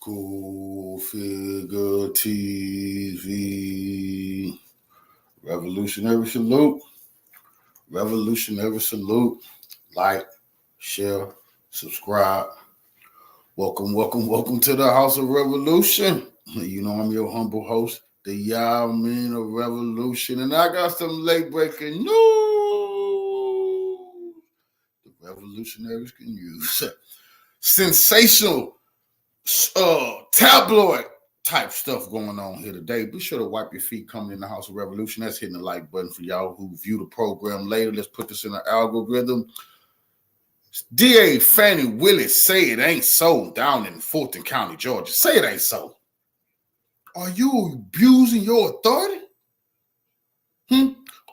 School Figure TV. Revolutionary salute. Revolutionary salute. Like, share, subscribe. Welcome to the House of Revolution. You know I'm your humble host, the Yamin of Revolution, and I got some late breaking news. The revolutionaries can use sensational tabloid type stuff going on here today. Be sure to wipe your feet coming in the House of Revolution. That's hitting the like button for y'all who view the program later. Let's put this in the algorithm. DA Fani Willis say it ain't so down in Fulton County, Georgia. Say it ain't so. Are you abusing your authority?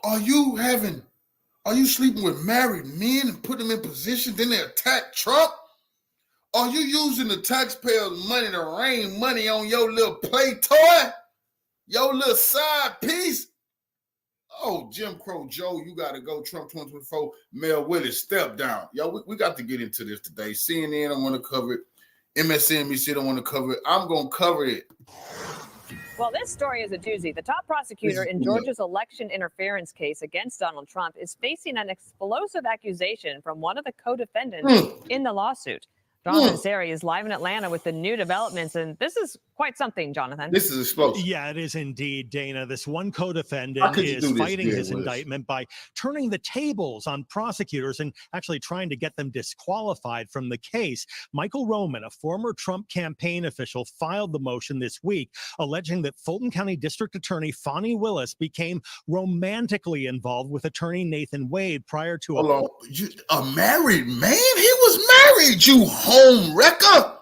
Are you sleeping with married men and put them in position, then they attack Trump? Are you using the taxpayers' money to rain money on your little play toy? Your little side piece? Oh, Jim Crow Joe, you got to go. Trump 2024, Mel Willis, step down. Yo, we got to get into this today. CNN don't want to cover it. MSNBC don't want to cover it. I'm going to cover it. Well, this story is a doozy. The top prosecutor in Georgia's election interference case against Donald Trump is facing an explosive accusation from one of the co-defendants in the lawsuit. Jonathan Seri is live in Atlanta with the new developments, and this is quite something, Jonathan. This is explosive. Yeah, it is indeed, Dana. This one co-defendant is fighting his indictment by turning the tables on prosecutors and actually trying to get them disqualified from the case. Michael Roman, a former Trump campaign official, filed the motion this week, alleging that Fulton County District Attorney Fani Willis became romantically involved with attorney Nathan Wade prior to a married man? He was married, you home wrecker.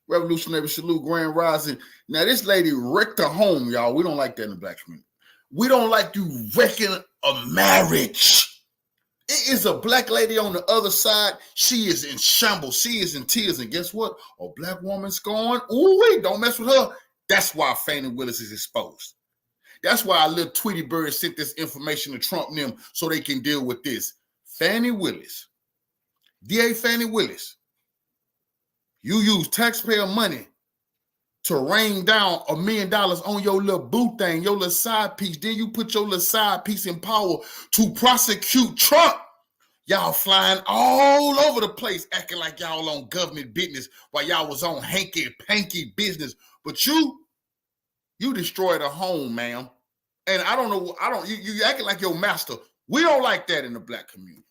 Revolutionary salute, grand rising. Now, this lady wrecked her home, y'all. We don't like that in the black community. We don't like you wrecking a marriage. It is a black lady on the other side. She is in shambles. She is in tears. And guess what? A black woman's going, ooh, wait, don't mess with her. That's why Fani Willis is exposed. That's why our little Tweety Bird sent this information to Trump and them so they can deal with this. Fani Willis, DA Fani Willis, you use taxpayer money to rain down $1 million on your little boo thing, your little side piece. Then you put your little side piece in power to prosecute Trump. Y'all flying all over the place, acting like y'all on government business while y'all was on hanky-panky business. But you destroyed a home, ma'am. And you acting like your master. We don't like that in the black community.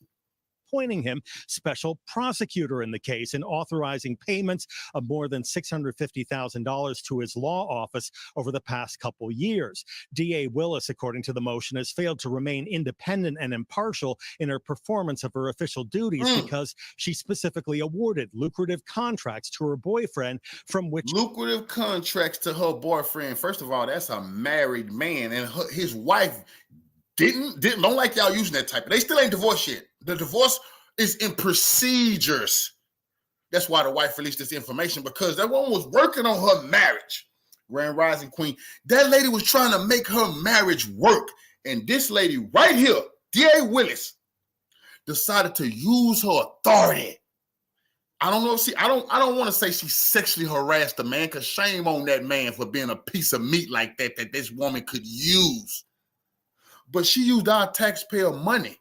Appointing him special prosecutor in the case and authorizing payments of more than $650,000 to his law office over the past couple years. DA Willis, according to the motion, has failed to remain independent and impartial in her performance of her official duties because she specifically awarded lucrative contracts to her boyfriend from which... Lucrative contracts to her boyfriend. First of all, that's a married man, and his wife don't like y'all using that type. They still ain't divorced yet. The divorce is in procedures. That's why the wife released this information, because that woman was working on her marriage. Grand Rising Queen. That lady was trying to make her marriage work. And this lady right here, DA Willis, decided to use her authority. I don't know. I don't want to say she sexually harassed the man, because shame on that man for being a piece of meat like that this woman could use. But she used our taxpayer money.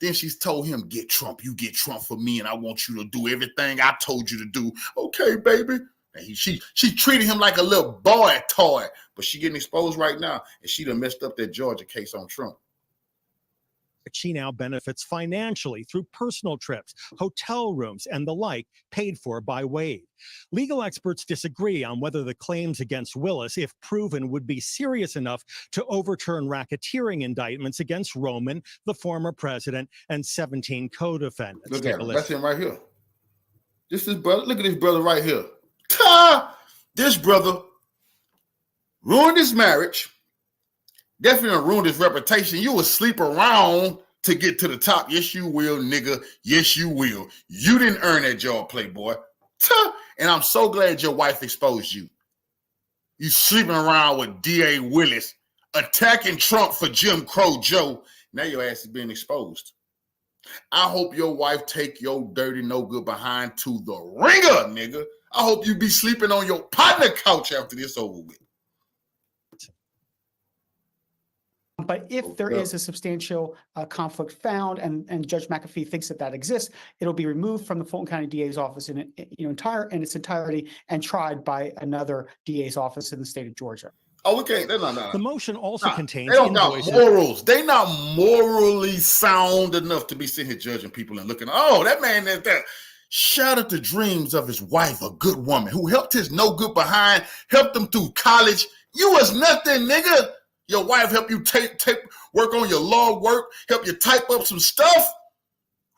Then she's told him, get Trump. You get Trump for me, and I want you to do everything I told you to do. Okay, baby. And she treated him like a little boy toy. But she getting exposed right now, and she done messed up that Georgia case on Trump. She now benefits financially through personal trips, hotel rooms, and the like paid for by Wade. Legal experts disagree on whether the claims against Willis, if proven, would be serious enough to overturn racketeering indictments against Roman, the former president, and 17 co-defendants. Look at him. That's him right here. This is brother. Look at this brother right here. This brother ruined his marriage. Definitely ruined his reputation. You will sleep around to get to the top. Yes, you will, nigga. Yes, you will. You didn't earn that job, playboy. And I'm so glad your wife exposed you. You sleeping around with DA Willis, attacking Trump for Jim Crow Joe. Now your ass is being exposed. I hope your wife take your dirty, no good behind to the ringer, nigga. I hope you be sleeping on your partner couch after this over with. But if there is a substantial conflict found and Judge McAfee thinks that exists, it'll be removed from the Fulton County DA's office in its entirety and tried by another DA's office in the state of Georgia. Oh, we can't. No. The motion also contains they don't got invoices. morals. They not morally sound enough to be sitting here judging people and looking, oh, that man is that. Shattered the dreams of his wife, a good woman who helped his no good behind, helped him through college. You was nothing, nigga. Your wife helped you work on your law work, help you type up some stuff,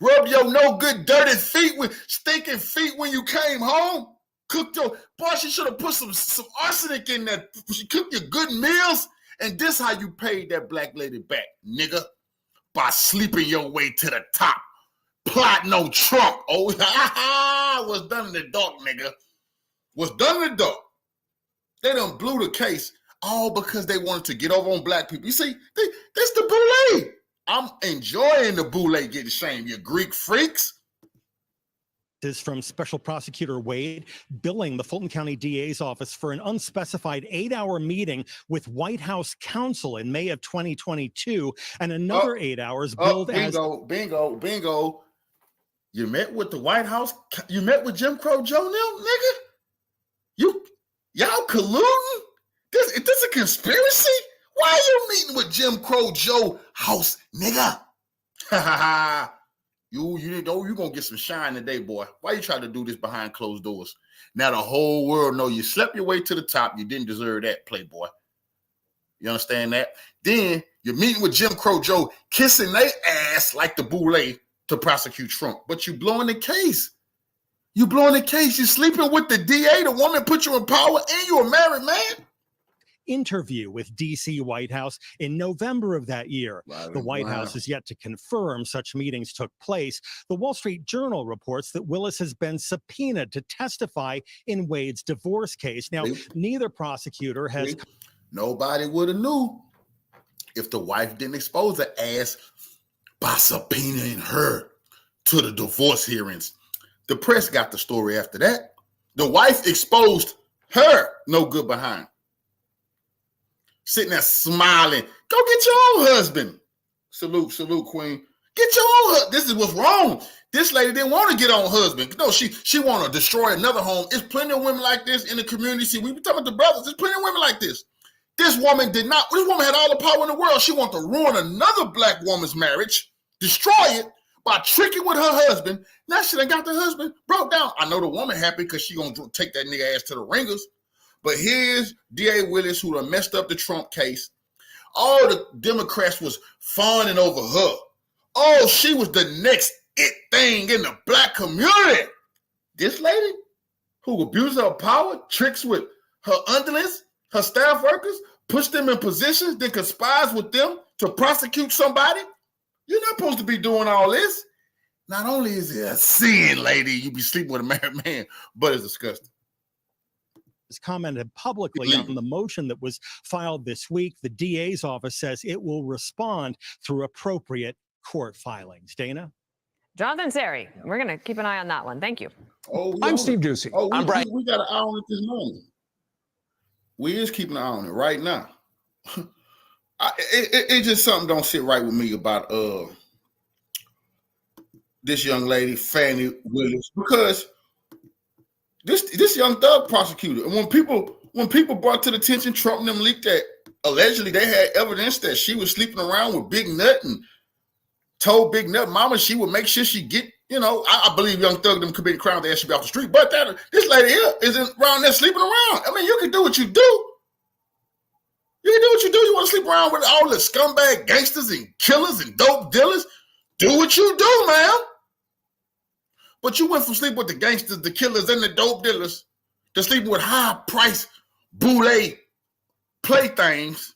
rub your no good dirty feet with stinking feet when you came home. Cooked your boy. She should have put some arsenic in there. She cooked your good meals, and this how you paid that black lady back, nigga, by sleeping your way to the top. Plotting on Trump. Oh, was done in the dark, nigga. Was done in the dark. They done blew the case all because they wanted to get over on black people. You see, that's the boule. I'm enjoying the boule getting shamed, you Greek freaks. Is from Special Prosecutor Wade billing the Fulton County DA's office for an unspecified 8-hour meeting with White House counsel in May of 2022 and another 8 hours billed as bingo. You met with the White House. You met with Jim Crow Joe now, nigga. Y'all colluding? Is this a conspiracy? Why are you meeting with Jim Crow Joe house, nigga? You gonna get some shine today, boy. Why you try to do this behind closed doors? Now the whole world know you slept your way to the top. You didn't deserve that, playboy. You understand that? Then you're meeting with Jim Crow Joe, kissing their ass like the boule to prosecute Trump. But you blowing the case. You blowing the case. You sleeping with the DA, the woman put you in power, and you're a married man. Interview with D.C. White House in November of that year. The White House is yet to confirm such meetings took place. The Wall Street Journal reports that Willis has been subpoenaed to testify in Wade's divorce case. Now, neither prosecutor has... Nobody would have knew if the wife didn't expose her ass by subpoenaing her to the divorce hearings. The press got the story after that. The wife exposed her no good behind. Sitting there smiling. Go get your own husband. Salute, queen. Get your own husband. This is what's wrong. This lady didn't want to get on husband. No, she want to destroy another home. There's plenty of women like this in the community. See, we were talking about the brothers. There's plenty of women like this. This woman did not. This woman had all the power in the world. She wanted to ruin another black woman's marriage, destroy it by tricking with her husband. Now she done got the husband broke down. I know the woman happy because she gonna take that nigga ass to the ringers. But here's D.A. Willis, who done messed up the Trump case. All the Democrats was fawning over her. Oh, she was the next it thing in the black community. This lady who abused her power, tricks with her underlings, her staff workers, push them in positions, then conspires with them to prosecute somebody. You're not supposed to be doing all this. Not only is it a sin, lady, you be sleeping with a married man, but it's disgusting. Has commented publicly on the motion that was filed this week. The DA's office says it will respond through appropriate court filings. Dana? Jonathan Seri, we're going to keep an eye on that one. Thank you. I'm Steve Ducey. I'm Brian. We got an eye on it this morning. We is keeping an eye on it right now. It's just something don't sit right with me about this young lady, Fani Willis, because this young thug prosecutor, and when people brought to the attention, Trump and them leaked that allegedly they had evidence that she was sleeping around with Big Nut and told Big Nut mama she would make sure she get, I believe young thug them committed crime, they should be off the street, but this lady here isn't around there sleeping around. I mean, you can do what you do. You can do what you do. You want to sleep around with all the scumbag gangsters and killers and dope dealers? Do what you do, man. But you went from sleeping with the gangsters, the killers, and the dope dealers to sleeping with high-priced boule playthings.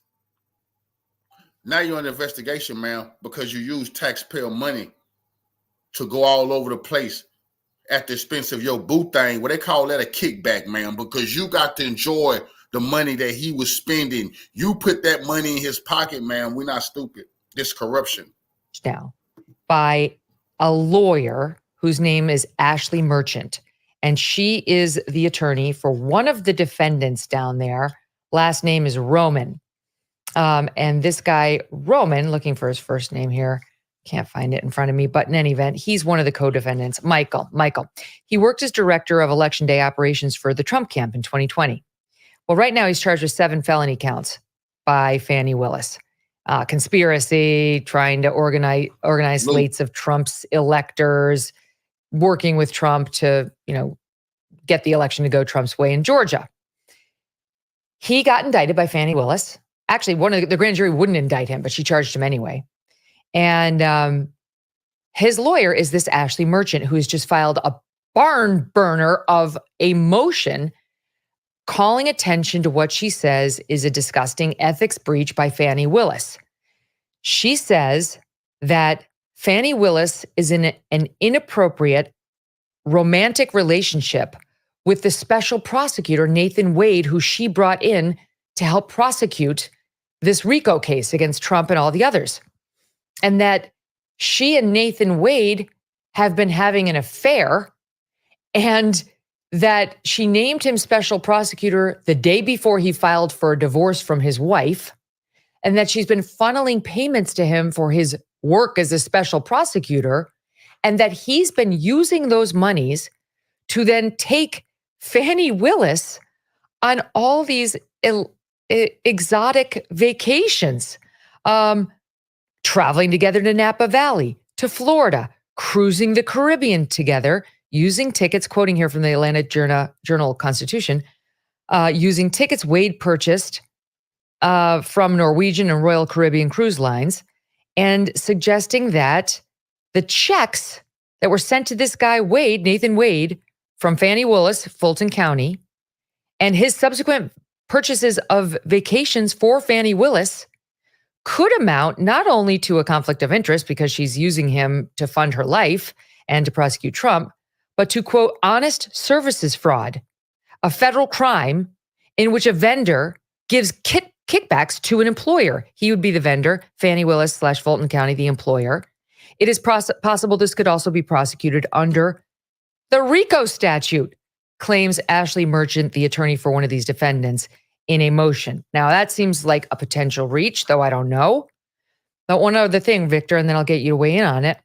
Now you're under investigation, man, because you used taxpayer money to go all over the place at the expense of your boo thing. Well, they call that a kickback, man, because you got to enjoy the money that he was spending. You put that money in his pocket, man. We're not stupid. This corruption. Now, by a lawyer whose name is Ashley Merchant. and she is the attorney for one of the defendants down there. Last name is Roman. And this guy, Roman, looking for his first name here, can't find it in front of me, but in any event, he's one of the co-defendants, Michael. He worked as director of Election Day operations for the Trump camp in 2020. Well, right now he's charged with 7 felony counts by Fani Willis. Conspiracy, trying to organize slates of Trump's electors, working with Trump to, get the election to go Trump's way in Georgia. He got indicted by Fani Willis. Actually, the grand jury wouldn't indict him, but she charged him anyway. And his lawyer is this Ashley Merchant, who has just filed a barn burner of a motion calling attention to what she says is a disgusting ethics breach by Fani Willis. She says that Fani Willis is in an inappropriate romantic relationship with the special prosecutor, Nathan Wade, who she brought in to help prosecute this RICO case against Trump and all the others. And that she and Nathan Wade have been having an affair, and that she named him special prosecutor the day before he filed for a divorce from his wife, and that she's been funneling payments to him for his work as a special prosecutor, and that he's been using those monies to then take Fani Willis on all these exotic vacations, traveling together to Napa Valley, to Florida, cruising the Caribbean together, using tickets, quoting here from the Atlanta Journal-Constitution, using tickets Wade purchased from Norwegian and Royal Caribbean cruise lines, and suggesting that the checks that were sent to this guy Wade, Nathan Wade, from Fani Willis, Fulton County, and his subsequent purchases of vacations for Fani Willis could amount not only to a conflict of interest because she's using him to fund her life and to prosecute Trump, but to, quote, honest services fraud, a federal crime in which a vendor gives kickbacks to an employer. He would be the vendor, Fani Willis / Fulton County, the employer. It is possible this could also be prosecuted under the RICO statute, claims Ashley Merchant, the attorney for one of these defendants, in a motion. Now, that seems like a potential reach, though I don't know. But one other thing, Victor, and then I'll get you to weigh in on it.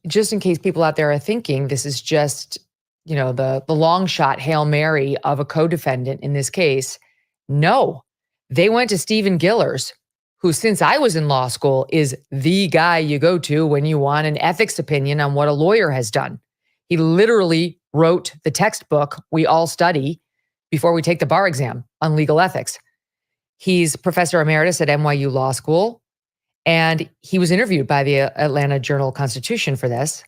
Just in case people out there are thinking this is just, the long shot Hail Mary of a co-defendant in this case. No, they went to Stephen Gillers, who, since I was in law school, is the guy you go to when you want an ethics opinion on what a lawyer has done. He literally wrote the textbook we all study before we take the bar exam on legal ethics. He's professor emeritus at NYU Law School, and he was interviewed by the Atlanta Journal-Constitution for this.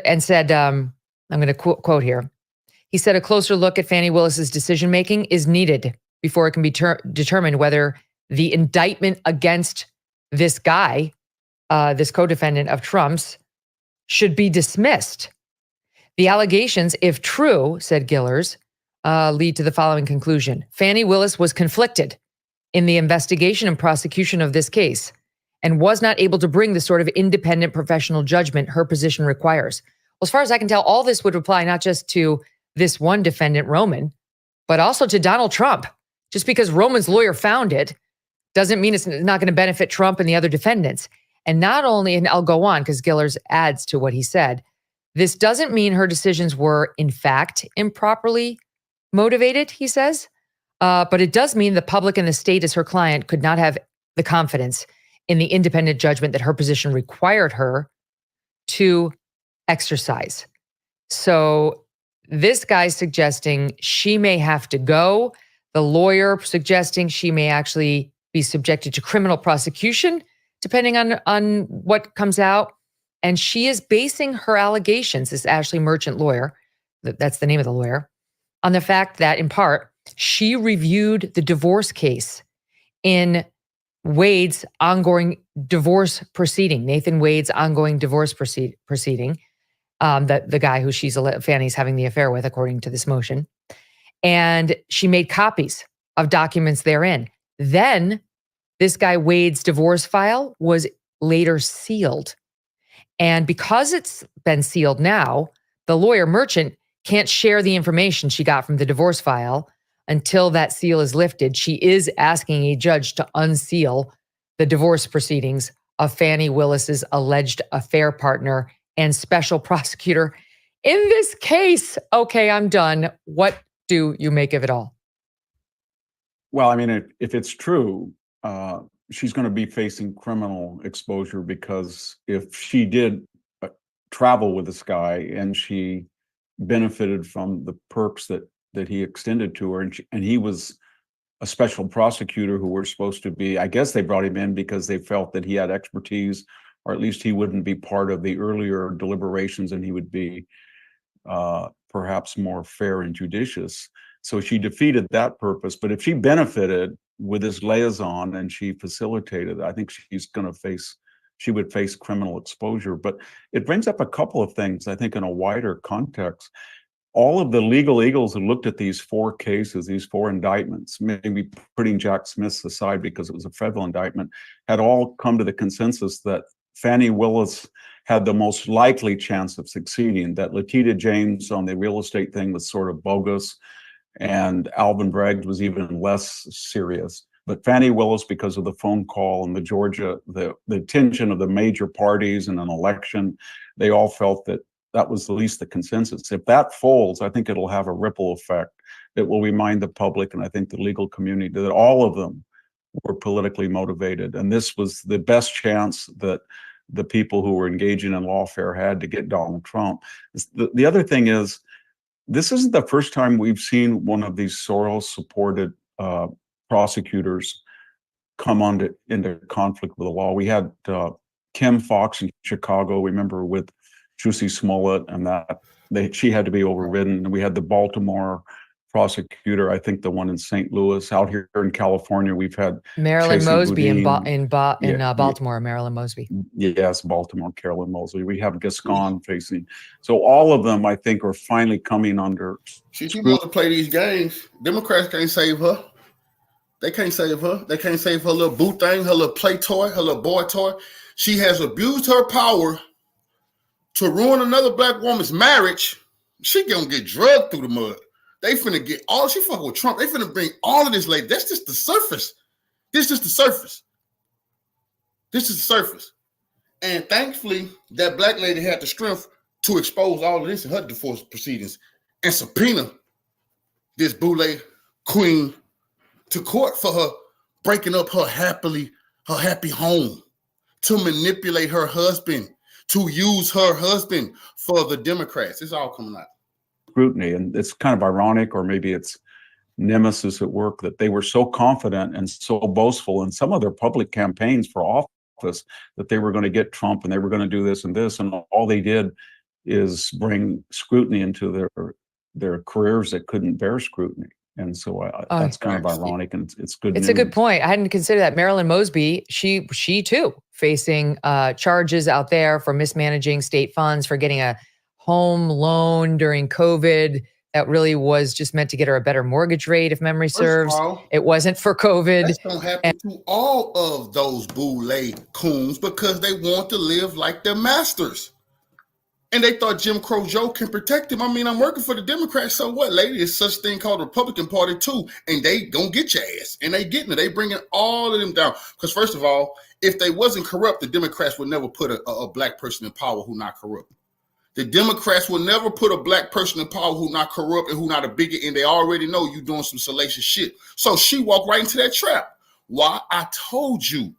And said, I'm going to quote here. He said, a closer look at Fani Willis's decision-making is needed before it can be determined whether the indictment against this guy, this co-defendant of Trump's, should be dismissed. The allegations, if true, said Gillers, lead to the following conclusion. Fani Willis was conflicted in the investigation and prosecution of this case and was not able to bring the sort of independent professional judgment her position requires. Well, as far as I can tell, all this would apply not just to this one defendant, Roman, but also to Donald Trump. Just because Roman's lawyer found it doesn't mean it's not going to benefit Trump and the other defendants. And not only, and I'll go on because Gillers adds to what he said, this doesn't mean her decisions were, in fact, improperly motivated, he says, but it does mean the public and the state as her client could not have the confidence in the independent judgment that her position required her to exercise. So this guy's suggesting she may have to go. The lawyer suggesting she may actually be subjected to criminal prosecution, depending on what comes out. And she is basing her allegations, this Ashley Merchant lawyer, that's the name of the lawyer, on the fact that, in part, she reviewed the divorce case in Wade's ongoing divorce proceeding, Nathan Wade's ongoing divorce proceeding, the guy who Fani's having the affair with, according to this motion. And she made copies of documents therein. Then this guy Wade's divorce file was later sealed. And because it's been sealed now, the lawyer Merchant can't share the information she got from the divorce file until that seal is lifted. She is asking a judge to unseal the divorce proceedings of Fani Willis's alleged affair partner and special prosecutor in this case. Okay, I'm done. What do you make of it all? Well, I mean, if it's true, she's going to be facing criminal exposure, because if she did travel with this guy and she benefited from the perks that he extended to her, and he was a special prosecutor who were supposed to be, I guess they brought him in because they felt that he had expertise, or at least he wouldn't be part of the earlier deliberations and he would be perhaps more fair and judicious. So she defeated that purpose. But if she benefited with this liaison and she facilitated, I think she would face criminal exposure. But it brings up a couple of things, I think, in a wider context. All of the legal eagles who looked at these 4 cases, these 4 indictments, maybe putting Jack Smith's aside because it was a federal indictment, had all come to the consensus that Fani Willis had the most likely chance of succeeding, that Letitia James on the real estate thing was sort of bogus, and Alvin Bragg was even less serious. But Fani Willis, because of the phone call and the Georgia, the tension of the major parties in an election, they all felt that was at least the consensus. If that folds, I think it'll have a ripple effect that will remind the public, and I think the legal community, that all of them were politically motivated. And this was the best chance that the people who were engaging in lawfare had to get Donald Trump. The other thing is, this isn't the first time we've seen one of these Soros-supported prosecutors come into conflict with the law. We had Kim Fox in Chicago, remember, with Jussie Smollett, and she had to be overridden. And we had the Baltimore prosecutor, I think the one in St. Louis. Out here in California, we've had Marilyn Tracy Mosby in Boudin. Baltimore. Marilyn Mosby. Yes, Baltimore, Carolyn Mosley. We have Gascon facing. So all of them, I think, are finally coming under. She wants to play these games. Democrats can't save her. They can't save her. They can't save her little boo thing, her little play toy, her little boy toy. She has abused her power to ruin another black woman's marriage. She gonna get drugged through the mud. They finna get all, she fucking with Trump. They finna bring all of this lady. That's just the surface. This is just the surface. This is the surface. And thankfully, that black lady had the strength to expose all of this in her divorce proceedings and subpoena this boule queen to court for her breaking up her happy home, to manipulate her husband, to use her husband for the Democrats. It's all coming out. Scrutiny, and it's kind of ironic, or maybe it's nemesis at work, that they were so confident and so boastful in some of their public campaigns for office that they were going to get Trump and they were going to do this and this, and all they did is bring scrutiny into their careers that couldn't bear scrutiny. And so that's kind of ironic, and it's good. It's a good point. I hadn't considered that. Marilyn Mosby, she too facing charges out there for mismanaging state funds, for getting a home loan during COVID that really was just meant to get her a better mortgage rate, if memory serves. It wasn't for COVID. That's going to happen to all of those boule coons because they want to live like their masters. And they thought Jim Crow Joe can protect them. I mean, I'm working for the Democrats, so what, lady? There's such thing called the Republican Party, too. And they gonna get your ass. And they getting it. They bringing all of them down. Because first of all, if they wasn't corrupt, the Democrats would never put a black person in power who not corrupt. The Democrats will never put a black person in power who not corrupt and who not a bigot, and they already know you doing some salacious shit. So she walked right into that trap. Why? I told you.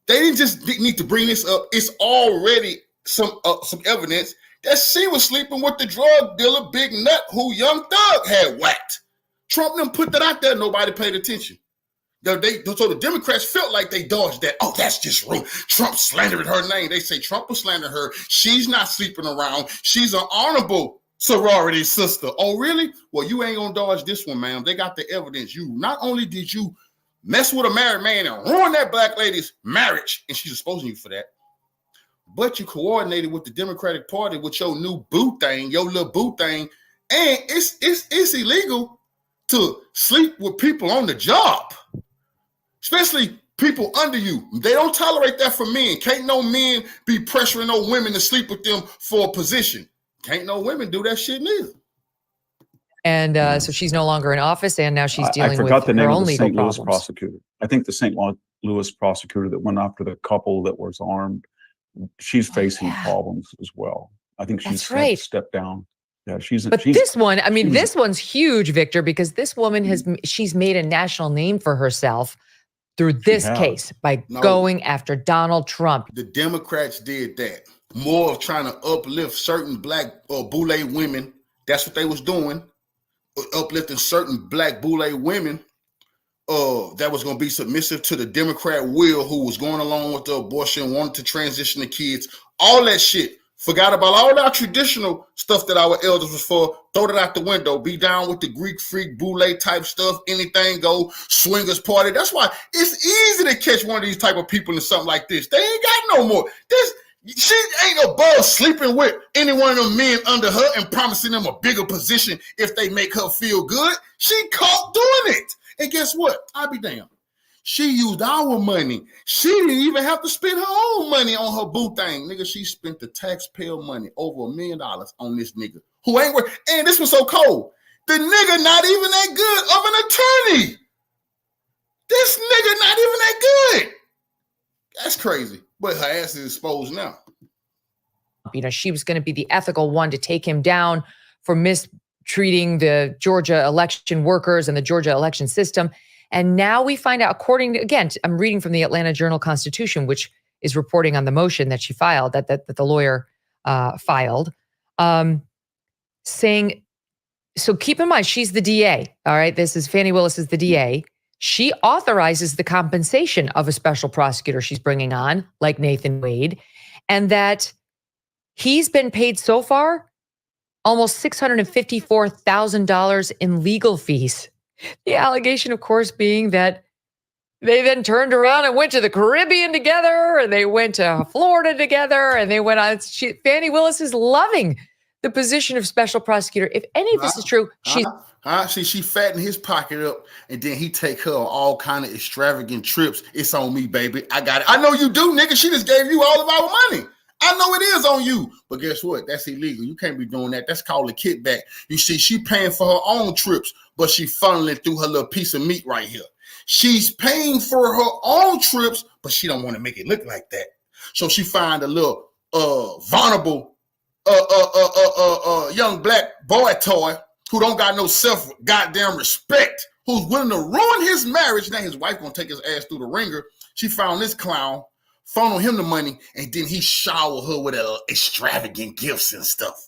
They didn't just need to bring this up. It's already some evidence that she was sleeping with the drug dealer Big Nut who Young Thug had whacked. Trump done put that out there. Nobody paid attention. So the Democrats felt like they dodged that. Oh, that's just wrong. Trump slandering her name. They say Trump was slandering her. She's not sleeping around. She's an honorable sorority sister. Oh, really? Well, you ain't gonna dodge this one, ma'am. They got the evidence. You not only did you mess with a married man and ruin that black lady's marriage, and she's exposing you for that, but you coordinated with the Democratic Party with your new boo thing, your little boo thing, and it's illegal to sleep with people on the job, especially people under you. They don't tolerate that from men. Can't no men be pressuring no women to sleep with them for a position. Can't no women do that shit neither. And so she's no longer in office, and now she's I dealing with forgot the her name of own the legal St. Louis problems. prosecutor. I think the St. Louis prosecutor that went after the couple that was armed, she's facing yeah. problems as well. I think she's That's had to right. step down. Yeah, she's. But she's, this one, I mean, she was- this one's huge, Victor, because this woman she's made a national name for herself through this has. case by No. going after Donald Trump. The Democrats did that. More of trying to uplift certain black boule women. That's what they was doing. Uplifting certain black boule women that was going to be submissive to the Democrat will, who was going along with the abortion, wanted to transition the kids, all that shit. Forgot about all our traditional stuff that our elders was for. Throw that out the window. Be down with the Greek freak boule type stuff. Anything go. Swingers party. That's why it's easy to catch one of these type of people in something like this. They ain't got no more. She ain't above sleeping with any one of them men under her and promising them a bigger position if they make her feel good. She caught doing it. And guess what? I'll be damned. She used our money. She didn't even have to spend her own money on her boo thing. Nigga, she spent the taxpayer money, over $1 million on this nigga who ain't worth. And this was so cold. The nigga not even that good of an attorney. This nigga not even that good. That's crazy. But her ass is exposed now. You know, she was going to be the ethical one to take him down for mistreating the Georgia election workers and the Georgia election system. And now we find out, according to, again, I'm reading from the Atlanta Journal-Constitution, which is reporting on the motion that she filed, that the lawyer filed, saying, so keep in mind, she's the DA. All right. This is Fani Willis is the DA. She authorizes the compensation of a special prosecutor she's bringing on, like Nathan Wade, and that he's been paid so far almost $654,000 in legal fees. The allegation, of course, being that they then turned around and went to the Caribbean together, and they went to Florida together, and they went on. Fani Willis is loving the position of special prosecutor. If any of this is true, she's. See, she fattened his pocket up, and then he take her on all kind of extravagant trips. It's on me, baby. I got it. I know you do, nigga. She just gave you all of our money. I know it is on you, but guess what? That's illegal. You can't be doing that. That's called a kickback. You see, she paying for her own trips, but she funneling through her little piece of meat right here. She's paying for her own trips, but she don't want to make it look like that. So she find a little vulnerable young black boy toy who don't got no self goddamn respect, who's willing to ruin his marriage. Now his wife gonna take his ass through the ringer. She found this clown, funnel him the money, and then he shower her with extravagant gifts and stuff.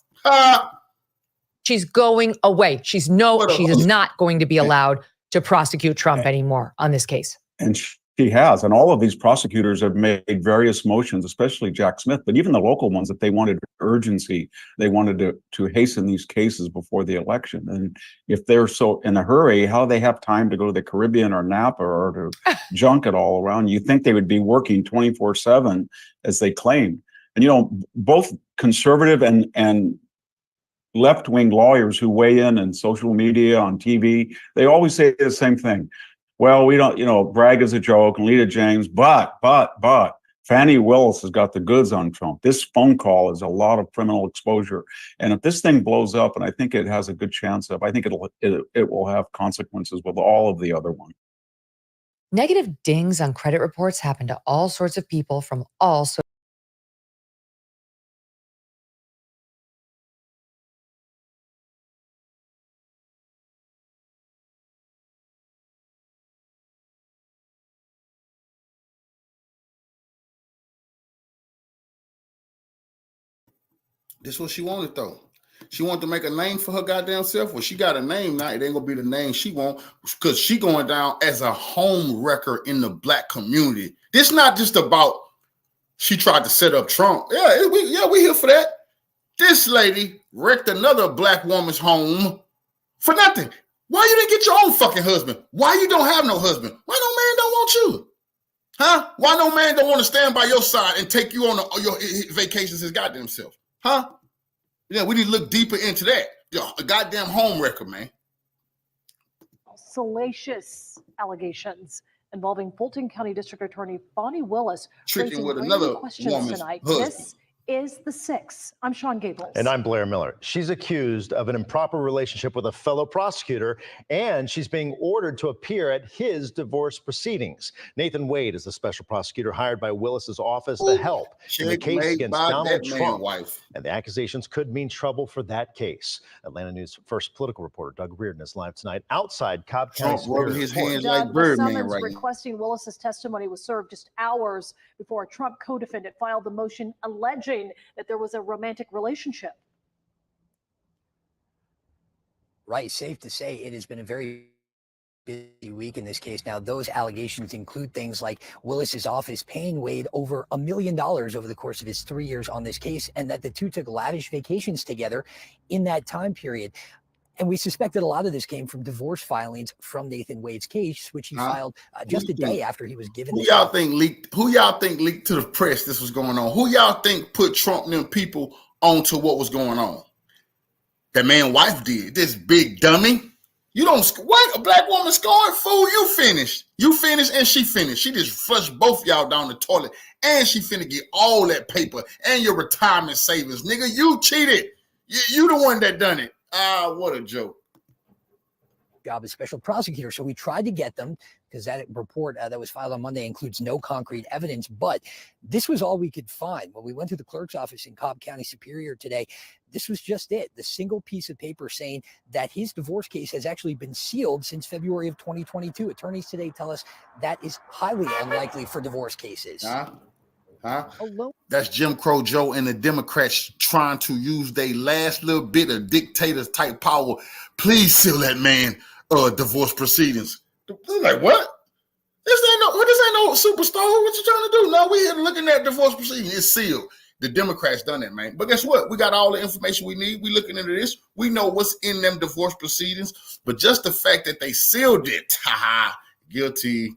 She's going away. She is not going to be allowed to prosecute Trump anymore on this case. And she has. And all of these prosecutors have made various motions, especially Jack Smith, but even the local ones, that they wanted urgency. They wanted to hasten these cases before the election. And if they're so in a hurry, how they have time to go to the Caribbean or Napa or to junk it all around? You think they would be working 24/7 as they claim. And, you know, both conservative and left-wing lawyers who weigh in social media, on TV, they always say the same thing. Well, we don't, brag is a joke, and Lita James, but Fani Willis has got the goods on Trump. This phone call is a lot of criminal exposure. And if this thing blows up, and I think it has a good chance of, I think it will have consequences with all of the other ones. Negative dings on credit reports happen to all sorts of people from all sorts. This is what she wanted, though. She wanted to make a name for her goddamn self. Well, she got a name now. It ain't gonna be the name she want, because she going down as a home wrecker in the black community. This not just about she tried to set up Trump. We here for that. This lady wrecked another black woman's home for nothing. Why you didn't get your own fucking husband? Why you don't have no husband? Why no man don't want you? Huh? Why no man don't want to stand by your side and take you on your vacations his goddamn self? Huh? Yeah, we need to look deeper into that. Yo, a goddamn home wrecker, man. Salacious allegations involving Fulton County District Attorney Fani Willis Tricking raising with brand another new questions woman's tonight. husband. This is the 6. I'm Sean Gables. And I'm Blair Miller. She's accused of an improper relationship with a fellow prosecutor, and she's being ordered to appear at his divorce proceedings. Nathan Wade is the special prosecutor hired by Willis's office to help in the case against Donald Trump. And the accusations could mean trouble for that case. Atlanta News first political reporter Doug Reardon is live tonight outside Cobb County. Rubbing his hands Doug, like Birdman summons right now. requesting Willis's testimony was served just hours before a Trump co-defendant filed the motion alleging that there was a romantic relationship. Right, safe to say it has been a very busy week in this case. Now, those allegations include things like Willis's office paying Wade over $1 million over the course of his 3 years on this case, and that the two took lavish vacations together in that time period. And we suspect that a lot of this came from divorce filings from Nathan Wade's case, which he filed just a day after he was given. Who y'all think leaked to the press this was going on? Who y'all think put Trump and them people onto what was going on? That man wife did. This big dummy. You don't, what? A black woman scoring? Fool, you finished. You finished and she finished. She just flushed both y'all down the toilet. And she finna get all that paper and your retirement savings. Nigga, you cheated. You the one that done it. What a joke. Job as special prosecutor. So we tried to get them because that report that was filed on Monday includes no concrete evidence, but this was all we could find. When we went to the clerk's office in Cobb County Superior today, this was just it. The single piece of paper saying that his divorce case has actually been sealed since February of 2022. Attorneys today tell us that is highly unlikely for divorce cases. That's Jim Crow Joe and the Democrats trying to use their last little bit of dictators type power. Please seal that man divorce proceedings. They're like, what? This ain't no superstar. What you trying to do? No, we here looking at divorce proceedings. It's sealed. The Democrats done it, man. But guess what? We got all the information we need. We looking into this. We know what's in them divorce proceedings. But just the fact that they sealed it, guilty.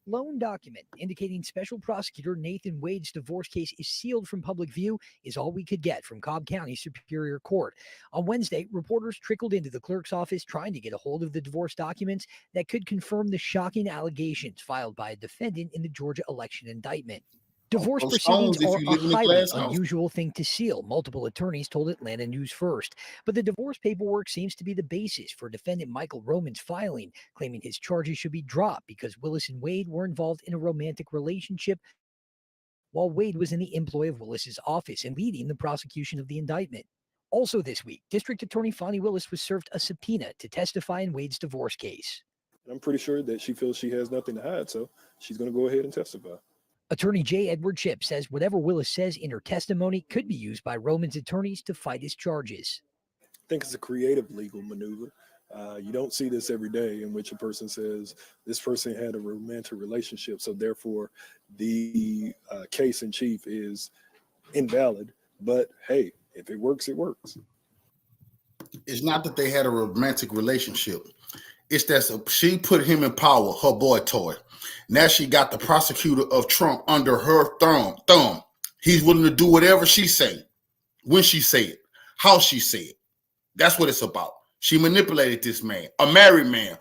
Loan document indicating special prosecutor Nathan Wade's divorce case is sealed from public view is all we could get from Cobb County Superior Court. On Wednesday, reporters trickled into the clerk's office trying to get a hold of the divorce documents that could confirm the shocking allegations filed by a defendant in the Georgia election indictment. Divorce proceedings are a highly unusual thing to seal, multiple attorneys told Atlanta News First. But the divorce paperwork seems to be the basis for defendant Michael Roman's filing, claiming his charges should be dropped because Willis and Wade were involved in a romantic relationship while Wade was in the employ of Willis's office and leading the prosecution of the indictment. Also this week, District Attorney Fani Willis was served a subpoena to testify in Wade's divorce case. I'm pretty sure that she feels she has nothing to hide, so she's going to go ahead and testify. Attorney J. Edward Chip says whatever Willis says in her testimony could be used by Roman's attorneys to fight his charges. I think it's a creative legal maneuver. You don't see this every day in which a person says this person had a romantic relationship, so therefore the case in chief is invalid. But hey, if it works, it works. It's not that they had a romantic relationship. It's that she put him in power, her boy toy. Now she got the prosecutor of Trump under her thumb. He's willing to do whatever she say, when she say it, how she say it. That's what it's about. She manipulated this man, a married man,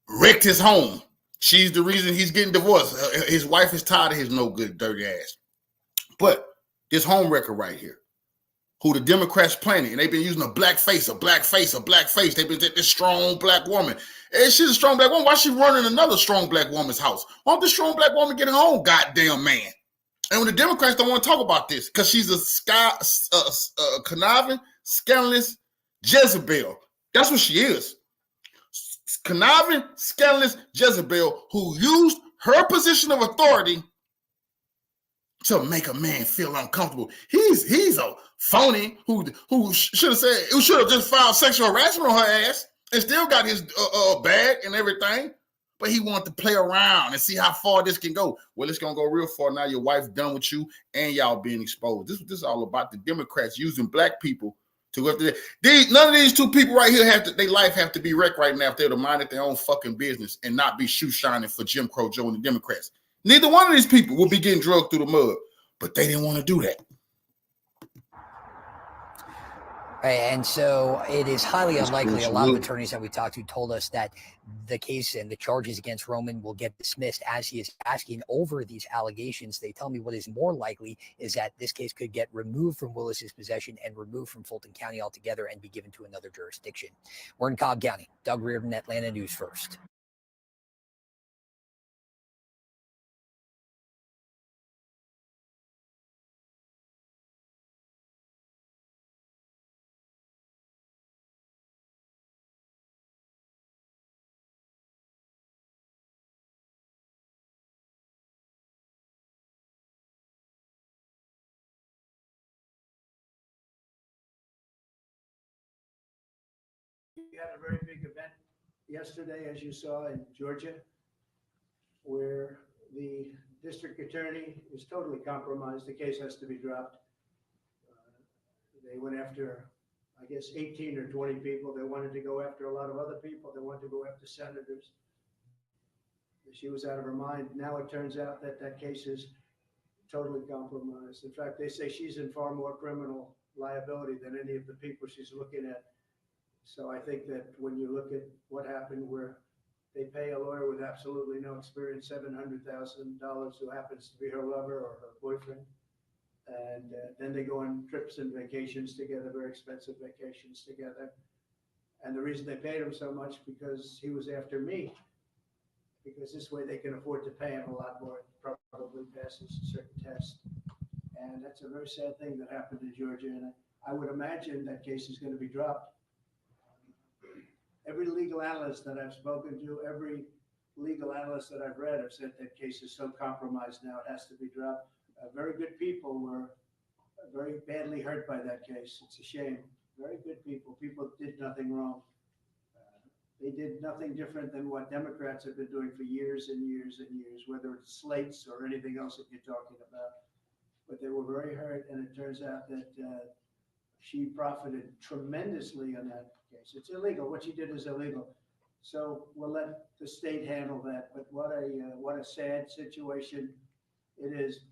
wrecked his home. She's the reason he's getting divorced. His wife is tired of his no good, dirty ass. But this home wrecker right here, who the Democrats planted, and they've been using a black face. They've been this strong black woman. And she's a strong black woman. Why is she running another strong black woman's house? Why don't the strong black woman get her own goddamn man? And when the Democrats don't want to talk about this, because she's a conniving, scandalous Jezebel. That's what she is. Conniving, scandalous Jezebel who used her position of authority to make a man feel uncomfortable. He's a phony who should have just filed sexual harassment on her ass and still got his bag and everything. But he wanted to play around and see how far this can go. Well, it's gonna go real far now. Your wife done with you and y'all being exposed. This is all about the Democrats using black people to none of these two people right here their life have to be wrecked right now if they're to mind their own fucking business and not be shoe shining for Jim Crow Joe and the Democrats. Neither one of these people will be getting drugged through the mud, but they didn't want to do that. Right, and so it is highly unlikely. A lot of Absolutely. attorneys that we talked to told us that the case and the charges against Roman will get dismissed as he is asking over these allegations. They tell me what is more likely is that this case could get removed from Willis's possession and removed from Fulton County altogether and be given to another jurisdiction. We're in Cobb County. Doug Reardon, Atlanta News First. We had a very big event yesterday, as you saw, in Georgia, where the district attorney is totally compromised. The case has to be dropped. They went after, I guess, 18 or 20 people. They wanted to go after a lot of other people. They wanted to go after senators. She was out of her mind. Now it turns out that that case is totally compromised. In fact, they say she's in far more criminal liability than any of the people she's looking at. So I think that when you look at what happened, where they pay a lawyer with absolutely no experience $700,000 who happens to be her lover or her boyfriend, and then they go on trips and vacations together, very expensive vacations together. And the reason they paid him so much because he was after me, because this way they can afford to pay him a lot more. It probably passes a certain test. And that's a very sad thing that happened in Georgia. And I would imagine that case is going to be dropped. Every legal analyst that I've spoken to, every legal analyst that I've read have said that case is so compromised now it has to be dropped. Very good people were very badly hurt by that case. It's a shame. Very good people. People did nothing wrong. They did nothing different than what Democrats have been doing for years and years and years, whether it's slates or anything else that you're talking about. But they were very hurt, and it turns out that she profited tremendously on that case. It's illegal. What she did is illegal. So we'll let the state handle that. But what a sad situation it is.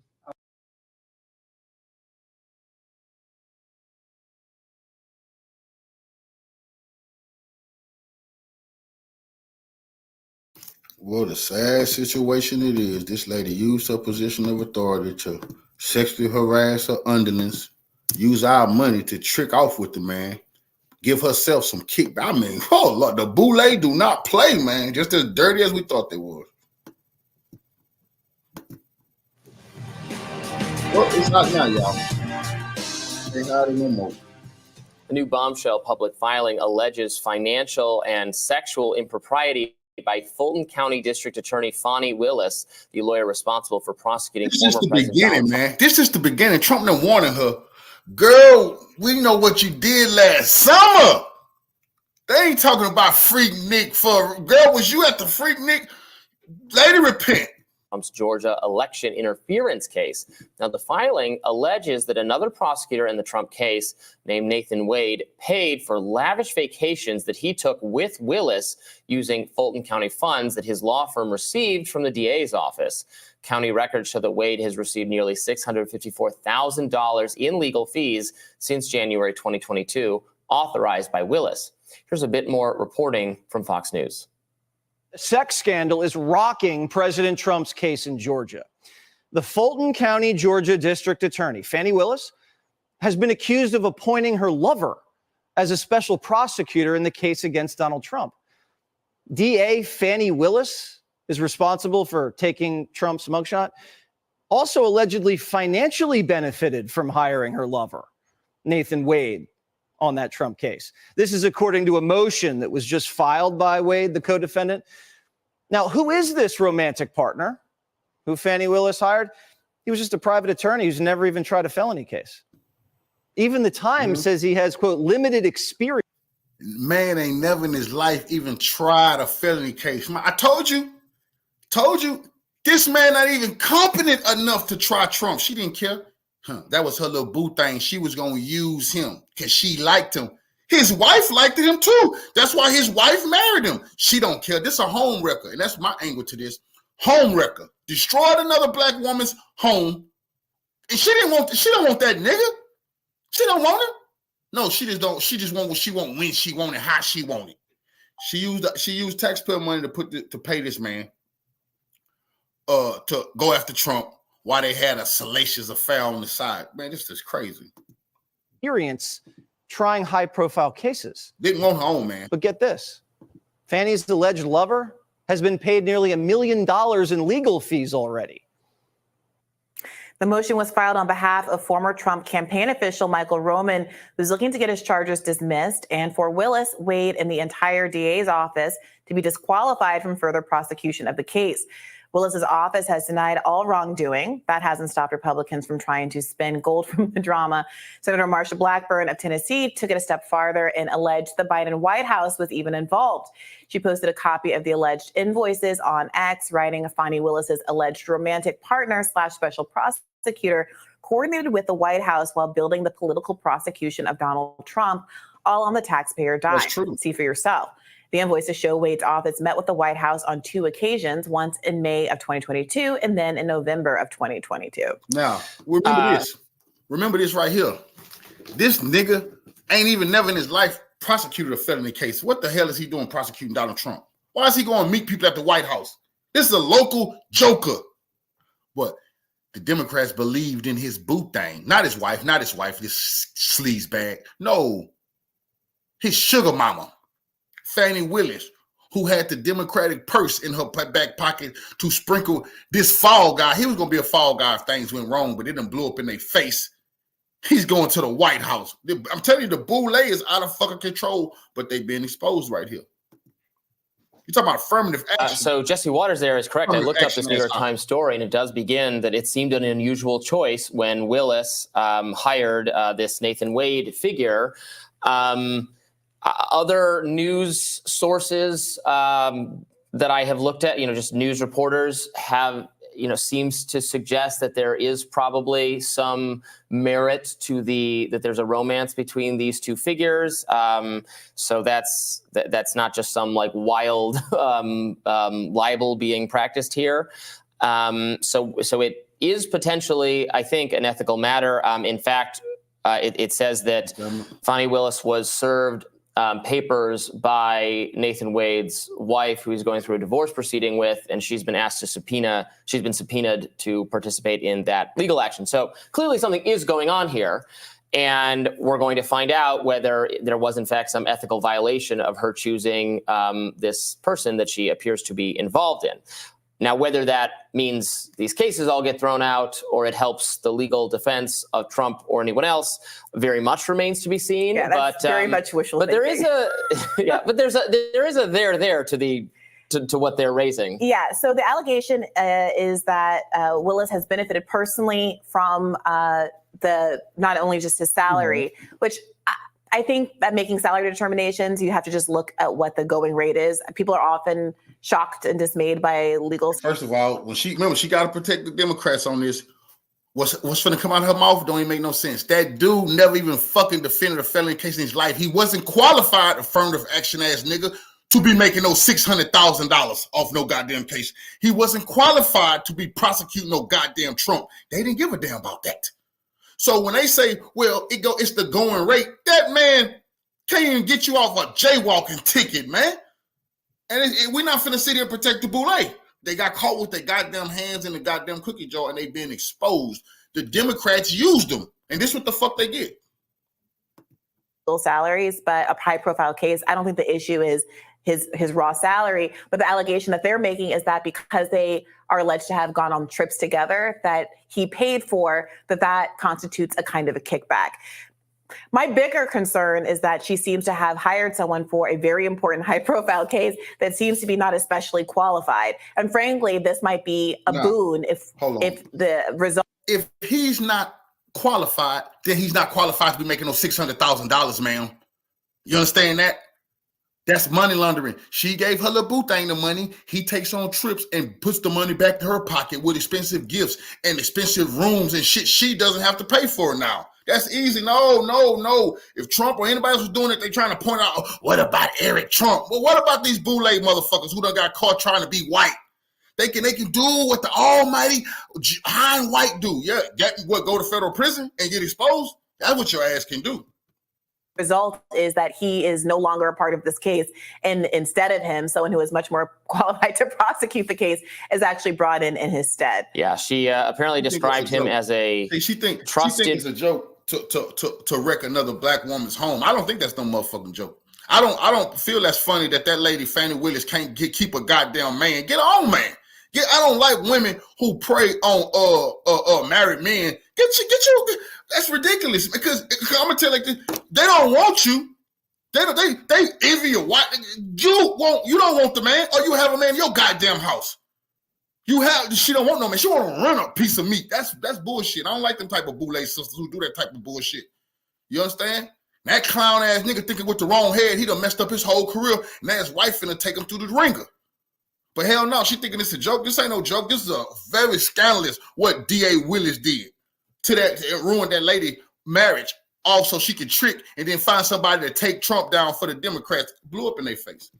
What a sad situation it is. This lady used her position of authority to sexually harass her underlings, use our money to trick off with the man, give herself some kick. I mean, oh, Lord, the Boulay do not play, man. Just as dirty as we thought they were. Well, it's out now, y'all. Ain't hiding no more. A new bombshell public filing alleges financial and sexual impropriety by Fulton County District Attorney Fani Willis, the lawyer responsible for prosecuting This former is the President beginning, Donald man. This is the beginning. Trump done warning her, girl, we know what you did last summer. They ain't talking about Freak Nick for, girl, was you at the Freak Nick? Lady, repent. Trump's Georgia election interference case. Now, the filing alleges that another prosecutor in the Trump case, named Nathan Wade, paid for lavish vacations that he took with Willis using Fulton County funds that his law firm received from the DA's office. County records show that Wade has received nearly $654,000 in legal fees since January 2022, authorized by Willis. Here's a bit more reporting from Fox News. The sex scandal is rocking President Trump's case in Georgia. The Fulton County, Georgia District Attorney, Fani Willis, has been accused of appointing her lover as a special prosecutor in the case against Donald Trump. DA Fani Willis is responsible for taking Trump's mugshot, also allegedly financially benefited from hiring her lover, Nathan Wade, on that Trump case. This is according to a motion that was just filed by Wade, the co-defendant. Now, who is this romantic partner who Fani Willis hired? He was just a private attorney who's never even tried a felony case. Even the Times says he has, quote, limited experience. Man ain't never in his life even tried a felony case. I told you, this man not even competent enough to try Trump. She didn't care. That was her little boo thing. She was going to use him because she liked him. His wife liked him too. That's why his wife married him. She don't care. This is a home wrecker. And that's my angle to this. Home wrecker. Destroyed another black woman's home. And she don't want that nigga. She don't want him. No, she just don't. She just want what she want, when she want it, how she want it. She used taxpayer money to pay this man to go after Trump while they had a salacious affair on the side. Man, this is crazy. Experience trying high-profile cases. Didn't want her own, man. But get this. Fani's alleged lover has been paid nearly $1 million in legal fees already. The motion was filed on behalf of former Trump campaign official Michael Roman, who's looking to get his charges dismissed, and for Willis, Wade, and the entire DA's office to be disqualified from further prosecution of the case. Willis's office has denied all wrongdoing. That hasn't stopped Republicans from trying to spin gold from the drama. Senator Marsha Blackburn of Tennessee took it a step farther and alleged the Biden White House was even involved. She posted a copy of the alleged invoices on X, writing Fani Willis's alleged romantic partner / special prosecutor coordinated with the White House while building the political prosecution of Donald Trump, all on the taxpayer dime. That's true. See for yourself. The invoices show Wade's office met with the White House on 2 occasions, once in May of 2022 and then in November of 2022. Now, remember this. Remember this right here. This nigga ain't even never in his life prosecuted a felony case. What the hell is he doing prosecuting Donald Trump? Why is he going to meet people at the White House? This is a local joker. But the Democrats believed in his boo thing. Not his wife, this sleaze bag. No, his sugar mama. Fani Willis, who had the Democratic purse in her back pocket to sprinkle this fall guy. He was going to be a fall guy if things went wrong, but it didn't blow up in their face. He's going to the White House. I'm telling you, the boule is out of fucking control, but they've been exposed right here. You're talking about affirmative action. So Jesse Waters there is correct. I looked up this New York Times story, and it does begin that it seemed an unusual choice when Willis hired this Nathan Wade figure. Other news sources that I have looked at, just news reporters have, seems to suggest that there is probably some merit to that there's a romance between these two figures. So that's not just some like wild libel being practiced here. So it is potentially, I think, an ethical matter. In fact, it says that Fani Willis was served papers by Nathan Wade's wife, who he's going through a divorce proceeding with, and she's been subpoenaed to participate in that legal action. So clearly something is going on here, and we're going to find out whether there was in fact some ethical violation of her choosing this person that she appears to be involved in. Now, whether that means these cases all get thrown out or it helps the legal defense of Trump or anyone else very much remains to be seen. Yeah, that's very much wishful thinking. There is a there to what they're raising. Yeah. So the allegation is that Willis has benefited personally from not only just his salary, which I think that making salary determinations, you have to just look at what the going rate is. People are often shocked and dismayed by legal. First of all, when she got to protect the Democrats on this, what's going to come out of her mouth don't even make no sense. That dude never even fucking defended a felony case in his life. He wasn't qualified, affirmative action ass nigga, to be making no $600,000 off no goddamn case. He wasn't qualified to be prosecuting no goddamn Trump. They didn't give a damn about that. So when they say, well, it's the going rate, that man can't even get you off a jaywalking ticket, man. And we're not finna sit here and protect the boule. They got caught with their goddamn hands in the goddamn cookie jar and they've been exposed. The Democrats used them. And this is what the fuck they get. Salaries, but a high profile case. I don't think the issue is his raw salary, but the allegation that they're making is that because they are alleged to have gone on trips together that he paid for, that constitutes a kind of a kickback. My bigger concern is that she seems to have hired someone for a very important high profile case that seems to be not especially qualified. And frankly, this might be a boon if the result. If he's not qualified, then he's not qualified to be making no $600,000, ma'am. You understand that? That's money laundering. She gave her little boo thing the money. He takes on trips and puts the money back to her pocket with expensive gifts and expensive rooms and shit she doesn't have to pay for now. That's easy. No. If Trump or anybody else was doing it, they trying to point out, oh, what about Eric Trump? Well, what about these boule motherfuckers who done got caught trying to be white? They can do what the almighty high and white do. Yeah, go to federal prison and get exposed? That's what your ass can do. Result is that he is no longer a part of this case, and instead of him, someone who is much more qualified to prosecute the case is actually brought in his stead. Yeah, she apparently described him as a she think trusted. She think it's a joke to wreck another black woman's home. I don't think that's no motherfucking joke. I don't feel that's funny that lady Fani Willis can't keep a goddamn man. Get on, man. I don't like women who prey on married men. Get you. That's ridiculous. Because I'm gonna tell you like this, they don't want you. They envy your wife. You don't want the man, or you have a man in your goddamn house. She don't want no man. She want to run a piece of meat. That's bullshit. I don't like them type of boule sisters who do that type of bullshit. You understand? That clown ass nigga thinking with the wrong head, he done messed up his whole career. Now his wife finna take him through the ringer. But hell no, she thinking it's a joke. This ain't no joke. This is a very scandalous what D.A. Willis did to that. It ruined that lady marriage. Also, she could trick and then find somebody to take Trump down for the Democrats. Blew up in their face.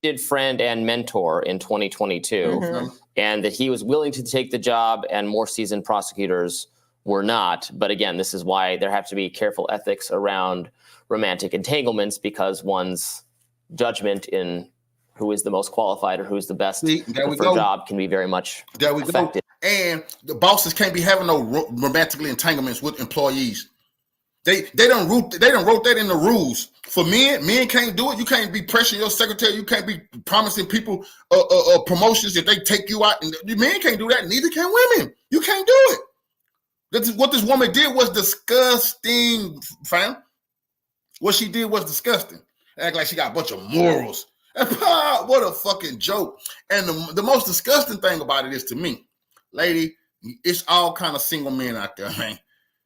Did friend and mentor in 2022, and that he was willing to take the job, and more seasoned prosecutors were not. But again, this is why there have to be careful ethics around romantic entanglements, because one's judgment in who is the most qualified or who's the best for a job can be very much affected. And the bosses can't be having no romantic entanglements with employees. They don't wrote that in the rules. For men can't do it. You can't be pressuring your secretary. You can't be promising people promotions if they take you out. And men can't do that. Neither can women. You can't do it. What this woman did was disgusting, fam. What she did was disgusting. Act like she got a bunch of morals. What a fucking joke. And the most disgusting thing about it is, to me, lady, it's all kind of single men out there, man.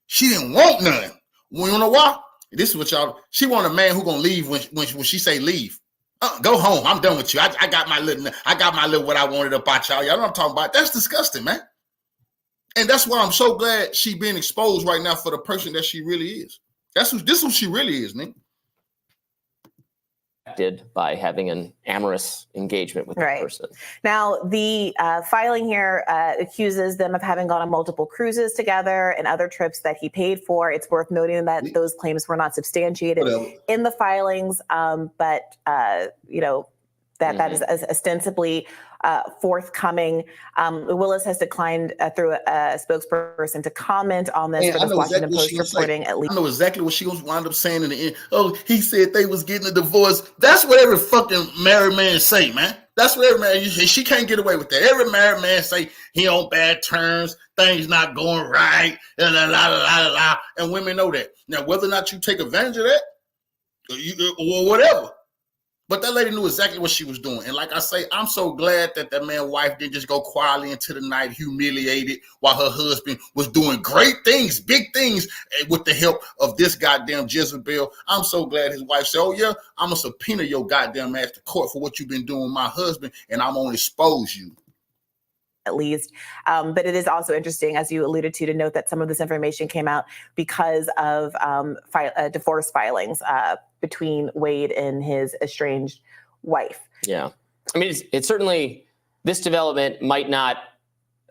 She didn't want none. Well, you know why? This is what y'all. She want a man who gonna leave when she say leave. Go home. I'm done with you. I got my little what I wanted about y'all. Y'all know what I'm talking about. That's disgusting, man. And that's why I'm so glad she being exposed right now for the person that she really is. This is who she really is, nigga. By having an amorous engagement with that person. Now, the filing here accuses them of having gone on multiple cruises together and other trips that he paid for. It's worth noting that those claims were not substantiated in the filings, but you know, that is ostensibly forthcoming. Willis has declined through a spokesperson to comment on this, for the Washington Post reporting at least. I know exactly what she was wind up saying in the end. Oh, he said they was getting a divorce. That's what every fucking married man say, man. That's what every man. She can't get away with that. Every married man say he on bad terms, things not going right, and women know that. Now, whether or not you take advantage of that, or whatever. But that lady knew exactly what she was doing. And like I say, I'm so glad that man's wife didn't just go quietly into the night, humiliated, while her husband was doing great things, big things, with the help of this goddamn Jezebel. I'm so glad his wife said, oh, yeah, I'm going to subpoena your goddamn ass to court for what you've been doing with my husband, and I'm going to expose you. At least. But it is also interesting, as you alluded to note that some of this information came out because of divorce filings between Wade and his estranged wife. Yeah. I mean, it's certainly, this development might not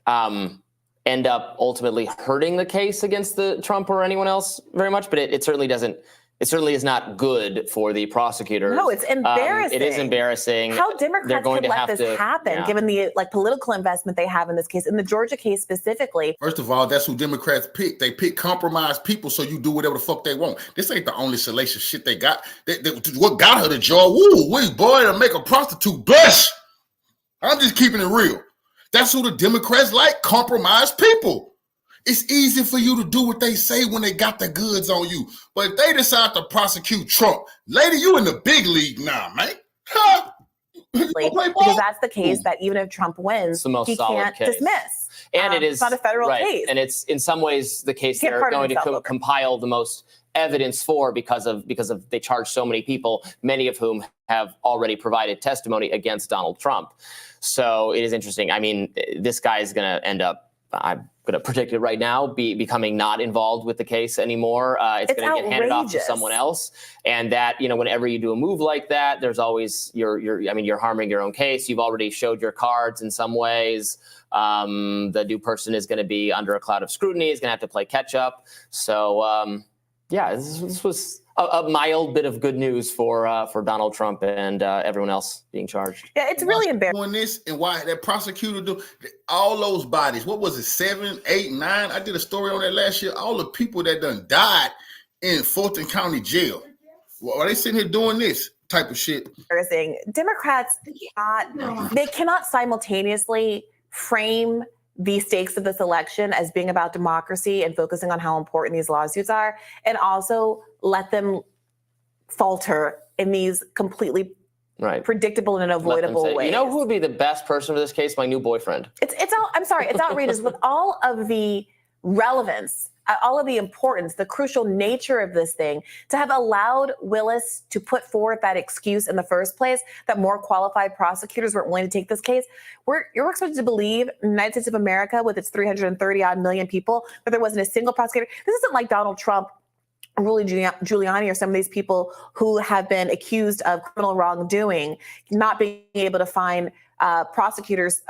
end up ultimately hurting the case against the Trump or anyone else very much, but it certainly doesn't. It certainly is not good for the prosecutors. No, it's embarrassing. It is embarrassing. How Democrats could let this happen, given the political investment they have in this case, in the Georgia case specifically. First of all, that's who Democrats pick. They pick compromised people, so you do whatever the fuck they want. This ain't the only salacious shit they got. What got her the jaw? Woo, wee, boy, to make a prostitute blush. I'm just keeping it real. That's who the Democrats like, compromised people. It's easy for you to do what they say when they got the goods on you. But if they decide to prosecute Trump, lady, you in the big league now, man. Because that's the case that even if Trump wins, he can't dismiss. And it is it's not a federal case. And it's in some ways the case they're going to compile the most evidence for, because of they charge so many people, many of whom have already provided testimony against Donald Trump. So it is interesting. I mean, this guy is going to end up, I'm going to predict it right now, becoming not involved with the case anymore. It's going to get handed off to someone else. And that, you know, whenever you do a move like that, there's always you're harming your own case. You've already showed your cards in some ways. The new person is going to be under a cloud of scrutiny, is going to have to play catch up. So, yeah, this was a mild bit of good news for Donald Trump and everyone else being charged. Yeah, it's really embarrassing. Doing this and why that prosecutor do all those bodies. What was it? 7, 8, 9? I did a story on that last year. All the people that done died in Fulton County Jail. Well, are they sitting here doing this type of shit? Democrats cannot simultaneously frame the stakes of this election as being about democracy and focusing on how important these lawsuits are, and also let them falter in these completely predictable and avoidable ways. You know who would be the best person for this case? My new boyfriend. I'm sorry, it's outrageous with all of the relevance, all of the importance, the crucial nature of this thing, to have allowed Willis to put forward that excuse in the first place that more qualified prosecutors weren't willing to take this case. You're expected to believe in the United States of America with its 330 odd million people that there wasn't a single prosecutor. This isn't like Donald Trump, Rudy Giuliani, or some of these people who have been accused of criminal wrongdoing, not being able to find prosecutors,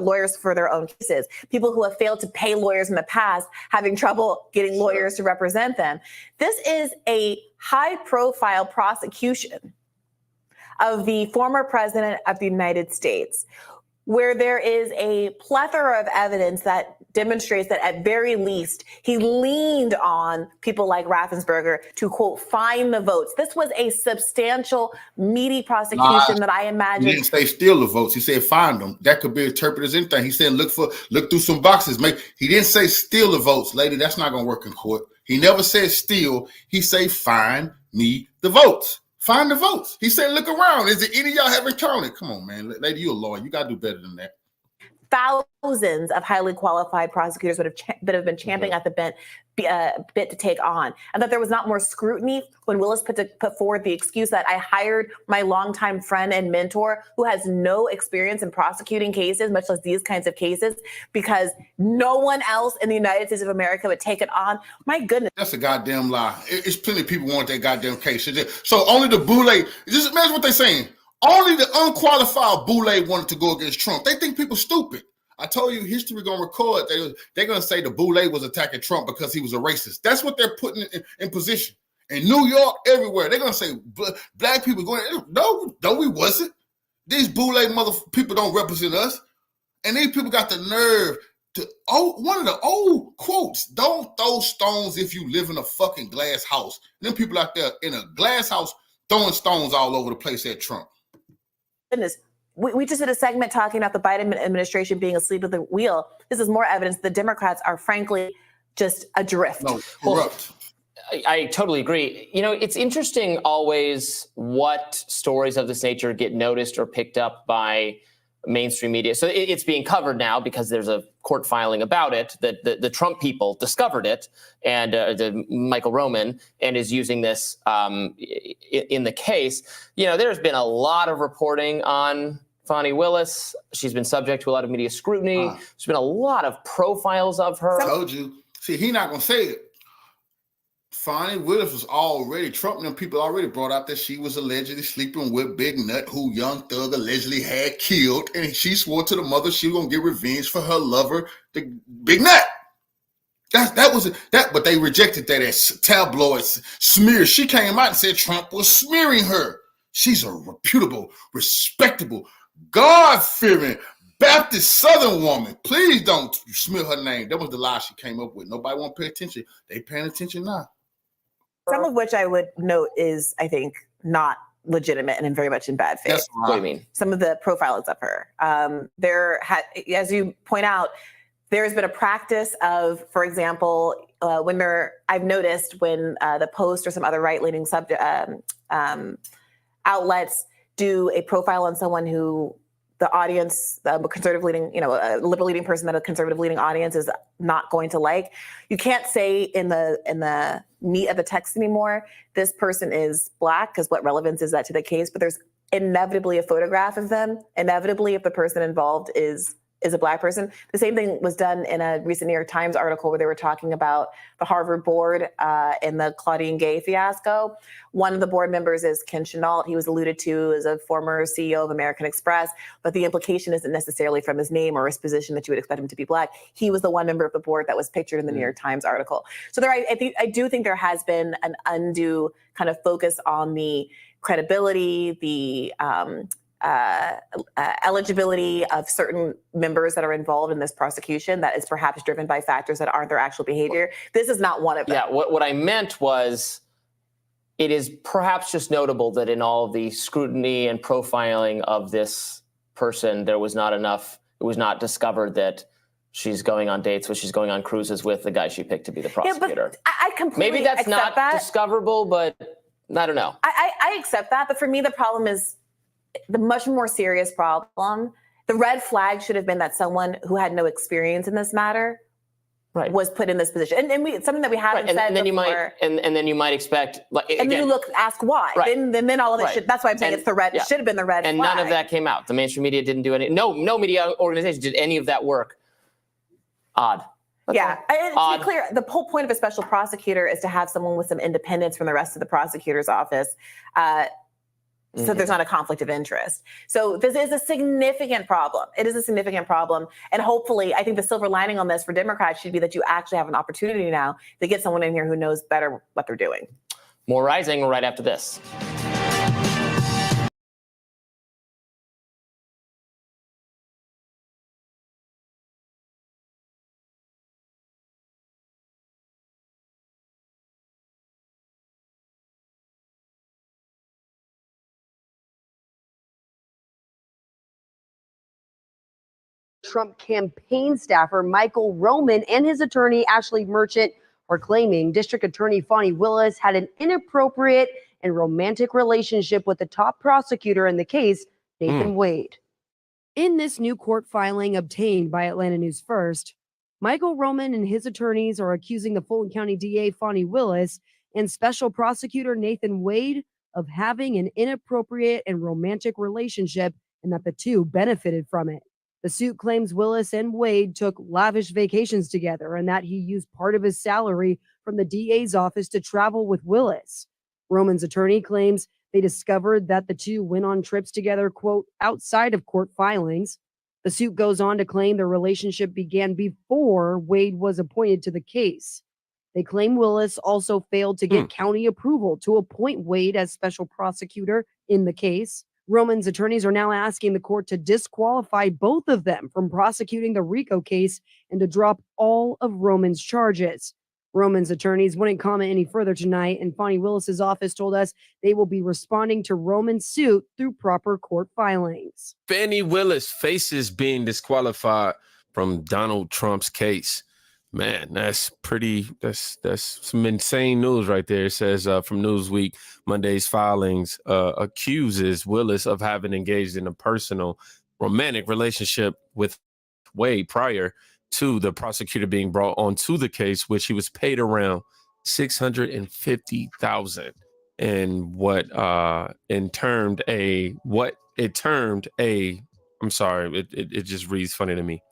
lawyers for their own cases, people who have failed to pay lawyers in the past, having trouble getting lawyers to represent them. This is a high-profile prosecution of the former president of the United States, where there is a plethora of evidence that demonstrates that at very least he leaned on people like Raffensperger to, quote, find the votes. This was a substantial, meaty prosecution that I imagine. He didn't say steal the votes. He said find them. That could be interpreted as anything. He said look through some boxes. He didn't say steal the votes, lady. That's not going to work in court. He never said steal. He said find me the votes. Find the votes. He said look around. Is it any of y'all haven't counted? Come on, man. Lady, you're a lawyer. You got to do better than that. Thousands of highly qualified prosecutors would have been champing at the bit to take on, and that there was not more scrutiny when Willis put forward the excuse that I hired my longtime friend and mentor who has no experience in prosecuting cases, much less these kinds of cases, because no one else in the United States of America would take it on. My goodness. That's a goddamn lie. It's plenty of people want that goddamn case. So only the boule, just imagine what they're saying. Only the unqualified boule wanted to go against Trump. They think people stupid. I told you history going to record. They're going to say the boule was attacking Trump because he was a racist. That's what they're putting in position. In New York, everywhere. They're going to say black people going, no, we wasn't. These boule people don't represent us. And these people got the nerve to, one of the old quotes, don't throw stones if you live in a fucking glass house. And them people out there in a glass house throwing stones all over the place at Trump. Goodness, we just did a segment talking about the Biden administration being asleep at the wheel. This is more evidence the Democrats are frankly just adrift. No, corrupt. I totally agree. You know, it's interesting always what stories of this nature get noticed or picked up by mainstream media. So it's being covered now because there's a court filing about it, that the Trump people discovered it, and the Michael Roman, and is using this in the case. You know, there's been a lot of reporting on Fani Willis. She's been subject to a lot of media scrutiny. There's been a lot of profiles of her. I told you. See, he's not going to say it. Fani Willis was already, Trump and them people already brought out that she was allegedly sleeping with Big Nut, who Young Thug allegedly had killed. And she swore to the mother she was going to get revenge for her lover, the Big Nut. But they rejected that as tabloid smear. She came out and said Trump was smearing her. She's a reputable, respectable, God-fearing Baptist Southern woman. Please don't smear her name. That was the lie she came up with. Nobody won't pay attention. They paying attention now. Some of which I would note is, I think, not legitimate and very much in bad faith. What do you mean? Some of the profiles of her. As you point out, there's been a practice of, for example, I've noticed when the Post or some other right-leaning outlets do a profile on someone who the audience, a conservative-leaning, a liberal-leaning person that a conservative-leaning audience is not going to like. You can't say in the meat of the text anymore, this person is Black, because what relevance is that to the case? But there's inevitably a photograph of them. Inevitably, if the person involved is is a Black person. The same thing was done in a recent New York Times article where they were talking about the Harvard board in the Claudine Gay fiasco. One of the board members is Ken Chenault. He was alluded to as a former CEO of American Express, but the implication isn't necessarily from his name or his position that you would expect him to be Black. He was the one member of the board that was pictured in the New York Times article. So I do think there has been an undue kind of focus on the credibility, the eligibility of certain members that are involved in this prosecution that is perhaps driven by factors that aren't their actual behavior. This is not one of them. Yeah, what I meant was it is perhaps just notable that in all of the scrutiny and profiling of this person, there was not enough, it was not discovered that she's going on dates she's going on cruises with the guy she picked to be the prosecutor. Yeah, but I completely Maybe that's accept not that. discoverable, but I don't know. I accept that, but for me, the problem is the much more serious problem. The red flag should have been that someone who had no experience in this matter was put in this position. And something that we haven't said and then before. And then you might expect, And then you ask why. Right. Then all of this that's why I'm saying it's the red. It should have been the red and flag. none of that came out. The mainstream media didn't do any. No media organization did any of that work. Odd. And to be clear, the whole point of a special prosecutor is to have someone with some independence from the rest of the prosecutor's office. So there's not a conflict of interest. So this is a significant problem. It is a significant problem. And hopefully, I think the silver lining on this for Democrats should be that you actually have an opportunity now to get someone in here who knows better what they're doing. More Rising right after this. Trump campaign staffer Michael Roman and his attorney Ashley Merchant are claiming District Attorney Fani Willis had an inappropriate and romantic relationship with the top prosecutor in the case, Nathan Wade. In this new court filing obtained by Atlanta News First, Michael Roman and his attorneys are accusing the Fulton County DA Fani Willis and Special Prosecutor Nathan Wade of having an inappropriate and romantic relationship and that the two benefited from it. The suit claims Willis and Wade took lavish vacations together and that he used part of his salary from the DA's office to travel with Willis. Roman's attorney claims they discovered that the two went on trips together, quote, outside of court filings. The suit goes on to claim their relationship began before Wade was appointed to the case. They claim Willis also failed to get county approval to appoint Wade as special prosecutor in the case. Roman's attorneys are now asking the court to disqualify both of them from prosecuting the RICO case and to drop all of Roman's charges. Roman's attorneys wouldn't comment any further tonight, and Fani Willis's office told us they will be responding to Roman's suit through proper court filings. Fani Willis faces being disqualified from Donald Trump's case. Man, that's some insane news right there. It says from Newsweek, Monday's filings accuses Willis of having engaged in a personal romantic relationship with Wade prior to the prosecutor being brought onto the case, which he was paid around $650,000 and it just reads funny to me.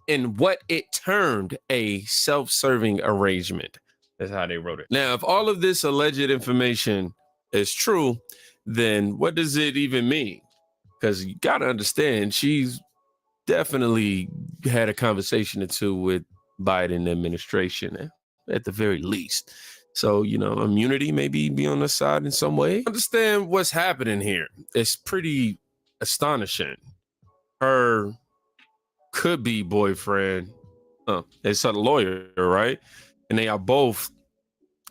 In what it termed a self-serving arrangement. That's how they wrote it. Now, if all of this alleged information is true, then what does it even mean? Because you got to understand, she's definitely had a conversation or two with Biden administration, at the very least. So, immunity maybe be on the side in some way. Understand what's happening here. It's pretty astonishing. Her could-be boyfriend, it's a lawyer, right? And they are both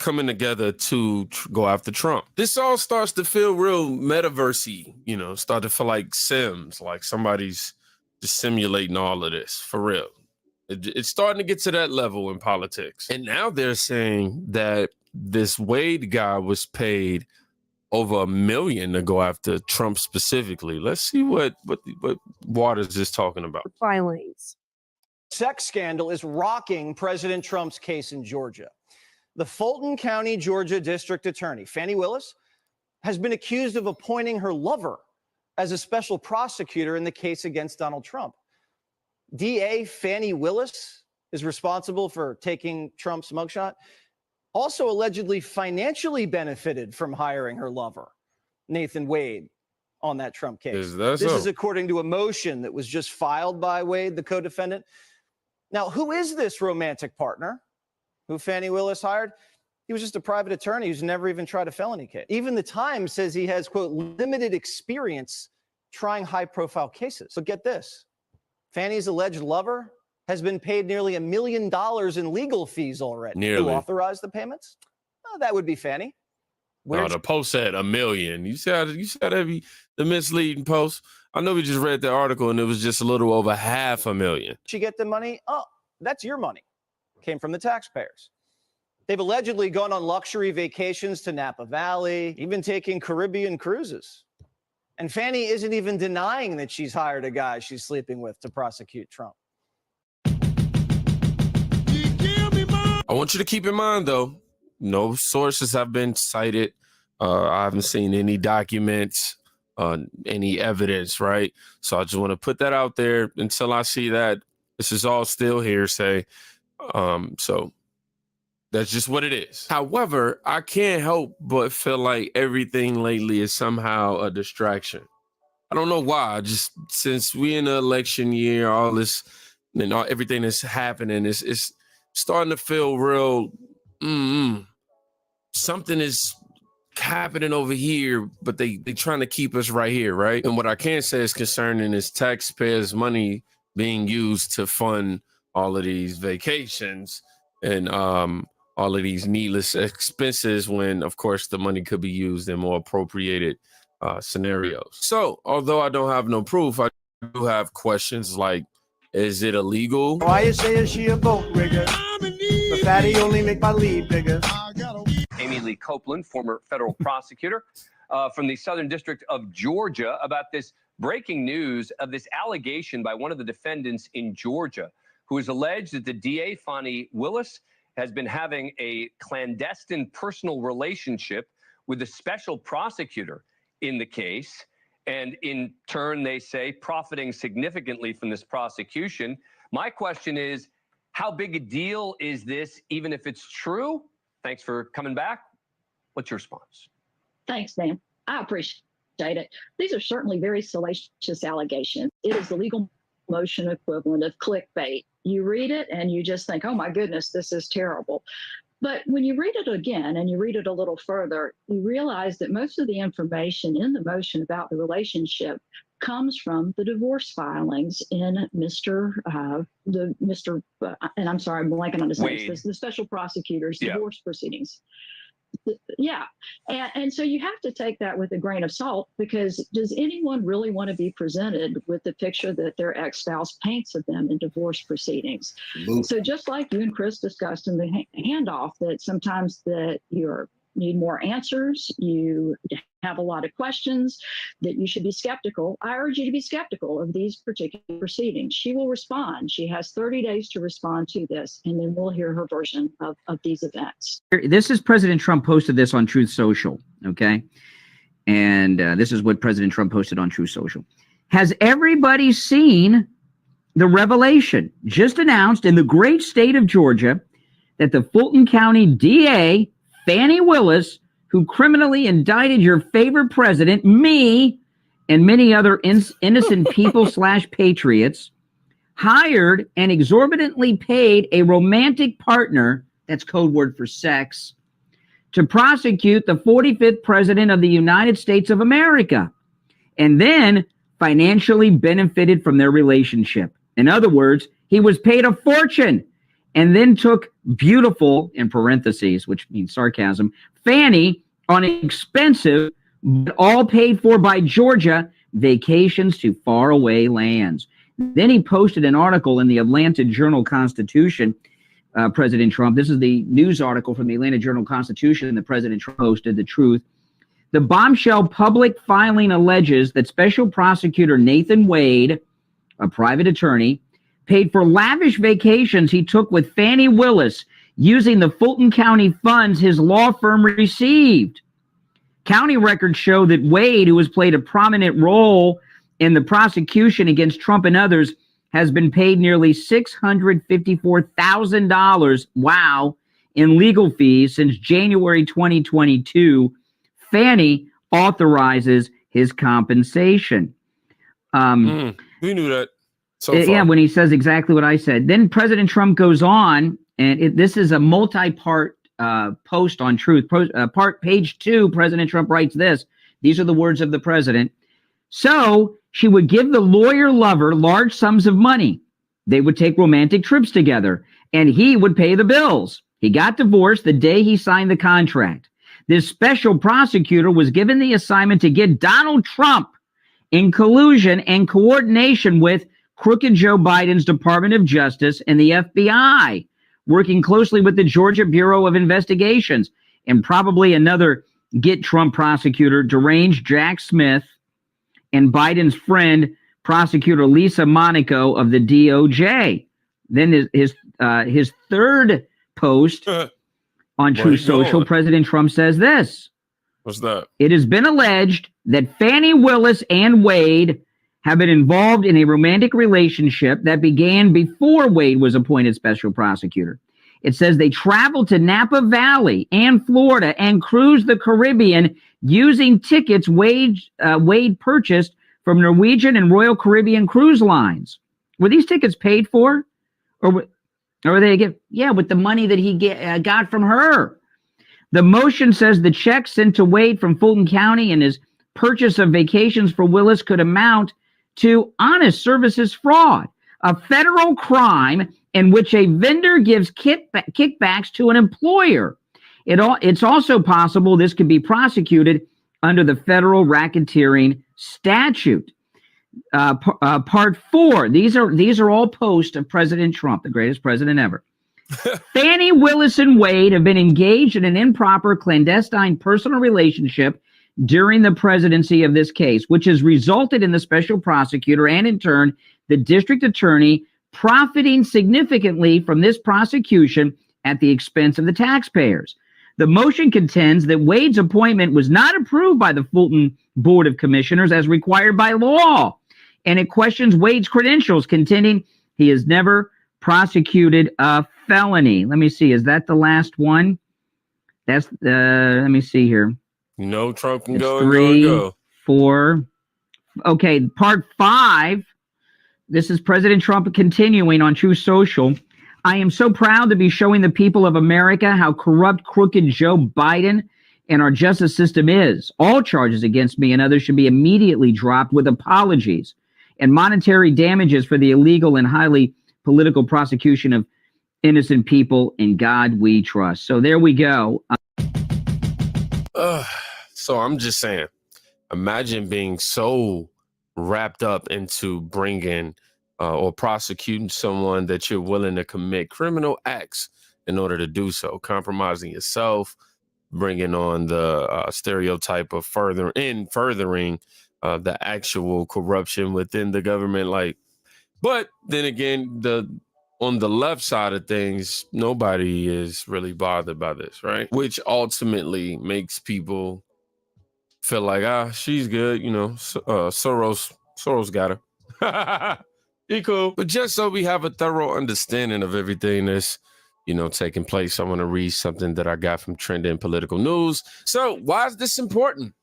coming together to go after Trump. This all starts to feel real metaverse-y, start to feel like Sims, like somebody's just simulating all of this, for real. It's starting to get to that level in politics. And now they're saying that this Wade guy was paid over $1 million to go after Trump specifically. Let's see what Waters is talking about. Filings. Sex scandal is rocking President Trump's case in Georgia. The Fulton County, Georgia District Attorney, Fani Willis, has been accused of appointing her lover as a special prosecutor in the case against Donald Trump. DA Fani Willis is responsible for taking Trump's mugshot, also allegedly financially benefited from hiring her lover, Nathan Wade, on that Trump case. This is according to a motion that was just filed by Wade, the co-defendant. Now, who is this romantic partner who Fani Willis hired? He was just a private attorney who's never even tried a felony case. Even the Times says he has, quote, limited experience trying high-profile cases. But get this. Fani's alleged lover has been paid nearly $1 million in legal fees already. Who authorized the payments? Oh, that would be Fani. No, the post said $1 million. You said the misleading post. I know we just read the article and it was just a little over $500,000. She get the money? Oh, that's your money. Came from the taxpayers. They've allegedly gone on luxury vacations to Napa Valley, even taking Caribbean cruises. And Fani isn't even denying that she's hired a guy she's sleeping with to prosecute Trump. I want you to keep in mind, though, no sources have been cited. I haven't seen any documents, any evidence, right? So I just want to put that out there until I see that. This is all still hearsay. So that's just what it is. However, I can't help but feel like everything lately is somehow a distraction. I don't know why. Just since we in the election year, all this and everything that's happening is starting to feel real. Something is happening over here, but they trying to keep us right here, right? And what I can say is concerning is taxpayers' money being used to fund all of these vacations and all of these needless expenses when, of course, the money could be used in more appropriated scenarios. So, although I don't have no proof, I do have questions like, is it illegal? Why you saying she a boat rigger? The fatty only make my lead bigger. Amy Lee Copeland, former federal prosecutor from the Southern District of Georgia, about this breaking news of this allegation by one of the defendants in Georgia, who has alleged that the DA, Fani Willis, has been having a clandestine personal relationship with the special prosecutor in the case. And in turn, they say, profiting significantly from this prosecution. My question is, how big a deal is this, even if it's true? Thanks for coming back. What's your response? Thanks, Dan. I appreciate it. These are certainly very salacious allegations. It is the legal motion equivalent of clickbait. You read it and you just think, oh my goodness, this is terrible. But when you read it again and you read it a little further, you realize that most of the information in the motion about the relationship comes from the divorce filings in and I'm sorry, I'm blanking on his name, the special prosecutor's divorce proceedings. Yeah. And so you have to take that with a grain of salt, because does anyone really want to be presented with the picture that their ex-spouse paints of them in divorce proceedings? So just like you and Chris discussed in the handoff, that sometimes that you need more answers, you have a lot of questions, that you should be skeptical. I urge you to be skeptical of these particular proceedings. She will respond. She has 30 days to respond to this, and then we'll hear her version of these events. This is President Trump posted this on Truth Social, okay? And this is what President Trump posted on Truth Social. Has everybody seen the revelation just announced in the great state of Georgia that the Fulton County DA, Fani Willis, who criminally indicted your favorite president, me, and many other innocent people / patriots, hired and exorbitantly paid a romantic partner, that's code word for sex, to prosecute the 45th president of the United States of America, and then financially benefited from their relationship. In other words, he was paid a fortune and then took beautiful, in parentheses, which means sarcasm, Fani on expensive, but all paid for by Georgia, vacations to faraway lands. Then he posted an article in the Atlanta Journal-Constitution, President Trump. This is the news article from the Atlanta Journal-Constitution that President Trump posted, the truth. The bombshell public filing alleges that Special Prosecutor Nathan Wade, a private attorney, paid for lavish vacations he took with Fani Willis using the Fulton County funds his law firm received. County records show that Wade, who has played a prominent role in the prosecution against Trump and others, has been paid nearly $654,000, wow, in legal fees since January 2022. Fani authorizes his compensation. We knew that. So far. Yeah, when he says exactly what I said. Then President Trump goes on, and this is a multi-part post on Truth. Page 2, President Trump writes this. These are the words of the president. So she would give the lawyer lover large sums of money. They would take romantic trips together, and he would pay the bills. He got divorced the day he signed the contract. This special prosecutor was given the assignment to get Donald Trump in collusion and coordination with crooked Joe Biden's Department of Justice and the FBI, working closely with the Georgia Bureau of Investigations and probably another Get Trump prosecutor, deranged Jack Smith, and Biden's friend, prosecutor Lisa Monaco of the DOJ. Then his third post on Truth Social, President Trump says this. What's that? It has been alleged that Fani Willis and Wade have been involved in a romantic relationship that began before Wade was appointed special prosecutor. It says they traveled to Napa Valley and Florida and cruised the Caribbean using tickets Wade purchased from Norwegian and Royal Caribbean cruise lines. Were these tickets paid for? Or were they with the money that he got from her? The motion says the check sent to Wade from Fulton County and his purchase of vacations for Willis could amount to honest services fraud, a federal crime in which a vendor gives kickbacks to an employer. It's also possible this could be prosecuted under the federal racketeering statute. Part 4. These are all posts of President Trump, the greatest president ever. Fani Willis and Wade have been engaged in an improper clandestine personal relationship during the presidency of this case, which has resulted in the special prosecutor and in turn the district attorney profiting significantly from this prosecution at the expense of the taxpayers. The motion contends that Wade's appointment was not approved by the Fulton Board of Commissioners as required by law, and it questions Wade's credentials, contending he has never prosecuted a felony. Let me see. Is that the last one? That's let me see here. No, Trump can It's go 3, and go. 4. Okay, part 5. This is President Trump continuing on Truth Social. I am so proud to be showing the people of America how corrupt, crooked Joe Biden and our justice system is. All charges against me and others should be immediately dropped with apologies and monetary damages for the illegal and highly political prosecution of innocent people. In God we trust. So there we go. So I'm just saying, imagine being so wrapped up into bringing or prosecuting someone that you're willing to commit criminal acts in order to do so, compromising yourself, bringing on the stereotype of furthering the actual corruption within the government. But then again, on the left side of things, nobody is really bothered by this, right? Which ultimately makes people feel like, she's good, Soros got her. He cool. But just so we have a thorough understanding of everything that's, taking place, I want to read something that I got from Trending Political News. So why is this important?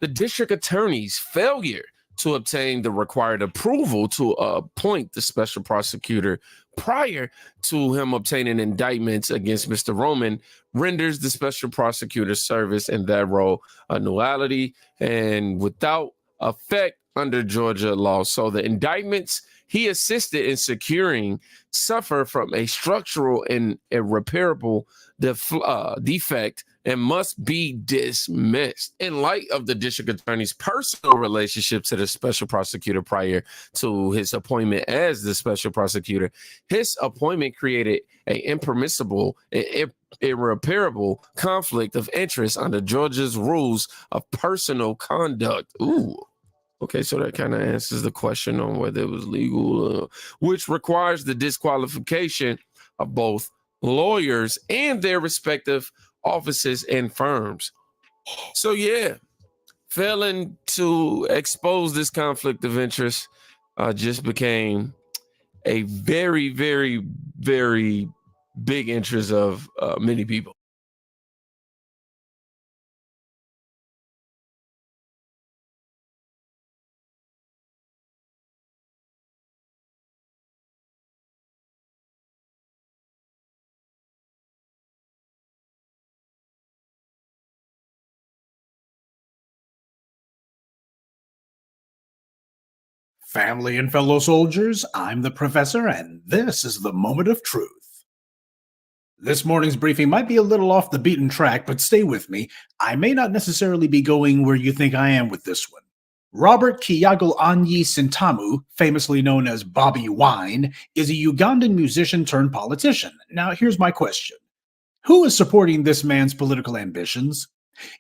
The district attorney's failure to obtain the required approval to appoint the special prosecutor prior to him obtaining indictments against Mr. Roman renders the special prosecutor's service in that role a nullity and without effect under Georgia law. So the indictments he assisted in securing suffer from a structural and irreparable defect and must be dismissed. In light of the district attorney's personal relationship to the special prosecutor prior to his appointment as the special prosecutor, his appointment created an impermissible and irreparable conflict of interest under Georgia's rules of personal conduct. Ooh. Okay, so that kind of answers the question on whether it was legal, which requires the disqualification of both lawyers and their respective offices and firms. So yeah, failing to expose this conflict of interest just became a very, very, very big interest of many people. Family and fellow soldiers, I'm the professor, and this is the moment of truth. This morning's briefing might be a little off the beaten track, but stay with me. I may not necessarily be going where you think I am with this one. Robert Kyagulanyi Sentamu, famously known as Bobby Wine, is a Ugandan musician turned politician. Now, here's my question. Who is supporting this man's political ambitions?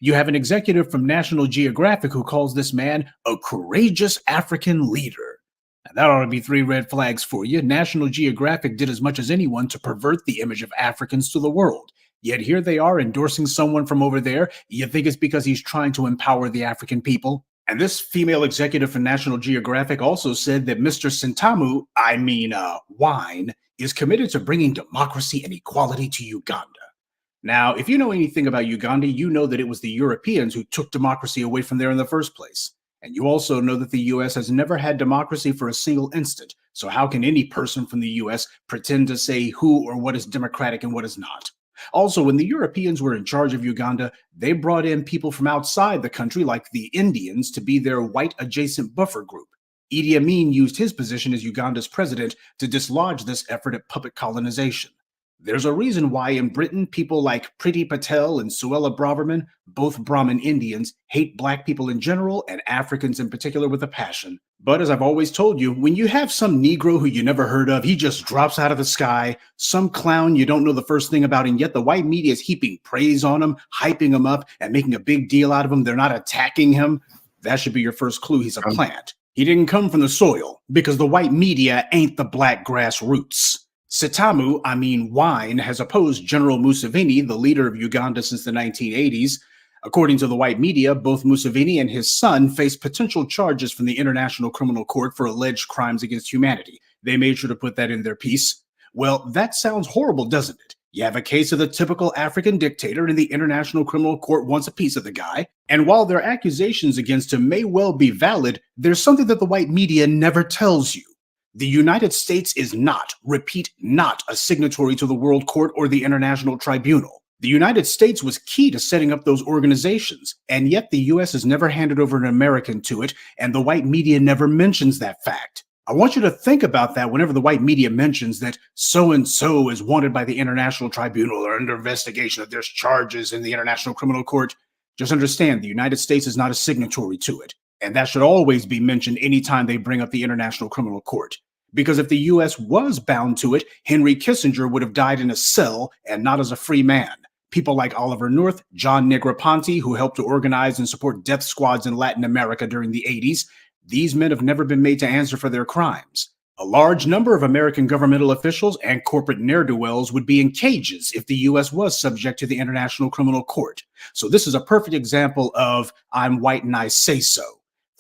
You have an executive from National Geographic who calls this man a courageous African leader. Now, that ought to be 3 red flags for you. National Geographic did as much as anyone to pervert the image of Africans to the world. Yet here they are endorsing someone from over there. You think it's because he's trying to empower the African people? And this female executive from National Geographic also said that Mr. Sentamu, Wine, is committed to bringing democracy and equality to Uganda. Now, if you know anything about Uganda, you know that it was the Europeans who took democracy away from there in the first place. And you also know that the U.S. has never had democracy for a single instant. So how can any person from the U.S. pretend to say who or what is democratic and what is not? Also, when the Europeans were in charge of Uganda, they brought in people from outside the country, like the Indians, to be their white adjacent buffer group. Idi Amin used his position as Uganda's president to dislodge this effort at puppet colonization. There's a reason why in Britain, people like Priti Patel and Suella Braverman, both Brahmin Indians, hate black people in general and Africans in particular with a passion. But as I've always told you, when you have some Negro who you never heard of, he just drops out of the sky, some clown you don't know the first thing about, and yet the white media is heaping praise on him, hyping him up, and making a big deal out of him. They're not attacking him. That should be your first clue he's a plant. He didn't come from the soil because the white media ain't the black grassroots. Sentamu, Wine, has opposed General Museveni, the leader of Uganda since the 1980s. According to the white media, both Museveni and his son face potential charges from the International Criminal Court for alleged crimes against humanity. They made sure to put that in their piece. Well, that sounds horrible, doesn't it? You have a case of the typical African dictator, and the International Criminal Court wants a piece of the guy. And while their accusations against him may well be valid, there's something that the white media never tells you. The United States is not, repeat, not a signatory to the World Court or the International Tribunal. The United States was key to setting up those organizations, and yet the U.S. has never handed over an American to it, and the white media never mentions that fact. I want you to think about that whenever the white media mentions that so-and-so is wanted by the International Tribunal or under investigation, that there's charges in the International Criminal Court. Just understand, the United States is not a signatory to it. And that should always be mentioned anytime they bring up the International Criminal Court. Because if the U.S. was bound to it, Henry Kissinger would have died in a cell and not as a free man. People like Oliver North, John Negroponte, who helped to organize and support death squads in Latin America during the 80s, these men have never been made to answer for their crimes. A large number of American governmental officials and corporate ne'er-do-wells would be in cages if the U.S. was subject to the International Criminal Court. So this is a perfect example of I'm white and I say so.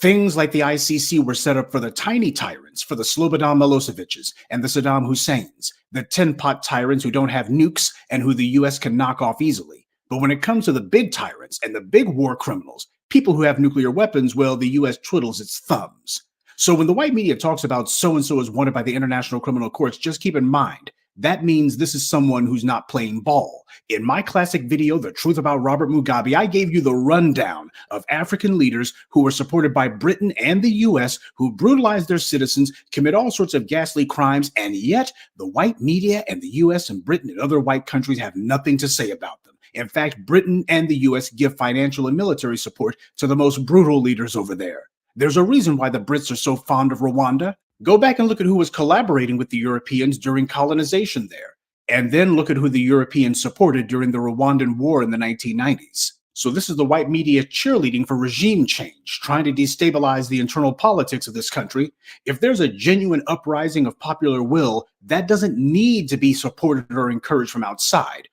Things like the ICC were set up for the tiny tyrants, for the Slobodan Milosevic's and the Saddam Hussein's, the tin-pot tyrants who don't have nukes and who the U.S. can knock off easily. But when it comes to the big tyrants and the big war criminals, people who have nuclear weapons, well, the U.S. twiddles its thumbs. So when the white media talks about so-and-so is wanted by the International Criminal Courts, just keep in mind, that means this is someone who's not playing ball. In my classic video, The Truth About Robert Mugabe, I gave you the rundown of African leaders who were supported by Britain and the U.S. who brutalized their citizens, commit all sorts of ghastly crimes, and yet the white media and the U.S. and Britain and other white countries have nothing to say about them. In fact, Britain and the U.S. give financial and military support to the most brutal leaders over there. There's a reason why the Brits are so fond of Rwanda. Go back and look at who was collaborating with the Europeans during colonization there. And then look at who the Europeans supported during the Rwandan War in the 1990s. So this is the white media cheerleading for regime change, trying to destabilize the internal politics of this country. If there's a genuine uprising of popular will, that doesn't need to be supported or encouraged from outside.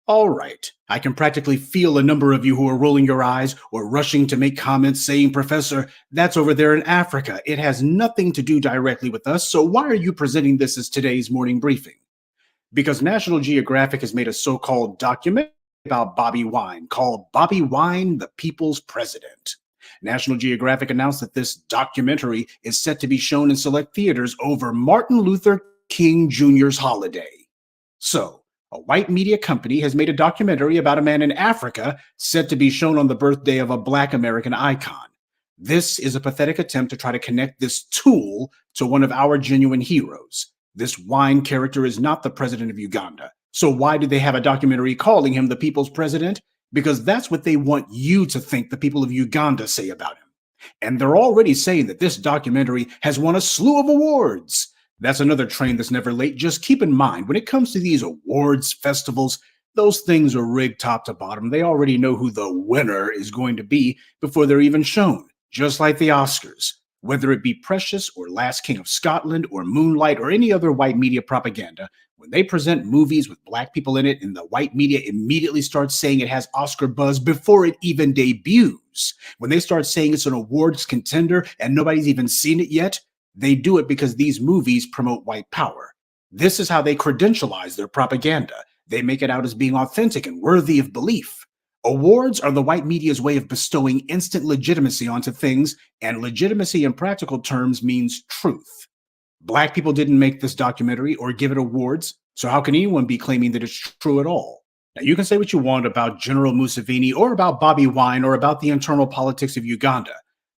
All right, I can practically feel a number of you who are rolling your eyes or rushing to make comments saying, Professor, that's over there in Africa. It has nothing to do directly with us, so why are you presenting this as today's morning briefing? Because National Geographic has made a so-called documentary about Bobby Wine called Bobby Wine, the People's President. National Geographic announced that this documentary is set to be shown in select theaters over Martin Luther King Jr.'s holiday. So, a white media company has made a documentary about a man in Africa set to be shown on the birthday of a Black American icon. This is a pathetic attempt to try to connect this tool to one of our genuine heroes. This wine character is not the president of Uganda. So why do they have a documentary calling him the people's president? Because that's what they want you to think the people of Uganda say about him. And they're already saying that this documentary has won a slew of awards. That's another train that's never late. Just keep in mind, when it comes to these awards festivals, those things are rigged top to bottom. They already know who the winner is going to be before they're even shown, just like the Oscars. Whether it be Precious or Last King of Scotland or Moonlight or any other white media propaganda, when they present movies with Black people in it and the white media immediately starts saying it has Oscar buzz before it even debuts, when they start saying it's an awards contender and nobody's even seen it yet, they do it because these movies promote white power. This is how they credentialize their propaganda. They make it out as being authentic and worthy of belief. Awards are the white media's way of bestowing instant legitimacy onto things, and legitimacy in practical terms means truth. Black people didn't make this documentary or give it awards, so how can anyone be claiming that it's true at all? Now, you can say what you want about General Museveni or about Bobby Wine or about the internal politics of Uganda.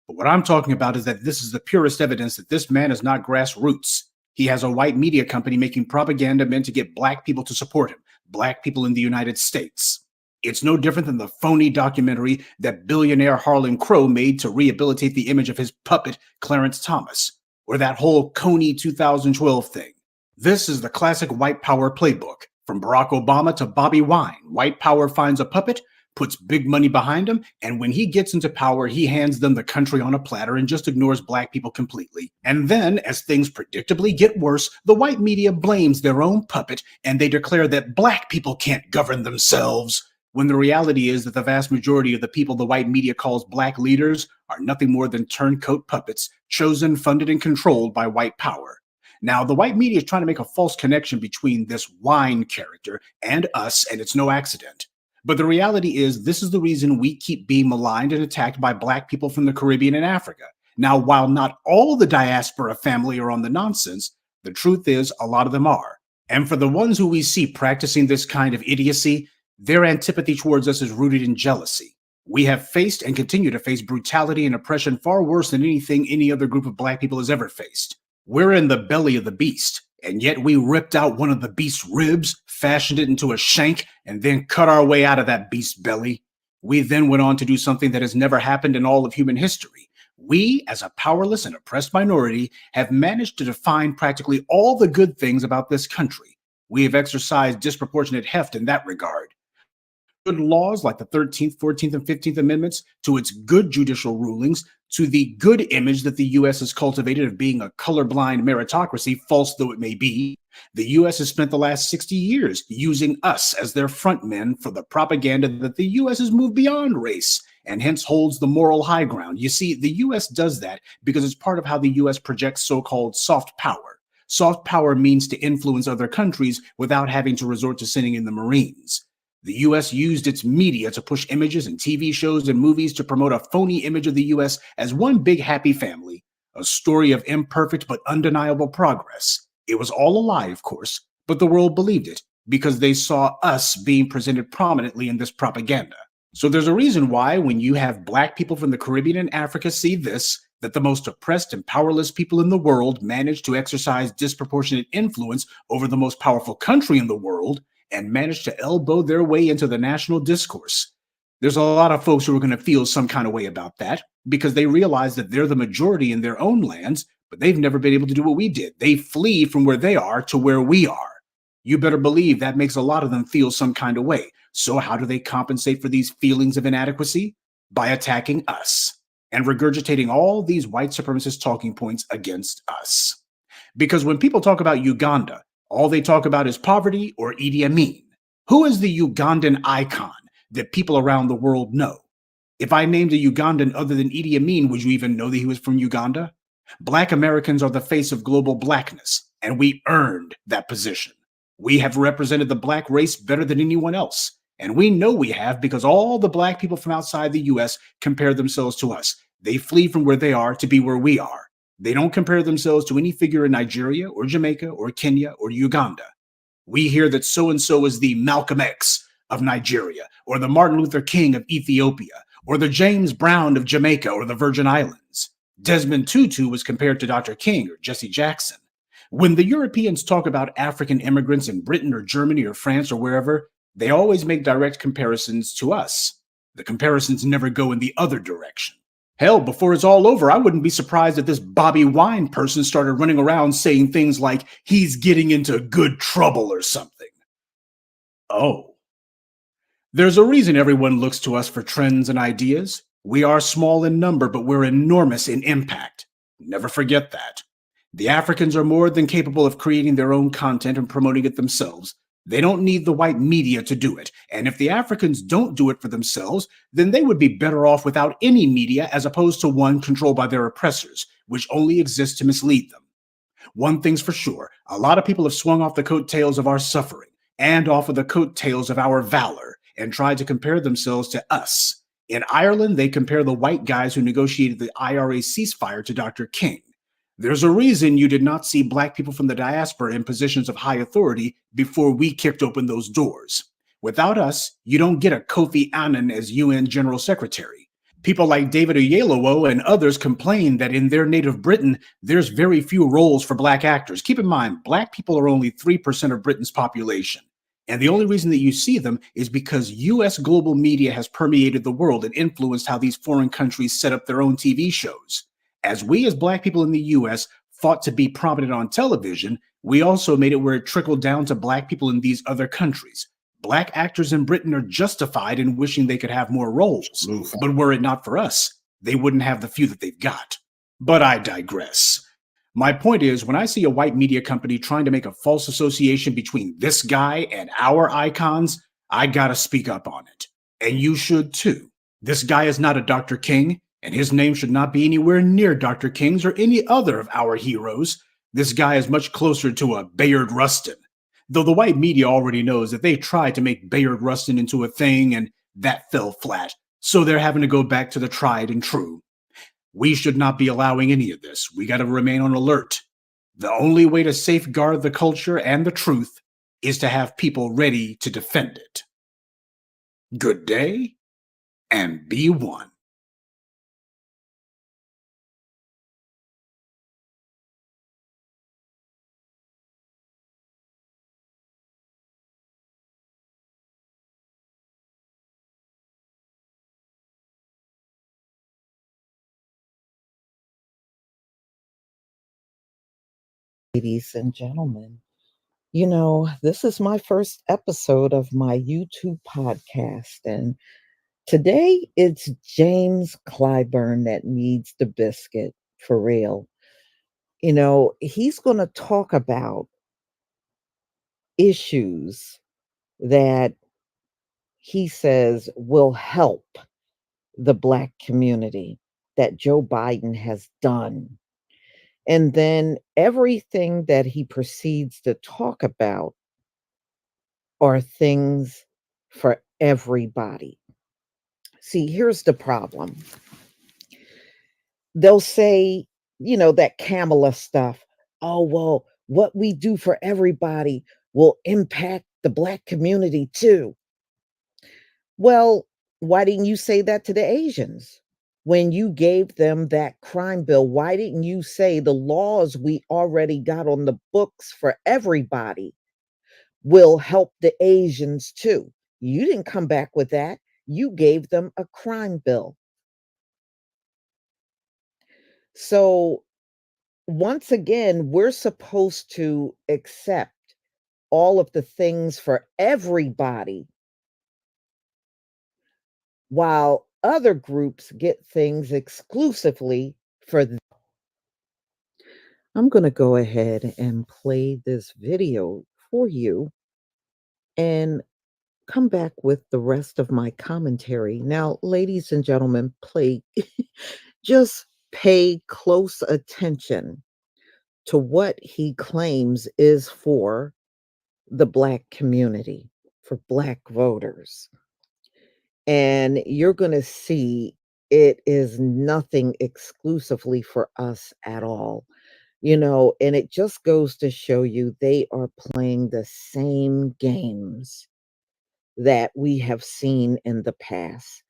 But what I'm talking about is that this is the purest evidence that this man is not grassroots. He has a white media company making propaganda meant to get Black people to support him, Black people in the United States. It's no different than the phony documentary that billionaire Harlan Crow made to rehabilitate the image of his puppet, Clarence Thomas, or that whole Coney 2012 thing. This is the classic white power playbook. From Barack Obama to Bobby Wine, white power finds a puppet, puts big money behind him, and when he gets into power, he hands them the country on a platter and just ignores Black people completely. And then, as things predictably get worse, the white media blames their own puppet, and they declare that Black people can't govern themselves, when the reality is that the vast majority of the people the white media calls Black leaders are nothing more than turncoat puppets, chosen, funded, and controlled by white power. Now, the white media is trying to make a false connection between this wine character and us, and it's no accident. But the reality is, this is the reason we keep being maligned and attacked by Black people from the Caribbean and Africa. Now, while not all the diaspora family are on the nonsense, the truth is a lot of them are. And for the ones who we see practicing this kind of idiocy, their antipathy towards us is rooted in jealousy. We have faced and continue to face brutality and oppression far worse than anything any other group of Black people has ever faced. We're in the belly of the beast, and yet we ripped out one of the beast's ribs, fashioned it into a shank, and then cut our way out of that beast's belly. We then went on to do something that has never happened in all of human history. We, as a powerless and oppressed minority, have managed to define practically all the good things about this country. We have exercised disproportionate heft in that regard. Good laws like the 13th, 14th, and 15th Amendments, to its good judicial rulings, to the good image that the U.S. has cultivated of being a colorblind meritocracy, false though it may be. The U.S. has spent the last 60 years using us as their front men for the propaganda that the U.S. has moved beyond race and hence holds the moral high ground. You see, the U.S. does that because it's part of how the U.S. projects so-called soft power. Soft power means to influence other countries without having to resort to sending in the Marines. The U.S. used its media to push images and TV shows and movies to promote a phony image of the U.S. as one big happy family, a story of imperfect but undeniable progress. It was all a lie, of course, but the world believed it because they saw us being presented prominently in this propaganda. So there's a reason why when you have Black people from the Caribbean and Africa see this, that the most oppressed and powerless people in the world manage to exercise disproportionate influence over the most powerful country in the world, and manage to elbow their way into the national discourse. There's a lot of folks who are going to feel some kind of way about that because they realize that they're the majority in their own lands, but they've never been able to do what we did. They flee from where they are to where we are. You better believe that makes a lot of them feel some kind of way. So how do they compensate for these feelings of inadequacy? By attacking us and regurgitating all these white supremacist talking points against us. Because when people talk about Uganda, all they talk about is poverty or Idi Amin. Who is the Ugandan icon that people around the world know? If I named a Ugandan other than Idi Amin, would you even know that he was from Uganda? Black Americans are the face of global blackness, and we earned that position. We have represented the black race better than anyone else, and we know we have because all the black people from outside the U.S. compare themselves to us. They flee from where they are to be where we are. They don't compare themselves to any figure in Nigeria or Jamaica or Kenya or Uganda. We hear that so-and-so is the Malcolm X of Nigeria, or the Martin Luther King of Ethiopia, or the James Brown of Jamaica or the Virgin Islands. Desmond Tutu was compared to Dr. King or Jesse Jackson. When the Europeans talk about African immigrants in Britain or Germany or France or wherever, they always make direct comparisons to us. The comparisons never go in the other direction. Hell, before it's all over, I wouldn't be surprised if this Bobby Wine person started running around saying things like he's getting into good trouble or something. Oh. There's a reason everyone looks to us for trends and ideas. We are small in number, but we're enormous in impact. Never forget that. The Africans are more than capable of creating their own content and promoting it themselves. They don't need the white media to do it. And if the Africans don't do it for themselves, then they would be better off without any media as opposed to one controlled by their oppressors, which only exists to mislead them. One thing's for sure, a lot of people have swung off the coattails of our suffering and off of the coattails of our valor and tried to compare themselves to us. In Ireland, they compare the white guys who negotiated the IRA ceasefire to Dr. King. There's a reason you did not see black people from the diaspora in positions of high authority before we kicked open those doors. Without us, you don't get a Kofi Annan as UN General Secretary. People like David Oyelowo and others complain that in their native Britain, there's very few roles for black actors. Keep in mind, black people are only 3% of Britain's population. And the only reason that you see them is because U.S. global media has permeated the world and influenced how these foreign countries set up their own TV shows. As we as black people in the U.S. fought to be prominent on television, we also made it where it trickled down to black people in these other countries. Black actors in Britain are justified in wishing they could have more roles. But were it not for us, they wouldn't have the few that they've got. But I digress. My point is, when I see a white media company trying to make a false association between this guy and our icons, I gotta speak up on it. And you should too. This guy is not a Dr. King, and his name should not be anywhere near Dr. King's or any other of our heroes. This guy is much closer to a Bayard Rustin. Though the white media already knows that they tried to make Bayard Rustin into a thing and that fell flat. So they're having to go back to the tried and true. We should not be allowing any of this. We got to remain on alert. The only way to safeguard the culture and the truth is to have people ready to defend it. Good day, and be one. Ladies and gentlemen, you know, this is my first episode of my YouTube podcast, and today it's James Clyburn that needs the biscuit for real. You know, he's going to talk about issues that he says will help the Black community that Joe Biden has done. And then everything that he proceeds to talk about are things for everybody. See, here's the problem. They'll say, you know, that Kamala stuff. Oh, well, what we do for everybody will impact the Black community too. Well, why didn't you say that to the Asians? When you gave them that crime bill, why didn't you say the laws we already got on the books for everybody will help the Asians too? You didn't come back with that. You gave them a crime bill. So once again, we're supposed to accept all of the things for everybody, while other groups get things exclusively for them. I'm going to go ahead and play this video for you. And come back with the rest of my commentary. Now, ladies and gentlemen, just pay close attention to what he claims is for the Black community, for Black voters. And you're going to see it is nothing exclusively for us at all. And it just goes to show you they are playing the same games that we have seen in the past.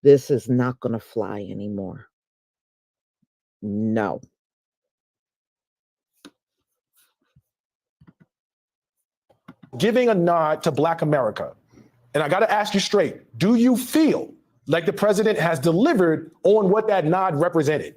This is not going to fly anymore. No. Giving a nod to Black America. And I got to ask you straight, do you feel like the president has delivered on what that nod represented?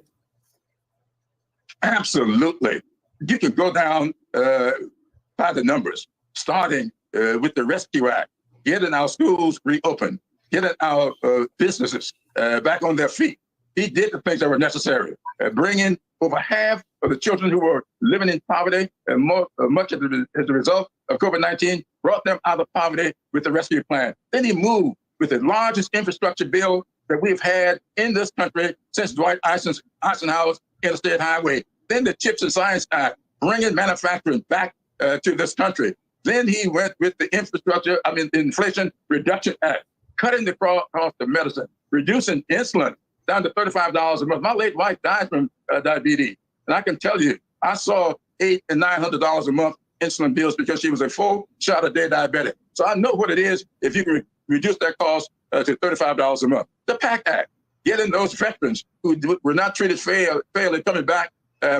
Absolutely. You could go down by the numbers, starting with the Rescue Act, getting our schools reopened, getting our businesses back on their feet. He did the things that were necessary, bringing over half of the children who were living in poverty, and much as a result of COVID-19, brought them out of poverty with the rescue plan. Then he moved with the largest infrastructure bill that we've had in this country since Dwight Eisenhower's Interstate Highway. Then the Chips and Science Act, bringing manufacturing back to this country. Then he went with the the Inflation Reduction Act, cutting the cost of medicine, reducing insulin down to $35 a month. My late wife died from diabetes. And I can tell you, I saw $800 and $900 a month insulin bills because she was a full shot a day diabetic. So I know what it is if you can reduce that cost to $35 a month. The PACT Act, getting those veterans who were not treated fairly coming back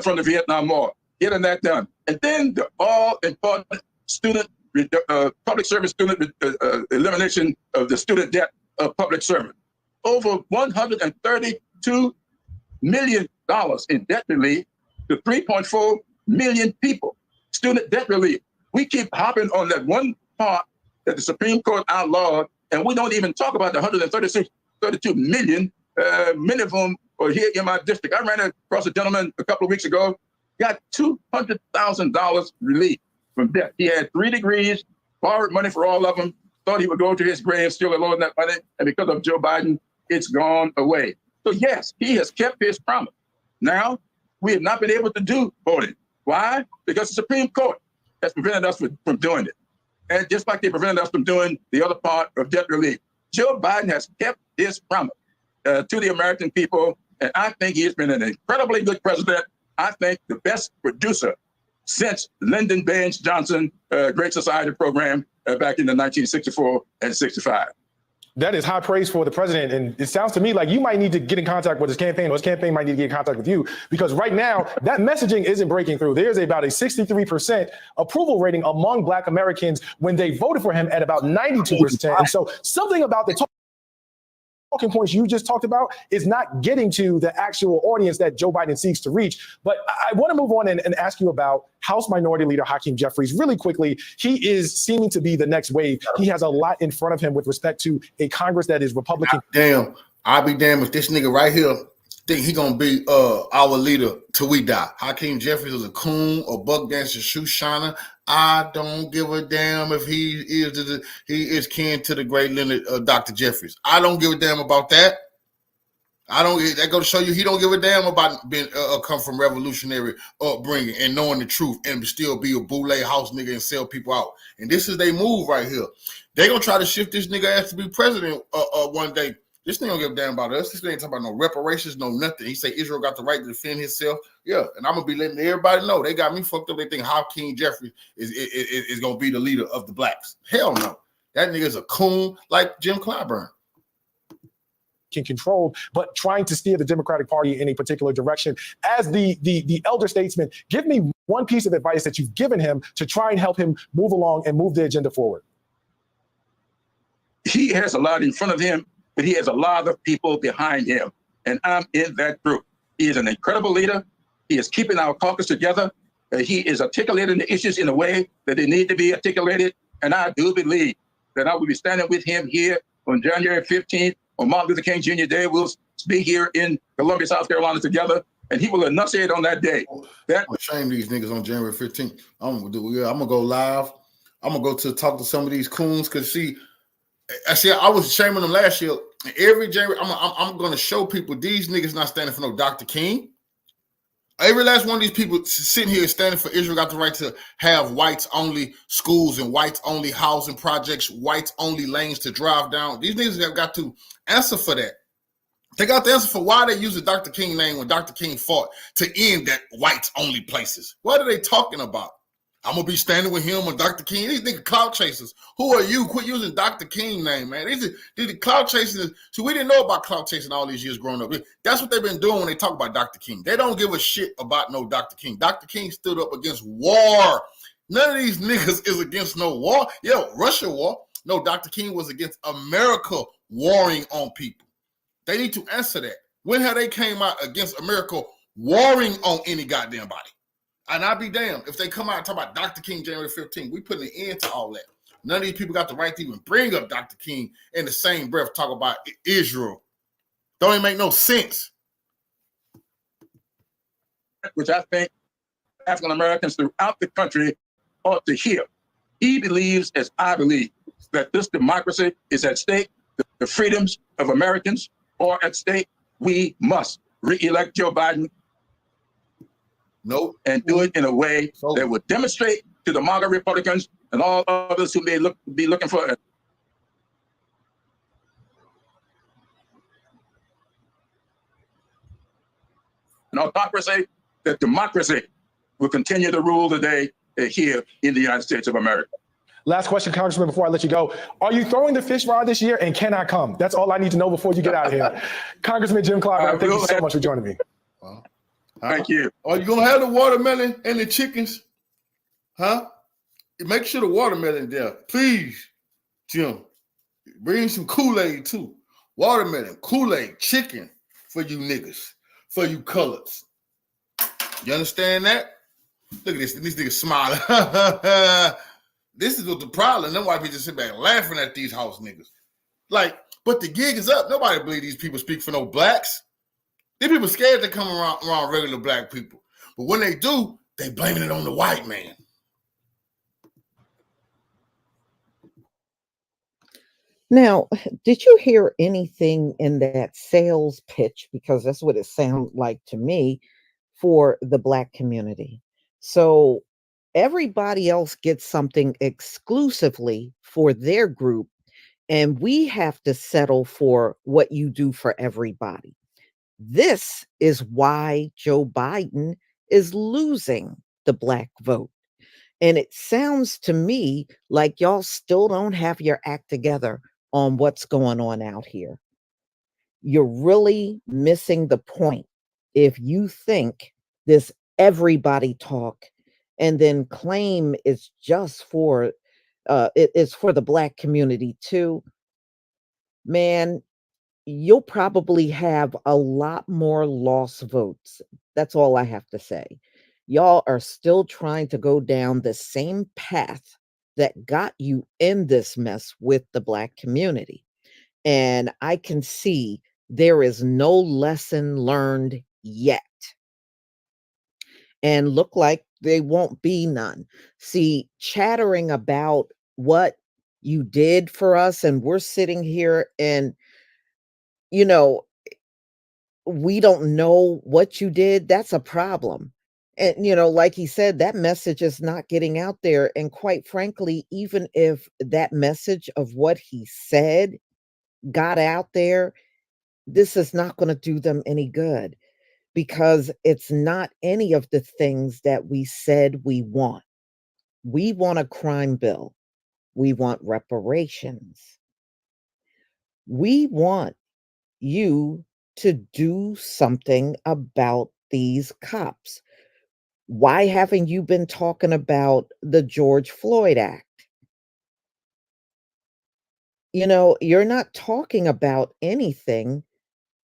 from the Vietnam War, getting that done. And then the all-important public service student elimination of the student debt of public servant. Over $132 million in debt relief to 3.4 million people. Student debt relief. We keep hopping on that one part that the Supreme Court outlawed, and we don't even talk about the 132 million, many of whom are here in my district. I ran across a gentleman a couple of weeks ago, got $200,000 relief from debt. He had 3 degrees, borrowed money for all of them, thought he would go to his grave still alone that money, and because of Joe Biden, it's gone away. So yes, he has kept his promise. Now, we have not been able to do voting. Why? Because the Supreme Court has prevented us from doing it. And just like they prevented us from doing the other part of debt relief, Joe Biden has kept his promise to the American people. And I think he has been an incredibly good president. I think the best producer since Lyndon Baines Johnson Great Society program back in the 1964 and 65. That is high praise for the president. And it sounds to me like you might need to get in contact with his campaign, or his campaign might need to get in contact with you, because right now that messaging isn't breaking through. There's about a 63% approval rating among Black Americans when they voted for him at about 92%. And so something about the talking points you just talked about is not getting to the actual audience that Joe Biden seeks to reach. But I want to move on and ask you about House Minority Leader Hakeem Jeffries really quickly. He is seeming to be the next wave. He has a lot in front of him with respect to a Congress that is Republican. Damn, I'll be damned if this nigga right here think he gonna be our leader till we die. Hakeem Jeffries is a coon, a buck dancer, shoe shiner. I don't give a damn if he is kin to the great Leonard Dr. Jeffries. I don't give a damn about that. That go to show you he don't give a damn about being come from revolutionary upbringing and knowing the truth and still be a boule house nigga and sell people out. And this is they move right here. They gonna try to shift this nigga ass to be president one day. This nigga don't give a damn about us. This nigga ain't talking about no reparations, no nothing. He say Israel got the right to defend himself. Yeah, and I'm gonna be letting everybody know they got me fucked up. They think Hakeem Jeffries is gonna be the leader of the blacks. Hell no. That nigga's a coon like Jim Clyburn. Can control, but trying to steer the Democratic Party in a particular direction. As the elder statesman, give me one piece of advice that you've given him to try and help him move along and move the agenda forward. He has a lot in front of him, but he has a lot of people behind him. And I'm in that group. He is an incredible leader. He is keeping our caucus together. He is articulating the issues in a way that they need to be articulated. And I do believe that I will be standing with him here on January 15th on Martin Luther King Jr. Day. We'll be here in Columbia, South Carolina together, and he will enunciate on that day. I'm gonna shame these niggas on January 15th. I'm gonna go live. I'm gonna go to talk to some of these coons, because see, I said I was shaming them last year. Every January, I'm going to show people these niggas not standing for no Dr. King. Every last one of these people sitting here standing for Israel got the right to have whites only schools and whites only housing projects, whites only lanes to drive down. These niggas have got to answer for that. They got the answer for why they use the Dr. King name when Dr. King fought to end that whites only places. What are they talking about? I'm gonna be standing with him or Dr. King. These niggas clout chasers. Who are you? Quit using Dr. King name, man. These clout chasers. So we didn't know about clout chasing all these years growing up. That's what they've been doing when they talk about Dr. King. They don't give a shit about no Dr. King. Dr. King stood up against war. None of these niggas is against no war. Yeah, Russia war. No, Dr. King was against America warring on people. They need to answer that. When have they came out against America warring on any goddamn body? And I'll be damned if they come out and talk about Dr. King January 15th. We putting an end to all that. None of these people got the right to even bring up Dr. King in the same breath talk about Israel. Don't even make no sense. Which I think African Americans throughout the country ought to hear. He believes, as I believe, that this democracy is at stake. The freedoms of Americans are at stake. We must re-elect Joe Biden. Nope. And do it in a way that would demonstrate to the MAGA Republicans and all others who may be looking for an autocracy, that democracy will continue to rule the day here in the United States of America. Last question, Congressman, before I let you go. Are you throwing the fish rod this year, and can I come? That's all I need to know before you get out of here. Congressman Jim Clyburn, thank you so much for joining me. Thank you. Are you gonna have the watermelon and the chickens? Huh? Make sure the watermelon there, please, Jim. Bring some Kool-Aid too. Watermelon, Kool-Aid, chicken for you niggas, for you colors. You understand that? Look at this. These niggas smiling. This is what the problem. Them white people just sit back laughing at these house niggas. Like, but the gig is up. Nobody believe these people speak for no blacks. These people scared to come around regular black people. But when they do, they blaming it on the white man. Now, did you hear anything in that sales pitch? Because that's what it sounded like to me for the black community. So everybody else gets something exclusively for their group, and we have to settle for what you do for everybody. This is why Joe Biden is losing the black vote. And it sounds to me like y'all still don't have your act together on what's going on out here. You're really missing the point if you think this everybody talk and then claim it's just for it's for the black community too. Man, you'll probably have a lot more lost votes. That's all I have to say. Y'all are still trying to go down the same path that got you in this mess with the black community. And I can see there is no lesson learned yet. And look like there won't be none. See, chattering about what you did for us, and we're sitting here and you know, we don't know what you did, that's a problem. And, like he said, that message is not getting out there. And quite frankly, even if that message of what he said got out there, this is not going to do them any good because it's not any of the things that we said we want. We want a crime bill. We want reparations. We want you to do something about these cops. Why haven't you been talking about the George Floyd Act? You're not talking about anything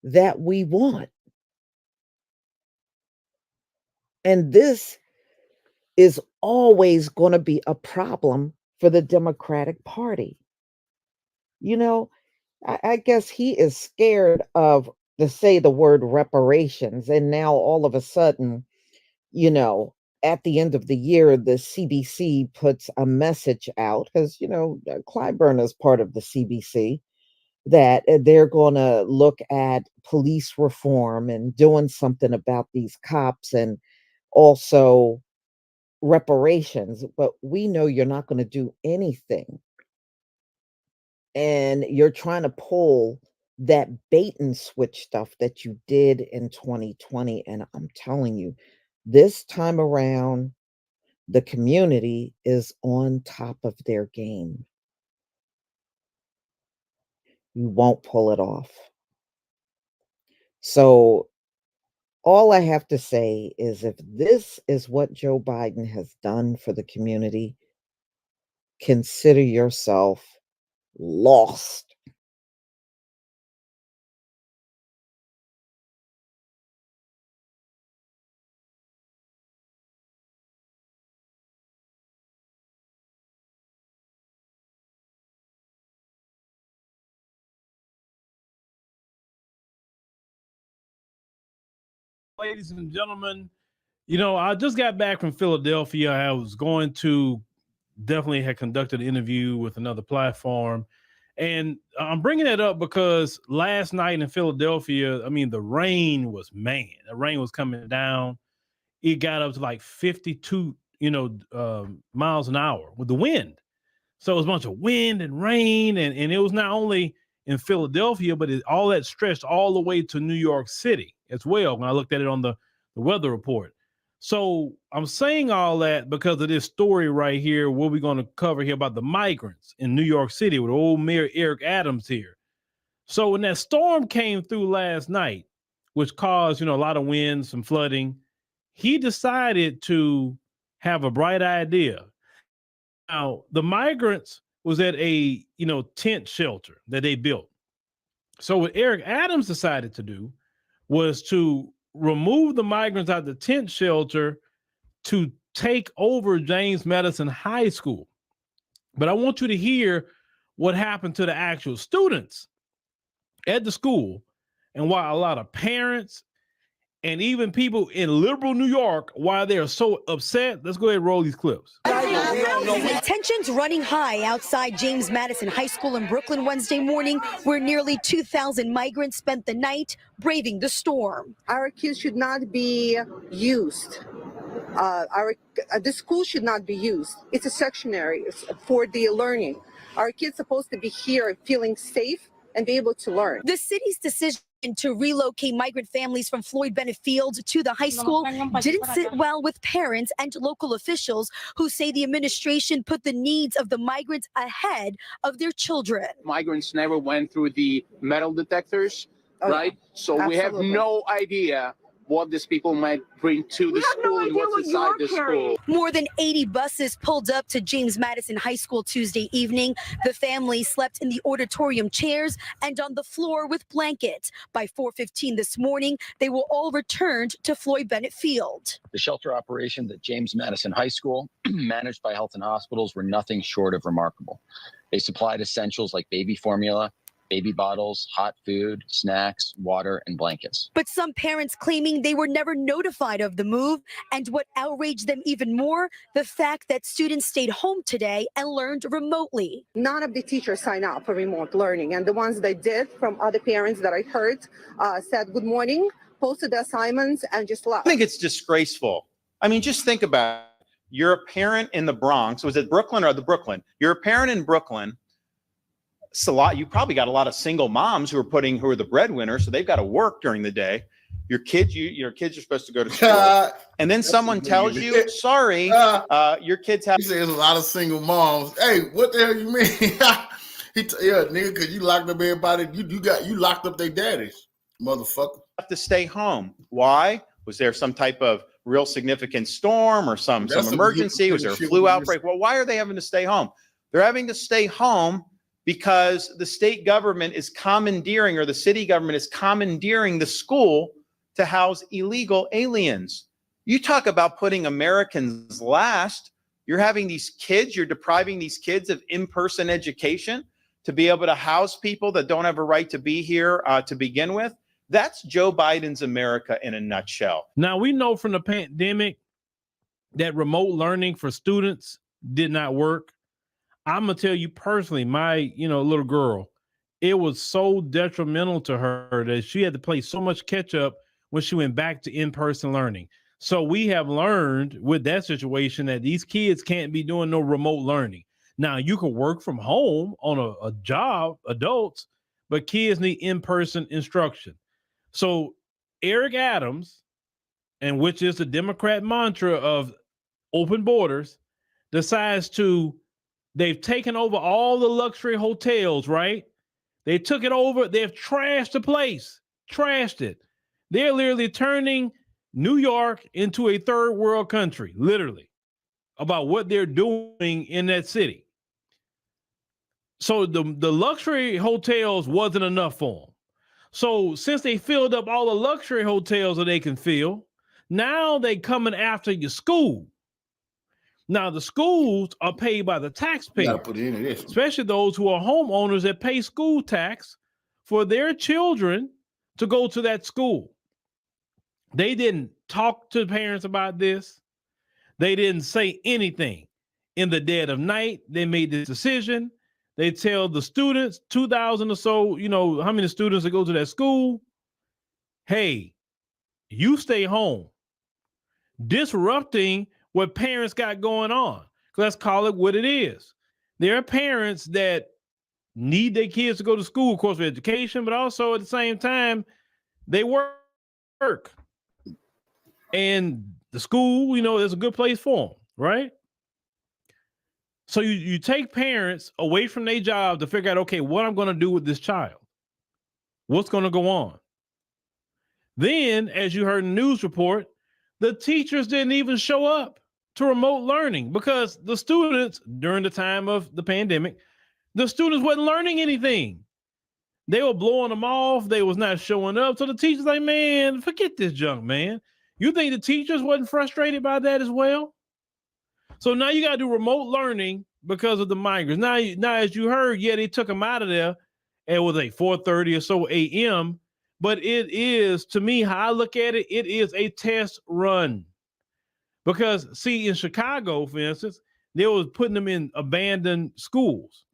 that we want. And this is always going to be a problem for the Democratic Party. I guess he is scared of to say the word reparations. And now all of a sudden, at the end of the year, the CBC puts a message out because, Clyburn is part of the CBC, that they're going to look at police reform and doing something about these cops and also reparations. But we know you're not going to do anything. And you're trying to pull that bait and switch stuff that you did in 2020. And I'm telling you, this time around, the community is on top of their game. You won't pull it off. So all I have to say is if this is what Joe Biden has done for the community, consider yourself lost. Ladies and gentlemen, I just got back from Philadelphia. I was definitely had conducted an interview with another platform. And I'm bringing that up because last night in Philadelphia, the rain was coming down. It got up to like 52, miles an hour with the wind. So it was a bunch of wind and rain. And it was not only in Philadelphia, but all that stretched all the way to New York City as well when I looked at it on the weather report. So I'm saying all that because of this story right here, what we're going to cover here about the migrants in New York City with old Mayor Eric Adams here. So when that storm came through last night, which caused, a lot of wind, some flooding, he decided to have a bright idea. Now, the migrants was at a, tent shelter that they built. So what Eric Adams decided to do was to remove the migrants out of the tent shelter to take over James Madison High School. But I want you to hear what happened to the actual students at the school and why a lot of parents and even people in liberal New York, why they're so upset. Let's go ahead and roll these clips. Tensions running high outside James Madison High School in Brooklyn Wednesday morning, where nearly 2,000 migrants spent the night braving the storm. Our kids should not be used. The school should not be used. It's a sectionary for the learning. Our kids supposed to be here feeling safe and be able to learn. The city's decision to relocate migrant families from Floyd Bennett Field to the high school didn't sit well with parents and local officials who say the administration put the needs of the migrants ahead of their children. Migrants never went through the metal detectors, right? So we have no idea what these people might bring to the school and what's inside the school. More than 80 buses pulled up to James Madison High School Tuesday evening. The family slept in the auditorium chairs and on the floor with blankets. By 4:15 this morning, they were all returned to Floyd Bennett Field. The shelter operations at James Madison High School, managed by Health and Hospitals, were nothing short of remarkable. They supplied essentials like baby formula, baby bottles, hot food, snacks, water, and blankets. But some parents claiming they were never notified of the move, and what outraged them even more, the fact that students stayed home today and learned remotely. None of the teachers signed up for remote learning, and the ones that did, from other parents that I heard, said good morning, posted the assignments, and just left. I think it's disgraceful. Just think about it. You're a parent in the Bronx. Was it Brooklyn or the Brooklyn? You're a parent in Brooklyn. It's a lot. You probably got a lot of single moms who are the breadwinners, so they've got to work during the day. Your kids are supposed to go to school, and then someone tells you, "Sorry, your kids have." He says a lot of single moms. Hey, what the hell you mean? Yeah, nigga, because you locked up everybody. You locked up their daddies, motherfucker. Have to stay home. Why? Was there some type of real significant storm or some emergency? Was there a flu outbreak? Well, why are they having to stay home? They're having to stay home because the state government is commandeering, or the city government is commandeering the school to house illegal aliens. You talk about putting Americans last. You're having these kids, you're depriving these kids of in-person education to be able to house people that don't have a right to be here to begin with. That's Joe Biden's America in a nutshell. Now, we know from the pandemic that remote learning for students did not work. I'm gonna tell you personally, my little girl, it was so detrimental to her that she had to play so much catch up when she went back to in-person learning. So we have learned with that situation that these kids can't be doing no remote learning. Now you can work from home on a job, adults, but kids need in-person instruction. So Eric Adams, and which is the Democrat mantra of open borders, decides they've taken over all the luxury hotels, right? They took it over. They've trashed the place, trashed it. They're literally turning New York into a third world country, literally, about what they're doing in that city. So the luxury hotels wasn't enough for them. So since they filled up all the luxury hotels that they can fill, now they coming after your school. Now the schools are paid by the taxpayer, especially those who are homeowners that pay school tax for their children to go to that school. They didn't talk to the parents about this. They didn't say anything. In the dead of night, they made this decision. They tell the students, 2,000 or so, how many students that go to that school, hey, you stay home, disrupting what parents got going on. Let's call it what it is. There are parents that need their kids to go to school, of course, for education, but also at the same time, they work. And the school, is a good place for them, right? So you take parents away from their job to figure out, okay, what I'm going to do with this child. What's going to go on? Then, as you heard in the news report, the teachers didn't even show up to remote learning because the students, during the time of the pandemic, the students wasn't learning anything. They were blowing them off. They was not showing up. So the teacher's like, man, forget this junk, man. You think the teachers wasn't frustrated by that as well? So now you got to do remote learning because of the migrants. Now, as you heard, yeah, they took them out of there. It was like 4:30 or so a.m. But it is, to me, how I look at it, it is a test run. Because, see, in Chicago, for instance, they was putting them in abandoned schools.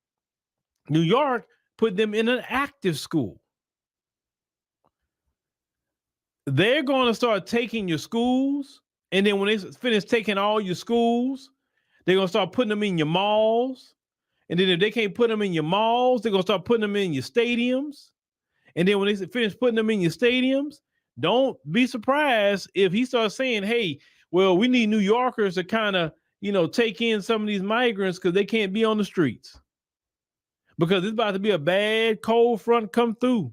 New York put them in an active school. They're going to start taking your schools, and then when they finish taking all your schools, they're going to start putting them in your malls. And then if they can't put them in your malls, they're going to start putting them in your stadiums. And then when they finish putting them in your stadiums, don't be surprised if he starts saying, hey, well, we need New Yorkers to kind of, take in some of these migrants because they can't be on the streets. Because it's about to be a bad cold front come through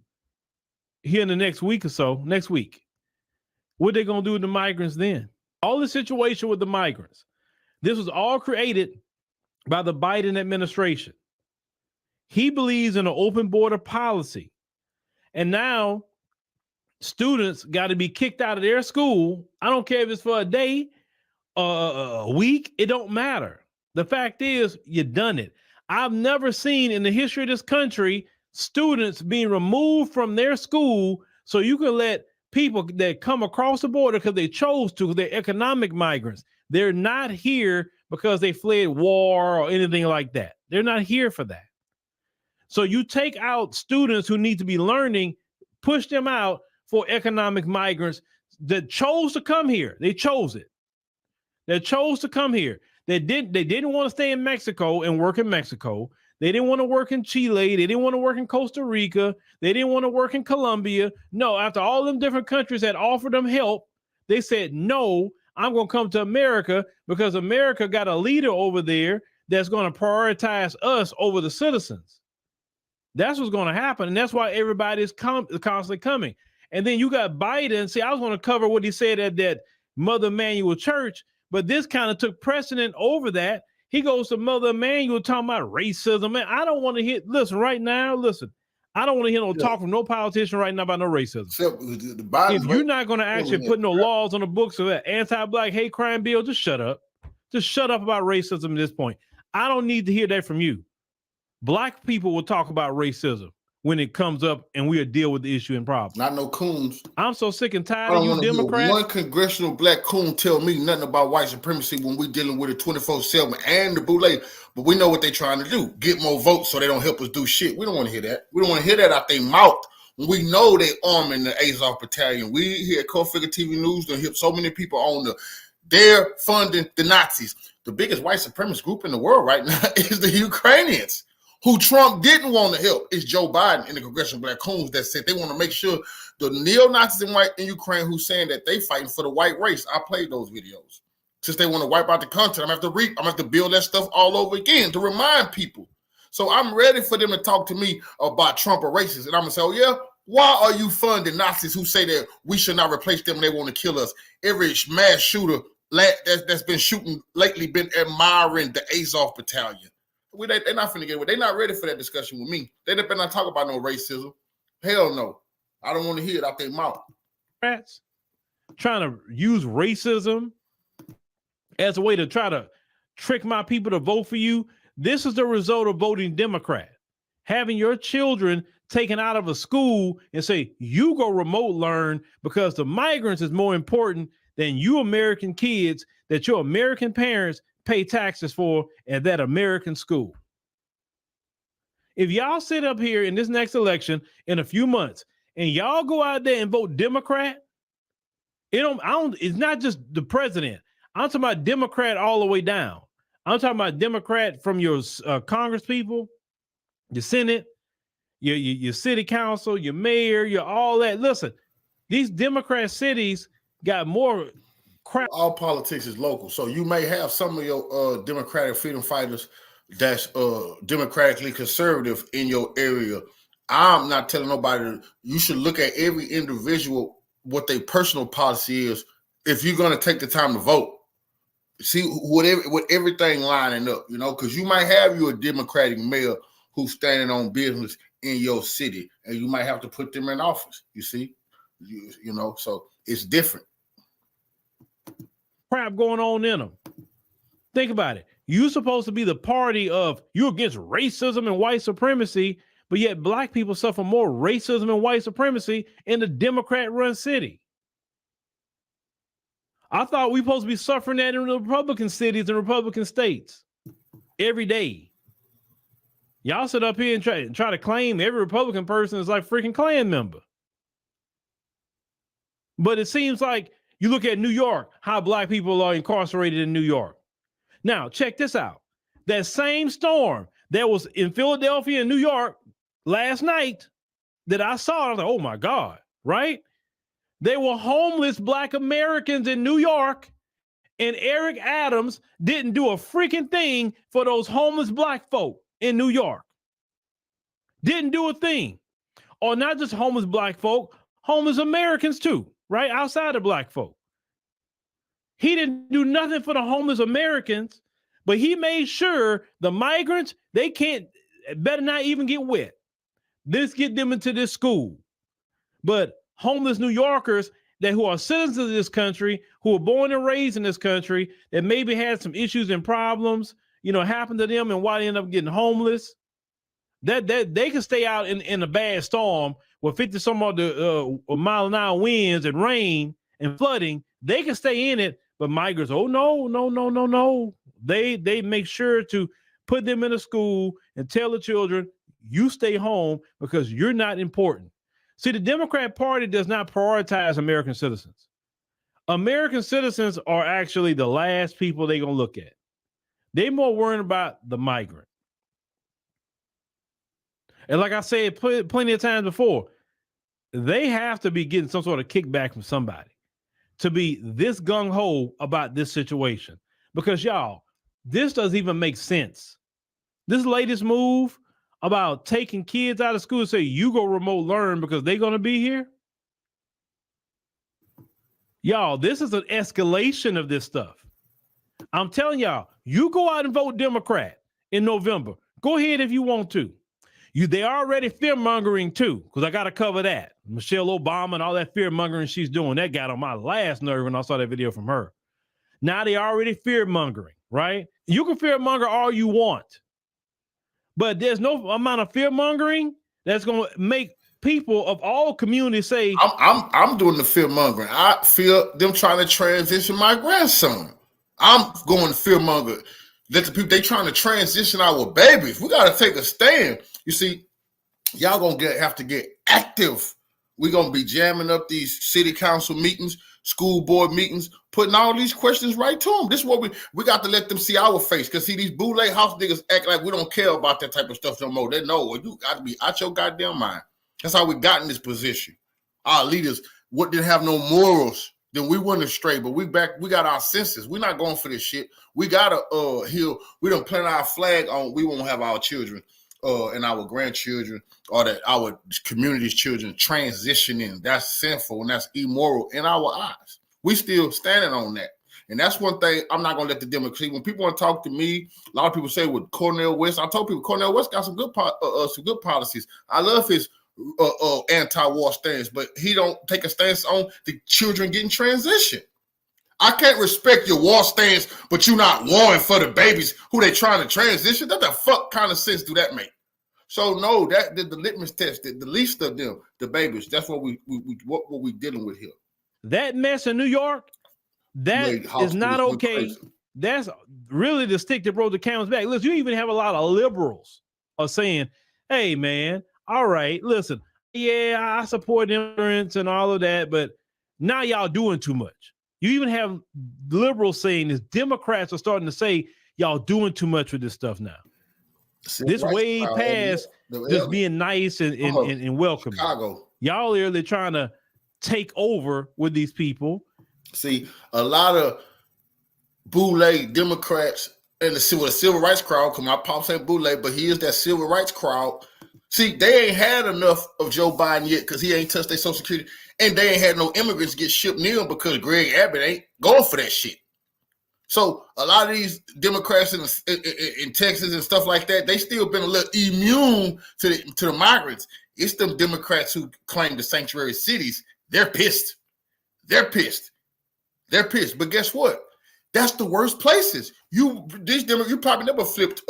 here in the next week or so, next week. What they going to do with the migrants then? All the situation with the migrants. This was all created by the Biden administration. He believes in an open border policy. And now students got to be kicked out of their school. I don't care if it's for a day, a week, it don't matter. The fact is, you done it. I've never seen in the history of this country students being removed from their school so you can let people that come across the border because they chose to, they're economic migrants. They're not here because they fled war or anything like that. They're not here for that. So you take out students who need to be learning, push them out for economic migrants that chose to come here. They chose it. They chose to come here. They didn't want to stay in Mexico and work in Mexico. They didn't want to work in Chile. They didn't want to work in Costa Rica. They didn't want to work in Colombia. No, after all them different countries had offered them help, they said, no, I'm going to come to America because America got a leader over there that's going to prioritize us over the citizens. That's what's going to happen. And that's why everybody is constantly coming. And then you got Biden. See, I was going to cover what he said at that Mother Emanuel Church, but this kind of took precedent over that. He goes to Mother Emanuel talking about racism. Man, I don't want to hear, I don't want to hear no talk from no politician right now about no racism. If you're not going to actually put no laws on the books of that anti-black hate crime bill, just shut up. Just shut up about racism at this point. I don't need to hear that from you. Black people will talk about racism when it comes up and we'll deal with the issue and problem. Not no coons. I'm so sick and I tired don't of you want to hear Democrats. one congressional black coon tell me nothing about white supremacy when we dealing with it 24/7 and the boule. But we know what they're trying to do: get more votes so they don't help us do shit. We don't want to hear that. We don't want to hear that out their mouth. When we know they arming the Azov Battalion. We here at Co-Figure TV News done hit so many people on they're funding the Nazis. The biggest white supremacist group in the world right now is the Ukrainians, who Trump didn't want to help. It's Joe Biden and the congressional black coons that said they want to make sure the neo-Nazis in Ukraine who's saying that they fighting for the white race. I played those videos. Since they want to wipe out the content, I'm gonna have to build that stuff all over again to remind people. So I'm ready for them to talk to me about Trump or racist. And I'm gonna say, oh yeah, why are you funding Nazis who say that we should not replace them and they want to kill us? Every mass shooter that's been shooting lately been admiring the Azov Battalion. They're not finna get away. They're not ready for that discussion with me. They better not talk about no racism. Hell no. I don't want to hear it out their mouth. Democrats trying to use racism as a way to try to trick my people to vote for you. This is the result of voting Democrat. Having your children taken out of a school and say, you go remote learn because the migrants is more important than you American kids that your American parents pay taxes for at that American school. If y'all sit up here in this next election in a few months and y'all go out there and vote Democrat, it's not just the president. I'm talking about Democrat all the way down. I'm talking about Democrat from your Congress people, your Senate, your city council, your mayor, your all that. Listen, these Democrat cities got more crap. All politics is local. So you may have some of your Democratic freedom fighters that's democratically conservative in your area. I'm not telling nobody. You should look at every individual, what their personal policy is. If you're going to take the time to vote, see with everything lining up, because you might have you a Democratic mayor who's standing on business in your city, and you might have to put them in office. You see, so it's different. Crap going on in them. Think about it. You're supposed to be the party of you against racism and white supremacy, but yet black people suffer more racism and white supremacy in the Democrat-run city. I thought we were supposed to be suffering that in the Republican cities and Republican states every day. Y'all sit up here and try to claim every Republican person is like a freaking Klan member. But it seems like you look at New York, how black people are incarcerated in New York. Now, check this out. That same storm that was in Philadelphia and New York last night that I saw, I was like, oh my God, right? They were homeless black Americans in New York, and Eric Adams didn't do a freaking thing for those homeless black folk in New York. Didn't do a thing. Or not just homeless black folk, homeless Americans too, right? Outside of black folk. He didn't do nothing for the homeless Americans, but he made sure the migrants, better not even get wet. Let's get them into this school. But homeless New Yorkers who are citizens of this country, who were born and raised in this country, that maybe had some issues and problems, happened to them and why they end up getting homeless, that they can stay out in a bad storm with 50 some odd mile an hour winds and rain and flooding. They can stay in it, but migrants, oh no. They make sure to put them in a school and tell the children, you stay home because you're not important. See, the Democrat Party does not prioritize American citizens. American citizens are actually the last people they're going to look at. They're more worried about the migrant. And like I said plenty of times before, they have to be getting some sort of kickback from somebody to be this gung-ho about this situation. Because, y'all, this doesn't even make sense. This latest move about taking kids out of school and say, you go remote learn because they're going to be here. Y'all, this is an escalation of this stuff. I'm telling y'all, you go out and vote Democrat in November. Go ahead if you want to. They're already fear-mongering too, because I got to cover that. Michelle Obama and all that fear-mongering she's doing, that got on my last nerve when I saw that video from her. Now they already fear-mongering, right? You can fear-monger all you want, but there's no amount of fear-mongering that's going to make people of all communities say, I'm doing the fear mongering. I fear them trying to transition my grandson. I'm going to fear monger. Let the people, they trying to transition our babies. We got to take a stand. You see, y'all gonna have to get active. We're gonna be jamming up these city council meetings, school board meetings, putting all these questions right to them. This is what we got to let them see our face. Because see, these bootleg house niggas act like we don't care about that type of stuff no more. They know you got to be out your goddamn mind. That's how we got in this position. Our leaders didn't have no morals. Then we wouldn't have strayed, but we got our senses. We're not going for this shit. We gotta heal. We don't plant our flag on. We won't have our children and our grandchildren or that our community's children transitioning. That's sinful and that's immoral in our eyes. We still standing on that. And that's one thing I'm not gonna let the Democrats. When people want to talk to me, a lot of people say with Cornel West. I told people Cornel West got some good policies. I love his anti-war stance, but he don't take a stance on the children getting transitioned. I can't respect your war stance, but you're not warring for the babies who they trying to transition. What the fuck kind of sense do that make? So no, that the litmus test, the least of them, the babies. That's what we dealing with here. That mess in New York, that is not okay. That's really the stick that broke the camel's back. Listen, you even have a lot of liberals are saying, "Hey, man, all right, listen, yeah, I support immigrants and all of that, but now y'all doing too much." You even have liberals saying this. Democrats are starting to say y'all doing too much with this stuff now. This way past just being nice and welcoming. Chicago. Y'all are really trying to take over with these people. See, a lot of bootleg Democrats and the civil rights crowd, because my pops ain't bootleg, but he is that civil rights crowd. See, they ain't had enough of Joe Biden yet because he ain't touched their Social Security. And they ain't had no immigrants get shipped near them because Greg Abbott ain't going for that shit. So a lot of these Democrats in Texas and stuff like that, they still been a little immune to the migrants. It's them Democrats who claim the sanctuary cities. They're pissed. They're pissed. They're pissed. But guess what? That's the worst places. You probably never flipped.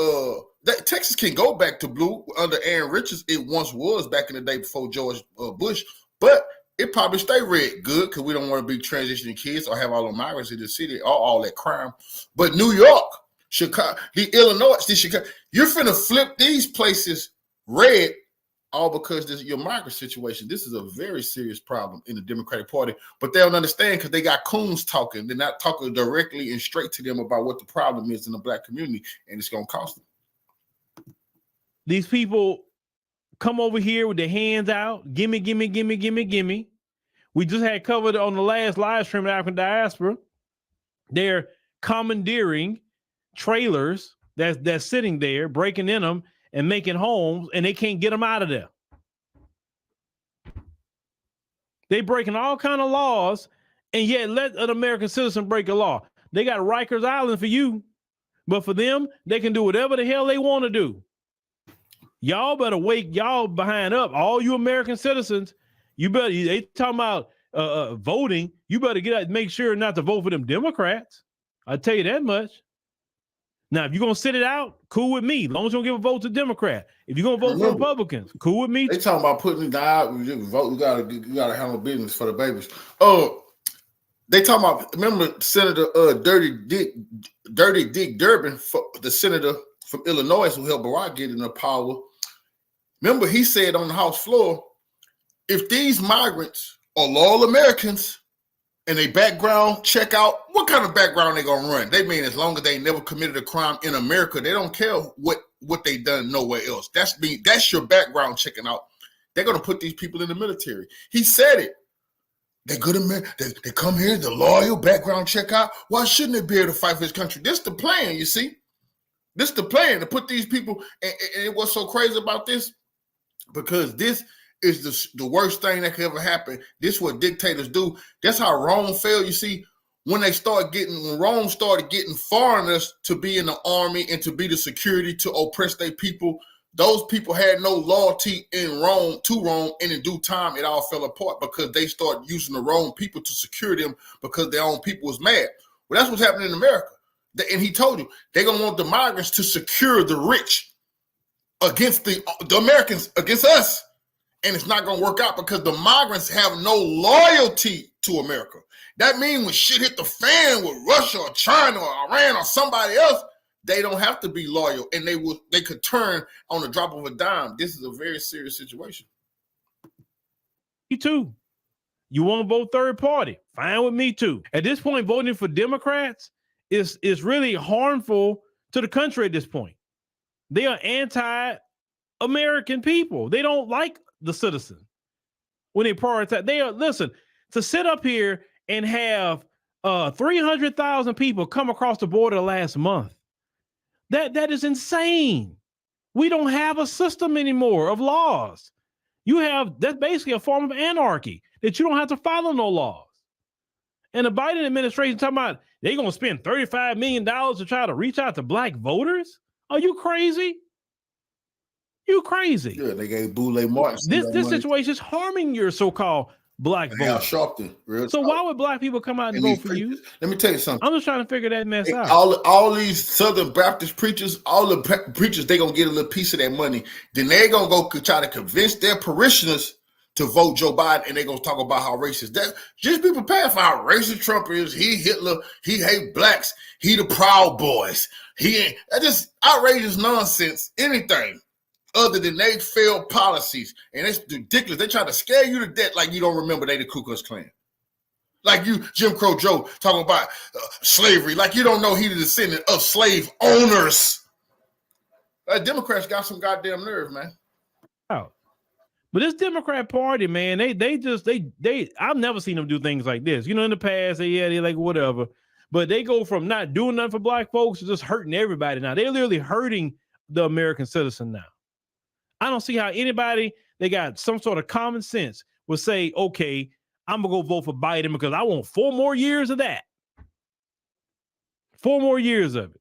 Texas can go back to blue under Aaron Richards. It once was back in the day before George Bush, but it probably stay red good because we don't want to be transitioning kids or have all the migrants in the city or all that crime. But New York, Chicago, the Illinois, the Chicago, you're finna flip these places red all because this your migrant situation. This is a very serious problem in the Democratic Party, but they don't understand because they got coons talking. They're not talking directly and straight to them about what the problem is in the Black community, and it's going to cost them. These people come over here with their hands out. Gimme, gimme, gimme, gimme, gimme. We just had covered on the last live stream of African Diaspora. They're commandeering trailers that's sitting there, breaking in them and making homes, and they can't get them out of there. They breaking all kind of laws, and yet let an American citizen break a law. They got Rikers Island for you, but for them, they can do whatever the hell they want to do. Y'all better wake y'all behind up. All you American citizens, you better, they talking about voting. You better get out, make sure not to vote for them Democrats. I'll tell you that much. Now, if you're going to sit it out, cool with me. As long as you don't give a vote to Democrat. If you're going to vote for Republicans, cool with me. They talking about putting it down. You vote. You gotta handle business for the babies. They talking about, remember Senator Dirty Dick Durbin, the senator from Illinois who helped Barack get into power. Remember, he said on the House floor, if these migrants are loyal Americans and they background check out, what kind of background they gonna run? They mean as long as they never committed a crime in America, they don't care what they done nowhere else. That's your background checking out. They're gonna put these people in the military. He said it. They're good American. They come here, the loyal background check out. Why shouldn't they be able to fight for this country? This the plan, you see. This the plan to put these people. And what's so crazy about this? Because this is the worst thing that could ever happen. This is what dictators do. That's how Rome fell. You see, when Rome started getting foreigners to be in the army and to be the security to oppress their people, those people had no loyalty in Rome to Rome, and in due time, it all fell apart because they started using the Rome people to secure them because their own people was mad. Well, that's what's happening in America. And he told you they're gonna want the migrants to secure the rich against the Americans, against us. and it's not going to work out because the migrants have no loyalty to America. That means when shit hit the fan with Russia or China or Iran or somebody else, they don't have to be loyal, and they could turn on the drop of a dime. This is a very serious situation. Me too. You want to vote third party? Fine with me too. At this point, voting for Democrats is really harmful to the country at this point. They are anti-American people. They don't like the citizen when they prioritize. Listen, to sit up here and have 300,000 people come across the border last month. That is insane. We don't have a system anymore of laws. That's basically a form of anarchy that you don't have to follow no laws. And the Biden administration talking about they're going to spend $35 million to try to reach out to black voters. Are you crazy? You crazy. Yeah, they gave Boule Martin. This situation is harming your so-called black voters. So why would black people come out and vote for you? Let me tell you something. I'm just trying to figure that mess out. All these Southern Baptist preachers, all the preachers, they going to get a little piece of that money. Then they're going to go try to convince their parishioners to vote Joe Biden, and they're going to talk about how racist that. Just be prepared for how racist Trump is. He Hitler. He hate blacks. He the Proud Boys. He ain't. That's just outrageous nonsense. Anything other than they failed policies. And it's ridiculous. They try to scare you to death like you don't remember they the Ku Klux Klan. Like you, Jim Crow Joe, talking about slavery. Like you don't know he the descendant of slave owners. Democrats got some goddamn nerve, man. Oh. But this Democrat Party, man, I've never seen them do things like this. You know, in the past, they like whatever. But they go from not doing nothing for black folks to just hurting everybody now. They're literally hurting the American citizen now. I don't see how anybody that got some sort of common sense would say, okay, I'm going to go vote for Biden because I want 4 more years of that. 4 more years of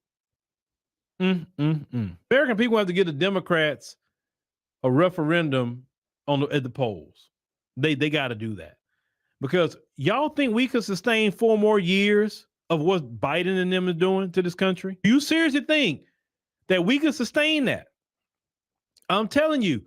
it. American people have to give the Democrats a referendum at the polls. They got to do that. Because y'all think we could sustain 4 more years of what Biden and them is doing to this country? Do you seriously think that we could sustain that? I'm telling you,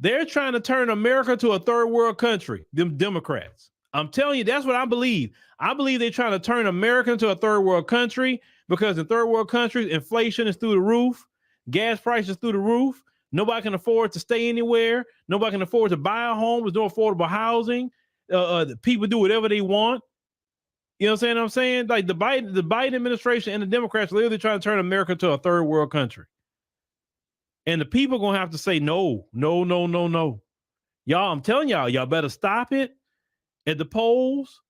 they're trying to turn America to a third world country, them Democrats. I'm telling you, that's what I believe. I believe they're trying to turn America into a third world country because in third world countries, inflation is through the roof, gas prices through the roof. Nobody can afford to stay anywhere. Nobody can afford to buy a home. There's no affordable housing. The people do whatever they want. You know what I'm saying? Like the Biden administration and the Democrats are literally trying to turn America to a third world country. And the people are going to have to say, no. Y'all, I'm telling y'all better stop it at the polls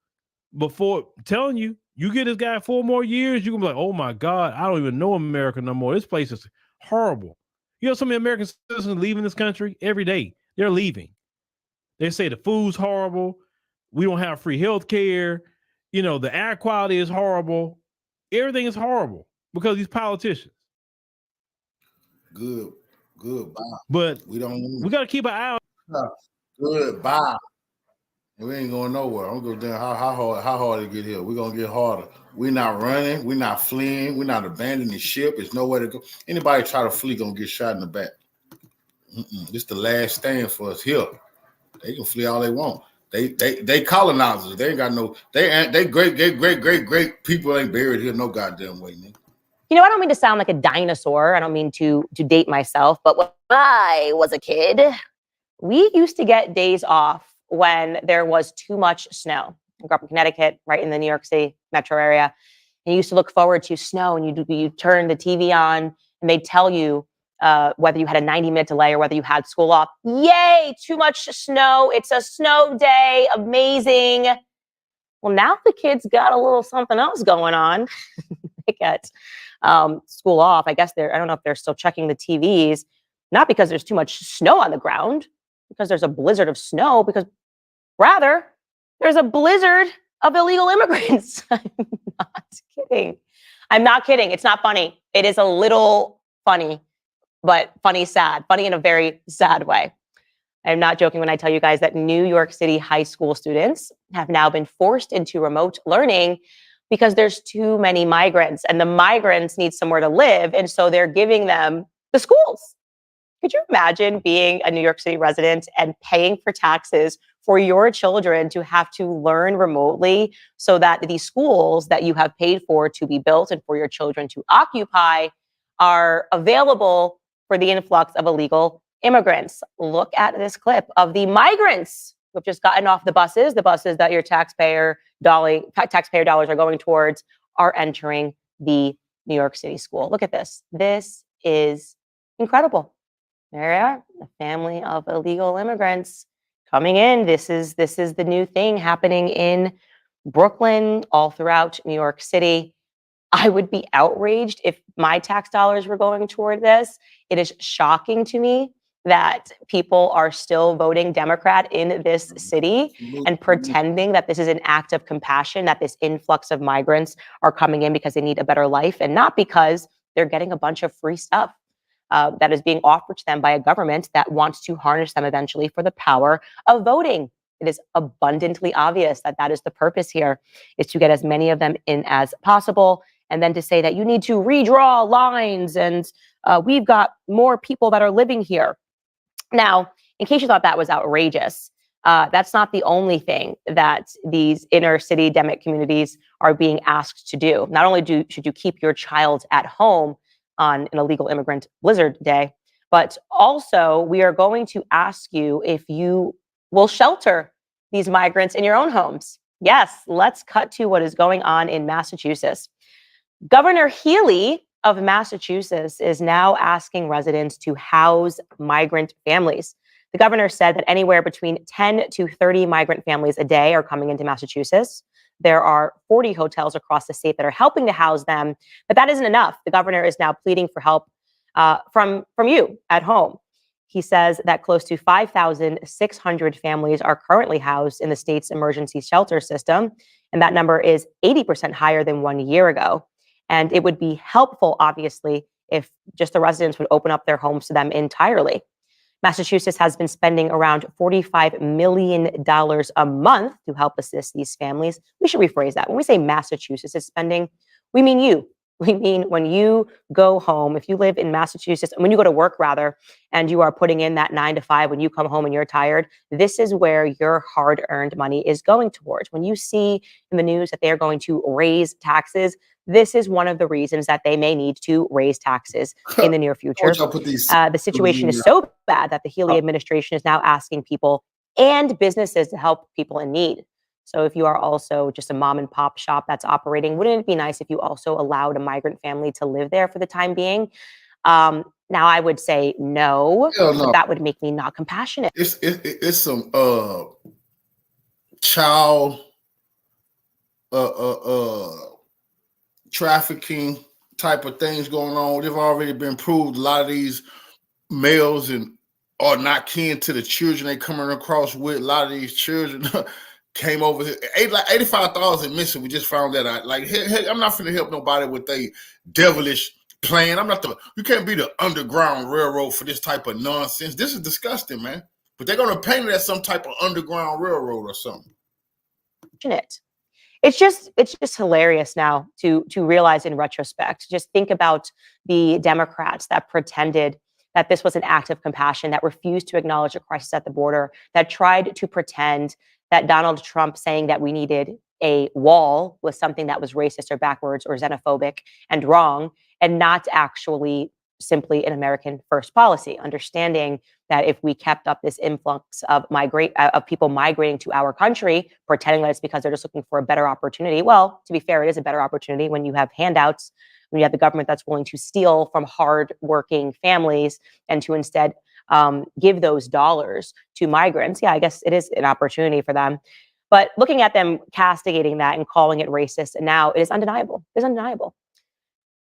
before telling you get this guy 4 more years. You're going to be like, oh my God, I don't even know America no more. This place is horrible. You know, so many American citizens leaving this country every day. They're leaving. They say the food's horrible. We don't have free health care. You know, the air quality is horrible. Everything is horrible because of these politicians. Good. Bye. But we got to keep an eye on. Good. Bye. We ain't going nowhere. I'm going to go down how hard to get here. We're going to get harder. We're not running. We're not fleeing. We're not abandoning the ship. There's nowhere to go. Anybody try to flee going to get shot in the back. This the last stand for us here. They can flee all they want. They colonizers. They ain't got no. They great people ain't buried here no goddamn way, nigga. You know, I don't mean to sound like a dinosaur. I don't mean to date myself, but when I was a kid, we used to get days off when there was too much snow. I grew up in Connecticut, right in the New York City metro area. And you used to look forward to snow, and you turn the TV on, and they'd tell you whether you had a 90-minute delay or whether you had school off. Yay, too much snow. It's a snow day. Amazing. Well, now the kids got a little something else going on. They get school off. I guess I don't know if they're still checking the TVs, not because there's too much snow on the ground, because there's a blizzard of snow, because rather there's a blizzard of illegal immigrants. I'm not kidding. It's not funny. It is a little funny, but sad. Funny in a very sad way. I'm not joking when I tell you guys that New York City high school students have now been forced into remote learning because there's too many migrants, and the migrants need somewhere to live. And so they're giving them the schools. Could you imagine being a New York City resident and paying for taxes for your children to have to learn remotely so that these schools that you have paid for to be built and for your children to occupy are available for the influx of illegal immigrants? Look at this clip of the migrants who have just gotten off the buses that your taxpayer dollars are going towards are entering the New York City school. Look at this. This is incredible. There they are, a family of illegal immigrants coming in. This is the new thing happening in Brooklyn, all throughout New York City. I would be outraged if my tax dollars were going toward this. It is shocking to me that people are still voting Democrat in this city and pretending that this is an act of compassion, that this influx of migrants are coming in because they need a better life and not because they're getting a bunch of free stuff that is being offered to them by a government that wants to harness them eventually for the power of voting. It is abundantly obvious that that is the purpose here, is to get as many of them in as possible. And then to say that you need to redraw lines and we've got more people that are living here. Now, in case you thought that was outrageous, that's not the only thing that these inner city Demic communities are being asked to do. Not only should you keep your child at home on an illegal immigrant blizzard day, but also we are going to ask you if you will shelter these migrants in your own homes. Yes, let's cut to what is going on in Massachusetts. Governor Healey of Massachusetts is now asking residents to house migrant families. The governor said that anywhere between 10 to 30 migrant families a day are coming into Massachusetts. There are 40 hotels across the state that are helping to house them, but that isn't enough. The governor is now pleading for help from you at home. He says that close to 5,600 families are currently housed in the state's emergency shelter system, and that number is 80% higher than 1 year ago. And it would be helpful, obviously, if just the residents would open up their homes to them entirely. Massachusetts has been spending around $45 million a month to help assist these families. We should rephrase that. When we say Massachusetts is spending, we mean you. We mean when you go home, if you live in Massachusetts, when you go to work rather, and you are putting in that 9 to 5, when you come home and you're tired, this is where your hard-earned money is going towards. When you see in the news that they're going to raise taxes, this is one of the reasons that they may need to raise taxes in the near future. The situation is so bad that the Healey administration is now asking people and businesses to help people in need. So if you are also just a mom and pop shop that's operating, wouldn't it be nice if you also allowed a migrant family to live there for the time being? Now I would say no, but that would make me not compassionate. It's some child trafficking type of things going on. They've already been proved. A lot of these males are not kin to the children they coming across with. A lot of these children came over here. Like 85,000 missing. We just found that out. Like, hey, I'm not finna help nobody with a devilish plan. You can't be the Underground Railroad for this type of nonsense. This is disgusting, man. But they're gonna paint it as some type of Underground Railroad or something. It's just hilarious now to realize in retrospect. Just think about the Democrats that pretended that this was an act of compassion, that refused to acknowledge a crisis at the border, that tried to pretend that Donald Trump saying that we needed a wall was something that was racist or backwards or xenophobic and wrong, and not actually simply an American first policy, understanding that if we kept up this influx of people migrating to our country, pretending that it's because they're just looking for a better opportunity. Well, to be fair, it is a better opportunity when you have handouts, when you have the government that's willing to steal from hardworking families and to instead give those dollars to migrants. Yeah, I guess it is an opportunity for them. But looking at them castigating that and calling it racist, and now it is undeniable. It's undeniable.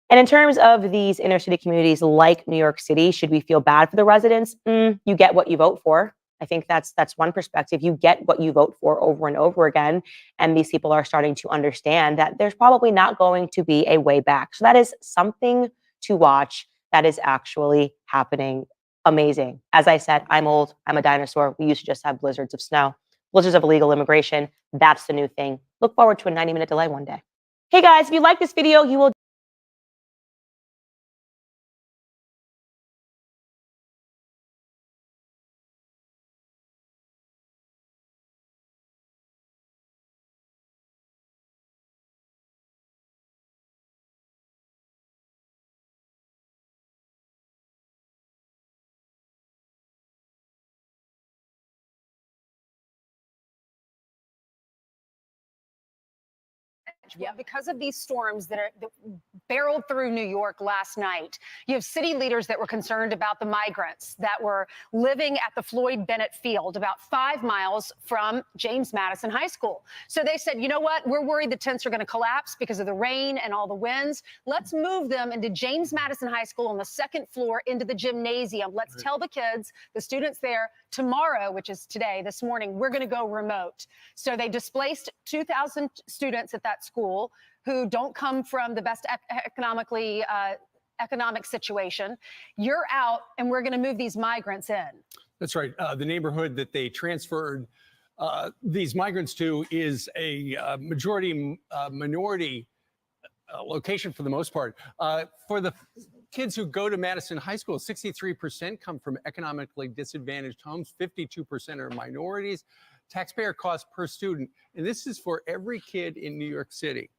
And in terms of these inner city communities like New York City, should we feel bad for the residents? You get what you vote for. I think that's one perspective. You get what you vote for over and over again. And these people are starting to understand that there's probably not going to be a way back. So that is something to watch that is actually happening. Amazing. As I said, I'm old. I'm a dinosaur. We used to just have blizzards of snow, blizzards of illegal immigration. That's the new thing. Look forward to a 90-minute delay one day. Hey guys, if you like this video, you will much. Well, because of these storms that barreled through New York last night, you have city leaders that were concerned about the migrants that were living at the Floyd Bennett Field, about 5 miles from James Madison High School. So they said, you know what? We're worried the tents are going to collapse because of the rain and all the winds. Let's move them into James Madison High School on the 2nd floor into the gymnasium. Let's tell the kids, the students there, tomorrow, which is today, this morning, we're going to go remote. So they displaced 2,000 students at that school who don't come from the best economic situation. You're out, and we're going to move these migrants in. That's right. The neighborhood that they transferred these migrants to is a majority minority location for the most part. For the kids who go to Madison High School, 63% come from economically disadvantaged homes, 52% are minorities. Taxpayer cost per student, and this is for every kid in New York City.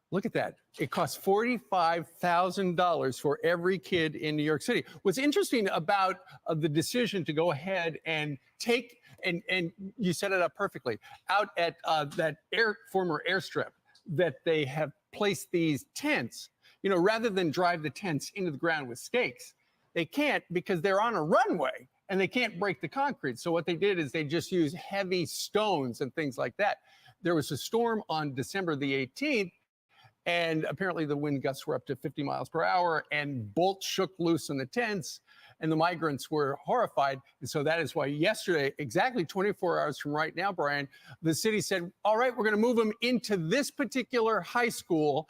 Look at that. It costs $45,000 for every kid in New York City. What's interesting about the decision to go ahead and take, and you set it up perfectly, out at that former airstrip that they have placed these tents, you know, rather than drive the tents into the ground with stakes, they can't because they're on a runway and they can't break the concrete. So what they did is they just used heavy stones and things like that. There was a storm on December the 18th, and apparently the wind gusts were up to 50 miles per hour, and bolts shook loose in the tents, and the migrants were horrified. And so that is why yesterday, exactly 24 hours from right now, Brian, the city said, all right, we're going to move them into this particular high school,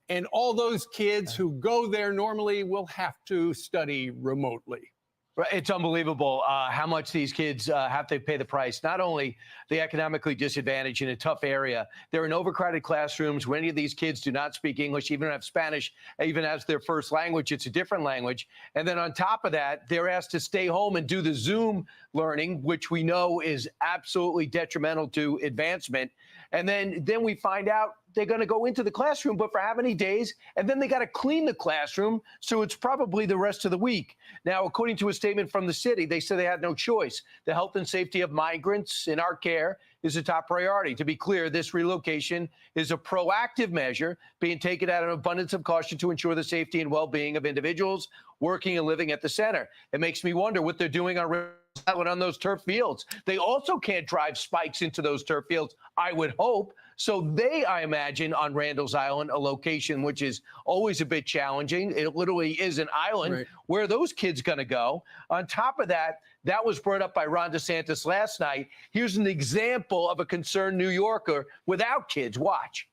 and all those kids who go there normally will have to study remotely. Right. It's unbelievable how much these kids have to pay the price. Not only the economically disadvantaged in a tough area, they're in overcrowded classrooms where any of these kids do not speak English, even have Spanish, even as their first language. It's a different language. And then on top of that, they're asked to stay home and do the Zoom learning, which we know is absolutely detrimental to advancement. And then we find out they're going to go into the classroom, but for how many days? And then they got to clean the classroom. So it's probably the rest of the week. Now, according to a statement from the city, they said they had no choice. The health and safety of migrants in our care is a top priority. To be clear, this relocation is a proactive measure being taken out of an abundance of caution to ensure the safety and well-being of individuals working and living at the center. It makes me wonder what they're doing on those turf fields. They also can't drive spikes into those turf fields, I would hope. So they, I imagine, on Randall's Island, a location which is always a bit challenging. It literally is an island. Right. Where are those kids going to go? On top of that, that was brought up by Ron DeSantis last night. Here's an example of a concerned New Yorker without kids. Watch.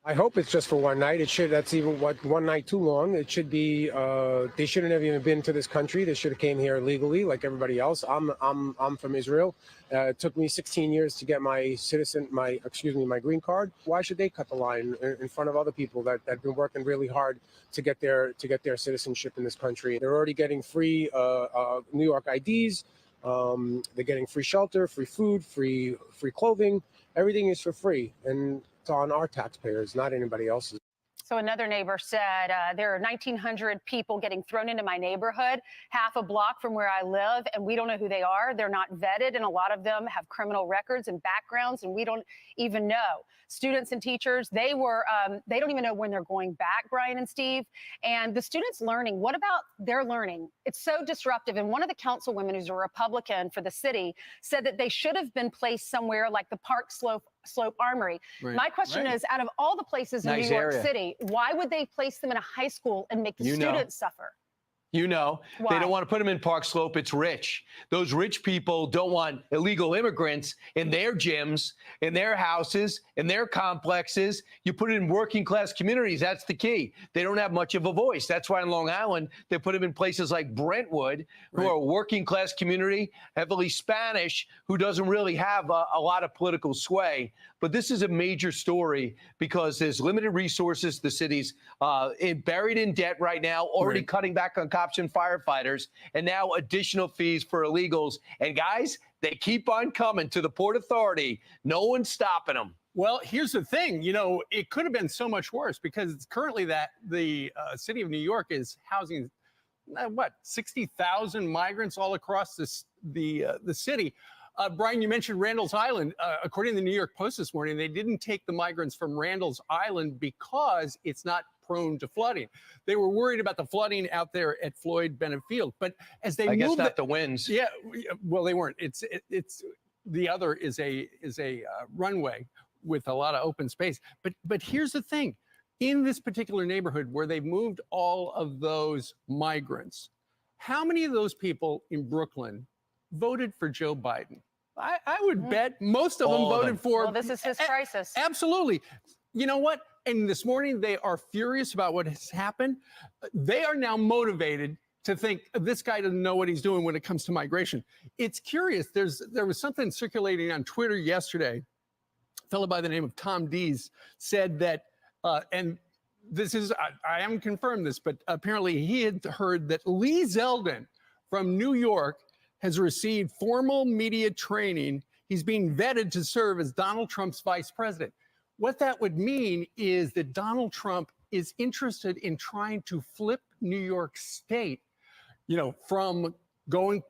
I hope it's just for one night. That's even one night too long. It should be, they shouldn't have even been to this country. They should have came here legally like everybody else. I'm from Israel. It took me 16 years to get my green card. Why should they cut the line in front of other people that have been working really hard to get their citizenship in this country? They're already getting free New York IDs. They're getting free shelter, free food, free clothing. Everything is for free. And it's on our taxpayers, not anybody else's. So another neighbor said there are 1,900 people getting thrown into my neighborhood, half a block from where I live, and we don't know who they are. They're not vetted, and a lot of them have criminal records and backgrounds, and we don't even know. Students and teachers, they don't even know when they're going back, Brian and Steve. And the students learning, what about their learning? It's so disruptive. And one of the councilwomen, who's a Republican for the city, said that they should have been placed somewhere like the Park Slope Armory. Right. My question is, out of all the places in New York City, why would they place them in a high school and make the students suffer? You know, they don't want to put them in Park Slope. It's rich. Those rich people don't want illegal immigrants in their gyms, in their houses, in their complexes. You put it in working class communities. That's the key. They don't have much of a voice. That's why in Long Island, they put them in places like Brentwood, who are a working class community, heavily Spanish, who doesn't really have a lot of political sway. But this is a major story because there's limited resources. The city's buried in debt right now, already cutting back on cops and firefighters, and now additional fees for illegals. And guys, they keep on coming to the Port Authority. No one's stopping them. Well, here's the thing. You know, it could have been so much worse because currently that the city of New York is housing, 60,000 migrants all across the city. Brian, you mentioned Randall's Island. According to the New York Post this morning, they didn't take the migrants from Randall's Island because it's not prone to flooding. They were worried about the flooding out there at Floyd Bennett Field. But as they I guess moved not the winds. Yeah, well, they weren't. It's the other is a runway with a lot of open space. But here's the thing. In this particular neighborhood where they've moved all of those migrants, how many of those people in Brooklyn voted for Joe Biden? I would bet most of them voted for. Well, this is his crisis. Absolutely. You know what? And this morning they are furious about what has happened. They are now motivated to think this guy doesn't know what he's doing when it comes to migration. It's curious. There was something circulating on Twitter yesterday. A fellow by the name of Tom Dees said that, and this is, I haven't confirmed this, but apparently he had heard that Lee Zeldin from New York has received formal media training. He's being vetted to serve as Donald Trump's vice president. What that would mean is that Donald Trump is interested in trying to flip New York State, from going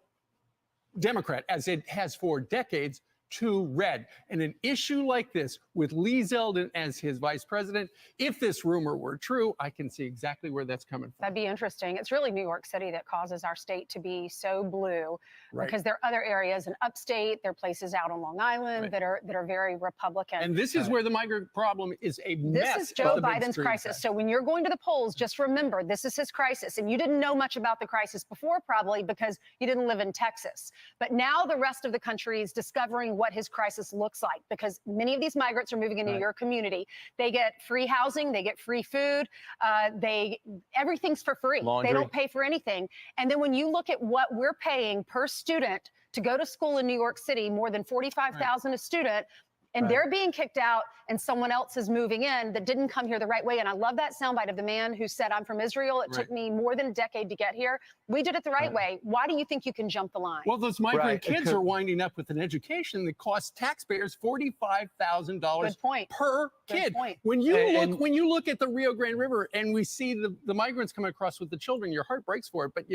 Democrat, as it has for decades, to red. And an issue like this with Lee Zeldin as his vice president, if this rumor were true, I can see exactly where that's coming from. That'd be interesting. It's really New York City that causes our state to be so blue, Right. because there are other areas in upstate, there are places out on Long Island Right. that are very Republican. And this is where the migrant problem is a mess. This is Joe of the big Biden's screen crisis. effect. So when you're going to the polls, just remember this is his crisis. And you didn't know much about the crisis before, probably because you didn't live in Texas. But now the rest of the country is discovering what his crisis looks like, because many of these migrants are moving into Right. your community. They get free housing, they get free food, everything's for free. Laundry. They don't pay for anything. And then when you look at what we're paying per student to go to school in New York City, more than $45,000 a student, and Right. they're being kicked out and someone else is moving in that didn't come here the right way. And I love that soundbite of the man who said, I'm from Israel. It took me more than a decade to get here. We did it the right way. Why do you think you can jump the line? Well, those migrant Right. kids are winding up with an education that costs taxpayers $45,000 Good point. per Good kid. point. When you And- when you look at the Rio Grande River and we see the migrants come across with the children, your heart breaks for it. But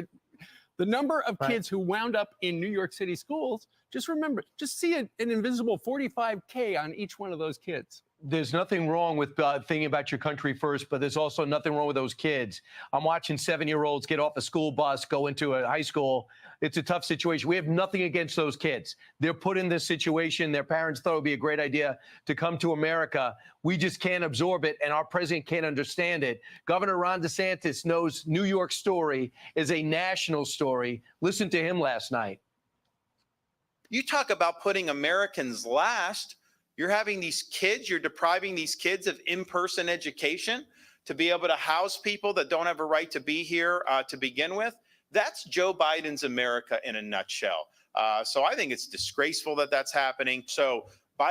the number of Right. kids who wound up in New York City schools, just remember, just see an invisible 45K on each one of those kids. There's nothing wrong with thinking about your country first, but there's also nothing wrong with those kids. I'm watching 7-year-olds get off a school bus, go into a high school. It's a tough situation. We have nothing against those kids. They're put in this situation. Their parents thought it would be a great idea to come to America. We just can't absorb it, and our president can't understand it. Governor Ron DeSantis knows New York's story is a national story. Listen to him last night. You talk about putting Americans last. You're having these kids, you're depriving these kids of in-person education to be able to house people that don't have a right to be here to begin with. That's Joe Biden's America in a nutshell. So I think it's disgraceful that that's happening. So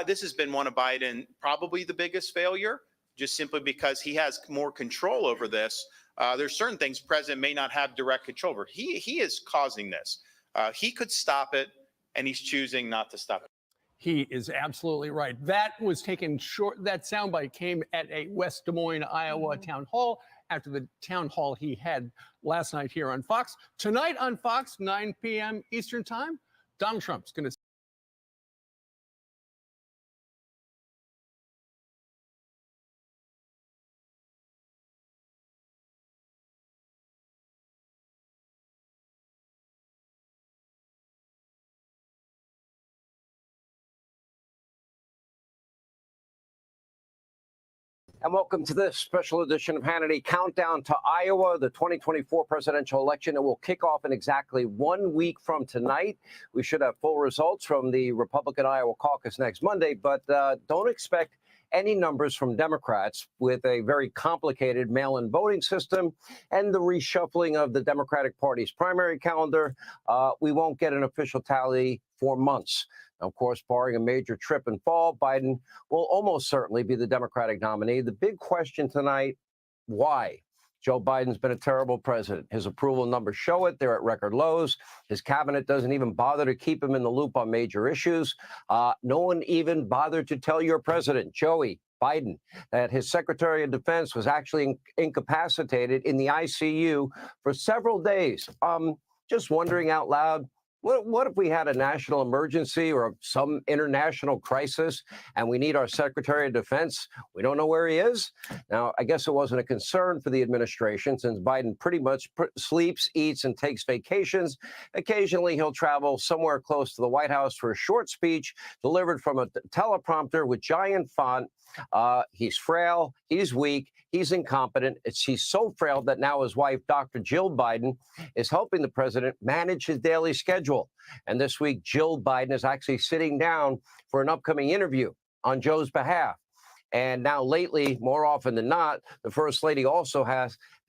this has been one of Biden, probably the biggest failure, just simply because he has more control over this. There's certain things president may not have direct control over. He is causing this. He could stop it, and he's choosing not to stop it. He is absolutely right. That was taken short. That soundbite came at a West Des Moines, Iowa town hall after the town hall he had last night here on Fox. Tonight on Fox, 9 p.m. Eastern Time, Donald Trump's going to. And welcome to this special edition of Hannity Countdown to Iowa, the 2024 presidential election. It will kick off in exactly 1 week from tonight. We should have full results from the Republican Iowa caucus next Monday, but don't expect any numbers from Democrats with a very complicated mail-in voting system and the reshuffling of the Democratic Party's primary calendar. We won't get an official tally for months. Of course, barring a major trip and fall, Biden will almost certainly be the Democratic nominee. The big question tonight, why? Joe Biden's been a terrible president. His approval numbers show it. They're at record lows. His cabinet doesn't even bother to keep him in the loop on major issues. No one even bothered to tell your president, Joey Biden, that his Secretary of Defense was actually incapacitated in the ICU for several days. Just wondering out loud, What if we had a national emergency or some international crisis and we need our Secretary of Defense? We don't know where he is. Now, I guess it wasn't a concern for the administration since Biden pretty much sleeps, eats, and takes vacations. Occasionally, he'll travel somewhere close to the White House for a short speech delivered from a teleprompter with giant font. He's frail, he's weak, he's incompetent. He's so frail that now his wife, Dr. Jill Biden, is helping the president manage his daily schedule. And this week, Jill Biden is actually sitting down for an upcoming interview on Joe's behalf. And now lately, more often than not, the first lady also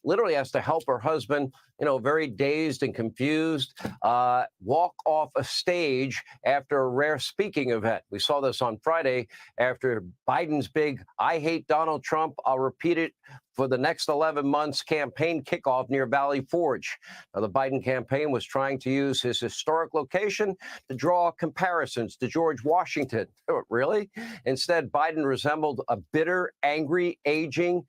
literally has to help her husband, very dazed and confused, walk off a stage after a rare speaking event. We saw this on Friday after Biden's big "I hate Donald Trump, I'll repeat it for the next 11 months" campaign kickoff near Valley Forge. Now, the Biden campaign was trying to use his historic location to draw comparisons to George Washington. Really? Instead, Biden resembled a bitter, angry, aging,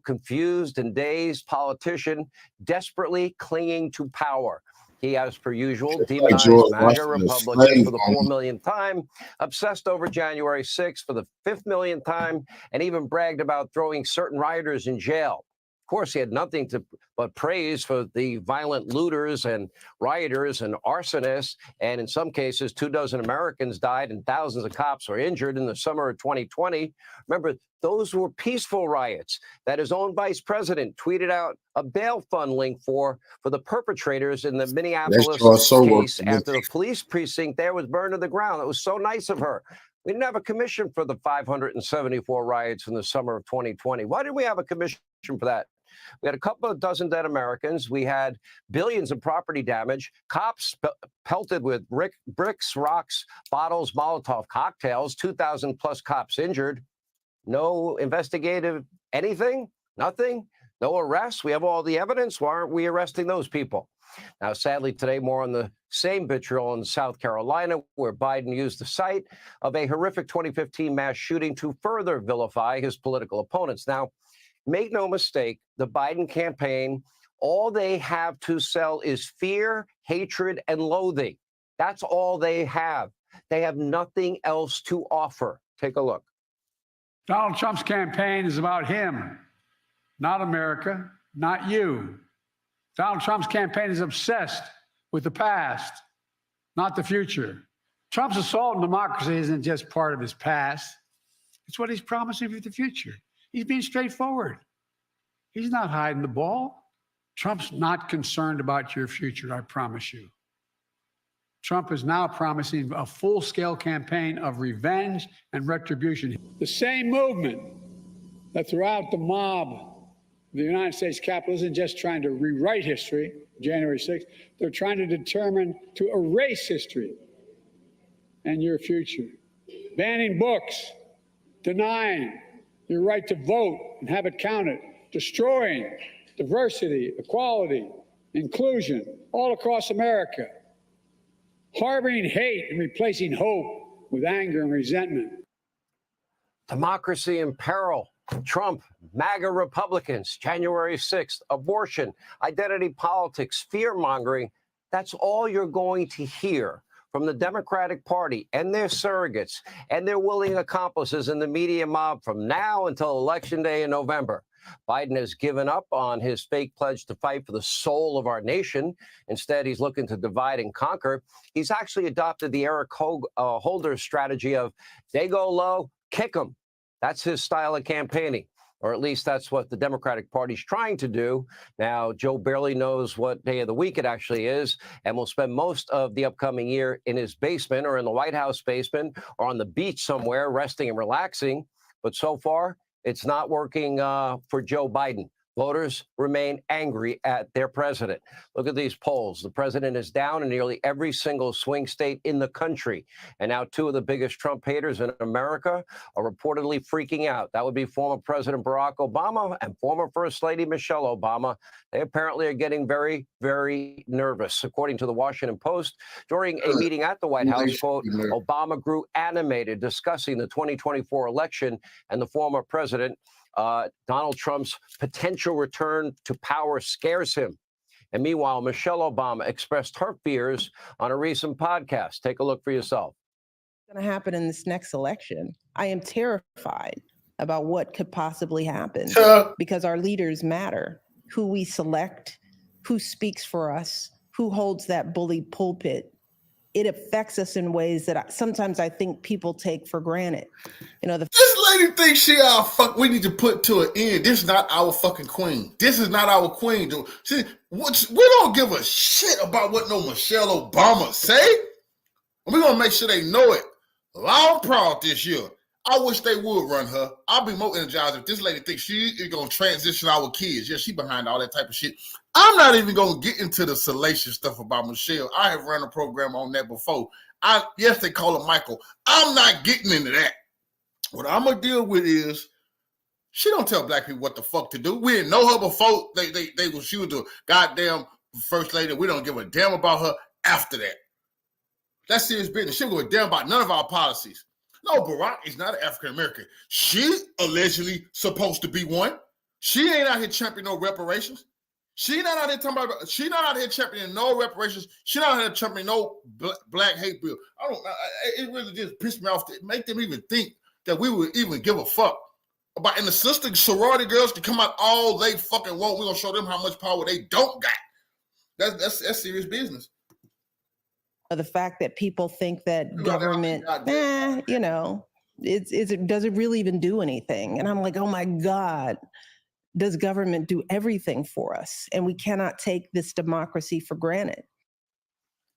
confused and dazed politician desperately clinging to power. He, as per usual, demonized MAGA Republicans for the 4 millionth time, obsessed over January 6th for the 5th millionth time, and even bragged about throwing certain rioters in jail. Of course, he had nothing but praise for the violent looters and rioters and arsonists. And in some cases, 24 Americans died and thousands of cops were injured in the summer of 2020. Remember, those were peaceful riots that his own vice president tweeted out a bail fund link for the perpetrators in the Minneapolis case after the police precinct there was burned to the ground. It was so nice of her. We didn't have a commission for the 574 riots in the summer of 2020. Why did we have a commission for that? We had a couple of dozen dead Americans. We had billions of property damage, cops pelted with bricks, rocks, bottles, Molotov cocktails, 2,000 plus cops injured. No investigative anything, nothing, no arrests. We have all the evidence. Why aren't we arresting those people? Now, sadly, today, more on the same vitriol in South Carolina, where Biden used the site of a horrific 2015 mass shooting to further vilify his political opponents. Now, make no mistake, the Biden campaign, all they have to sell is fear, hatred, and loathing. That's all they have. They have nothing else to offer. Take a look. Donald Trump's campaign is about him, not America, not you. Donald Trump's campaign is obsessed with the past, not the future. Trump's assault on democracy isn't just part of his past. It's what he's promising for the future. He's being straightforward. He's not hiding the ball. Trump's not concerned about your future, I promise you. Trump is now promising a full-scale campaign of revenge and retribution. The same movement that throughout the mob of the United States Capitol isn't just trying to rewrite history, January 6th, they're trying to erase history and your future. Banning books, denying your right to vote and have it counted, destroying diversity, equality, inclusion all across America, harboring hate and replacing hope with anger and resentment. Democracy in peril. Trump, MAGA Republicans, January 6th, abortion, identity politics, fear-mongering. That's all you're going to hear from the Democratic Party and their surrogates and their willing accomplices in the media mob from now until Election Day in November. Biden has given up on his fake pledge to fight for the soul of our nation. Instead, he's looking to divide and conquer. He's actually adopted the Eric Holder strategy of they go low, kick them. That's his style of campaigning, or at least that's what the Democratic Party's trying to do. Now, Joe barely knows what day of the week it actually is, and will spend most of the upcoming year in his basement or in the White House basement or on the beach somewhere resting and relaxing. But so far, it's not working for Joe Biden. Voters remain angry at their president. Look at these polls. The president is down in nearly every single swing state in the country. And now two of the biggest Trump haters in America are reportedly freaking out. That would be former President Barack Obama and former First Lady Michelle Obama. They apparently are getting very, very nervous. According to the Washington Post, during a meeting at the White House, quote, Obama grew animated discussing the 2024 election and the former president. Donald Trump's potential return to power scares him. And meanwhile, Michelle Obama expressed her fears on a recent podcast. Take a look for yourself. Going to happen in this next election. I am terrified about what could possibly happen because our leaders matter. Who we select, who speaks for us, who holds that bully pulpit. It affects us in ways that sometimes I think people take for granted. You know, this lady thinks she our fuck. We need to put to an end. This is not our fucking queen. This is not our queen, dude. See, we don't give a shit about what no Michelle Obama say. We're gonna make sure they know it loud proud this year. I wish they would run her. I'll be more energized if this lady thinks she is going to transition our kids. Yeah, she behind all that type of shit. I'm not even going to get into the salacious stuff about Michelle. I have run a program on that before. Yes, they call her Michael. I'm not getting into that. What I'm going to deal with is she don't tell black people what the fuck to do. We didn't know her before. She was the goddamn first lady. We don't give a damn about her after that. That's serious business. She don't give a damn about none of our policies. No, Barack is not an African-American. She allegedly supposed to be one. She ain't out here championing no reparations. She not out here talking about, she not out here championing no reparations. She not out here championing no black hate bill. It really just pissed me off to make them even think that we would even give a fuck about, and the sister sorority girls can come out all they fucking want. We're gonna show them how much power they don't got. That's serious business. The fact that people think that government, you know, does it really even do anything? And I'm like, oh my God, does government do everything for us? And we cannot take this democracy for granted.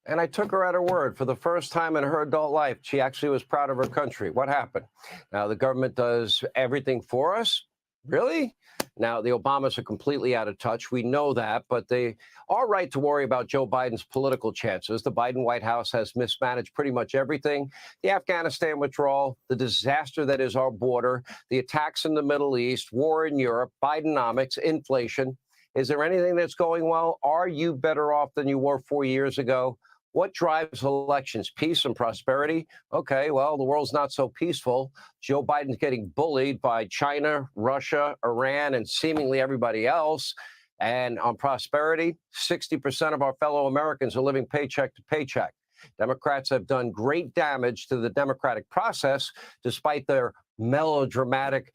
And I took her at her word. For the first time in her adult life, she actually was proud of her country. What happened? Now, the government does everything for us? Really? Now, the Obamas are completely out of touch. We know that, but they are right to worry about Joe Biden's political chances. The Biden White House has mismanaged pretty much everything. The Afghanistan withdrawal, the disaster that is our border, the attacks in the Middle East, war in Europe, Bidenomics, inflation. Is there anything that's going well? Are you better off than you were 4 years ago? What drives elections? Peace and prosperity? Okay, well, the world's not so peaceful. Joe Biden's getting bullied by China, Russia, Iran, and seemingly everybody else. And on prosperity, 60% of our fellow Americans are living paycheck to paycheck. Democrats have done great damage to the democratic process, despite their melodramatic,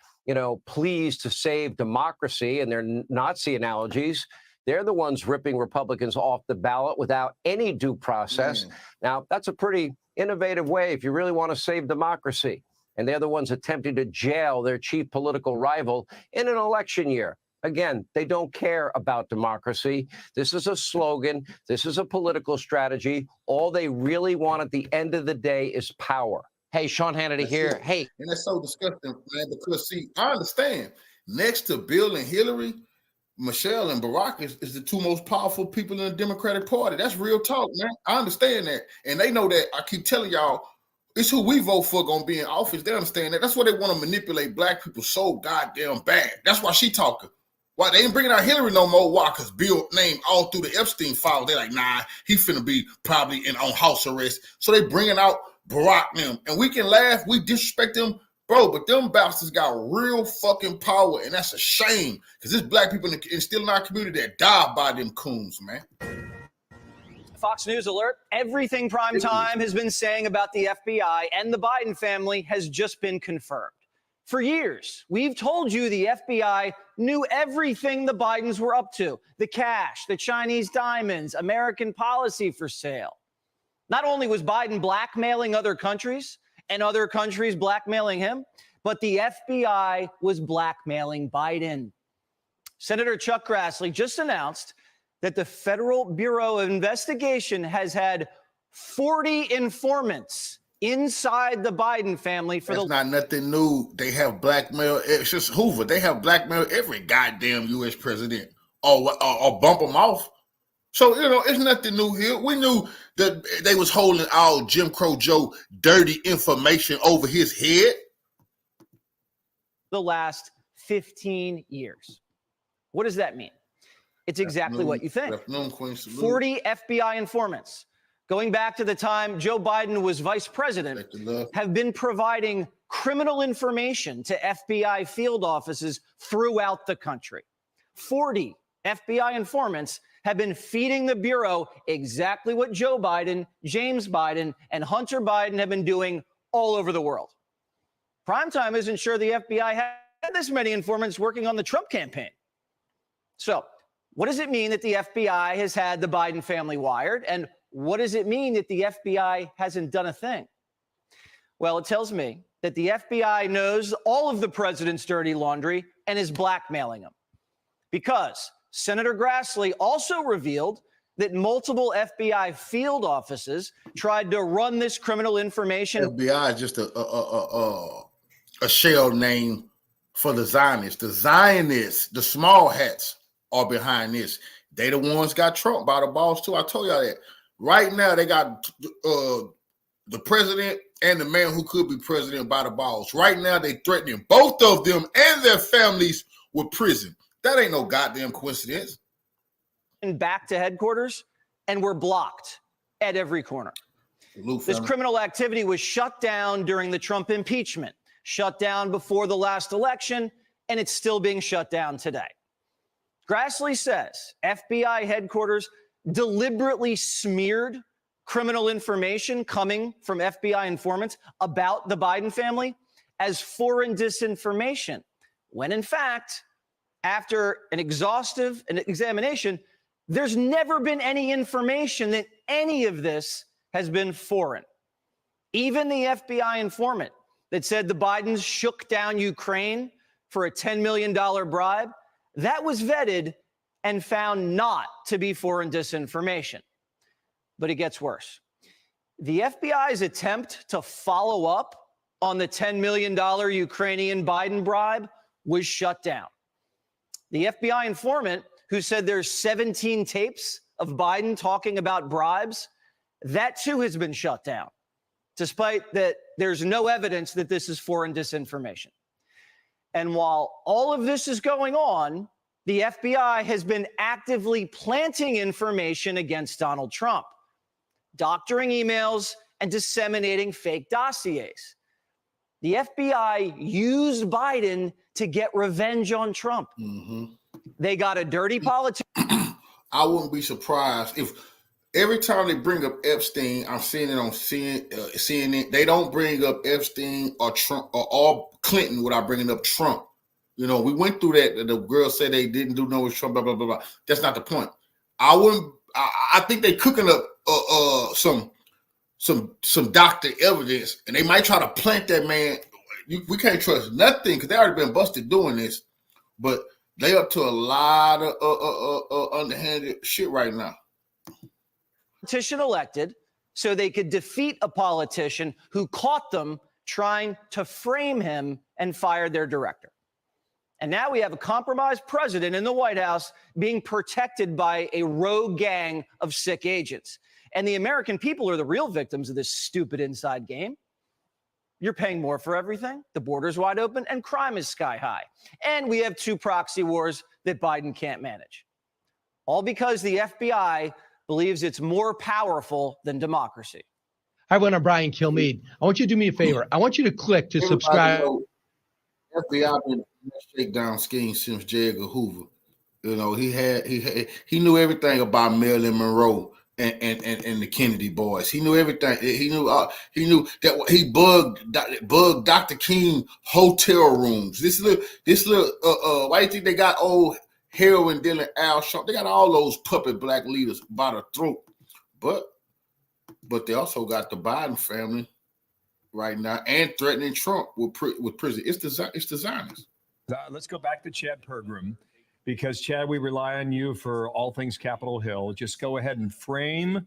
pleas to save democracy and their Nazi analogies. They're the ones ripping Republicans off the ballot without any due process. Now, that's a pretty innovative way if you really want to save democracy. And they're the ones attempting to jail their chief political rival in an election year. Again, they don't care about democracy. This is a slogan. This is a political strategy. All they really want at the end of the day is power. Hey, Sean Hannity here. Hey. And that's so disgusting, man, because, see, I understand. Next to Bill and Hillary, Michelle and Barack is the two most powerful people in the Democratic Party. That's real talk, man. I understand that. And they know that. I keep telling y'all, it's who we vote for going to be in office. They understand that. That's why they want to manipulate black people so goddamn bad. That's why she talking. Why they ain't bringing out Hillary no more? Why? Because Bill named all through the Epstein file. They're like, nah, he finna be probably on house arrest. So they bringing out Barack now. And we can laugh. We disrespect them. Bro, but them bastards got real fucking power, and that's a shame, because there's black people still in our community that die by them coons, man. Fox News alert. Everything Primetime has been saying about the FBI and the Biden family has just been confirmed. For years, we've told you the FBI knew everything the Bidens were up to. The cash, the Chinese diamonds, American policy for sale. Not only was Biden blackmailing other countries, and other countries blackmailing him, but the FBI was blackmailing Biden. Senator Chuck Grassley just announced that the Federal Bureau of Investigation has had 40 informants inside the Biden family for That's not nothing new. They have blackmail. It's just Hoover. They have blackmail every goddamn U.S. president or bump them off. So, it's nothing new here. We knew that they was holding all Jim Crow Joe dirty information over his head. The last 15 years. What does that mean? It's exactly what you think. 40 FBI informants, going back to the time Joe Biden was vice president, have been providing criminal information to FBI field offices throughout the country. 40 FBI informants have been feeding the Bureau exactly what Joe Biden, James Biden, and Hunter Biden have been doing all over the world. Primetime isn't sure the FBI had this many informants working on the Trump campaign. So, what does it mean that the FBI has had the Biden family wired? And what does it mean that the FBI hasn't done a thing? Well, it tells me that the FBI knows all of the president's dirty laundry and is blackmailing him. Because Senator Grassley also revealed that multiple FBI field offices tried to run this criminal information. FBI is just a shell name for the Zionists. The Zionists, the small hats, are behind this. They the ones got Trump by the balls too. I told y'all that. Right now, they got the president and the man who could be president by the balls. Right now, they threatening both of them and their families with prison. That ain't no goddamn coincidence. And back to headquarters, and were blocked at every corner. This criminal activity was shut down during the Trump impeachment, shut down before the last election, and it's still being shut down today. Grassley says FBI headquarters deliberately smeared criminal information coming from FBI informants about the Biden family as foreign disinformation, when in fact, after an exhaustive examination, there's never been any information that any of this has been foreign. Even the FBI informant that said the Bidens shook down Ukraine for a $10 million bribe, that was vetted and found not to be foreign disinformation. But it gets worse. The FBI's attempt to follow up on the $10 million Ukrainian Biden bribe was shut down. The FBI informant who said there's 17 tapes of Biden talking about bribes, that too has been shut down, despite that there's no evidence that this is foreign disinformation. And while all of this is going on, the FBI has been actively planting information against Donald Trump, doctoring emails and disseminating fake dossiers. The FBI used Biden to get revenge on Trump. They got a dirty politician. I wouldn't be surprised if every time they bring up Epstein, I'm seeing it on CNN, they don't bring up Epstein or Trump or Clinton without bringing up Trump. You know, we went through that. The girl said they didn't do no with Trump, blah, blah, blah, blah. That's not the point. I think they cooking up some doctor evidence, and they might try to plant that man. We can't trust nothing because they already been busted doing this, but they up to a lot of underhanded shit right now. Politician elected so they could defeat a politician who caught them trying to frame him and fired their director. And now we have a compromised president in the White House being protected by a rogue gang of sick agents. And the American people are the real victims of this stupid inside game. You're paying more for everything. The border's wide open and crime is sky high. And we have 2 proxy wars that Biden can't manage. All because the FBI believes it's more powerful than democracy. Hi, everyone. I'm Brian Kilmeade. I want you to do me a favor. I want you to click to subscribe. FBI been shakedown scheme since J. Edgar Hoover. You know, he knew everything about Marilyn Monroe and the Kennedy boys. He knew everything. He knew that he bugged Dr. King hotel rooms. This little why do you think they got old heroin dealer Al Sharpton? They got all those puppet black leaders by the throat. But they also got the Biden family right now and threatening Trump with prison. It's the Zionists. Let's go back to Chad Pergram, because Chad, we rely on you for all things Capitol Hill. Just go ahead and frame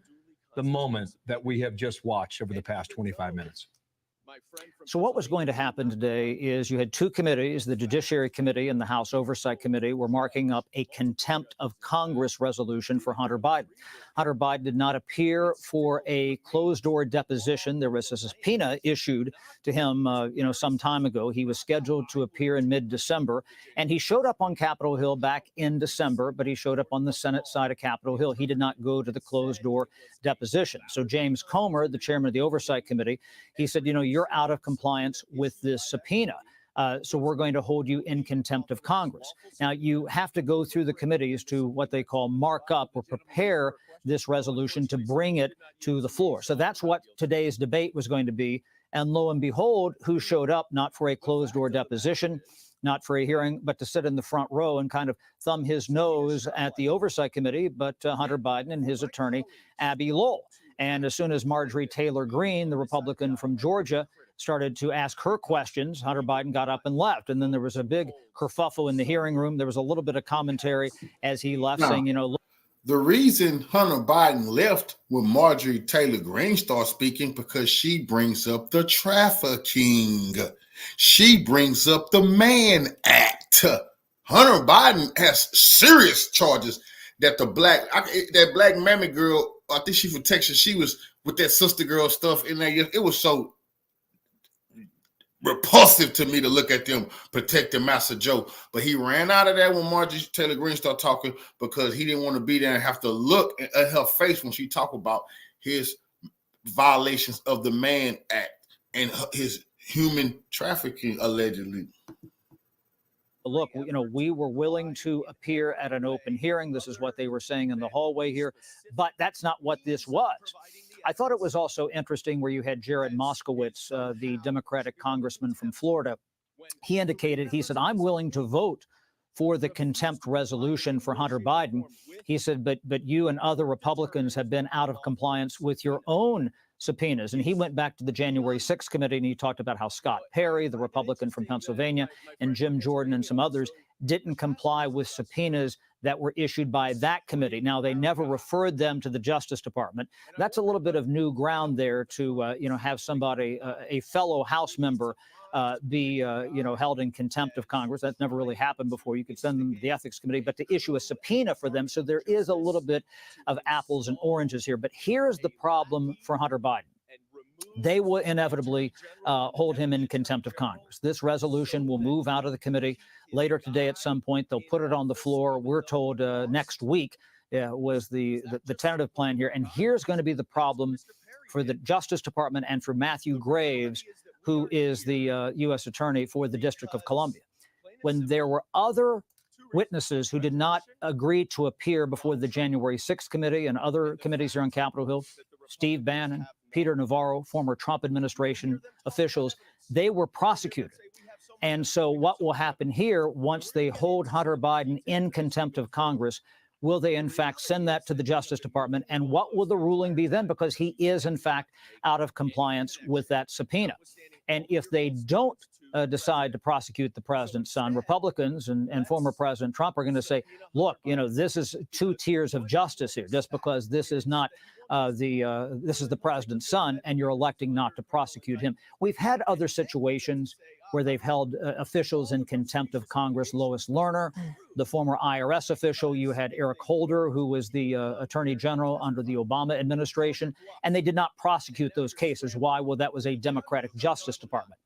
the moment that we have just watched over the past 25 minutes. So what was going to happen today is you had 2 committees, the Judiciary Committee and the House Oversight Committee, were marking up a contempt of Congress resolution for Hunter Biden. Hunter Biden did not appear for a closed-door deposition. There was a subpoena issued to him, some time ago. He was scheduled to appear in mid-December, and he showed up on Capitol Hill back in December, but he showed up on the Senate side of Capitol Hill. He did not go to the closed-door deposition. So James Comer, the chairman of the Oversight Committee, he said, you're out of compliance with this subpoena. So we're going to hold you in contempt of Congress. Now, you have to go through the committees to what they call mark up or prepare this resolution to bring it to the floor. So that's what today's debate was going to be. And lo and behold, who showed up, not for a closed door deposition, not for a hearing, but to sit in the front row and kind of thumb his nose at the Oversight Committee, but Hunter Biden and his attorney, Abby Lowell. And as soon as Marjorie Taylor Greene, the Republican from Georgia, started to ask her questions, Hunter Biden got up and left. And then there was a big kerfuffle in the hearing room. There was a little bit of commentary as he left saying, look. The reason Hunter Biden left when Marjorie Taylor Greene started speaking, because she brings up the trafficking. She brings up the Mann Act. Hunter Biden has serious charges that that black mammy girl, I think she's from Texas, she was with that sister girl stuff in there. It was so repulsive to me to look at them protecting Master Joe. But he ran out of that when Marjorie Taylor Greene started talking, because he didn't want to be there and have to look at her face when she talked about his violations of the Mann Act and his human trafficking, allegedly. Look, we were willing to appear at an open hearing. This is what they were saying in the hallway here, but that's not what this was. I thought it was also interesting where you had Jared Moskowitz, the Democratic congressman from Florida. He said, I'm willing to vote for the contempt resolution for Hunter Biden. He said, but you and other Republicans have been out of compliance with your own subpoenas. And he went back to the January 6th committee and he talked about how Scott Perry, the Republican from Pennsylvania, and Jim Jordan and some others didn't comply with subpoenas that were issued by that committee. Now, they never referred them to the Justice Department. That's a little bit of new ground there to, have somebody, a fellow House member, be held in contempt of Congress. That's never really happened before. You could send them to the Ethics Committee, but to issue a subpoena for them. So there is a little bit of apples and oranges here. But here's the problem for Hunter Biden. They will inevitably hold him in contempt of Congress. This resolution will move out of the committee later today at some point. They'll put it on the floor. We're told next week was the tentative plan here. And here's going to be the problem for the Justice Department and for Matthew Graves, who is the U.S. Attorney for the District of Columbia. When there were other witnesses who did not agree to appear before the January 6th committee and other committees here on Capitol Hill, Steve Bannon, Peter Navarro, former Trump administration officials, they were prosecuted. And so what will happen here once they hold Hunter Biden in contempt of Congress? Will they, in fact, send that to the Justice Department? And what will the ruling be then? Because he is, in fact, out of compliance with that subpoena. And if they don't decide to prosecute the president's son, Republicans and former President Trump are going to say, look, this is two tiers of justice here, just because this is not this is the president's son and you're electing not to prosecute him. We've had other situations where they've held officials in contempt of Congress. Lois Lerner, the former IRS official. You had Eric Holder, who was the attorney general under the Obama administration, and they did not prosecute those cases. Why? Well, that was a Democratic Justice Department.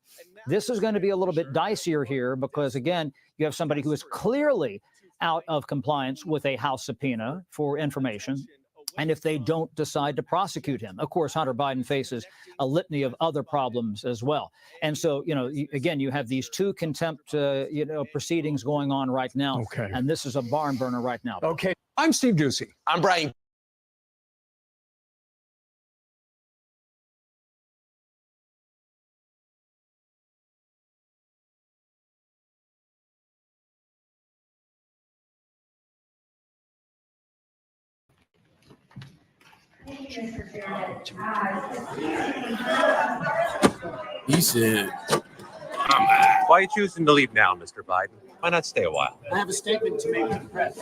This is going to be a little bit dicier here because, again, you have somebody who is clearly out of compliance with a House subpoena for information. And if they don't decide to prosecute him, of course, Hunter Biden faces a litany of other problems as well. And so, again, you have these two contempt, proceedings going on right now. Okay. And this is a barn burner right now. Okay. I'm Steve Doocy. I'm Brian. He said, Why are you choosing to leave now, Mr. Biden? Why not stay a while? I have a statement to make to the press.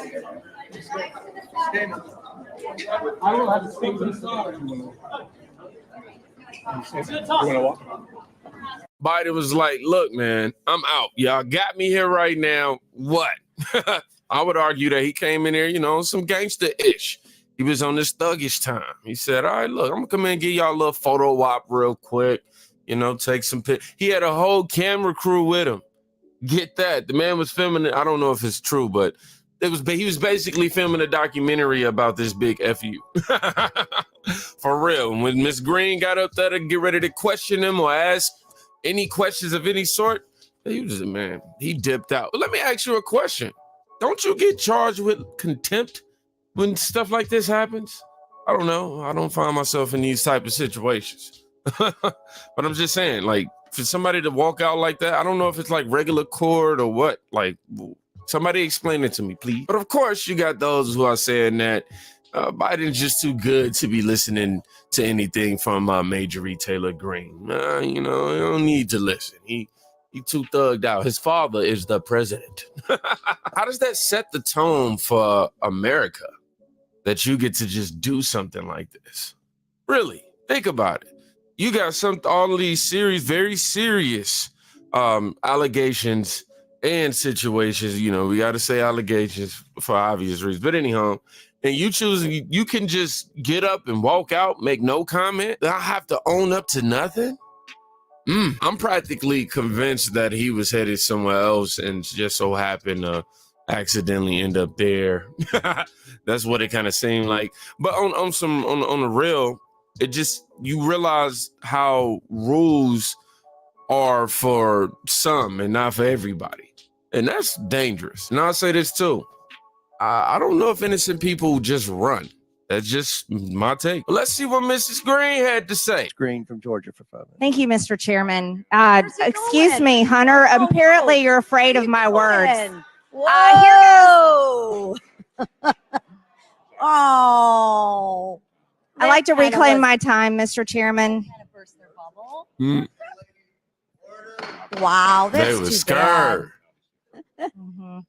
I will have a statement. Biden was like, look, man, I'm out. Y'all got me here right now. What? I would argue that he came in here, some gangster-ish. He was on this thuggish time. He said, all right, look, I'm going to come in and give y'all a little photo op real quick, take some pics. He had a whole camera crew with him. Get that. The man was filming it. I don't know if it's true, but he was basically filming a documentary about this big FU. For real. And when Miss Green got up there to get ready to question him or ask any questions of any sort, He was a man. He dipped out. Let me ask you a question. Don't you get charged with contempt when stuff like this happens? I don't know. I don't find myself in these type of situations. But I'm just saying, like, for somebody to walk out like that, I don't know if it's like regular court or what. Like, somebody explain it to me, please. But of course, you got those who are saying that Biden's just too good to be listening to anything from Major Taylor Greene. You know, you don't need to listen. He too thugged out. His father is the president. How does that set the tone for America that you get to just do something like this? Really, think about it. You got all of these very serious allegations and situations. You know, we got to say allegations for obvious reasons. But anyhow, and you can just get up and walk out, make no comment. I have to own up to nothing. I'm practically convinced that he was headed somewhere else and just so happened to accidentally end up there. That's what it kind of seemed like. But on the real, it just, you realize how rules are for some and not for everybody. And that's dangerous. And I'll say this too. I don't know if innocent people just run. That's just my take. Let's see what Mrs. Green had to say. Green from Georgia for 5 minutes. Thank you, Mr. Chairman. Excuse me, Hunter. Apparently, you're afraid of my words. Whoa! Oh. I like to reclaim my time, Mr. Chairman. Wow, that's They was too bad. scared.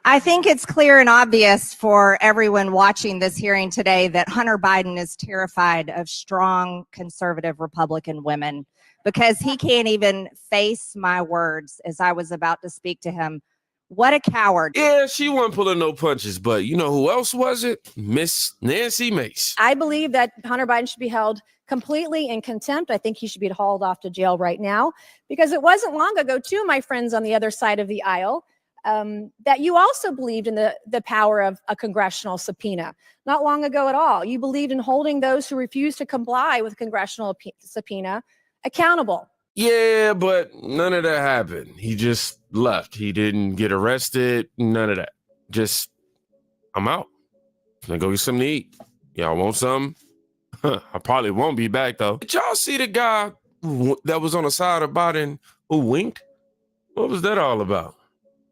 I think it's clear and obvious for everyone watching this hearing today that Hunter Biden is terrified of strong conservative Republican women because he can't even face my words as I was about to speak to him. What a coward. Yeah, she wasn't pulling no punches, but you know who else was it? Miss Nancy Mace. I believe that Hunter Biden should be held completely in contempt. I think he should be hauled off to jail right now because it wasn't long ago, too, my friends on the other side of the aisle, that you also believed in the power of a congressional subpoena. Not long ago at all. You believed in holding those who refuse to comply with congressional subpoena accountable. Yeah, but none of that happened. He just left. He didn't get arrested. None of that. Just, I'm out. Gonna go get something to eat. Y'all want something? I probably won't be back, though. Did y'all see the guy that was on the side of Biden who winked? What was that all about?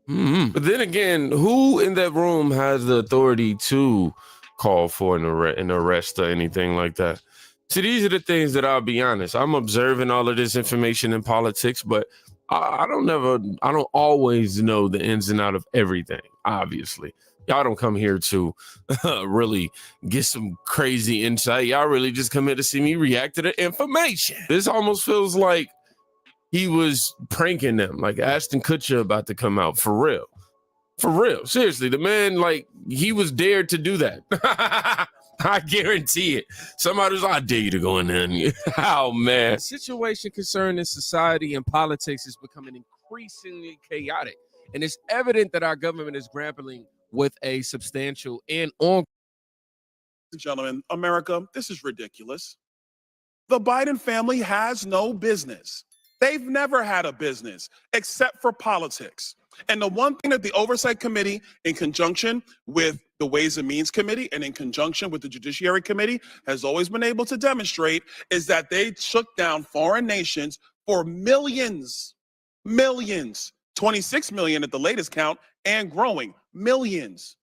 But then again, who in that room has the authority to call for an arrest or anything like that? See, these are the things that I'll be honest. I'm observing all of this information in politics, but I don't always know the ins and out of everything, obviously. Y'all don't come here to really get some crazy insight. Y'all really just come here to see me react to the information. This almost feels like he was pranking them, like Ashton Kutcher about to come out, for real. For real, seriously, the man, like, he was dared to do that. I guarantee it. Somebody was like, I dare you to go in there. And oh, man. The situation concerning society and politics is becoming increasingly chaotic. And it's evident that our government is grappling with a substantial and on. Gentlemen, America, this is ridiculous. The Biden family has no business. They've never had a business except for politics. And the one thing that the Oversight Committee, in conjunction with the Ways and Means Committee and in conjunction with the Judiciary Committee, has always been able to demonstrate is that they shook down foreign nations for millions, 26 million at the latest count and growing, millions.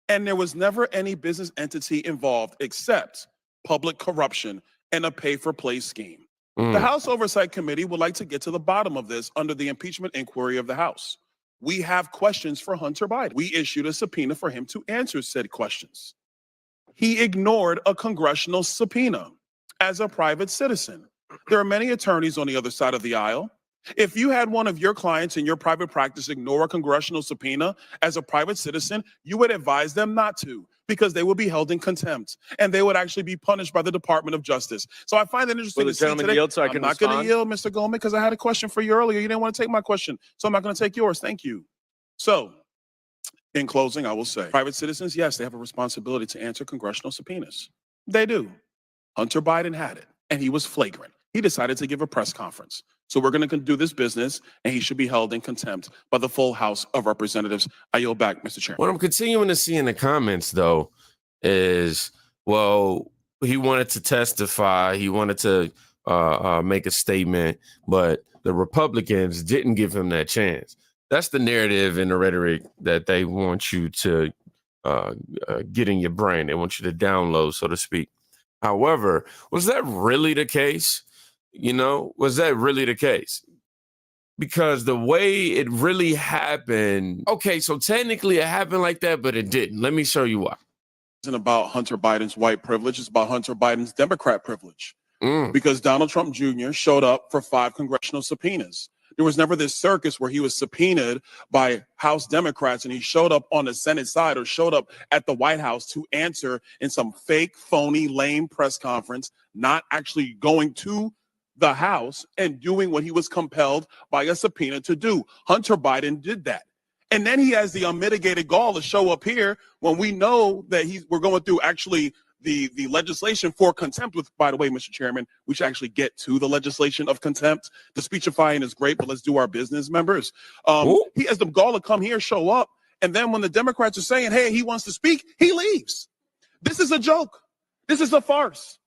And there was never any business entity involved except public corruption and a pay-for-play scheme. The House Oversight Committee would like to get to the bottom of this under the impeachment inquiry of the House. We have questions for Hunter Biden. We issued a subpoena for him to answer said questions. He ignored a congressional subpoena as a private citizen. There are many attorneys on the other side of the aisle. If you had one of your clients in your private practice ignore a congressional subpoena as a private citizen, you would advise them not to, because they would be held in contempt and they would actually be punished by the Department of Justice. So I find it interesting to see today. I'm not going to yield, Mr. Goldman, because I had a question for you earlier. You didn't want to take my question, so I'm not going to take yours. Thank you. So in closing, I will say, private citizens, yes, they have a responsibility to answer congressional subpoenas. They do. Hunter Biden had it, and he was flagrant. He decided to give a press conference. So we're going to do this business, and he should be held in contempt by the full House of Representatives. I yield back, Mr. Chairman. What I'm continuing to see in the comments, though, is, well, he wanted to testify. He wanted to make a statement, but the Republicans didn't give him that chance. That's the narrative and the rhetoric that they want you to get in your brain. They want you to download, so to speak. However, was that really the case? Was that really the case? Because the way it really happened, okay, so technically it happened like that, but it didn't. Let me show you why. It isn't about Hunter Biden's white privilege. It's about Hunter Biden's Democrat privilege. Because Donald Trump Jr. showed up for 5 congressional subpoenas. There was never this circus where he was subpoenaed by House Democrats and he showed up on the Senate side or showed up at the White House to answer in some fake, phony, lame press conference, not actually going to the House and doing what he was compelled by a subpoena to do. Hunter Biden did that. And then he has the unmitigated gall to show up here when we know that we're going through actually the legislation for contempt with, by the way, Mr. Chairman, we should actually get to the legislation of contempt. The speechifying is great, but let's do our business, members. He has the gall to come here, show up, and then when the Democrats are saying, hey, he wants to speak, he leaves. This is a joke. This is a farce.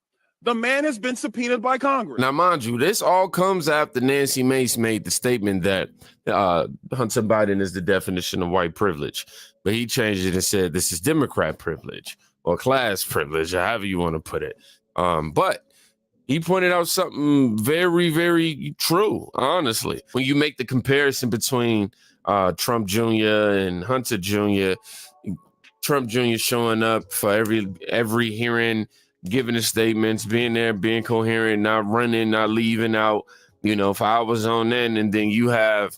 The man has been subpoenaed by Congress. Now, mind you, this all comes after Nancy Mace made the statement that Hunter Biden is the definition of white privilege. But he changed it and said this is Democrat privilege or class privilege, or however you want to put it. But he pointed out something very, very true, honestly. When you make the comparison between Trump Jr. and Hunter Jr., Trump Jr. showing up for every hearing, giving his statements, being there, being coherent, not running, not leaving out, for hours on end. And then you have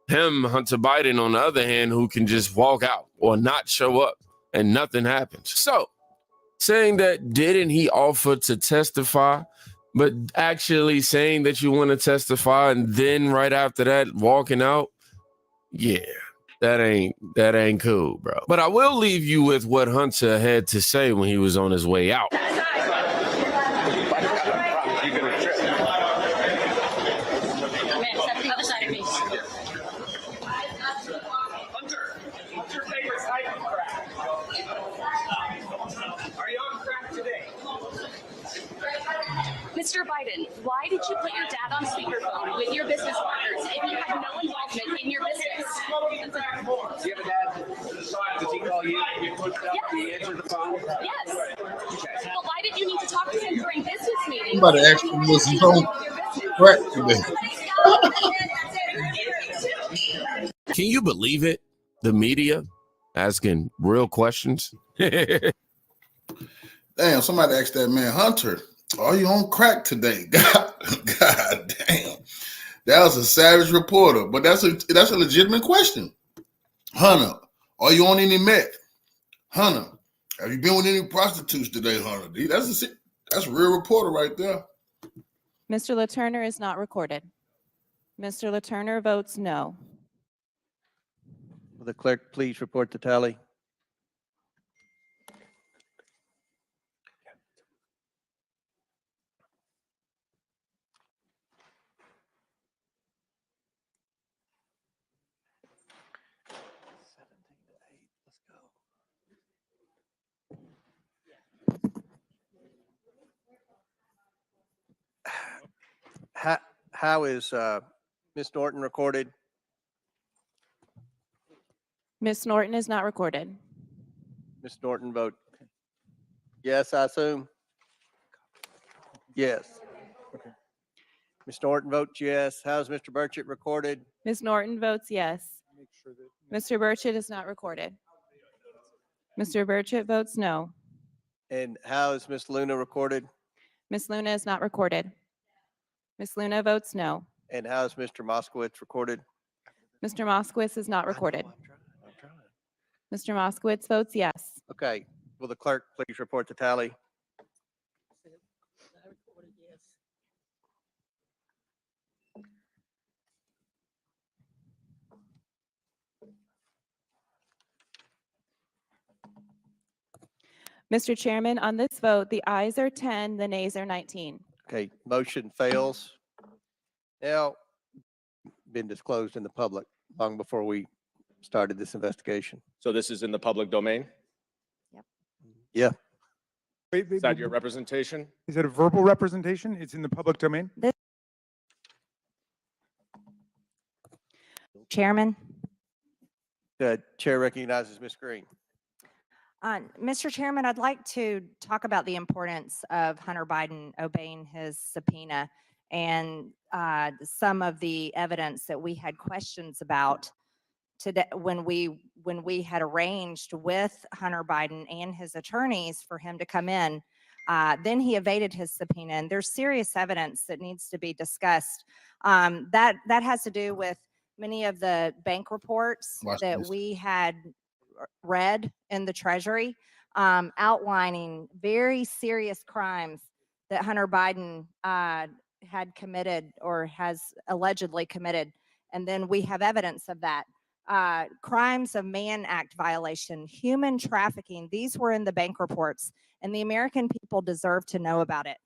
him, Hunter Biden, on the other hand, who can just walk out or not show up and nothing happens. So saying that, didn't he offer to testify, but actually saying that you want to testify and then right after that walking out? Yeah. That ain't cool, bro. But I will leave you with what Hunter had to say when he was on his way out. Mr. Biden, why did you put your dad on speakerphone with your business partners if you had no involvement in your business? Do you have a dad? Does he call you? You answer the phone? Yes. Okay. But why did you need to talk to him during business meetings? I'm about to ask him, was he home correct today? Can you believe it? The media asking real questions. Damn, somebody asked that man, Hunter, are you on crack today? God damn. That was a savage reporter, but that's a legitimate question. Hunter, are you on any meth? Hunter, have you been with any prostitutes today, Hunter? That's a real reporter right there. Mr. LaTurner is not recorded. Mr. LaTurner votes no. Will the clerk please report the tally? How is Ms. Norton recorded? Ms. Norton is not recorded. Ms. Norton vote yes, I assume? Yes. Okay. Ms. Norton votes yes. How is Mr. Burchett recorded? Ms. Norton votes yes. Mr. Burchett is not recorded. Mr. Burchett votes no. And how is Ms. Luna recorded? Ms. Luna is not recorded. Ms. Luna votes no. And how is Mr. Moskowitz recorded? Mr. Moskowitz is not recorded. Mr. Moskowitz votes yes. Okay. Will the clerk please report the tally? Mr. Chairman, on this vote, the ayes are 10, the nays are 19. Okay, motion fails. Now, been disclosed in the public long before we started this investigation. So this is in the public domain? Yeah. Is that your representation? Is it a verbal representation? It's in the public domain? Chairman. The chair recognizes Ms. Green. Mr. Chairman, I'd like to talk about the importance of Hunter Biden obeying his subpoena and some of the evidence that we had questions about today when we had arranged with Hunter Biden and his attorneys for him to come in. Then he evaded his subpoena, and there's serious evidence that needs to be discussed. That has to do with many of the bank reports that we had read in the Treasury, outlining very serious crimes that Hunter Biden had committed or has allegedly committed. And then we have evidence of that. Crimes of Mann Act violation, human trafficking, these were in the bank reports, and the American people deserve to know about it.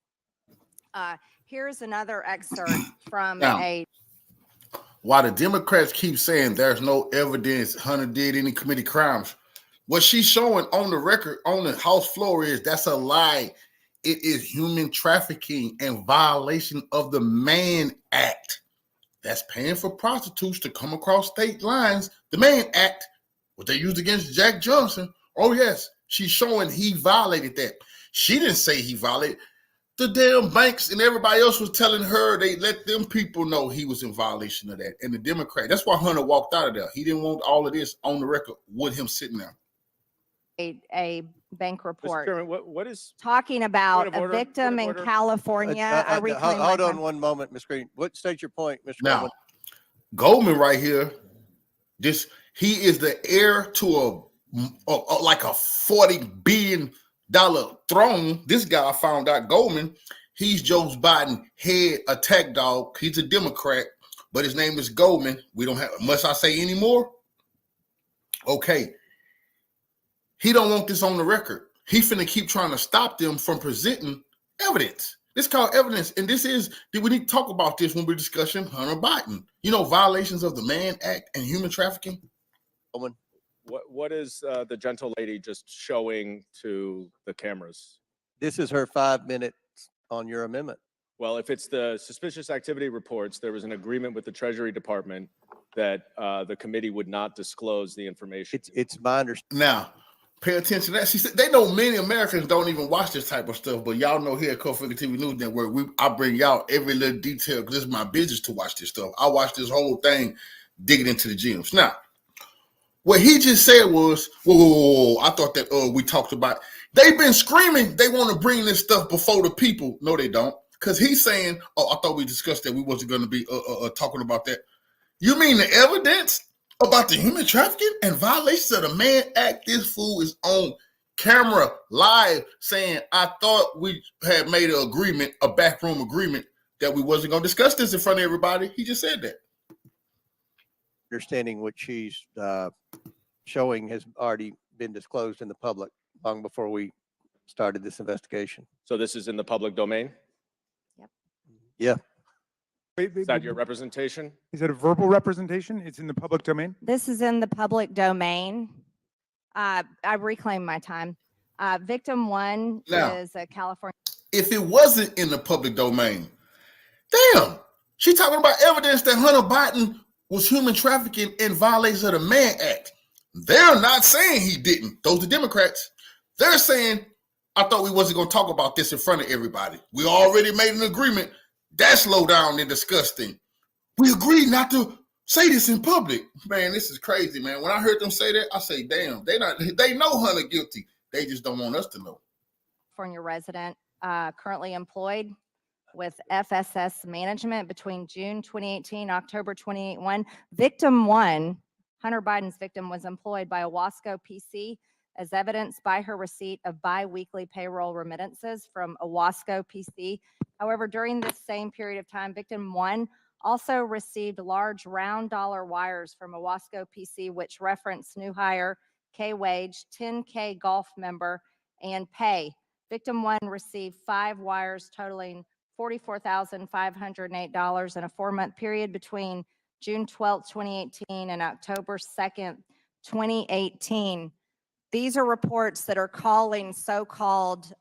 Here's another excerpt from While the Democrats keep saying there's no evidence Hunter did any committed crimes, what she's showing on the record on the House floor is that's a lie. It is human trafficking and violation of the Mann Act. That's paying for prostitutes to come across state lines. The Mann Act, what they used against Jack Johnson. Oh, yes, she's showing he violated that. She didn't say he violated. The damn banks and everybody else was telling her they let them people know he was in violation of that. And the Democrat, that's why Hunter walked out of there. He didn't want all of this on the record with him sitting there. A bank report what is talking about a victim in California. Hold on one moment, Ms. Green. State your point, Mr. Now, Goldman right here, he is the heir to like a $40 billion throne. This guy, I found out, Goldman, he's Joe Biden head attack dog. He's a Democrat, but his name is Goldman. We don't have, must I say any more? Okay. He don't want this on the record. He finna keep trying to stop them from presenting evidence. This is called evidence. And we need to talk about this when we're discussing Hunter Biden. You know, violations of the Mann Act and human trafficking. What is the gentle lady just showing to the cameras? This is her 5 minutes on your amendment. Well, if it's the suspicious activity reports, there was an agreement with the Treasury Department that the committee would not disclose the information. It's my understanding. Now, pay attention to that. She said they know many Americans don't even watch this type of stuff, but y'all know here at Cofinger TV News Network, I bring y'all every little detail because it's my business to watch this stuff. I watch this whole thing, digging into the gems. Now, what he just said was, whoa, I thought that we talked about. They've been screaming they want to bring this stuff before the people. No, they don't. Because he's saying, I thought we discussed that. We wasn't going to be talking about that. You mean the evidence about the human trafficking and violations of the Mann Act? This fool is on camera live saying, I thought we had made an agreement, a backroom agreement, that we wasn't going to discuss this in front of everybody. He just said that. Understanding what she's showing has already been disclosed in the public long before we started this investigation. So this is in the public domain? Yeah. Is that your representation? Is it a verbal representation? It's in the public domain? This is in the public domain. I reclaim my time. Victim one is a California. If it wasn't in the public domain, damn, she talking about evidence that Hunter Biden was human trafficking in violation of the Mann Act. They're not saying he didn't. Those are Democrats. They're saying, I thought we wasn't going to talk about this in front of everybody. We already made an agreement. That's low down and disgusting. We agreed not to say this in public. Man, this is crazy, man. When I heard them say that, I say, damn, they know Hunter guilty. They just don't want us to know. California resident currently employed with FSS Management between June 2018, October 2021. Victim one, Hunter Biden's victim, was employed by Owasco PC as evidenced by her receipt of bi-weekly payroll remittances from Owasco PC. However, during this same period of time, victim one also received large round dollar wires from Owasco PC, which reference new hire, K-wage, 10K golf member, and pay. Victim one received 5 wires totaling $44,508 in a 4-month period between June 12th, 2018, and October 2nd, 2018. These are reports that are calling so-called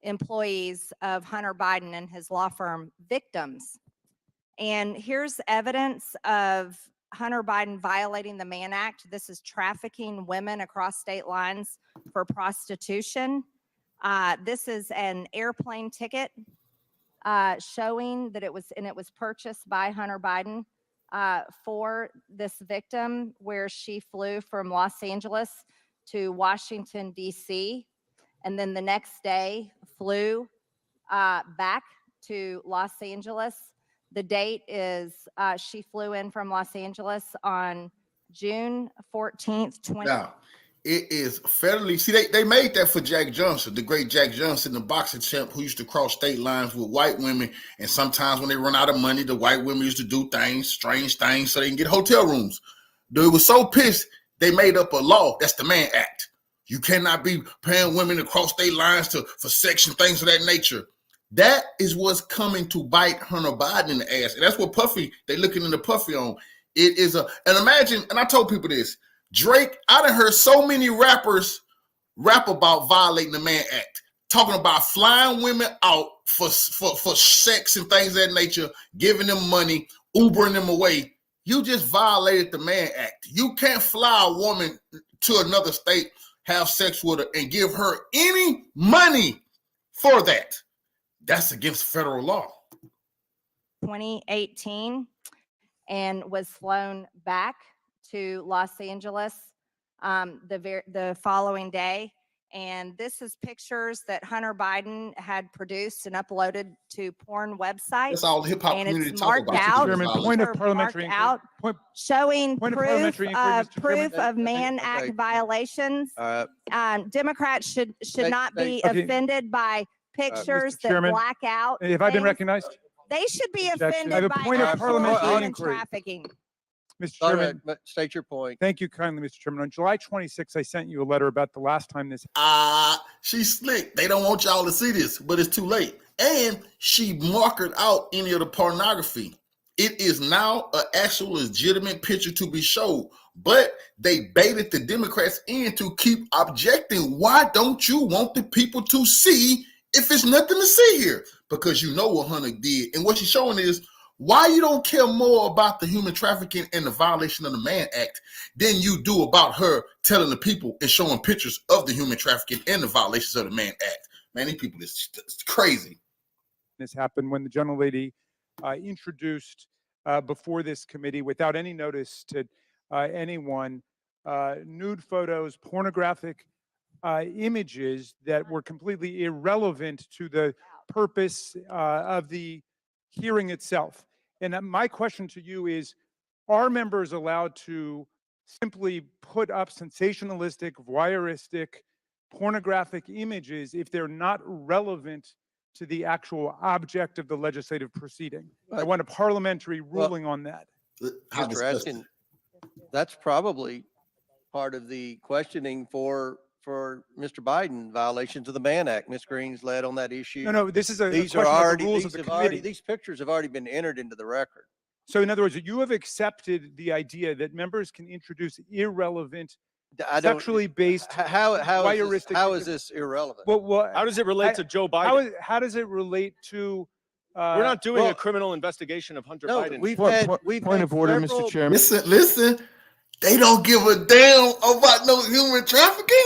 employees of Hunter Biden and his law firm victims. And here's evidence of Hunter Biden violating the Mann Act. This is trafficking women across state lines for prostitution. This is an airplane ticket showing that it was purchased by Hunter Biden for this victim, where she flew from Los Angeles to Washington, D.C., and then the next day flew back to Los Angeles. The date is she flew in from Los Angeles on June 14th, 20. Now, it is federally. See, they made that for Jack Johnson, the great Jack Johnson, the boxing champ who used to cross state lines with white women. And sometimes when they run out of money, the white women used to do things, strange things, so they can get hotel rooms. They were so pissed, they made up a law. That's the Mann Act. You cannot be paying women to cross state lines for sex and things of that nature. That is what's coming to bite Hunter Biden in the ass. And that's what Puffy, they looking into Puffy on. It is and imagine, and I told people this, Drake, I done heard so many rappers rap about violating the Mann Act, talking about flying women out for sex and things of that nature, giving them money, Ubering them away. You just violated the Mann Act. You can't fly a woman to another state, have sex with her, and give her any money for that. That's against federal law. 2018, and was flown back to Los Angeles the following day. And this is pictures that Hunter Biden had produced and uploaded to porn websites. That's all the hip hop and community it's talk marked about. out, Chairman, point of parliamentary out, showing point of proof parliamentary inquiry, Mr. proof Chairman. of Mann Act violations. Democrats should not be Okay. offended by pictures that Chairman, black out. Have I been things. recognized? They should be Objection. I offended have a by point of actual parliamentary human inquiry. trafficking. Mr. All Chairman, right, but state your point. thank you kindly, Mr. Chairman. On July 26th, I sent you a letter about the last time this. She's slick. They don't want y'all to see this, but it's too late. And she markered out any of the pornography. It is now an actual legitimate picture to be showed, but they baited the Democrats in to keep objecting. Why don't you want the people to see if it's nothing to see here? Because you know what Hunter did. And what she's showing is why you don't care more about the human trafficking and the violation of the Mann Act than you do about her telling the people and showing pictures of the human trafficking and the violations of the Mann Act. Man, these people is crazy. This happened when the gentlelady introduced before this committee, without any notice to anyone, nude photos, pornographic images that were completely irrelevant to the purpose of the hearing itself. And my question to you is, are members allowed to simply put up sensationalistic, voyeuristic, pornographic images if they're not relevant to the actual object of the legislative proceeding? I want a parliamentary ruling on that. Mr. Askin, that's probably part of the questioning for Mr. Biden, violations of the Mann Act. Ms. Green's led on that issue. No, this is a these question are of the already rules these of the have already committee. these pictures have already been entered into the record. So in other words, you have accepted the idea that members can introduce irrelevant, sexually based, voyeuristic. How is this irrelevant? Well, How does it relate to Joe Biden? How does it relate to? We're not doing a criminal investigation of Hunter No, Biden. we've Point had of order, several- Mr. Chairman. Listen. They don't give a damn about no human trafficking.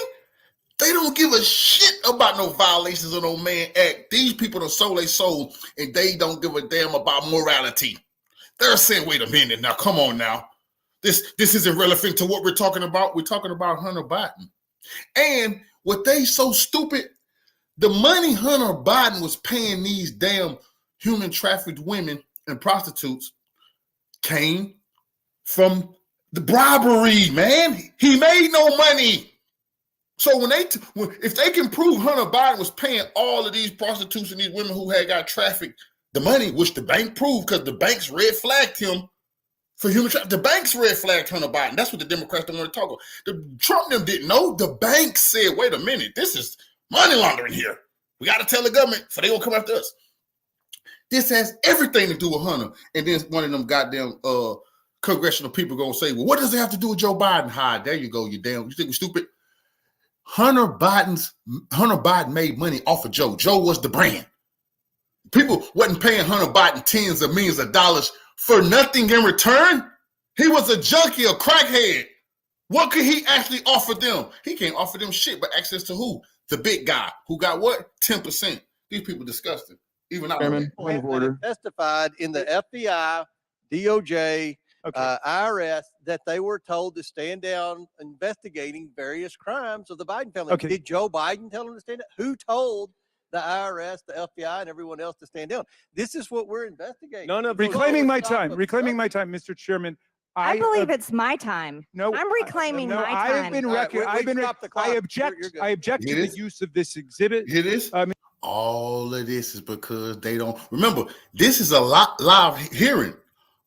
They don't give a shit about no violations of no Mann Act. These people don't sold their soul, and they don't give a damn about morality. They're saying, wait a minute now, come on now. This isn't relevant to what we're talking about. We're talking about Hunter Biden. And what they so stupid, the money Hunter Biden was paying these damn human trafficked women and prostitutes came from the bribery, man. He made no money. So if they can prove Hunter Biden was paying all of these prostitutes and these women who had got trafficked the money, which the bank proved because the banks red flagged him for human trafficking. The banks red flagged Hunter Biden. That's what the Democrats don't want to talk about. The Trump them didn't know. The banks said, wait a minute, this is money laundering here. We got to tell the government so they won't come after us. This has everything to do with Hunter. And then one of them goddamn congressional people gonna say, well, what does it have to do with Joe Biden? Hi, there you go, you think we're stupid? Hunter Biden made money off of Joe. Joe was the brand. People wasn't paying Hunter Biden tens of millions of dollars for nothing in return. He was a junkie, a crackhead. What could he actually offer them? He can't offer them shit, but access to who? The big guy who got what? 10%. These people disgusting. Even I Chairman, point of order. Testified in the FBI, DOJ, IRS that they were told to stand down investigating various crimes of the Biden family. Okay. Did Joe Biden tell them to stand down? Who told the IRS, the FBI, and everyone else to stand down? This is what we're investigating. Reclaiming my time, Mr. Chairman. I believe it's my time. No, I'm reclaiming no, my I time. have been I object to the use of this exhibit. Hear this? All of this is because they don't remember. This is a live hearing.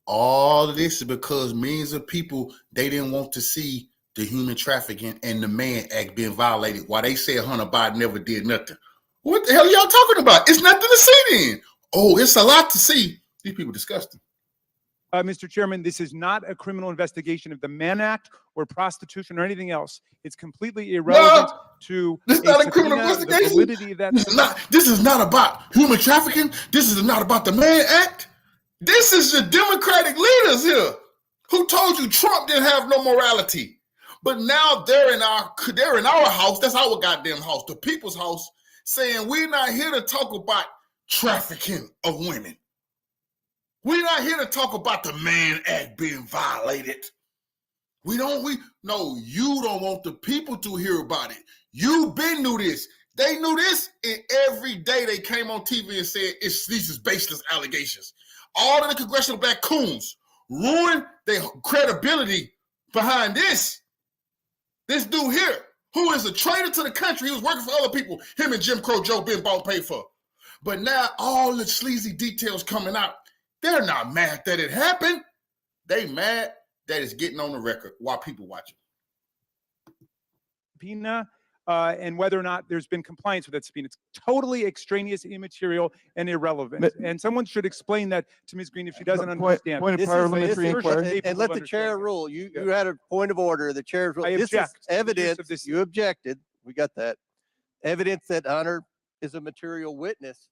All of this is because millions of people, they didn't want to see the human trafficking and the Mann Act being violated while they said Hunter Biden never did nothing. What the hell are y'all talking about? It's nothing to see then. Oh, it's a lot to see. These people disgusting. Mr. Chairman, this is not a criminal investigation of the Mann Act or prostitution or anything else. It's completely irrelevant to this is not a criminal subpoena, the investigation. validity of that. This is not about human trafficking. This is not about the Mann Act. This is the Democratic leaders here who told you Trump didn't have no morality. But now they're in our house. That's our goddamn house, the people's house, saying we're not here to talk about trafficking of women. We're not here to talk about the Mann Act being violated. You don't want the people to hear about it. You been knew this. They knew this, and every day they came on TV and said these is baseless allegations. All of the congressional black coons ruined their credibility behind this. This dude here, who is a traitor to the country, he was working for other people, him and Jim Crow Joe being bought paid for. But now all the sleazy details coming out, they're not mad that it happened. They mad that it's getting on the record while people watching. Subpoena and whether or not there's been compliance with that subpoena. It's totally extraneous, immaterial, and irrelevant. And someone should explain that to Ms. Green if she doesn't understand. Point of parliamentary inquiry. And let the chair rule. You had a point of order. The chair's rule. This is evidence. You objected. We got that. Evidence that Hunter is a material witness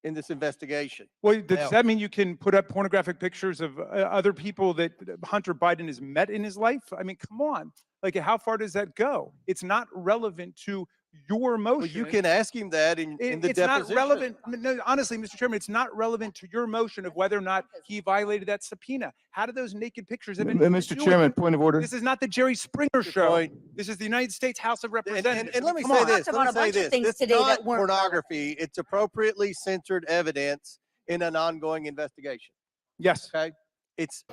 in this investigation. Well, does that mean you can put up pornographic pictures of other people that Hunter Biden has met in his life? I mean, come on. Like, how far does that go? It's not relevant to your motion. Well, you can ask him that in the it's deposition. Not relevant. No, honestly, Mr. Chairman, it's not relevant to your motion of whether or not he violated that subpoena. How do those naked pictures have anything Mr. to do Chairman, with it? point of order. This is not the Jerry Springer show. point. This is the United States House of Representatives. And let me Come say on. this. Talked about a bunch of things It's today not that weren't pornography. It's appropriately censored evidence in an ongoing investigation. Yes. Okay. It's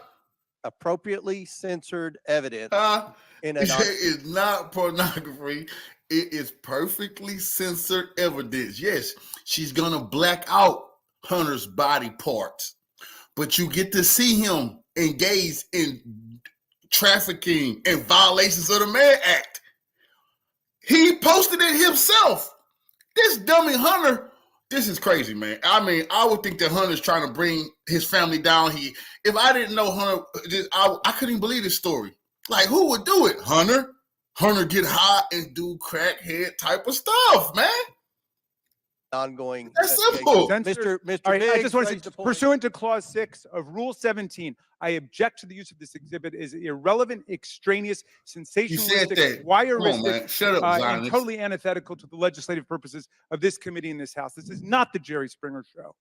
appropriately censored evidence in an It's not pornography. It is perfectly censored evidence. Yes, she's gonna black out Hunter's body parts, but you get to see him engaged in trafficking and violations of the Mann Act. He posted it himself. This dummy Hunter, this is crazy, man. I mean, I would think that Hunter's trying to bring his family down. If I didn't know Hunter, I couldn't even believe this story. Like, who would do it? Hunter? Hunter get high and do crackhead type of stuff, man. Ongoing. That's simple. Mr. All right, I Biggs just want to raised say, a point. pursuant to Clause 6 of Rule 17, I object to the use of this exhibit as irrelevant, extraneous, sensationalistic, that. Come voyeuristic, on, man. Shut up, and Zionist. totally antithetical to the legislative purposes of this committee in this House. This is not the Jerry Springer show.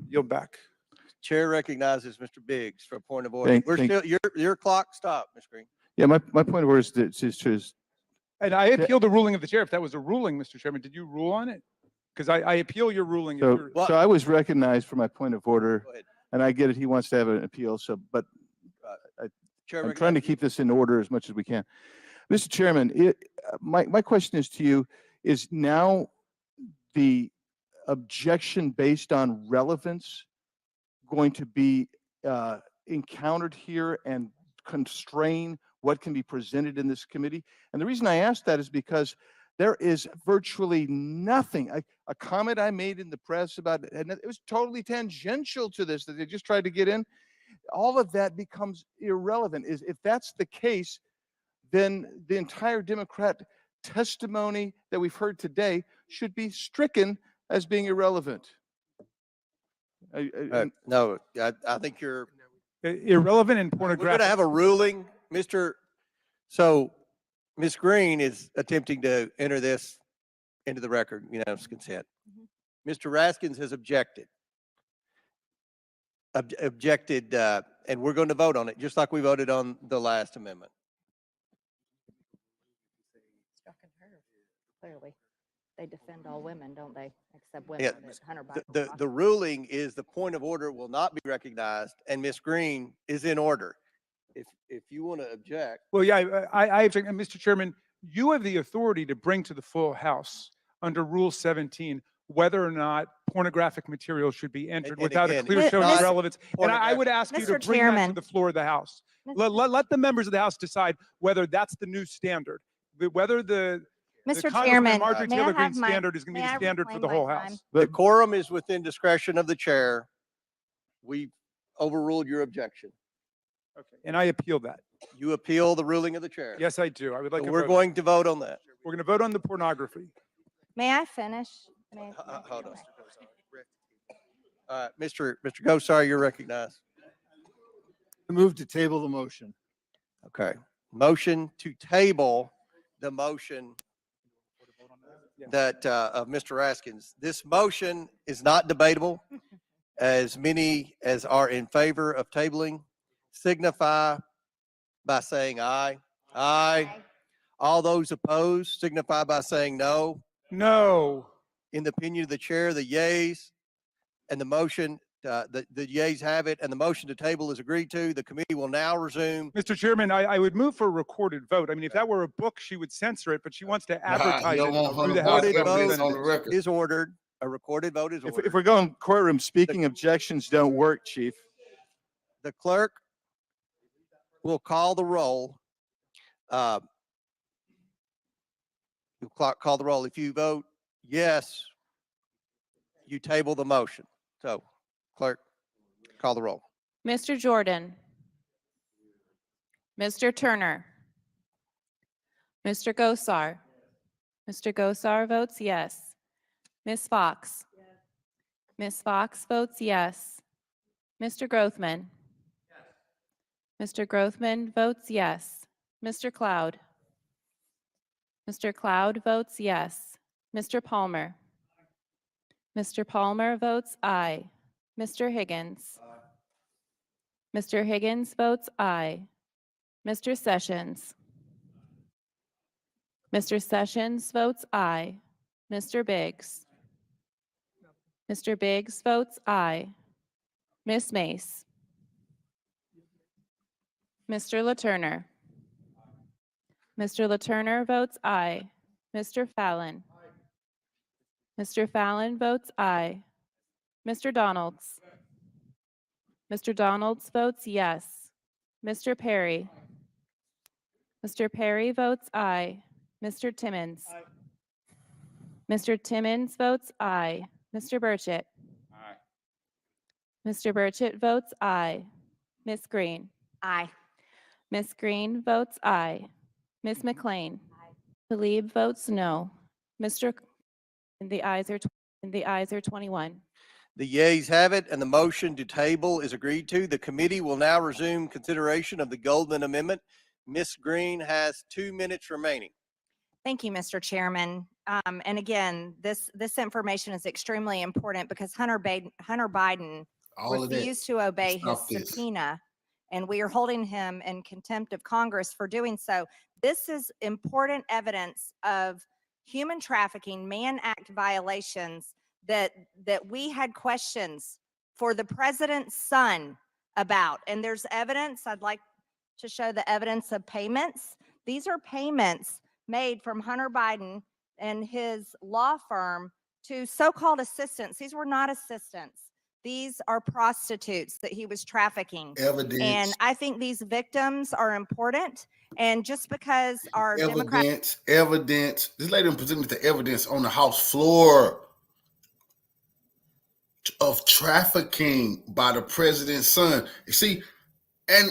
Yield back. Chair recognizes Mr. Biggs for a point of order. Your clock stopped, Ms. Green. Yeah, my point of order is that And I appeal the ruling of the chair. If that was a ruling, Mr. Chairman, did you rule on it? Because I appeal your ruling. So I was recognized for my point of order, and I get it. He wants to have an appeal. So, but I'm trying to keep this in order as much as we can. Mr. Chairman, my question is to you: is now the objection based on relevance going to be encountered here and constrain what can be presented in this committee? And the reason I ask that is because There is virtually nothing. A comment I made in the press about it, and it was totally tangential to this, that they just tried to get in. All of that becomes irrelevant. If that's the case, then the entire Democrat testimony that we've heard today should be stricken as being irrelevant. No, I think you're irrelevant and pornographic. We're going to have a ruling, Mr. So Ms. Green is attempting to enter this into the record, unanimous consent. Mr. Raskins has objected. And we're going to vote on it, just like we voted on the last amendment. Clearly, they defend all women, don't they? Except women. Yeah, That Hunter Biden the ruling is the point of order will not be recognized, and Ms. Green is in order. If you want to object. Well, yeah, I object. And Mr. Chairman, you have the authority to bring to the full House under Rule 17 whether or not pornographic material should be entered without a clear showing of relevance. And I would ask you to bring that to the floor of the House. Let the members of the House decide whether that's the new standard, whether the Chairman, Marjorie Taylor Greene standard is going to be the standard for the whole House. The quorum is within discretion of the chair. We overruled your objection. Okay, and I appeal that. You appeal the ruling of the chair. Yes, I do. I would like. So we're going to vote on that. We're going to vote on the pornography. May I finish? Hold on. Mr. Gosar, you're recognized. I move to table the motion. Okay. Motion to table the motion that of Mr. Raskins. This motion is not debatable. As many as are in favor of tabling signify by saying aye. Aye. All those opposed signify by saying no. No. In the opinion of the chair, the yeas and the motion, the yeas have it, and the motion to table is agreed to. The committee will now resume. Mr. Chairman, I would move for a recorded vote. I mean, if that were a book, she would censor it, but she wants to advertise it through the House. Is ordered. A recorded vote is ordered. If we're going courtroom speaking, objections don't work, Chief. The clerk will call the roll. Call the roll. If you vote yes, you table the motion. So, clerk, call the roll. Mr. Jordan, Mr. Turner, Mr. Gosar. Mr. Gosar votes yes. Ms. Fox. Ms. Fox votes yes. Mr. Grothman. Mr. Grothman votes yes. Mr. Cloud. Mr. Cloud votes yes. Mr. Palmer. Mr. Palmer votes aye. Mr. Higgins. Mr. Higgins votes aye. Mr. Sessions. Mr. Sessions votes aye. Mr. Biggs. Mr. Biggs votes aye. Ms. Mace. Mr. LaTurner. Mr. LaTurner votes aye. Mr. Fallon. Mr. Fallon votes aye. Mr. Donalds. Mr. Donalds votes yes. Mr. Perry. Mr. Perry votes aye. Mr. Timmons. Mr. Timmons votes aye. Mr. Burchett. Mr. Burchett votes aye. Ms. Green. Aye. Ms. Green votes aye. Ms. McLean. Tlaib votes no. Mr. The ayes are 21. The yeas have it, and the motion to table is agreed to. The committee will now resume consideration of the Goldman Amendment. Ms. Green has 2 minutes remaining. Thank you, Mr. Chairman. And again, this information is extremely important because Hunter Biden refused to obey his subpoena, and we are holding him in contempt of Congress for doing so. This is important evidence of human trafficking, Mann Act violations that we had questions for the president's son about. And there's evidence. I'd like to show the evidence of payments. These are payments made from Hunter Biden and his law firm to so-called assistants. These were not assistants. These are prostitutes that he was trafficking. Evidence. And I think these victims are important. And just because our Democrats. Evidence. This lady presented the evidence on the House floor of trafficking by the president's son. You see, and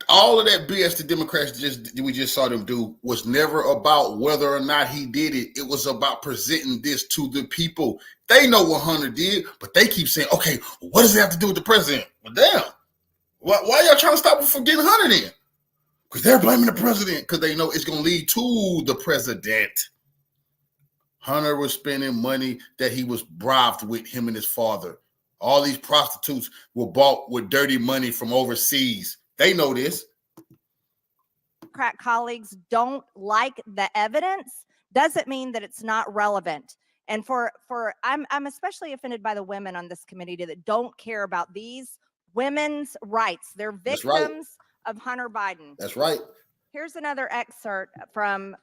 all of that BS the Democrats we just saw them do was never about whether or not he did it. It was about presenting this to the people. They know what Hunter did, but they keep saying, okay, what does it have to do with the president? Well, damn. Why y'all trying to stop him from getting Hunter then? Because they're blaming the president because they know it's going to lead to the president. Hunter was spending money that he was bribed with, him and his father. All these prostitutes were bought with dirty money from overseas. They know this. Democrat colleagues don't like the evidence doesn't mean that it's not relevant. And I'm especially offended by the women on this committee that don't care about these women's rights. They're victims of Hunter Biden. That's right. Here's another excerpt from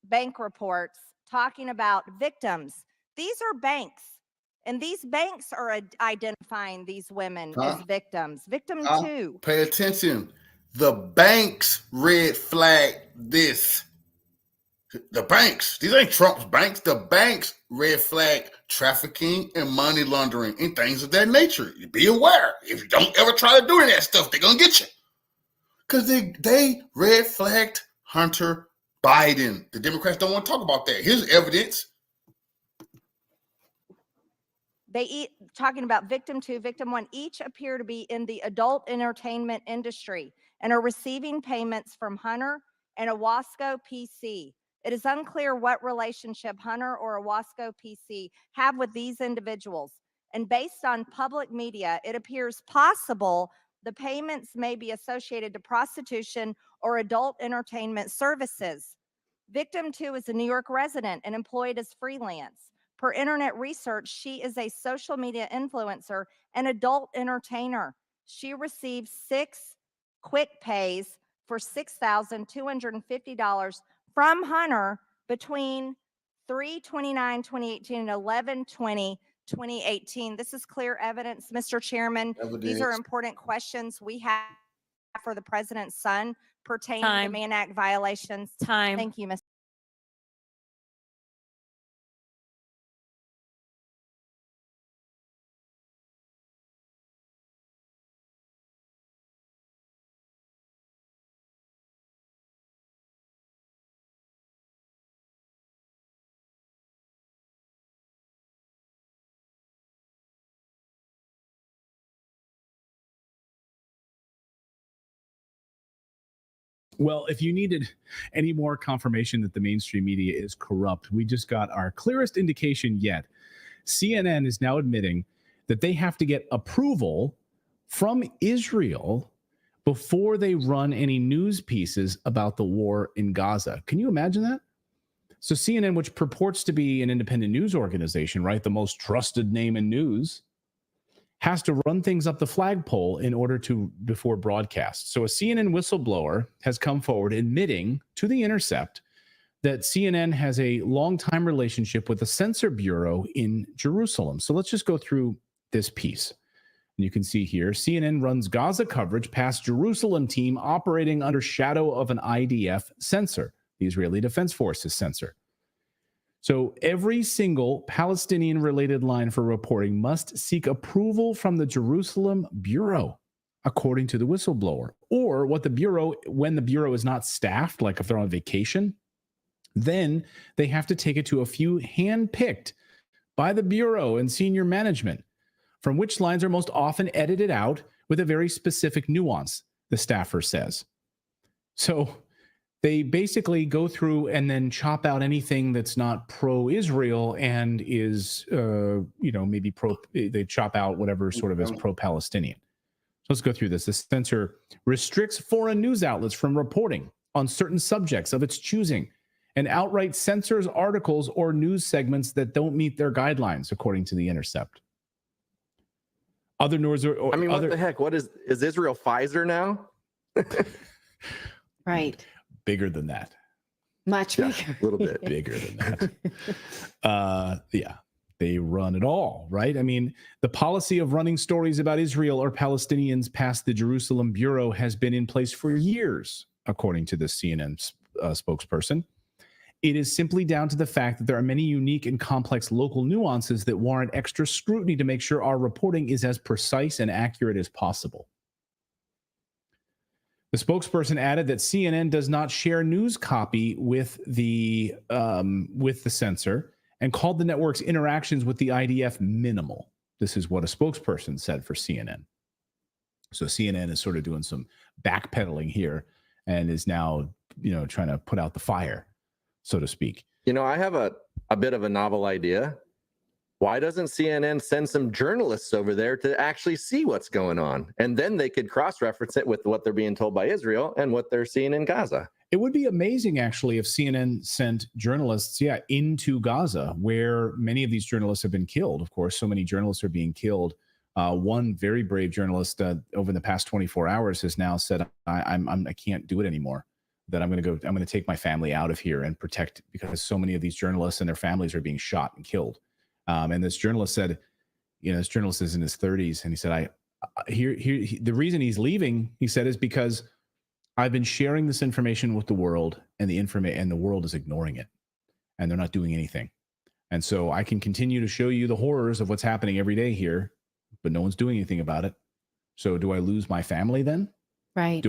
bank reports talking about victims. These are banks, and these banks are identifying these women as victims. Victim 2. Pay attention. The banks red flag this. The banks, these ain't Trump's banks. The banks red flag trafficking and money laundering and things of that nature. Be aware. If you don't ever try to do any of that stuff, they're going to get you. Because they red flagged Hunter Biden. The Democrats don't want to talk about that. Here's evidence. Talking about victim 2, victim 1, each appear to be in the adult entertainment industry and are receiving payments from Hunter and Owasco PC. It is unclear what relationship Hunter or Owasco PC have with these individuals. And based on public media, it appears possible the payments may be associated to prostitution or adult entertainment services. Victim 2 is a New York resident and employed as freelance. Per internet research, she is a social media influencer and adult entertainer. She received 6 quick pays for $6,250 from Hunter between 3/29/2018 and 11/20/2018. This is clear evidence, Mr. Chairman. These are important questions we have for the president's son pertaining to Mann Act violations. Thank you, Mr. Well, if you needed any more confirmation that the mainstream media is corrupt, we just got our clearest indication yet. CNN is now admitting that they have to get approval from Israel before they run any news pieces about the war in Gaza. Can you imagine that? So CNN, which purports to be an independent news organization, right, the most trusted name in news, has to run things up the flagpole in order to before broadcast. So a CNN whistleblower has come forward admitting to The Intercept that CNN has a long-time relationship with the Censor Bureau in Jerusalem. So let's just go through this piece. And you can see here, CNN runs Gaza coverage past Jerusalem team operating under shadow of an IDF censor, the Israeli Defense Forces censor. So every single Palestinian-related line for reporting must seek approval from the Jerusalem Bureau, according to the whistleblower. Or when the Bureau is not staffed, like if they're on vacation, then they have to take it to a few hand-picked by the Bureau and senior management, from which lines are most often edited out with a very specific nuance, the staffer says. So they basically go through and then chop out anything that's not pro-Israel and is, maybe they chop out whatever sort of is pro-Palestinian. So let's go through this. The censor restricts foreign news outlets from reporting on certain subjects of its choosing and outright censors articles or news segments that don't meet their guidelines, according to The Intercept. Other news what the heck? What is Israel Pfizer now? Right. Bigger than that. Much bigger. A little bit bigger than that. Yeah. They run it all, right? I mean, the policy of running stories about Israel or Palestinians past the Jerusalem Bureau has been in place for years, according to the CNN spokesperson. It is simply down to the fact that there are many unique and complex local nuances that warrant extra scrutiny to make sure our reporting is as precise and accurate as possible. The spokesperson added that CNN does not share news copy with the censor and called the network's interactions with the IDF minimal. This is what a spokesperson said for CNN. So CNN is sort of doing some backpedaling here and is now, trying to put out the fire, so to speak. I have a bit of a novel idea. Why doesn't CNN send some journalists over there to actually see what's going on? And then they could cross-reference it with what they're being told by Israel and what they're seeing in Gaza. It would be amazing, actually, if CNN sent journalists, into Gaza, where many of these journalists have been killed. Of course, so many journalists are being killed. One very brave journalist over the past 24 hours has now said, I can't do it anymore. That I'm going to take my family out of here and protect, because so many of these journalists and their families are being shot and killed. And this journalist said, this journalist is in his 30s, and he said, the reason he's leaving, he said, is because I've been sharing this information with the world, and the world is ignoring it, and they're not doing anything. And so I can continue to show you the horrors of what's happening every day here, but no one's doing anything about it. So do I lose my family then? Right.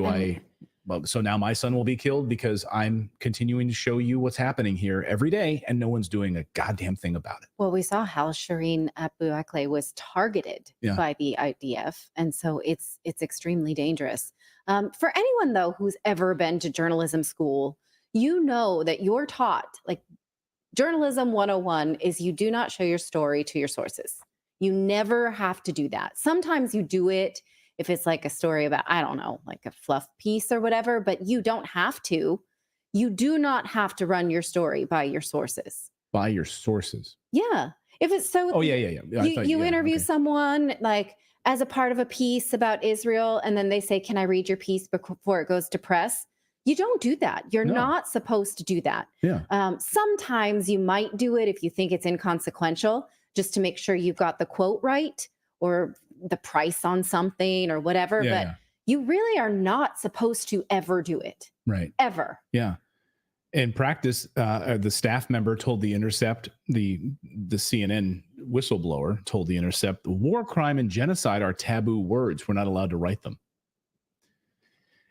So now my son will be killed because I'm continuing to show you what's happening here every day, and no one's doing a goddamn thing about it. Well, we saw how Shireen Abu Akleh was targeted by the IDF, and so it's extremely dangerous. For anyone, though, who's ever been to journalism school, that you're taught, like, journalism 101 is you do not show your story to your sources. You never have to do that. Sometimes you do it if it's like a story about, I don't know, like a fluff piece or whatever, but you don't have to. You do not have to run your story by your sources. By your sources? Yeah. If it's so. Oh, yeah. You interview someone like as a part of a piece about Israel, and then they say, can I read your piece before it goes to press? You don't do that. You're not supposed to do that. Yeah. Sometimes you might do it if you think it's inconsequential, just to make sure you've got the quote right or the price on something or whatever. But you really are not supposed to ever do it. Right. Ever. Yeah. In practice, the staff member told The Intercept, the CNN whistleblower told The Intercept, war, crime, and genocide are taboo words. We're not allowed to write them.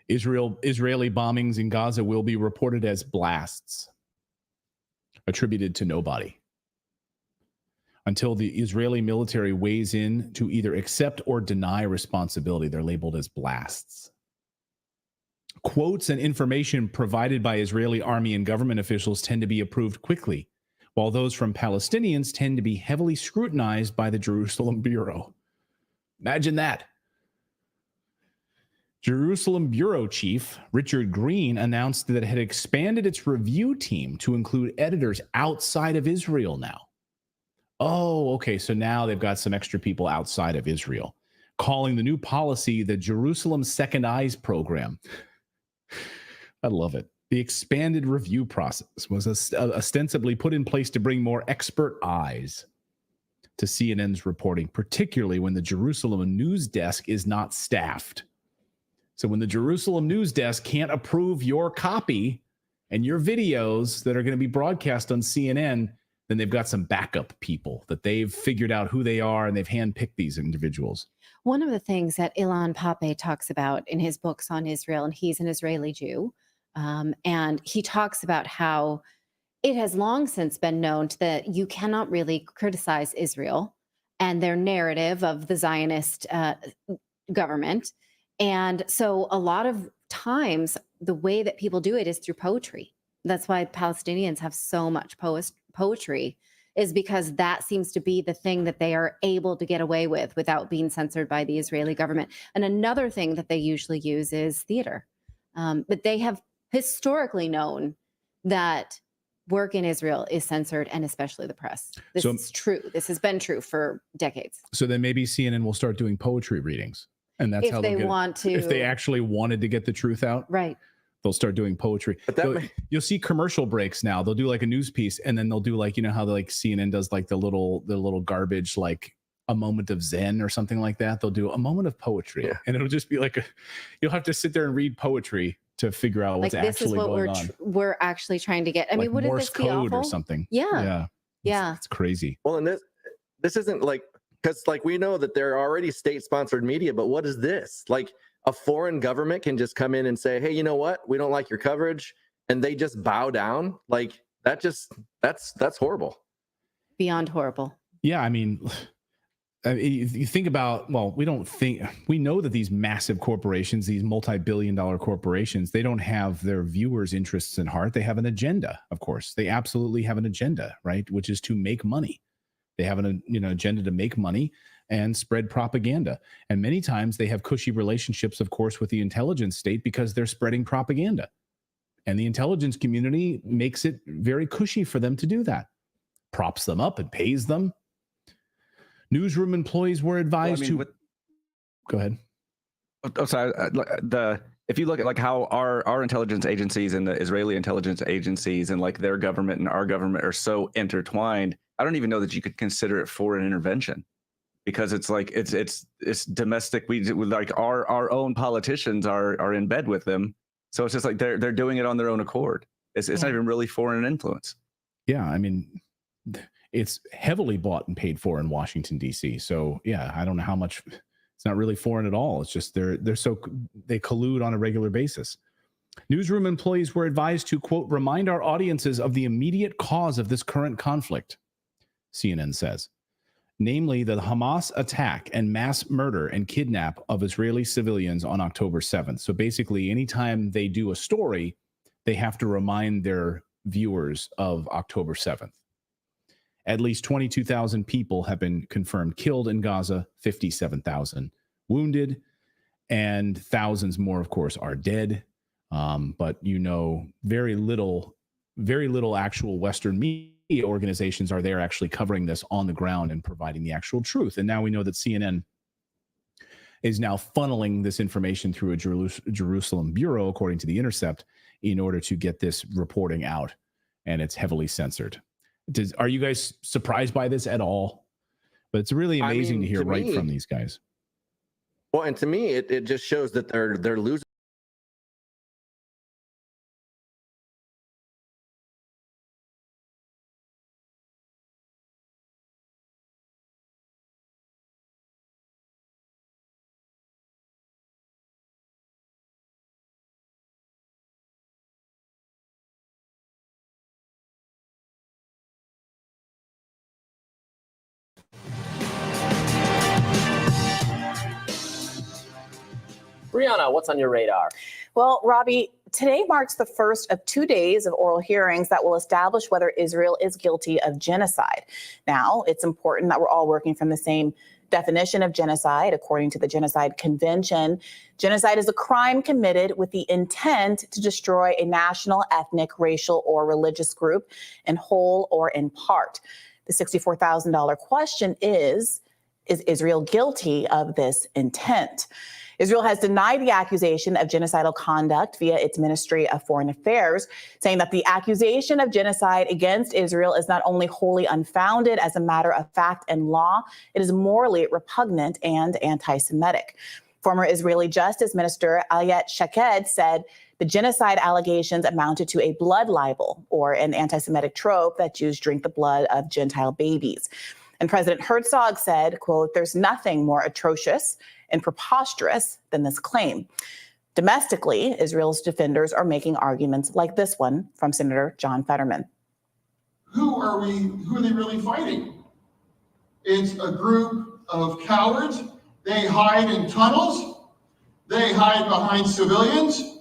Israeli bombings in Gaza will be reported as blasts, attributed to nobody, until the Israeli military weighs in to either accept or deny responsibility. They're labeled as blasts. Quotes and information provided by Israeli army and government officials tend to be approved quickly, while those from Palestinians tend to be heavily scrutinized by the Jerusalem Bureau. Imagine that. Jerusalem Bureau Chief Richard Green announced that it had expanded its review team to include editors outside of Israel now. Oh, okay. So now they've got some extra people outside of Israel, calling the new policy the Jerusalem Second Eyes program. I love it. The expanded review process was ostensibly put in place to bring more expert eyes to CNN's reporting, particularly when the Jerusalem news desk is not staffed. So when the Jerusalem news desk can't approve your copy and your videos that are going to be broadcast on CNN, then they've got some backup people that they've figured out who they are, and they've handpicked these individuals. One of the things that Ilan Pappé talks about in his books on Israel, and he's an Israeli Jew, and he talks about how it has long since been known that you cannot really criticize Israel and their narrative of the Zionist government. And so a lot of times the way that people do it is through poetry. That's why Palestinians have so much poetry, is because that seems to be the thing that they are able to get away with without being censored by the Israeli government. And another thing that they usually use is theater. But they have historically known that work in Israel is censored, and especially the press. This is true. This has been true for decades. So then maybe CNN will start doing poetry readings. And that's If how they get want to. If they actually wanted to get the truth out. Right. They'll start doing poetry. But you'll see commercial breaks now. They'll do like a news piece, and then they'll do like, you know how like CNN does like the little garbage, like a moment of Zen or something like that. They'll do a moment of poetry, and it'll just be like you'll have to sit there and read poetry to figure out what's like this actually is what going on. We're actually trying to get. I Like mean, wouldn't Morse this be code awful? or something. Yeah. Yeah. It's crazy. Well, and this isn't like, because like we know that there are already state-sponsored media, but what is this? Like a foreign government can just come in and say, hey, you know what? We don't like your coverage, and they just bow down. Like that's horrible. Beyond horrible. Yeah, I mean, you think about, well, we know that these massive corporations, these multi-billion-dollar corporations, they don't have their viewers' interests in heart. They have an agenda, of course. They absolutely have an agenda, right? Which is to make money. They have an agenda to make money and spread propaganda. And many times they have cushy relationships, of course, with the intelligence state because they're spreading propaganda. And the intelligence community makes it very cushy for them to do that. Props them up and pays them. Newsroom employees were advised to. Go ahead. Oh, sorry. If you look at like how our intelligence agencies and the Israeli intelligence agencies and like their government and our government are so intertwined, I don't even know that you could consider it foreign intervention, because it's like it's domestic. We like our own politicians are in bed with them, so it's just like they're doing it on their own accord. It's not even really foreign influence. Yeah, I mean, it's heavily bought and paid for in Washington, D.C. So, yeah, I don't know how much. It's not really foreign at all. It's just they collude on a regular basis. Newsroom employees were advised to, quote, remind our audiences of the immediate cause of this current conflict, CNN says, namely the Hamas attack and mass murder and kidnap of Israeli civilians on October 7th. So basically, anytime they do a story, they have to remind their viewers of October 7th. At least 22,000 people have been confirmed killed in Gaza, 57,000 wounded, and thousands more, of course, are dead. But very little actual Western media organizations are there actually covering this on the ground and providing the actual truth. And now we know that CNN is now funneling this information through a Jerusalem bureau, according to The Intercept, in order to get this reporting out, and it's heavily censored. Are you guys surprised by this at all? But it's really amazing to hear right from these guys. Well, and to me, it just shows that they're losing. Brianna, what's on your radar? Well, Robbie, today marks the first of 2 days of oral hearings that will establish whether Israel is guilty of genocide. Now, it's important that we're all working from the same definition of genocide. According to the Genocide Convention, genocide is a crime committed with the intent to destroy a national, ethnic, racial, or religious group in whole or in part. The $64,000 question is Israel guilty of this intent? Israel has denied the accusation of genocidal conduct via its Ministry of Foreign Affairs, saying that the accusation of genocide against Israel is not only wholly unfounded as a matter of fact and law, it is morally repugnant and anti-Semitic. Former Israeli Justice Minister Ayat Shaked said the genocide allegations amounted to a blood libel, or an anti-Semitic trope that Jews drink the blood of Gentile babies. And President Herzog said, quote, there's nothing more atrocious and preposterous than this claim. Domestically, Israel's defenders are making arguments like this one from Senator John Fetterman. Who are they really fighting? It's a group of cowards. They hide in tunnels. They hide behind civilians.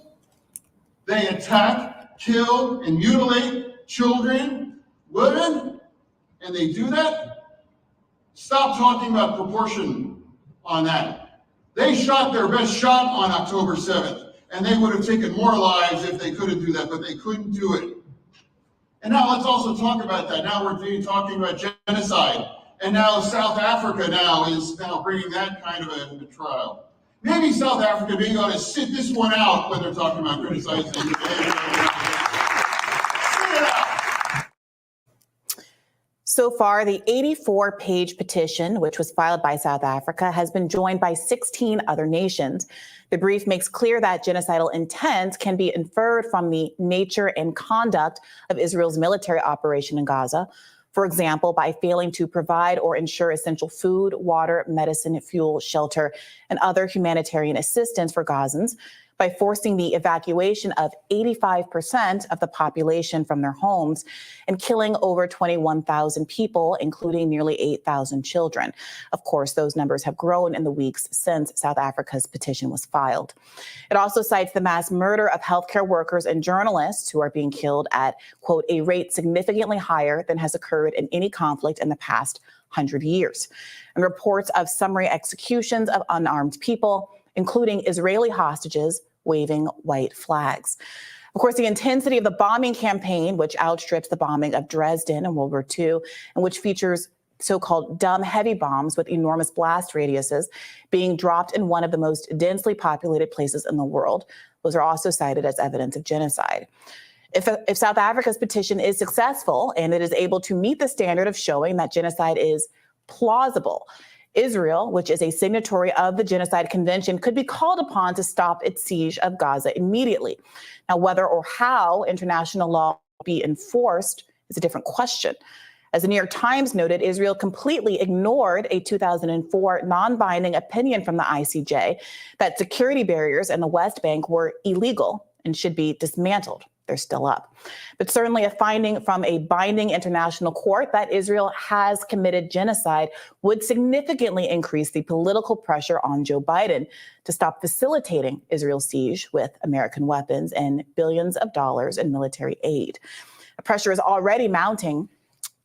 They attack, kill, and mutilate children, women, and they do that. Stop talking about proportion on that. They shot their best shot on October 7th, and they would have taken more lives if they couldn't do that, but they couldn't do it. And now let's also talk about that. Now we're talking about genocide, and now South Africa is bringing that kind of a trial. Maybe South Africa, maybe ought to sit this one out when they're talking about criticizing. So far, the 84-page petition, which was filed by South Africa, has been joined by 16 other nations. The brief makes clear that genocidal intent can be inferred from the nature and conduct of Israel's military operation in Gaza. For example, by failing to provide or ensure essential food, water, medicine, fuel, shelter, and other humanitarian assistance for Gazans, by forcing the evacuation of 85% of the population from their homes and killing over 21,000 people, including nearly 8,000 children. Of course, those numbers have grown in the weeks since South Africa's petition was filed. It also cites the mass murder of healthcare workers and journalists who are being killed at, quote, a rate significantly higher than has occurred in any conflict in the past 100 years. And reports of summary executions of unarmed people, including Israeli hostages, waving white flags. Of course, the intensity of the bombing campaign, which outstrips the bombing of Dresden in World War II, and which features so-called dumb heavy bombs with enormous blast radiuses being dropped in one of the most densely populated places in the world, those are also cited as evidence of genocide. If South Africa's petition is successful and it is able to meet the standard of showing that genocide is plausible, Israel, which is a signatory of the Genocide Convention, could be called upon to stop its siege of Gaza immediately. Now, whether or how international law will be enforced is a different question. As the New York Times noted, Israel completely ignored a 2004 non-binding opinion from the ICJ that security barriers in the West Bank were illegal and should be dismantled. They're still up. But certainly a finding from a binding international court that Israel has committed genocide would significantly increase the political pressure on Joe Biden to stop facilitating Israel's siege with American weapons and billions of dollars in military aid. The pressure is already mounting.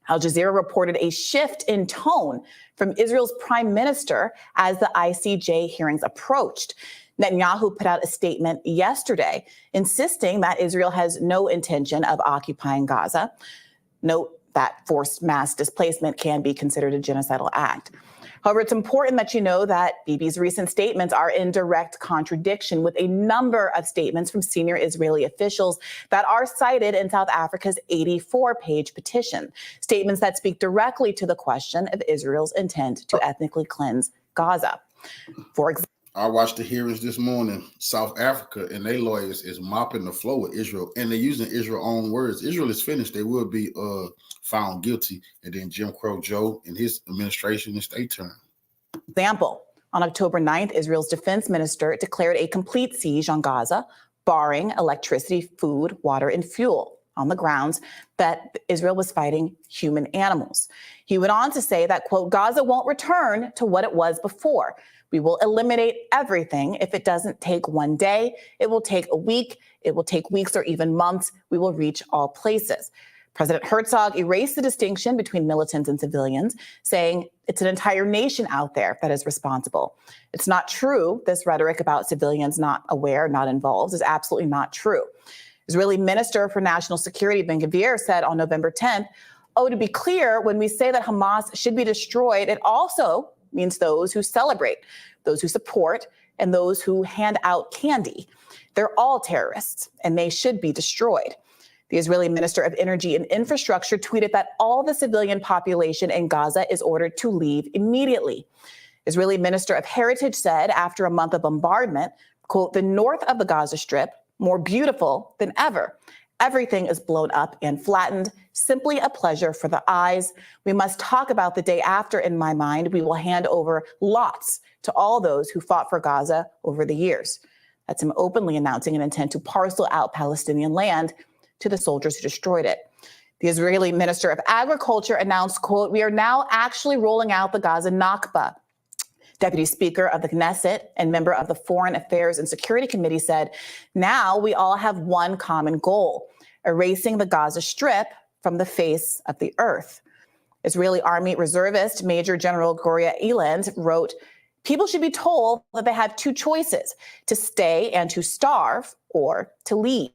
Al Jazeera reported a shift in tone from Israel's prime minister as the ICJ hearings approached. Netanyahu put out a statement yesterday insisting that Israel has no intention of occupying Gaza. Note that forced mass displacement can be considered a genocidal act. However, it's important that you know that Bibi's recent statements are in direct contradiction with a number of statements from senior Israeli officials that are cited in South Africa's 84-page petition, statements that speak directly to the question of Israel's intent to ethnically cleanse Gaza. For example, I watched the hearings this morning. South Africa and their lawyers is mopping the floor with Israel, and they're using Israel's own words. Israel is finished. They will be found guilty, and then Jim Crow Joe and his administration is their turn. Example, on October 9th, Israel's defense minister declared a complete siege on Gaza, barring electricity, food, water, and fuel on the grounds that Israel was fighting human animals. He went on to say that, quote, Gaza won't return to what it was before. We will eliminate everything. If it doesn't take one day, it will take a week. It will take weeks or even months. We will reach all places. President Herzog erased the distinction between militants and civilians, saying it's an entire nation out there that is responsible. It's not true. This rhetoric about civilians not aware, not involved is absolutely not true. Israeli Minister for National Security Ben-Gvir said on November 10th, to be clear, when we say that Hamas should be destroyed, it also means those who celebrate, those who support, and those who hand out candy. They're all terrorists, and they should be destroyed. The Israeli Minister of Energy and Infrastructure tweeted that all the civilian population in Gaza is ordered to leave immediately. Israeli Minister of Heritage said after a month of bombardment, quote, the north of the Gaza Strip, more beautiful than ever. Everything is blown up and flattened, simply a pleasure for the eyes. We must talk about the day after in my mind. We will hand over lots to all those who fought for Gaza over the years. That's him openly announcing an intent to parcel out Palestinian land to the soldiers who destroyed it. The Israeli Minister of Agriculture announced, quote, we are now actually rolling out the Gaza Nakba. Deputy Speaker of the Knesset and member of the Foreign Affairs and Security Committee said, now we all have one common goal, erasing the Gaza Strip from the face of the earth. Israeli Army reservist Major General Goria Eland wrote, people should be told that they have two choices, to stay and to starve or to leave.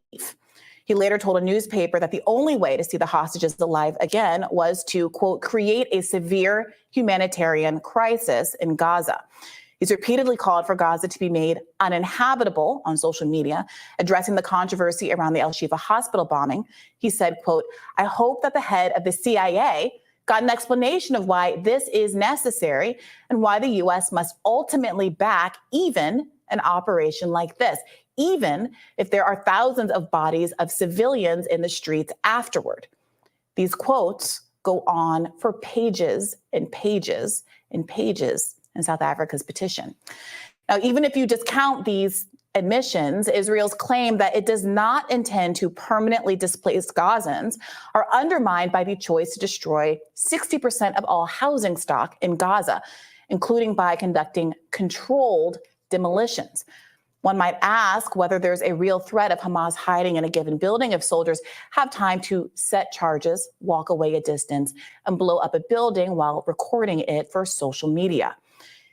He later told a newspaper that the only way to see the hostages alive again was to, quote, create a severe humanitarian crisis in Gaza. He's repeatedly called for Gaza to be made uninhabitable on social media, addressing the controversy around the Al-Shifa hospital bombing. He said, quote, "I hope that the head of the CIA got an explanation of why this is necessary and why the U.S. must ultimately back even an operation like this, even if there are thousands of bodies of civilians in the streets afterward." These quotes go on for pages and pages and pages in South Africa's petition. Now, even if you discount these admissions, Israel's claim that it does not intend to permanently displace Gazans are undermined by the choice to destroy 60% of all housing stock in Gaza, including by conducting controlled demolitions. One might ask whether there's a real threat of Hamas hiding in a given building if soldiers have time to set charges, walk away a distance, and blow up a building while recording it for social media.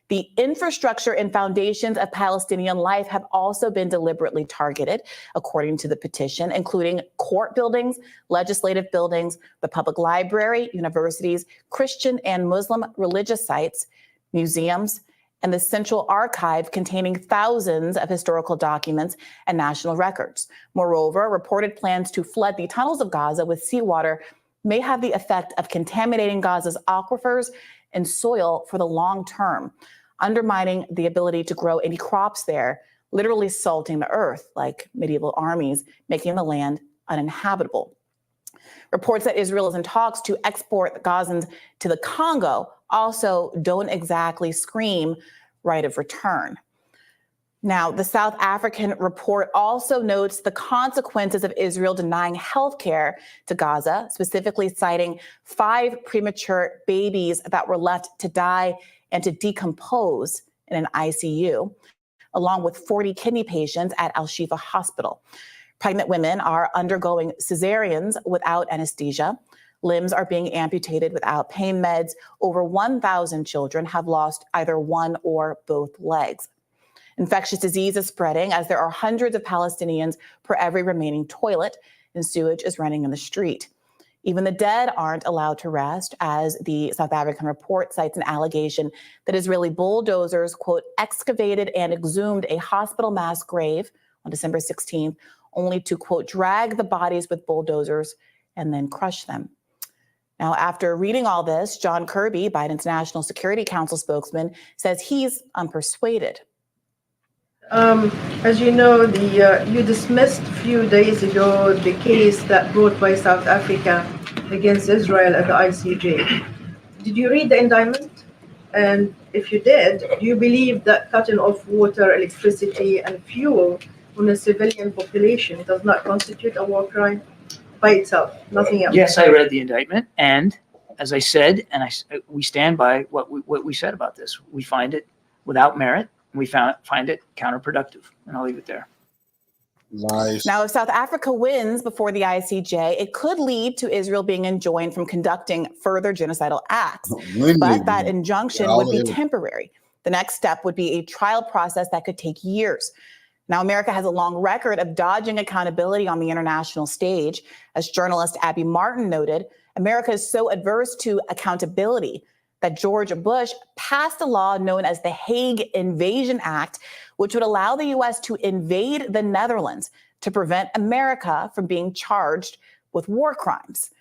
The infrastructure and foundations of Palestinian life have also been deliberately targeted, according to the petition, including court buildings, legislative buildings, the public library, universities, Christian and Muslim religious sites, museums, and the Central Archive containing thousands of historical documents and national records. Moreover, reported plans to flood the tunnels of Gaza with seawater may have the effect of contaminating Gaza's aquifers and soil for the long term, undermining the ability to grow any crops there, literally salting the earth like medieval armies, making the land uninhabitable. Reports that Israel is in talks to export the Gazans to the Congo also don't exactly scream right of return. Now, the South African report also notes the consequences of Israel denying health care to Gaza, specifically citing 5 premature babies that were left to die and to decompose in an ICU, along with 40 kidney patients at Al-Shifa Hospital. Pregnant women are undergoing cesareans without anesthesia. Limbs are being amputated without pain meds. Over 1,000 children have lost either one or both legs. Infectious disease is spreading as there are hundreds of Palestinians per every remaining toilet, and sewage is running in the street. Even the dead aren't allowed to rest, as the South African report cites an allegation that Israeli bulldozers, quote, excavated and exhumed a hospital mass grave on December 16th, only to, quote, drag the bodies with bulldozers and then crush them. Now, after reading all this, John Kirby, Biden's National Security Council spokesman, says he's unpersuaded. As you know, you dismissed a few days ago the case that brought by South Africa against Israel at the ICJ. Did you read the indictment? And if you did, do you believe that cutting off water, electricity, and fuel on a civilian population does not constitute a war crime by itself, nothing else? Yes, I read the indictment, and as I said, and we stand by what we said about this. We find it without merit. We find it counterproductive, and I'll leave it there. Nice. Now, if South Africa wins before the ICJ, it could lead to Israel being enjoined from conducting further genocidal acts. But that injunction would be temporary. The next step would be a trial process that could take years. Now, America has a long record of dodging accountability on the international stage. As journalist Abby Martin noted, America is so adverse to accountability that George Bush passed a law known as the Hague Invasion Act, which would allow the U.S. to invade the Netherlands to prevent America from being charged with war crimes.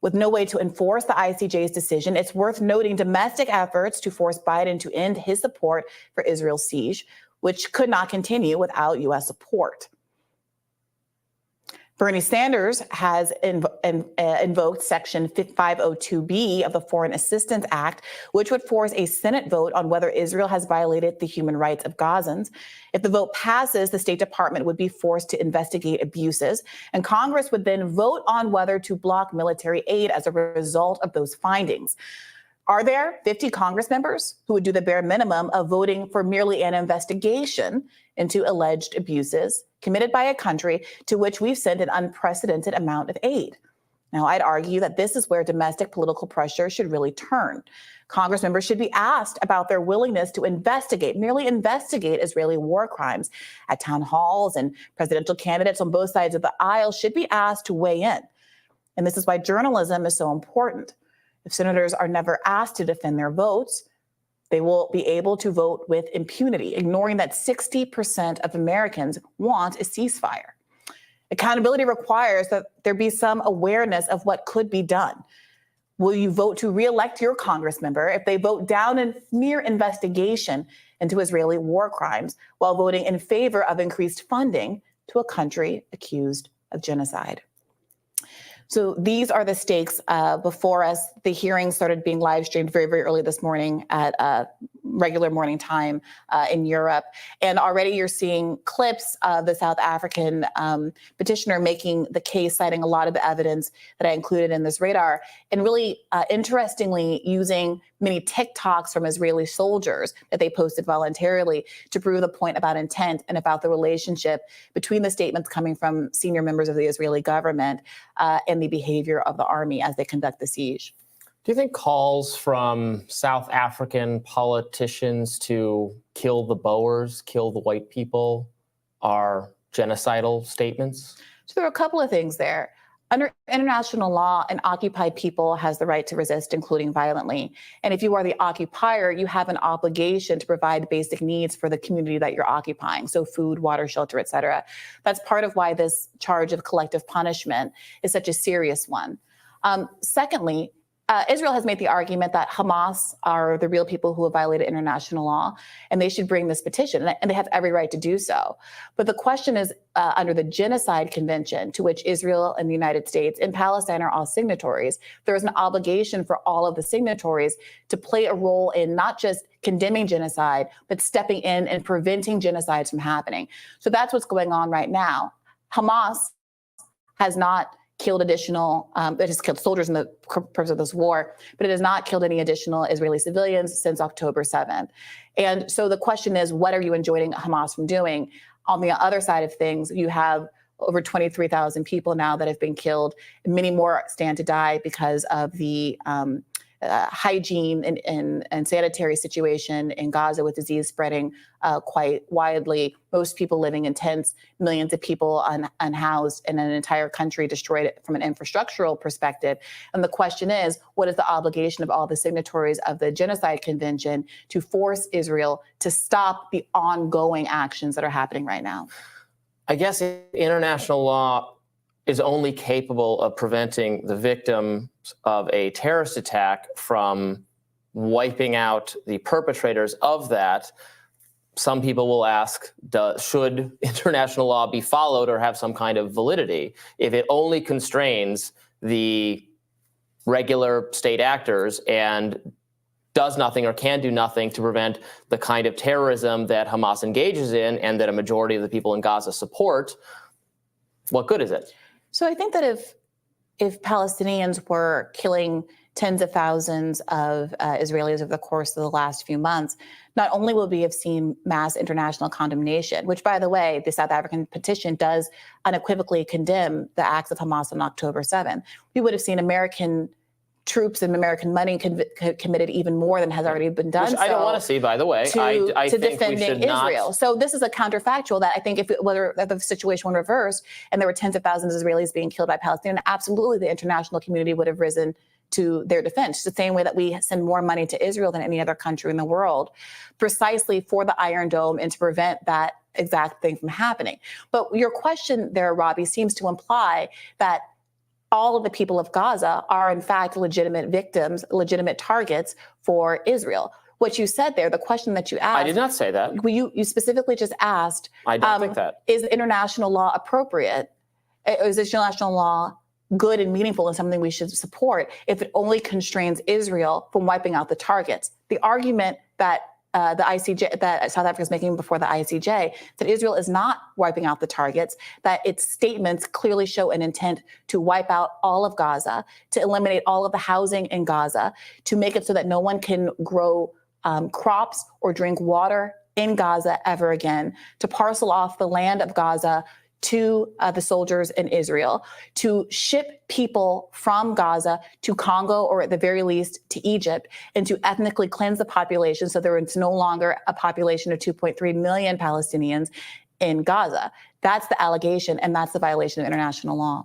With no way to enforce the ICJ's decision, it's worth noting domestic efforts to force Biden to end his support for Israel's siege, which could not continue without U.S. support. Bernie Sanders has invoked Section 502B of the Foreign Assistance Act, which would force a Senate vote on whether Israel has violated the human rights of Gazans. If the vote passes, the State Department would be forced to investigate abuses, and Congress would then vote on whether to block military aid as a result of those findings. Are there 50 Congress members who would do the bare minimum of voting for merely an investigation into alleged abuses committed by a country to which we've sent an unprecedented amount of aid? Now, I'd argue that this is where domestic political pressure should really turn. Congress members should be asked about their willingness to merely investigate Israeli war crimes at town halls, and presidential candidates on both sides of the aisle should be asked to weigh in. And this is why journalism is so important. If senators are never asked to defend their votes, They will be able to vote with impunity, ignoring that 60% of Americans want a ceasefire. Accountability requires that there be some awareness of what could be done. Will you vote to re-elect your Congress member if they vote down a mere investigation into Israeli war crimes while voting in favor of increased funding to a country accused of genocide? So these are the stakes before us. The hearing started being live streamed very, very early this morning at regular morning time in Europe. And already you're seeing clips of the South African petitioner making the case, citing a lot of the evidence that I included in this radar, and really interestingly using many TikToks from Israeli soldiers that they posted voluntarily to prove the point about intent and about the relationship between the statements coming from senior members of the Israeli government and the behavior of the army as they conduct the siege. Do you think calls from South African politicians to kill the Boers, kill the white people, are genocidal statements? So there are a couple of things there. Under international law, an occupied people has the right to resist, including violently. And if you are the occupier, you have an obligation to provide basic needs for the community that you're occupying. So food, water, shelter, et cetera. That's part of why this charge of collective punishment is such a serious one. Secondly, Israel has made the argument that Hamas are the real people who have violated international law, and they should bring this petition, and they have every right to do so. But the question is, under the Genocide Convention, to which Israel and the United States and Palestine are all signatories, there is an obligation for all of the signatories to play a role in not just condemning genocide, but stepping in and preventing genocides from happening. So that's what's going on right now. Hamas has not killed additional, it has killed soldiers in the purpose of this war, but it has not killed any additional Israeli civilians since October 7th. And so the question is, what are you enjoining Hamas from doing? On the other side of things, you have over 23,000 people now that have been killed. Many more stand to die because of the hygiene and sanitary situation in Gaza, with disease spreading quite widely. Most people living in tents, millions of people unhoused, and an entire country destroyed from an infrastructural perspective. And the question is, what is the obligation of all the signatories of the Genocide Convention to force Israel to stop the ongoing actions that are happening right now? I guess international law is only capable of preventing the victims of a terrorist attack from wiping out the perpetrators of that. Some people will ask, should international law be followed or have some kind of validity if it only constrains the regular state actors and does nothing or can do nothing to prevent the kind of terrorism that Hamas engages in and that a majority of the people in Gaza support? What good is it? So I think that if Palestinians were killing tens of thousands of Israelis over the course of the last few months, not only will we have seen mass international condemnation, which, by the way, the South African petition does unequivocally condemn the acts of Hamas on October 7th, we would have seen American troops and American money committed even more than has already been done. Which I don't want to see, by the way. I to think defending we should Israel. not. So this is a counterfactual that I think if the situation were reversed and there were tens of thousands of Israelis being killed by Palestinians, absolutely the international community would have risen to their defense, the same way that we send more money to Israel than any other country in the world, precisely for the Iron Dome and to prevent that exact thing from happening. But your question there, Robbie, seems to imply that all of the people of Gaza are in fact legitimate victims, legitimate targets for Israel. What you said there, the question that you asked. I did not say that. You specifically just asked. I don't think that. Is international law appropriate? Is international law good and meaningful and something we should support if it only constrains Israel from wiping out the targets? The argument that the ICJ, that South Africa is making before the ICJ, that Israel is not wiping out the targets, that its statements clearly show an intent to wipe out all of Gaza, to eliminate all of the housing in Gaza, to make it so that no one can grow crops or drink water in Gaza ever again, to parcel off the land of Gaza to the soldiers in Israel, to ship people from Gaza to Congo, or at the very least to Egypt, and to ethnically cleanse the population so there is no longer a population of 2.3 million Palestinians in Gaza. That's the allegation, and that's the violation of international law.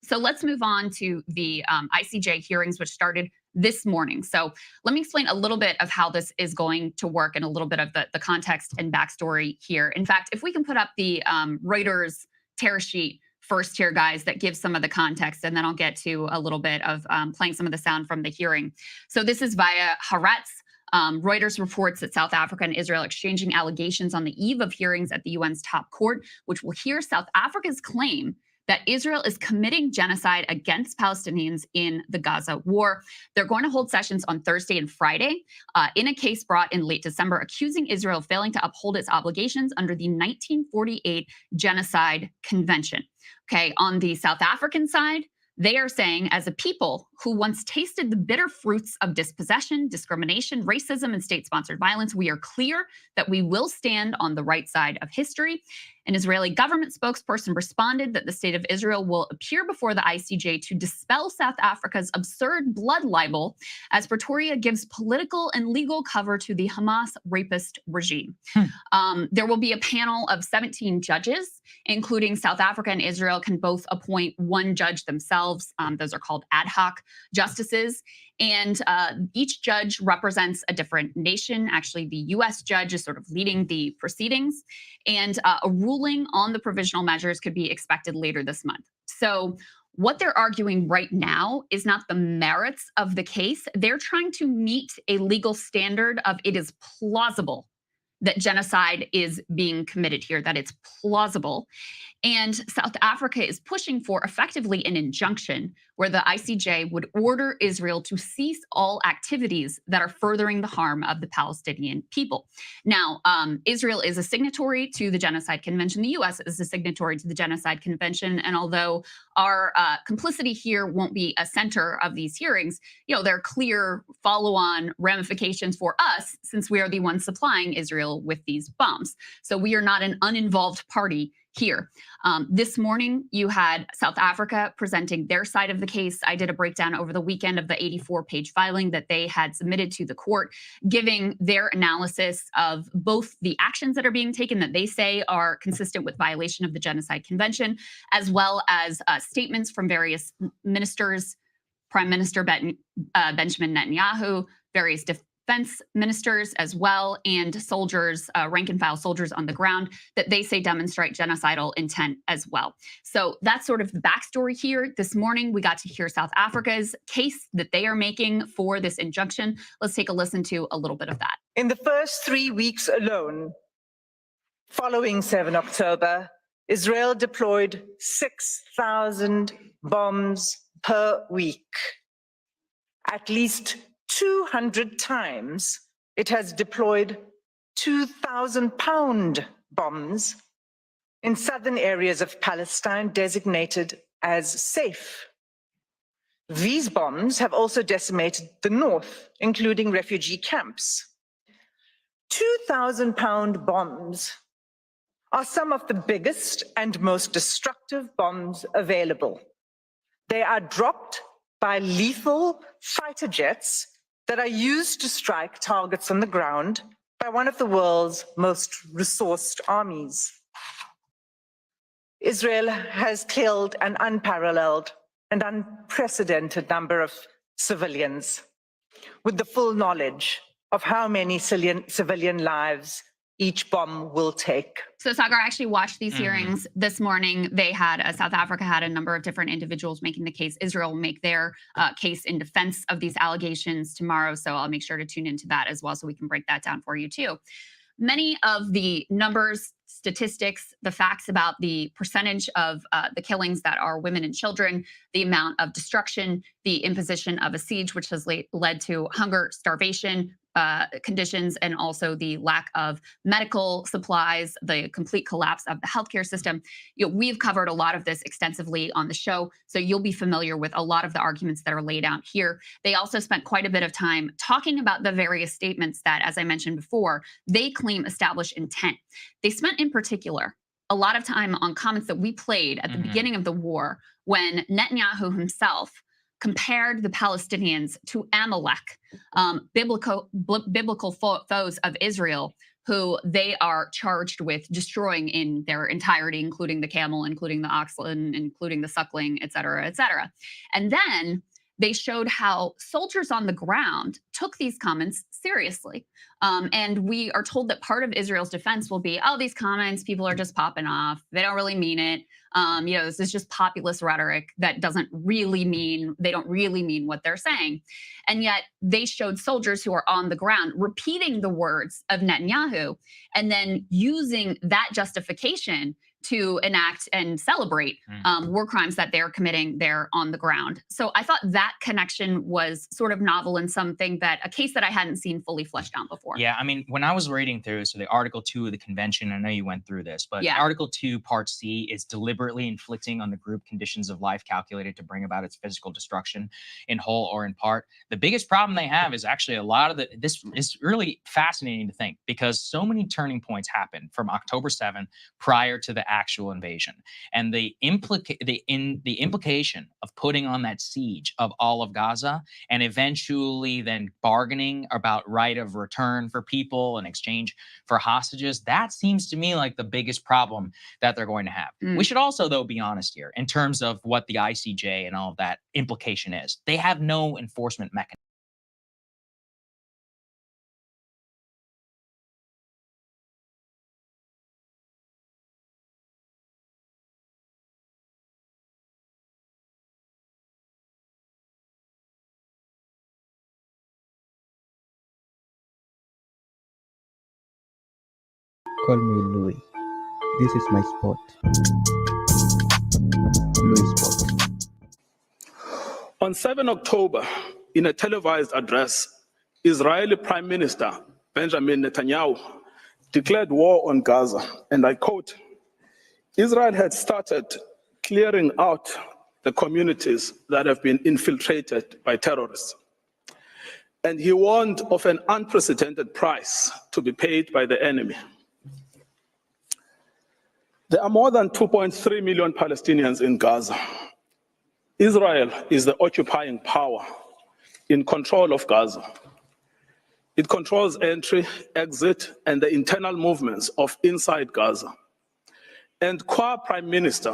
So let's move on to the ICJ hearings, which started this morning. So let me explain a little bit of how this is going to work and a little bit of the context and backstory here. In fact, if we can put up the Reuters tear sheet first here, guys, that gives some of the context, and then I'll get to a little bit of playing some of the sound from the hearing. So this is via Haaretz. Reuters reports that South Africa and Israel exchanging allegations on the eve of hearings at the UN's top court, which will hear South Africa's claim that Israel is committing genocide against Palestinians in the Gaza war. They're going to hold sessions on Thursday and Friday in a case brought in late December, accusing Israel of failing to uphold its obligations under the 1948 Genocide Convention. Okay, on the South African side, they are saying, as a people who once tasted the bitter fruits of dispossession, discrimination, racism, and state-sponsored violence, we are clear that we will stand on the right side of history. An Israeli government spokesperson responded that the state of Israel will appear before the ICJ to dispel South Africa's absurd blood libel, as Pretoria gives political and legal cover to the Hamas rapist regime. There will be a panel of 17 judges, including South Africa and Israel can both appoint one judge themselves. Those are called ad hoc justices. And each judge represents a different nation. Actually, the U.S. judge is sort of leading the proceedings. And a ruling on the provisional measures could be expected later this month. So what they're arguing right now is not the merits of the case. They're trying to meet a legal standard of it is plausible that genocide is being committed here, that it's plausible. And South Africa is pushing for effectively an injunction where the ICJ would order Israel to cease all activities that are furthering the harm of the Palestinian people. Now, Israel is a signatory to the Genocide Convention. The U.S. is a signatory to the Genocide Convention. And although our complicity here won't be a center of these hearings, there are clear follow-on ramifications for us since we are the ones supplying Israel with these bombs. So we are not an uninvolved party here. This morning, you had South Africa presenting their side of the case. I did a breakdown over the weekend of the 84-page filing that they had submitted to the court, giving their analysis of both the actions that are being taken that they say are consistent with violation of the Genocide Convention, as well as statements from various ministers, Prime Minister Benjamin Netanyahu, various defense ministers as well, and soldiers, rank and file soldiers on the ground that they say demonstrate genocidal intent as well. So that's sort of the backstory here. This morning, we got to hear South Africa's case that they are making for this injunction. Let's take a listen to a little bit of that. In the first 3 weeks alone, following 7 October, Israel deployed 6,000 bombs per week. At least 200 times, it has deployed 2,000-pound bombs in southern areas of Palestine designated as safe. These bombs have also decimated the north, including refugee camps. 2,000-pound bombs are some of the biggest and most destructive bombs available. They are dropped by lethal fighter jets that are used to strike targets on the ground by one of the world's most resourced armies. Israel has killed an unparalleled and unprecedented number of civilians, with the full knowledge of how many civilian lives each bomb will take. So Sagar, I actually watched these hearings this morning. They had, South Africa had a number of different individuals making the case. Israel will make their case in defense of these allegations tomorrow. So I'll make sure to tune into that as well so we can break that down for you too. Many of the numbers, statistics, the facts about the percentage of the killings that are women and children, the amount of destruction, the imposition of a siege, which has led to hunger, starvation, conditions, and also the lack of medical supplies, the complete collapse of the healthcare system. We've covered a lot of this extensively on the show, so you'll be familiar with a lot of the arguments that are laid out here. They also spent quite a bit of time talking about the various statements that, as I mentioned before, they claim establish intent. They spent in particular a lot of time on comments that we played at the beginning of the war when Netanyahu himself compared the Palestinians to Amalek, biblical foes of Israel, who they are charged with destroying in their entirety, including the camel, including the oxen, including the suckling, et cetera, et cetera. And then they showed how soldiers on the ground took these comments seriously. And we are told that part of Israel's defense will be, oh, these comments, people are just popping off. They don't really mean it. This is just populist rhetoric that they don't really mean what they're saying. And yet they showed soldiers who are on the ground repeating the words of Netanyahu and then using that justification to enact and celebrate war crimes that they're committing there on the ground. So I thought that connection was sort of novel and a case that I hadn't seen fully fleshed out before. Yeah, I mean, when I was reading through, so the Article 2 of the convention, I know you went through this, but Yeah. Article 2, Part C is deliberately inflicting on the group conditions of life calculated to bring about its physical destruction in whole or in part. The biggest problem they have is actually a lot of this is really fascinating to think because so many turning points happened from October 7th prior to the actual invasion. And the implication of putting on that siege of all of Gaza and eventually then bargaining about right of return for people in exchange for hostages, that seems to me like the biggest problem that they're going to have. We should also, though, be honest here in terms of what the ICJ and all of that implication is. They have no enforcement mechanism. Call me Louis. This is my spot. Louis spot. On 7 October, in a televised address, Israeli Prime Minister Benjamin Netanyahu declared war on Gaza, and I quote, Israel had started clearing out the communities that have been infiltrated by terrorists. And he warned of an unprecedented price to be paid by the enemy. There are more than 2.3 million Palestinians in Gaza. Israel is the occupying power in control of Gaza. It controls entry, exit, and the internal movements of inside Gaza. And qua Prime Minister,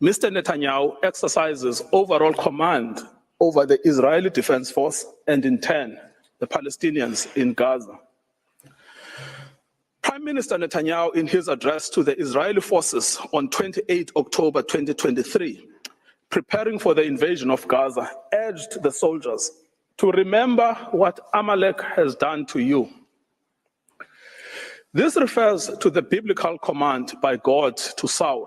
Mr. Netanyahu exercises overall command over the Israeli Defense Force and in turn, the Palestinians in Gaza. Prime Minister Netanyahu, in his address to the Israeli forces on 28 October 2023, preparing for the invasion of Gaza, urged the soldiers to remember what Amalek has done to you. This refers to the biblical command by God to Saul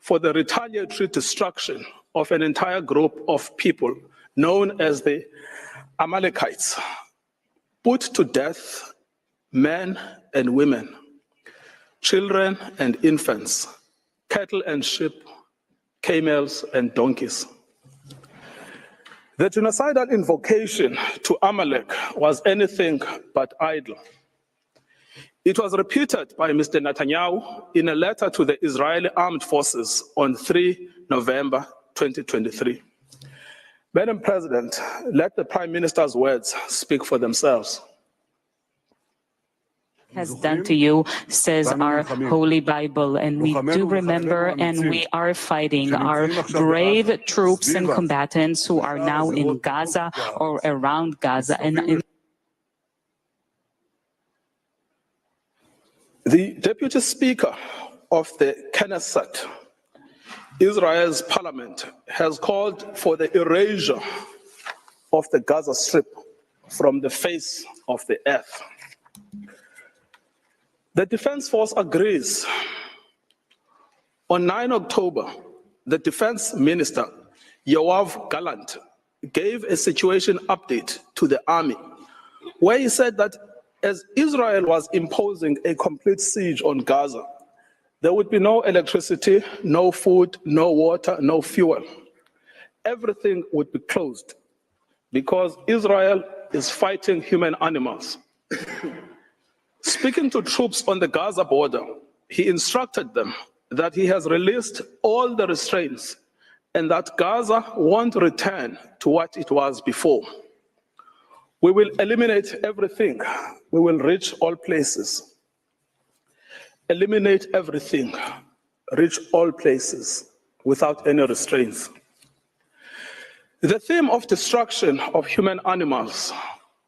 for the retaliatory destruction of an entire group of people known as the Amalekites, put to death men and women, children and infants, cattle and sheep, camels and donkeys. The genocidal invocation to Amalek was anything but idle. It was repeated by Mr. Netanyahu in a letter to the Israeli Armed Forces on 3 November 2023. Madam President, let the Prime Minister's words speak for themselves. Has done to you, says our Holy Bible, and we do remember and we are fighting our brave troops and combatants who are now in Gaza or around Gaza. And the Deputy Speaker of the Knesset, Israel's parliament, has called for the erasure of the Gaza Strip from the face of the earth. The Defense Force agrees. On 9 October, the Defense Minister, Yoav Gallant, gave a situation update to the army, where he said that as Israel was imposing a complete siege on Gaza, there would be no electricity, no food, no water, no fuel. Everything would be closed because Israel is fighting human animals. Speaking to troops on the Gaza border, he instructed them that he has released all the restraints and that Gaza won't return to what it was before. We will eliminate everything. We will reach all places. Eliminate everything. Reach all places without any restraints. The theme of destruction of human animals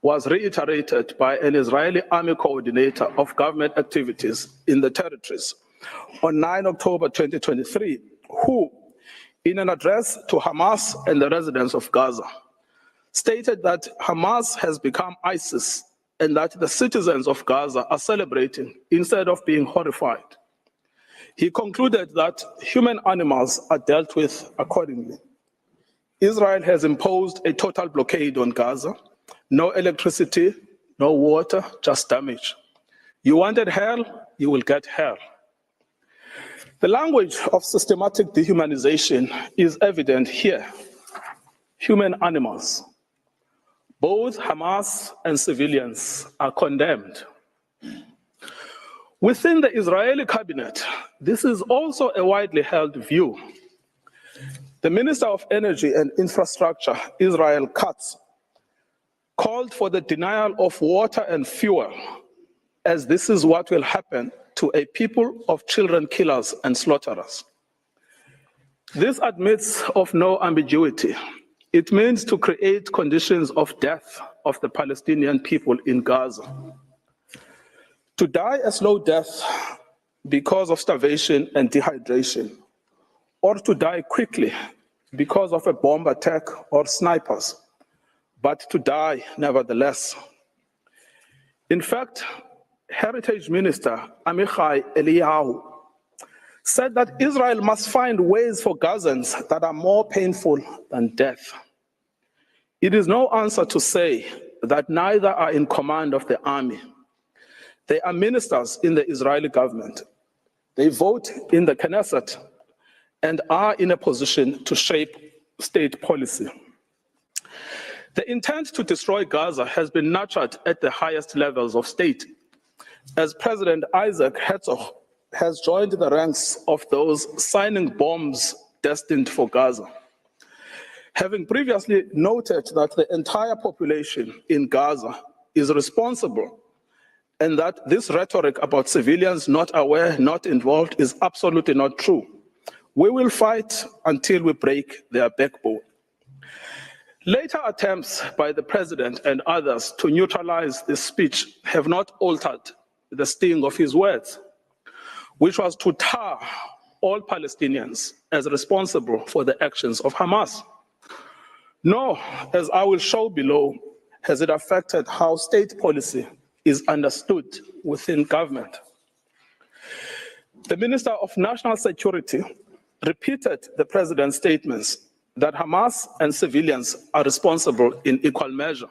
was reiterated by an Israeli army coordinator of government activities in the territories on 9 October 2023, who, in an address to Hamas and the residents of Gaza, stated that Hamas has become ISIS and that the citizens of Gaza are celebrating instead of being horrified. He concluded that human animals are dealt with accordingly. Israel has imposed a total blockade on Gaza. No electricity, no water, just damage. You wanted hell, you will get hell. The language of systematic dehumanization is evident here. Human animals, both Hamas and civilians, are condemned. Within the Israeli cabinet, this is also a widely held view. The Minister of Energy and Infrastructure, Israel Katz, called for the denial of water and fuel, as this is what will happen to a people of children killers and slaughterers. This admits of no ambiguity. It means to create conditions of death of the Palestinian people in Gaza. To die a slow death because of starvation and dehydration, or to die quickly because of a bomb attack or snipers, but to die nevertheless. In fact, Heritage Minister Amichai Eliyahu said that Israel must find ways for Gazans that are more painful than death. It is no answer to say that neither are in command of the army. They are ministers in the Israeli government. They vote in the Knesset and are in a position to shape state policy. The intent to destroy Gaza has been nurtured at the highest levels of state, as President Isaac Herzog has joined the ranks of those signing bombs destined for Gaza. Having previously noted that the entire population in Gaza is responsible and that this rhetoric about civilians not aware, not involved is absolutely not true, we will fight until we break their backbone. Later attempts by the president and others to neutralize this speech have not altered the sting of his words, which was to tar all Palestinians as responsible for the actions of Hamas. Nor, as I will show below, has it affected how state policy is understood within government. The Minister of National Security repeated the president's statements that Hamas and civilians are responsible in equal measure.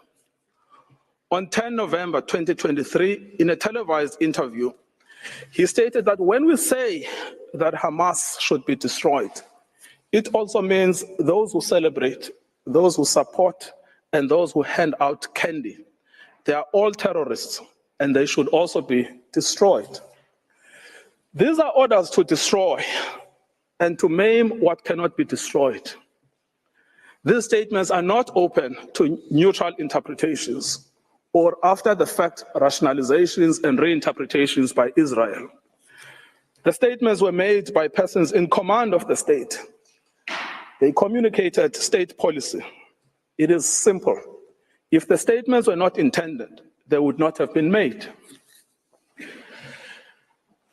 On 10 November 2023, in a televised interview, he stated that when we say that Hamas should be destroyed, it also means those who celebrate, those who support, and those who hand out candy. They are all terrorists, and they should also be destroyed. These are orders to destroy and to maim what cannot be destroyed. These statements are not open to neutral interpretations or after-the-fact rationalizations and reinterpretations by Israel. The statements were made by persons in command of the state. They communicated state policy. It is simple. If the statements were not intended, they would not have been made.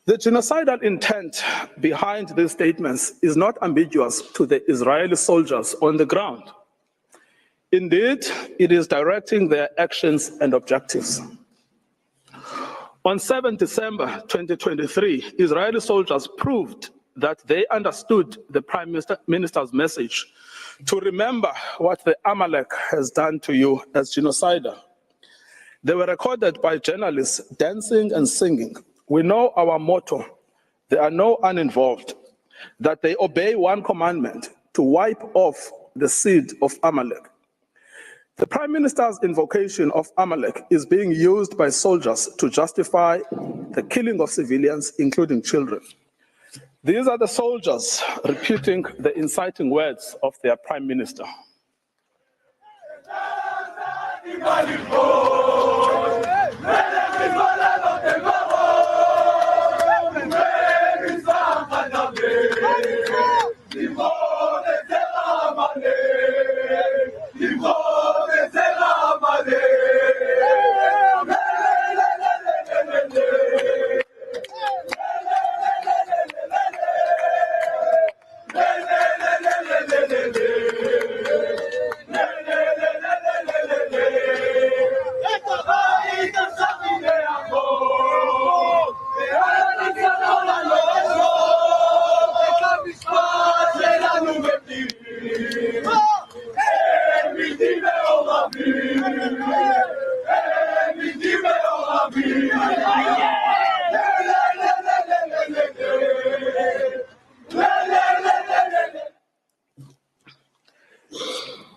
The genocidal intent behind these statements is not ambiguous to the Israeli soldiers on the ground. Indeed, it is directing their actions and objectives. On 7 December 2023, Israeli soldiers proved that they understood the Prime Minister's message to remember what the Amalek has done to you as genocidal. They were recorded by journalists dancing and singing. We know our motto, there are no uninvolved, that they obey one commandment, to wipe off the seed of Amalek. The Prime Minister's invocation of Amalek is being used by soldiers to justify the killing of civilians, including children. These are the soldiers repeating the inciting words of their Prime Minister.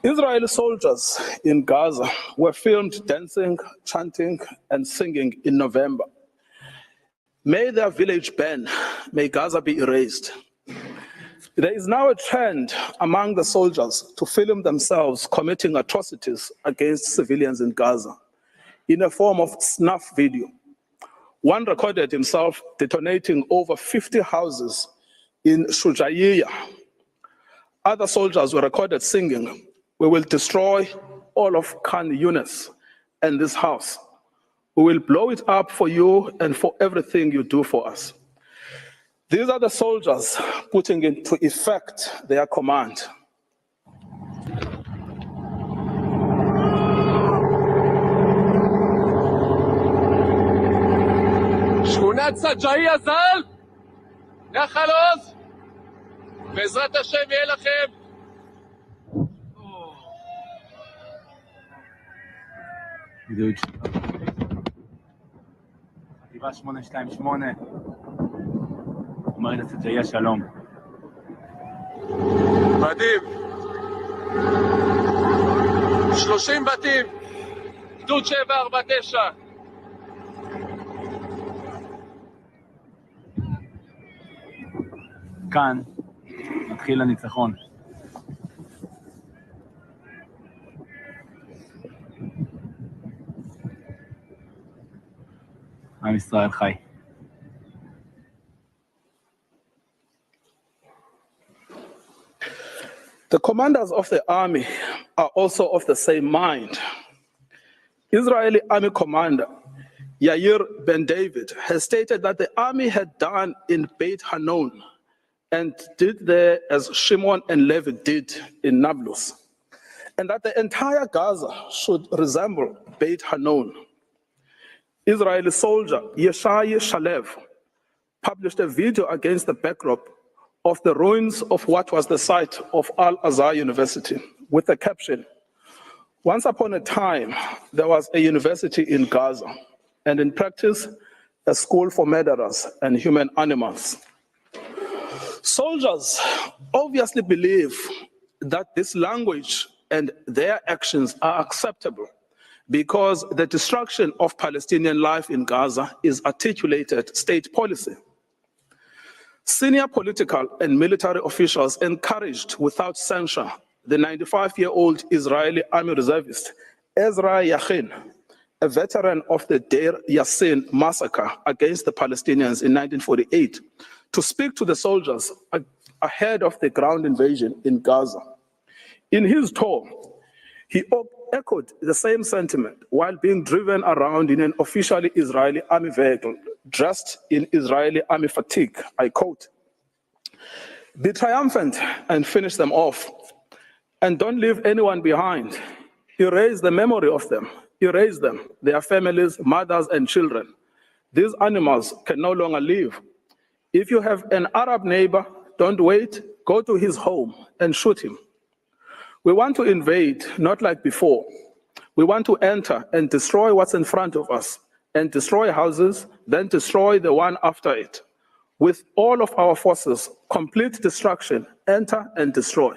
Israeli soldiers in Gaza were filmed dancing, chanting, and singing in November. May their village burn, may Gaza be erased. There is now a trend among the soldiers to film themselves committing atrocities against civilians in Gaza in a form of snuff video. One recorded himself detonating over 50 houses in Shujaiya. Other soldiers were recorded singing, "We will destroy all of Khan Yunis and this house. We will blow it up for you and for everything you do for us." These are the soldiers putting into effect their command. שכונת סג'איה ז"ל, נחל עוז, בעזרת השם יהיה לכם. חטיבה 828, אומרת סג'איה שלום. בתים, 30 בתים, גדוד 749. כאן מתחיל הניצחון. עם ישראל חי. The commanders of the army are also of the same mind. Israeli army commander Yair Ben David has stated that the army had done in Beit Hanon and did there as Shimon and Levi did in Nablus, and that the entire Gaza should resemble Beit Hanon. Israeli soldier Yeshai Shalev published a video against the backdrop of the ruins of what was the site of Al-Azhar University with the caption, "Once upon a time, there was a university in Gaza, and in practice, a school for murderers and human animals." Soldiers obviously believe that this language and their actions are acceptable because the destruction of Palestinian life in Gaza is articulated state policy. Senior political and military officials encouraged without censure the 95-year-old Israeli army reservist Ezra Yachin, a veteran of the Deir Yassin massacre against the Palestinians in 1948, to speak to the soldiers ahead of the ground invasion in Gaza. In his tour, he echoed the same sentiment while being driven around in an officially Israeli army vehicle dressed in Israeli army fatigue. I quote, "Be triumphant and finish them off, and don't leave anyone behind. Erase the memory of them. Erase them, their families, mothers, and children. These animals can no longer live. If you have an Arab neighbor, don't wait, go to his home and shoot him. We want to invade, not like before. We want to enter and destroy what's in front of us, and destroy houses, then destroy the one after it. With all of our forces, complete destruction, enter and destroy.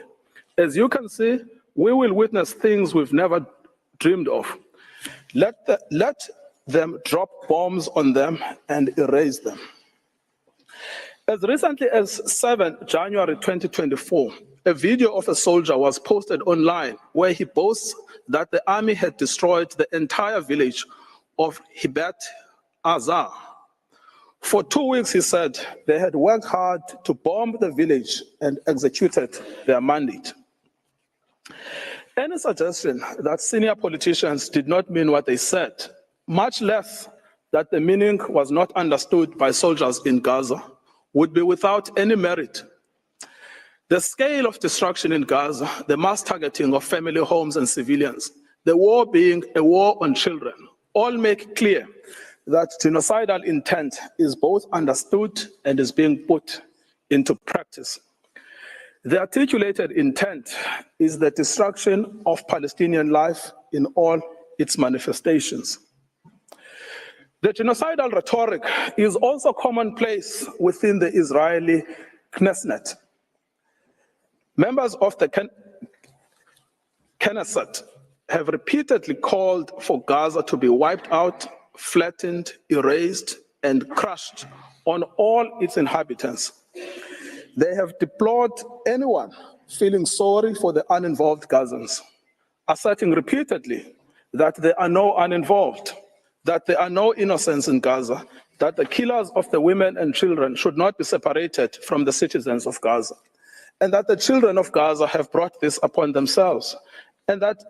As you can see, we will witness things we've never dreamed of. Let them drop bombs on them and erase them." As recently as 7 January 2024, a video of a soldier was posted online where he boasts that the army had destroyed the entire village of Hibat Azar. For 2 weeks, he said, they had worked hard to bomb the village and executed their mandate. Any suggestion that senior politicians did not mean what they said, much less that the meaning was not understood by soldiers in Gaza, would be without any merit. The scale of destruction in Gaza, the mass targeting of family homes and civilians, the war being a war on children, all make clear that genocidal intent is both understood and is being put into practice. The articulated intent is the destruction of Palestinian life in all its manifestations. The genocidal rhetoric is also commonplace within the Israeli Knesset. Members of the Knesset have repeatedly called for Gaza to be wiped out, flattened, erased, and crushed on all its inhabitants. They have deplored anyone feeling sorry for the uninvolved Gazans, asserting repeatedly that there are no uninvolved, that there are no innocents in Gaza, that the killers of the women and children should not be separated from the citizens of Gaza, and that the children of Gaza have brought this upon themselves, and that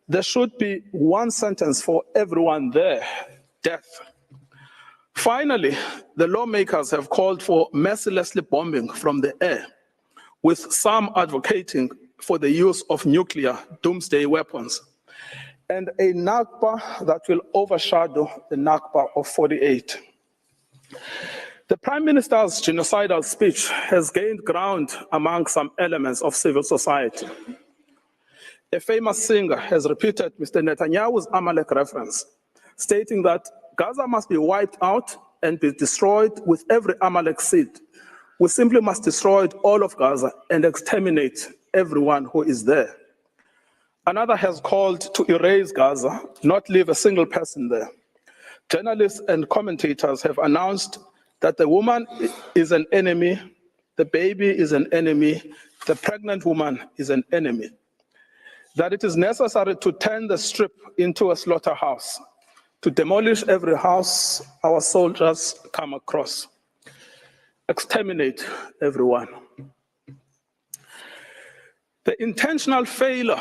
there should be one sentence for everyone there, death. Finally, the lawmakers have called for mercilessly bombing from the air, with some advocating for the use of nuclear doomsday weapons, and a Nakba that will overshadow the Nakba of 48. The Prime Minister's genocidal speech has gained ground among some elements of civil society. A famous singer has repeated Mr. Netanyahu's Amalek reference, stating that Gaza must be wiped out and be destroyed with every Amalek seed. We simply must destroy all of Gaza and exterminate everyone who is there. Another has called to erase Gaza, not leave a single person there. Journalists and commentators have announced that the woman is an enemy, the baby is an enemy, the pregnant woman is an enemy, that it is necessary to turn the strip into a slaughterhouse, to demolish every house our soldiers come across, exterminate everyone. The intentional failure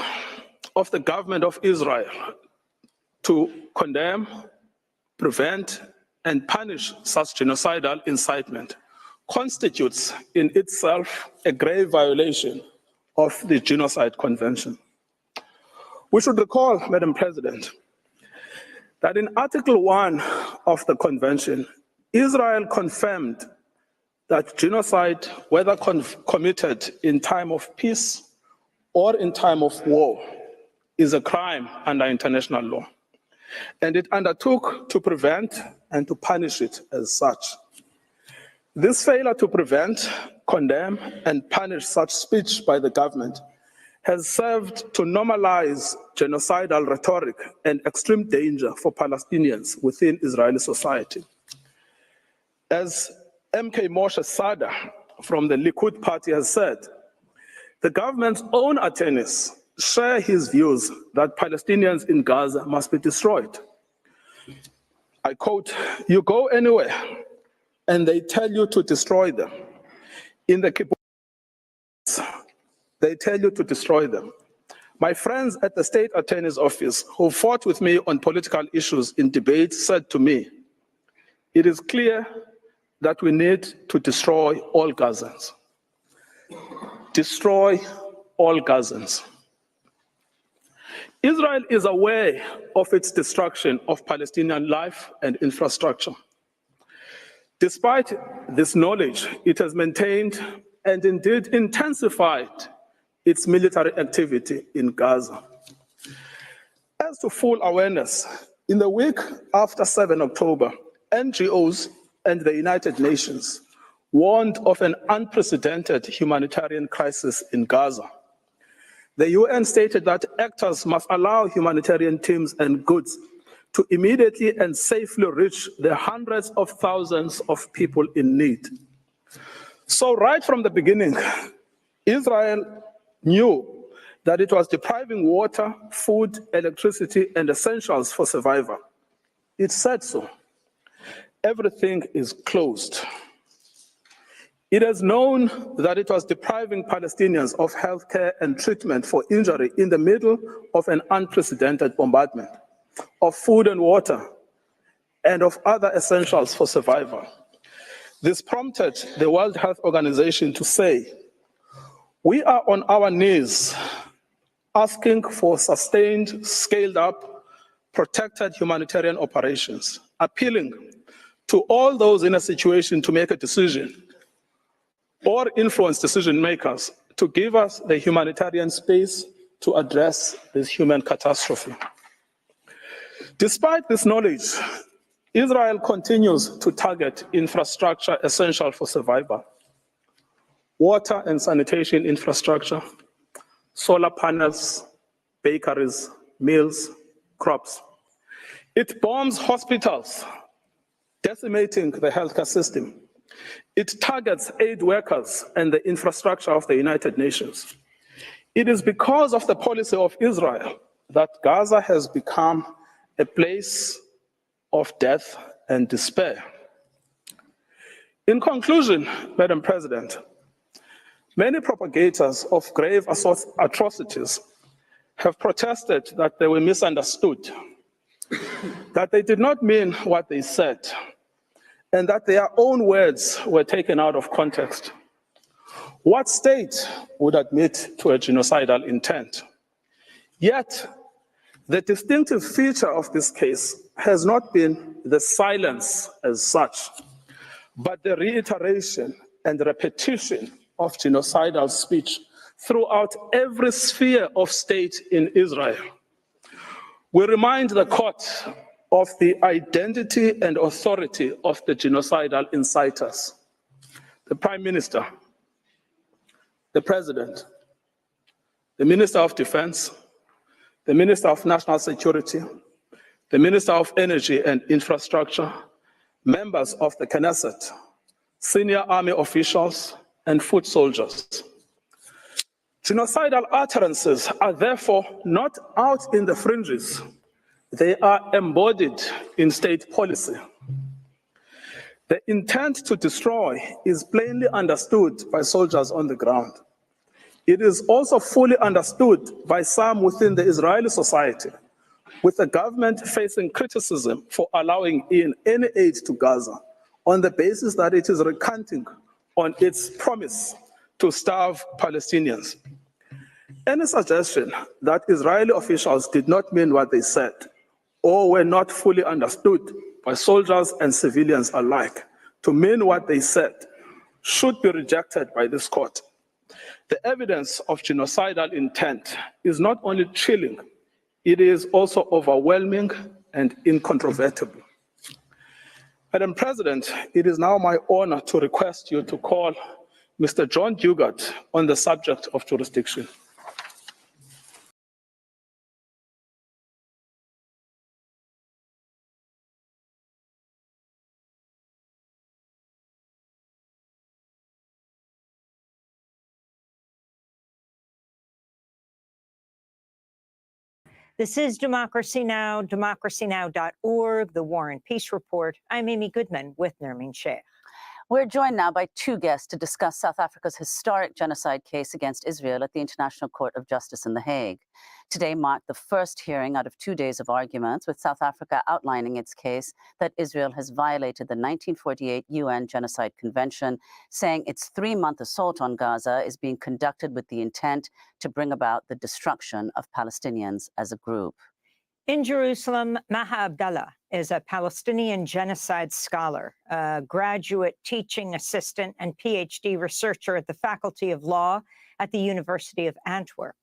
of the government of Israel to condemn, prevent, and punish such genocidal incitement constitutes in itself a grave violation of the Genocide Convention. We should recall, Madam President, that in Article 1 of the Convention, Israel confirmed that genocide, whether committed in time of peace or in time of war, is a crime under international law. And it undertook to prevent and to punish it as such. This failure to prevent, condemn, and punish such speech by the government has served to normalize genocidal rhetoric and extreme danger for Palestinians within Israeli society. As MK Moshe Sada from the Likud party has said, the government's own attorneys share his views that Palestinians in Gaza must be destroyed. I quote, "You go anywhere and they tell you to destroy them. In the kibbutz, they tell you to destroy them. My friends at the state attorney's office who fought with me on political issues in debate said to me, it is clear that we need to destroy all Gazans. Destroy all Gazans." Israel is aware of its destruction of Palestinian life and infrastructure. Despite this knowledge, it has maintained and indeed intensified its military activity in Gaza. As to full awareness, in the week after 7 October, NGOs and the United Nations warned of an unprecedented humanitarian crisis in Gaza. The UN stated that actors must allow humanitarian teams and goods to immediately and safely reach the hundreds of thousands of people in need. So right from the beginning, Israel knew that it was depriving water, food, electricity, and essentials for survival. It said so. Everything is closed. It has known that it was depriving Palestinians of healthcare and treatment for injury in the middle of an unprecedented bombardment, of food and water, and of other essentials for survival. This prompted the World Health Organization to say, "We are on our knees asking for sustained, scaled up, protected humanitarian operations, appealing to all those in a situation to make a decision or influence decision makers to give us the humanitarian space to address this human catastrophe." Despite this knowledge, Israel continues to target infrastructure essential for survival: water and sanitation infrastructure, solar panels, bakeries, mills, crops. It bombs hospitals, decimating the healthcare system. It targets aid workers and the infrastructure of the United Nations. It is because of the policy of Israel that Gaza has become a place of death and despair. In conclusion, Madam President, many propagators of grave atrocities have protested that they were misunderstood, that they did not mean what they said, and that their own words were taken out of context. What state would admit to a genocidal intent? Yet, the distinctive feature of this case has not been the silence as such, but the reiteration and repetition of genocidal speech throughout every sphere of state in Israel. We remind the court of the identity and authority of the genocidal inciters: the Prime Minister, the President, the Minister of Defense, the Minister of National Security, the Minister of Energy and Infrastructure, members of the Knesset, senior army officials, and foot soldiers. Genocidal utterances are therefore not out in the fringes. They are embodied in state policy. The intent to destroy is plainly understood by soldiers on the ground. It is also fully understood by some within the Israeli society, with the government facing criticism for allowing in any aid to Gaza on the basis that it is recanting on its promise to starve Palestinians. Any suggestion that Israeli officials did not mean what they said or were not fully understood by soldiers and civilians alike to mean what they said should be rejected by this court. The evidence of genocidal intent is not only chilling, it is also overwhelming and incontrovertible. Madam President, it is now my honor to request you to call Mr. John Dugard on the subject of jurisdiction. This is Democracy Now!, democracynow.org, The War and Peace Report. I'm Amy Goodman with Nermeen Sheikh. We're joined now by two guests to discuss South Africa's historic genocide case against Israel at the International Court of Justice in The Hague. Today marked the first hearing out of 2 days of arguments, with South Africa outlining its case that Israel has violated the 1948 UN Genocide Convention, saying its 3-month assault on Gaza is being conducted with the intent to bring about the destruction of Palestinians as a group. In Jerusalem, Maha Abdallah is a Palestinian genocide scholar, a graduate teaching assistant and PhD researcher at the Faculty of Law at the University of Antwerp.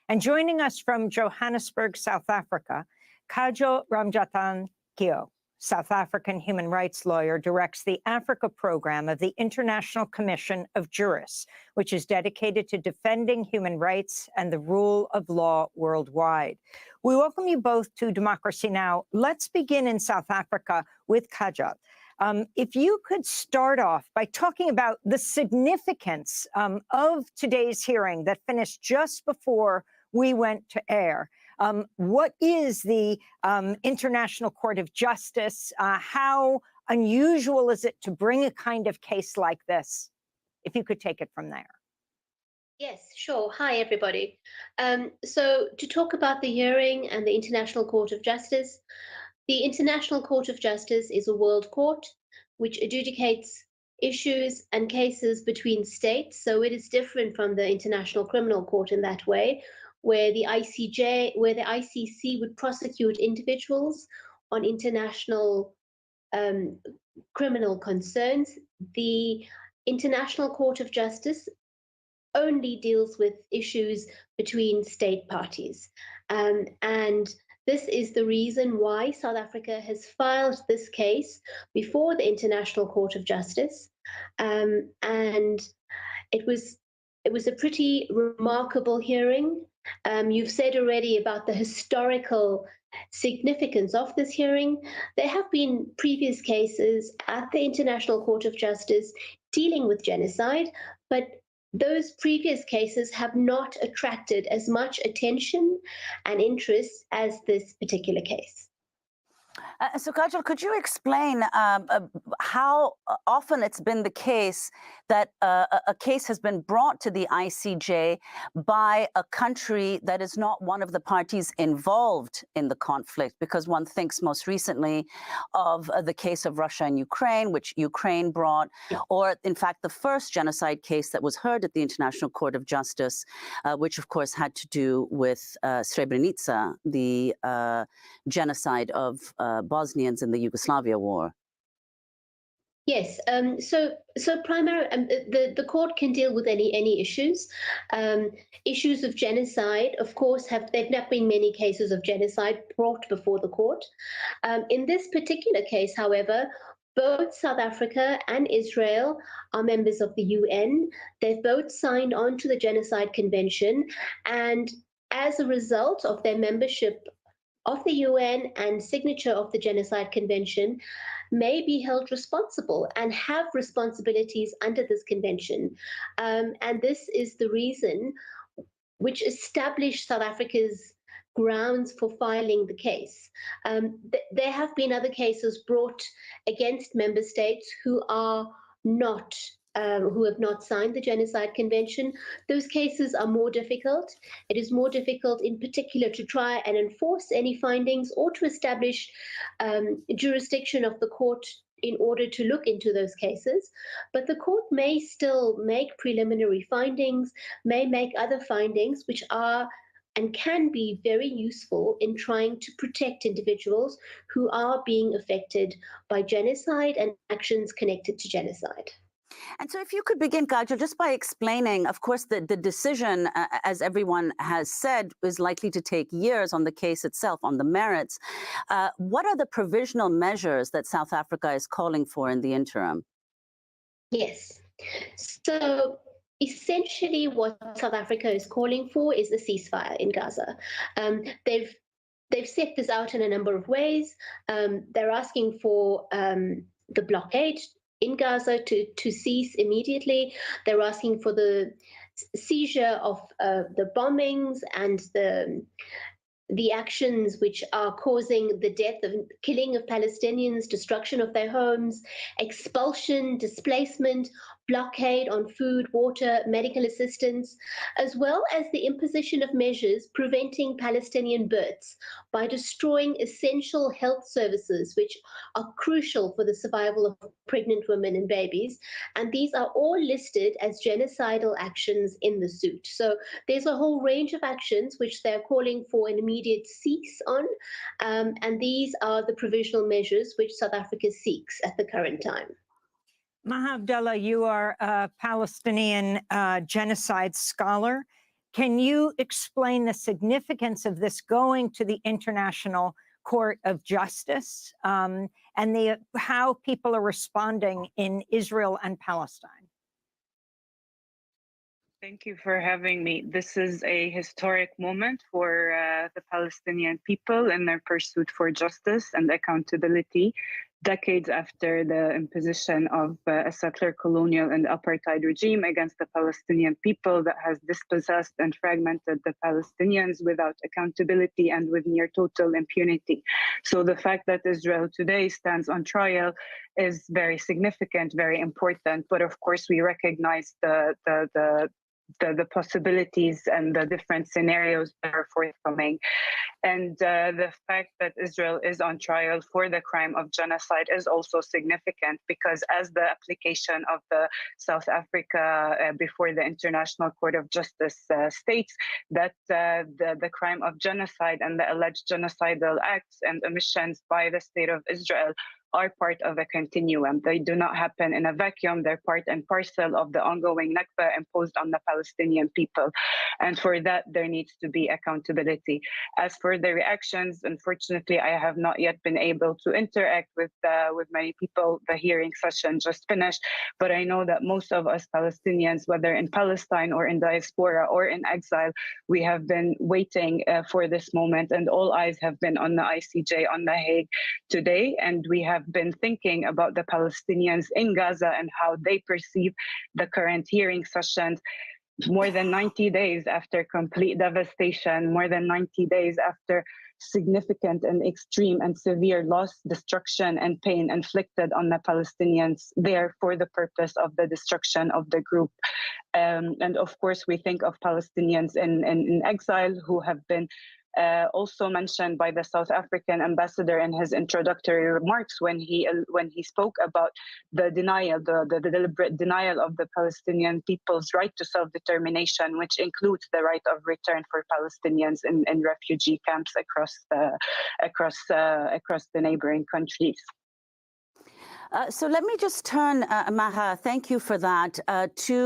And joining us from Johannesburg, South Africa, Kajo Ramjatan Kio, South African human rights lawyer, directs the Africa program of the International Commission of Jurists, which is dedicated to defending human rights and the rule of law worldwide. We welcome you both to Democracy Now! Let's begin in South Africa with Kaja. If you could start off by talking about the significance of today's hearing that finished just before we went to air. What is the International Court of Justice? How unusual is it to bring a kind of case like this? If you could take it from there. Yes, sure. Hi, everybody. So to talk about the hearing and the International Court of Justice, the International Court of Justice is a world court which adjudicates issues and cases between states. So it is different from the International Criminal Court in that way, where the ICC would prosecute individuals on international criminal concerns. The International Court of Justice only deals with issues between state parties. And this is the reason why South Africa has filed this case before the International Court of Justice. And it was a pretty remarkable hearing. You've said already about the historical significance of this hearing. There have been previous cases at the International Court of Justice dealing with genocide, but those previous cases have not attracted as much attention and interest as this particular case. So, Kajal, could you explain how often it's been the case that a case has been brought to the ICJ by a country that is not one of the parties involved in the conflict? Because one thinks most recently of the case of Russia and Ukraine, which Ukraine brought, or in fact, the first genocide case that was heard at the International Court of Justice, which of course had to do with Srebrenica, the genocide of Bosnians in the Yugoslavia war. Yes, so primarily the court can deal with any issues. Issues of genocide, of course, there've not been many cases of genocide brought before the court. In this particular case, however, both South Africa and Israel are members of the UN. They've both signed on to the Genocide Convention, and as a result of their membership of the UN and signature of the Genocide Convention, may be held responsible and have responsibilities under this convention. And this is the reason which established South Africa's grounds for filing the case. There have been other cases brought against member states who are not who have not signed the Genocide Convention. Those cases are more difficult. It is more difficult in particular to try and enforce any findings or to establish jurisdiction of the court in order to look into those cases. But the court may still make preliminary findings, may make other findings which are and can be very useful in trying to protect individuals who are being affected by genocide and actions connected to genocide. And so if you could begin, Kajal, just by explaining, of course, the decision, as everyone has said, is likely to take years on the case itself, on the merits. What are the provisional measures that South Africa is calling for in the interim? Yes. So essentially what South Africa is calling for is a ceasefire in Gaza. They've set this out in a number of ways. They're asking for the blockade in Gaza to cease immediately. They're asking for the seizure of the bombings and the actions which are causing the death and killing of Palestinians, destruction of their homes, expulsion, displacement, blockade on food, water, medical assistance, as well as the imposition of measures preventing Palestinian births by destroying essential health services which are crucial for the survival of pregnant women and babies. And these are all listed as genocidal actions in the suit. So there's a whole range of actions which they're calling for an immediate cease on. And these are the provisional measures which South Africa seeks at the current time. Maha Abdallah, you are a Palestinian genocide scholar. Can you explain the significance of this going to the International Court of Justice and how people are responding in Israel and Palestine? Thank you for having me. This is a historic moment for the Palestinian people in their pursuit for justice and accountability, decades after the imposition of a settler colonial and apartheid regime against the Palestinian people that has dispossessed and fragmented the Palestinians without accountability and with near total impunity. So the fact that Israel today stands on trial is very significant, very important. But of course, we recognize the possibilities and the different scenarios that are forthcoming. And the fact that Israel is on trial for the crime of genocide is also significant because as the application of the South Africa before the International Court of Justice states that the crime of genocide and the alleged genocidal acts and omissions by the state of Israel are part of a continuum. They do not happen in a vacuum. They're part and parcel of the ongoing Nakba imposed on the Palestinian people. And for that, there needs to be accountability. As for for the reactions. Unfortunately, I have not yet been able to interact with many people. The hearing session just finished, but I know that most of us Palestinians, whether in Palestine or in diaspora or in exile, we have been waiting for this moment, and all eyes have been on the ICJ on The Hague today, and we have been thinking about the Palestinians in Gaza and how they perceive the current hearing sessions. More than 90 days after complete devastation, more than 90 days after significant and extreme and severe loss, destruction, and pain inflicted on the Palestinians there for the purpose of the destruction of the group. And of course, we think of Palestinians in exile who have been also mentioned by the South African ambassador in his introductory remarks when he spoke about the denial, the deliberate denial of the Palestinian people's right to self-determination, which includes the right of return for Palestinians in refugee camps across the neighboring countries. So let me just turn, Maha, thank you for that, to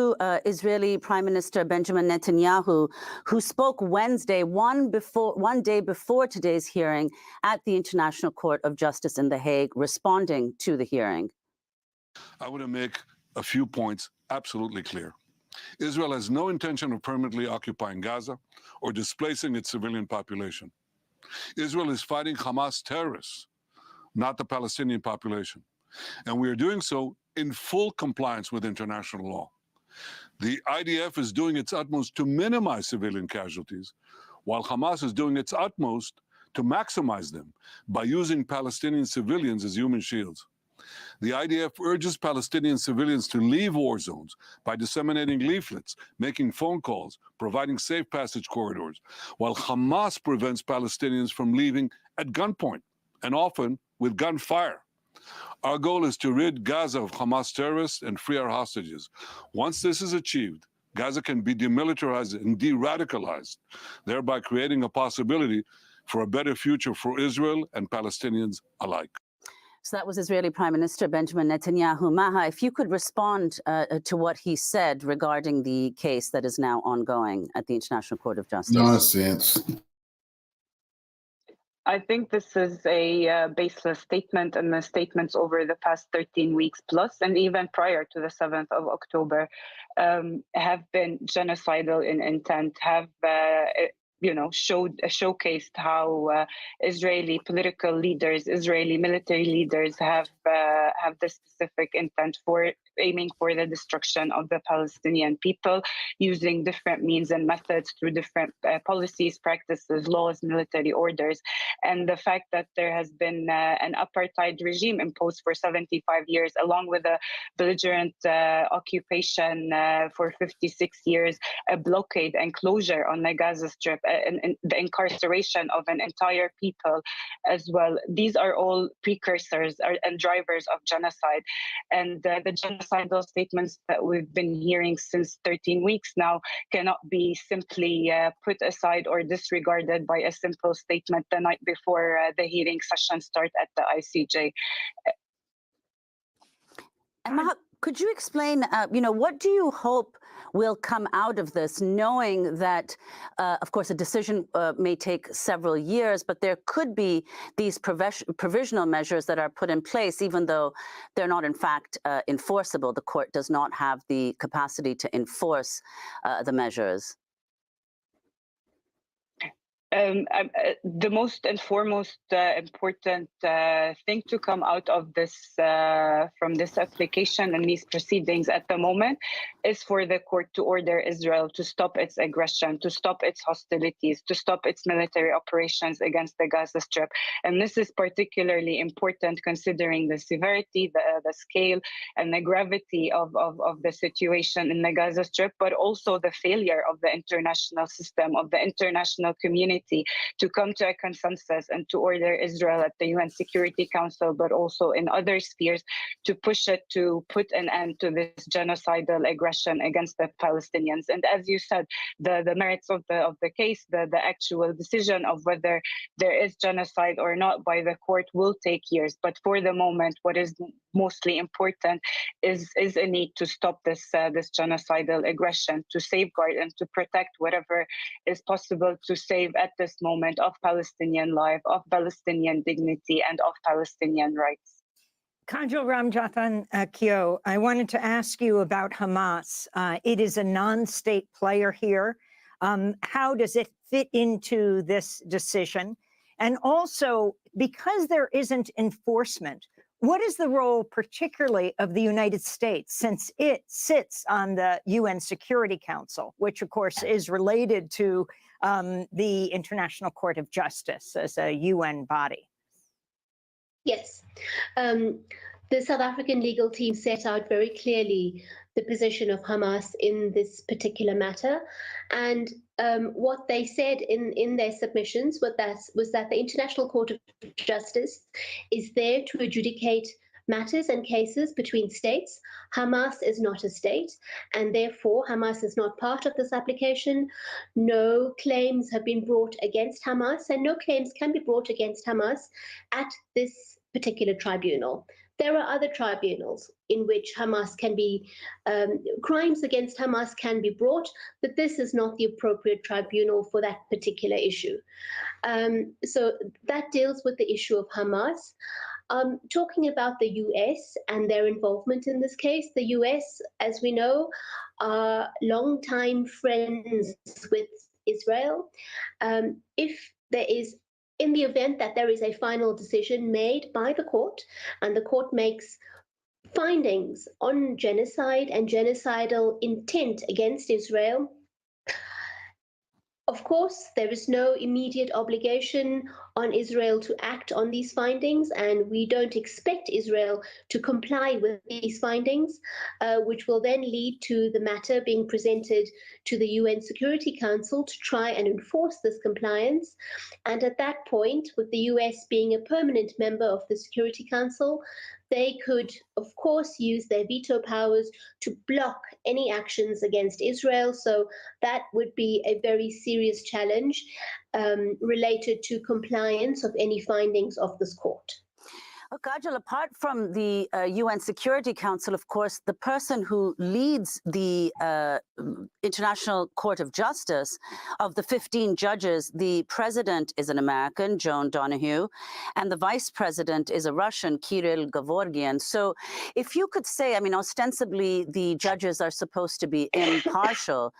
Israeli Prime Minister Benjamin Netanyahu, who spoke Wednesday, one day before today's hearing at the International Court of Justice in The Hague, responding to the hearing. I want to make a few points absolutely clear. Israel has no intention of permanently occupying Gaza or displacing its civilian population. Israel is fighting Hamas terrorists, not the Palestinian population. And we are doing so in full compliance with international law. The IDF is doing its utmost to minimize civilian casualties, while Hamas is doing its utmost to maximize them by using Palestinian civilians as human shields. The IDF urges Palestinian civilians to leave war zones by disseminating leaflets, making phone calls, providing safe passage corridors, while Hamas prevents Palestinians from leaving at gunpoint, and often with gunfire. Our goal is to rid Gaza of Hamas terrorists and free our hostages. Once this is achieved, Gaza can be demilitarized and de-radicalized, thereby creating a possibility for a better future for Israel and Palestinians alike. So that was Israeli Prime Minister Benjamin Netanyahu. Maha, if you could respond to what he said regarding the case that is now ongoing at the International Court of Justice. Nonsense. I think this is a baseless statement, and the statements over the past 13 weeks plus, and even prior to the 7th of October, have been genocidal in intent, have showcased how Israeli political leaders, Israeli military leaders have this specific intent for aiming for the destruction of the Palestinian people, using different means and methods through different policies, practices, laws, military orders. And the fact that there has been an apartheid regime imposed for 75 years, along with a belligerent occupation for 56 years, a blockade and closure on the Gaza Strip, and the incarceration of an entire people as well. These are all precursors and drivers of genocide. And the genocidal statements that we've been hearing since 13 weeks now cannot be simply put aside or disregarded by a simple statement the night before the hearing session start at the ICJ. And Maha, could you explain, what do you hope will come out of this, knowing that, of course, a decision may take several years, but there could be these provisional measures that are put in place, even though they're not, in fact, enforceable. The court does not have the capacity to enforce the measures. The most and foremost important thing to come out of this, from this application and these proceedings at the moment, is for the court to order Israel to stop its aggression, to stop its hostilities, to stop its military operations against the Gaza Strip. And this is particularly important considering the severity, the scale, and the gravity of the situation in the Gaza Strip, but also the failure of the international system, of the international community, to come to a consensus and to order Israel at the UN Security Council, but also in other spheres, to push it to put an end to this genocidal aggression against the Palestinians. And as you said, the merits of the case, the actual decision of whether there is genocide or not by the court will take years. But for the moment, what is mostly important is a need to stop this genocidal aggression, to safeguard and to protect whatever is possible to save at this moment of Palestinian life, of Palestinian dignity, and of Palestinian rights. Kajal Ramjathan Kyo, I wanted to ask you about Hamas. It is a non-state player here. How does it fit into this decision? And also, because there isn't enforcement, what is the role particularly of the United States, since it sits on the UN Security Council, which of course is related to the International Court of Justice as a UN body? Yes. The South African legal team set out very clearly the position of Hamas in this particular matter. And what they said in their submissions was that the International Court of Justice is there to adjudicate matters and cases between states. Hamas is not a state, and therefore Hamas is not part of this application. No claims have been brought against Hamas, and no claims can be brought against Hamas at this particular tribunal. There are other tribunals in which Hamas can be, crimes against Hamas can be brought, but this is not the appropriate tribunal for that particular issue. So that deals with the issue of Hamas. Talking about the US and their involvement in this case, the US, as we know, are longtime friends with Israel. In the event that there is a final decision made by the court, and the court makes findings on genocide and genocidal intent against Israel, of course, there is no immediate obligation on Israel to act on these findings, and we don't expect Israel to comply with these findings, which will then lead to the matter being presented to the UN Security Council to try and enforce this compliance. And at that point, with the US being a permanent member of the Security Council, they could, of course, use their veto powers to block any actions against Israel. So that would be a very serious challenge related to compliance of any findings of this court. Kajal, apart from the UN Security Council, of course, the person who leads the International Court of Justice, of the 15 judges, the president is an American, Joan Donoghue, and the vice president is a Russian, Kirill Gevorgyan. So if you could say, I mean, ostensibly the judges are supposed to be impartial,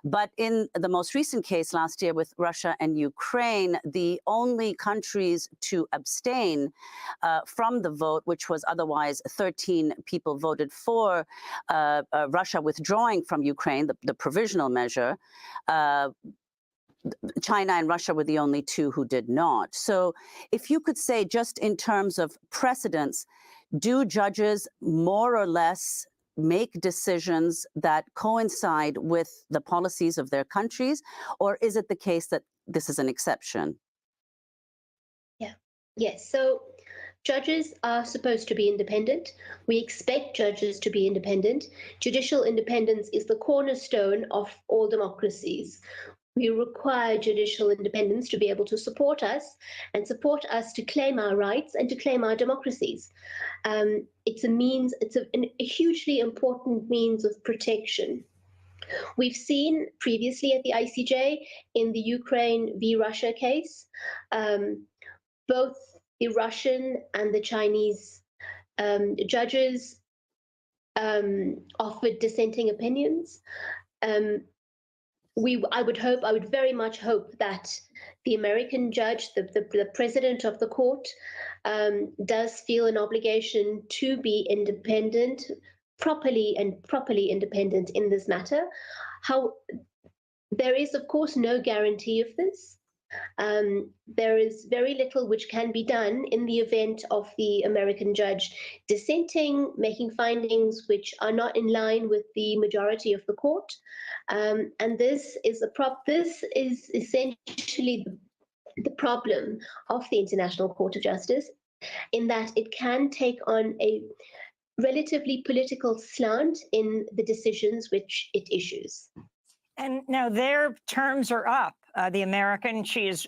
but in the most recent case last year with Russia and Ukraine, the only countries to abstain from the vote, which was otherwise 13 people voted for Russia withdrawing from Ukraine, the provisional measure. China and Russia were the only two who did not. So if you could say, just in terms of precedents, do judges more or less make decisions that coincide with the policies of their countries, or is it the case that this is an exception? Yeah. Yes. So judges are supposed to be independent. We expect judges to be independent. Judicial independence is the cornerstone of all democracies. We require judicial independence to be able to support us and support us to claim our rights and to claim our democracies. It's a hugely important means of protection. We've seen previously at the ICJ in the Ukraine v. Russia case, both the Russian and the Chinese judges offered dissenting opinions. I would very much hope that the American judge, the president of the court, does feel an obligation to be independent, properly independent in this matter. There is, of course, no guarantee of this. There is very little which can be done in the event of the American judge dissenting, making findings which are not in line with the majority of the court. And this is essentially the problem of the International Court of Justice, in that it can take on a relatively political slant in the decisions which it issues. And now their terms are up. The American, she's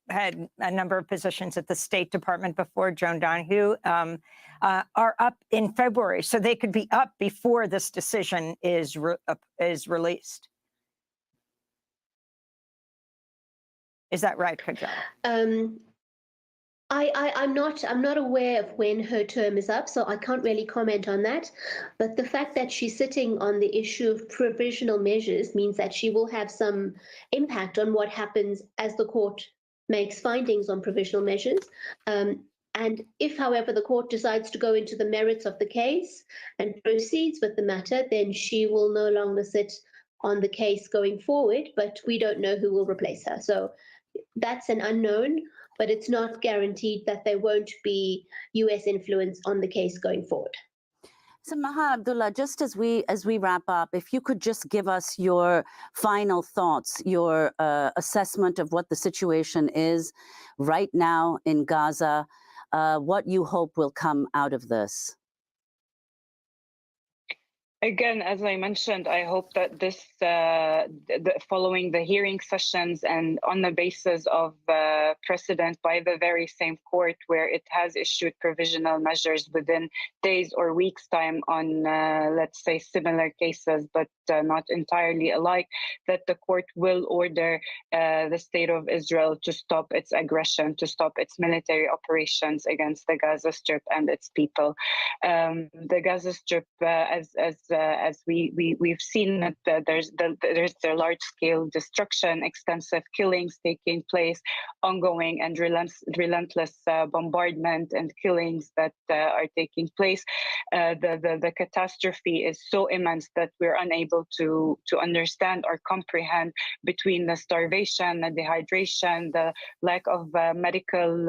had a number of positions at the State Department before, Joan Donoghue, are up in February. So they could be up before this decision is released. Is that right, Kajala? I'm not aware of when her term is up, so I can't really comment on that. But the fact that she's sitting on the issue of provisional measures means that she will have some impact on what happens as the court makes findings on provisional measures. And if, however, the court decides to go into the merits of the case and proceeds with the matter, then she will no longer sit on the case going forward, but we don't know who will replace her. So that's an unknown, but it's not guaranteed that there won't be US influence on the case going forward. So Maha Abdullah, just as we wrap up, if you could just give us your final thoughts, your assessment of what the situation is right now in Gaza, what you hope will come out of this. Again, as I mentioned, I hope that this, following the hearing sessions and on the basis of precedent by the very same court where it has issued provisional measures within days or weeks' time on, let's say, similar cases, but not entirely alike, that the court will order the state of Israel to stop its aggression, to stop its military operations against the Gaza Strip and its people. The Gaza Strip, as we've seen, that there's the large-scale destruction, extensive killings taking place, ongoing and relentless bombardment and killings that are taking place. The catastrophe is so immense that we're unable to understand or comprehend, between the starvation, the dehydration, the lack of medical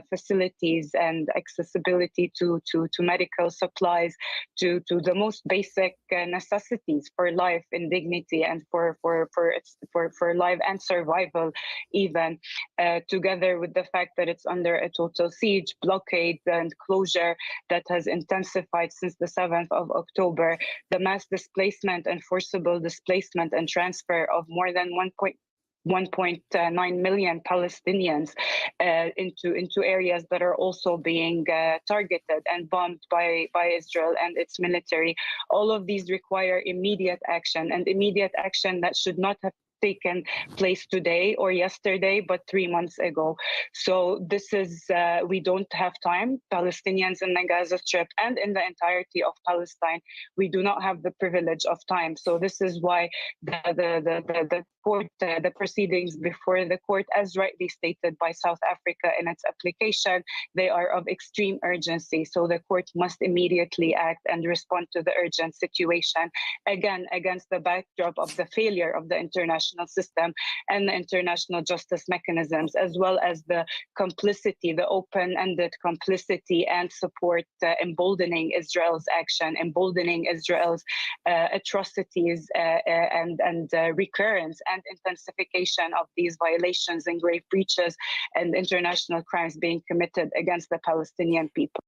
facilities and accessibility to medical supplies, to the most basic necessities for life and dignity and for life and survival, even together with the fact that it's under a total siege, blockade and closure that has intensified since the 7th of October, the mass displacement and forcible displacement and transfer of more than 1.9 million Palestinians into areas that are also being targeted and bombed by Israel and its military. All of these require immediate action, and immediate action that should not have taken place today or yesterday, but 3 months ago. So this is, we don't have time. Palestinians in the Gaza Strip and in the entirety of Palestine, we do not have the privilege of time. So this is why the court, the proceedings before the court, as rightly stated by South Africa in its application, they are of extreme urgency. So the court must immediately act and respond to the urgent situation, again, against the backdrop of the failure of the international system and the international justice mechanisms, as well as the complicity, the open-ended complicity and support emboldening Israel's action, emboldening Israel's atrocities and recurrence and intensification of these violations and grave breaches and international crimes being committed against the Palestinian people.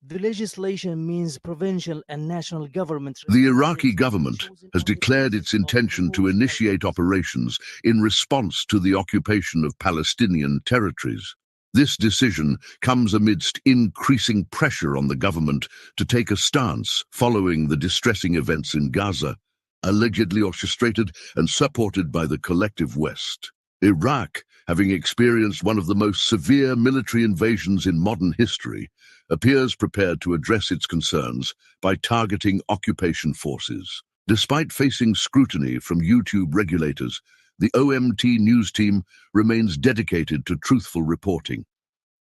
The legislation means provincial and national governments. The Iraqi government has declared its intention to initiate operations in response to the occupation of Palestinian territories. This decision comes amidst increasing pressure on the government to take a stance following the distressing events in Gaza, allegedly orchestrated and supported by the collective West. Iraq, having experienced one of the most severe military invasions in modern history, appears prepared to address its concerns by targeting occupation forces. Despite facing scrutiny from YouTube regulators, the OMT news team remains dedicated to truthful reporting.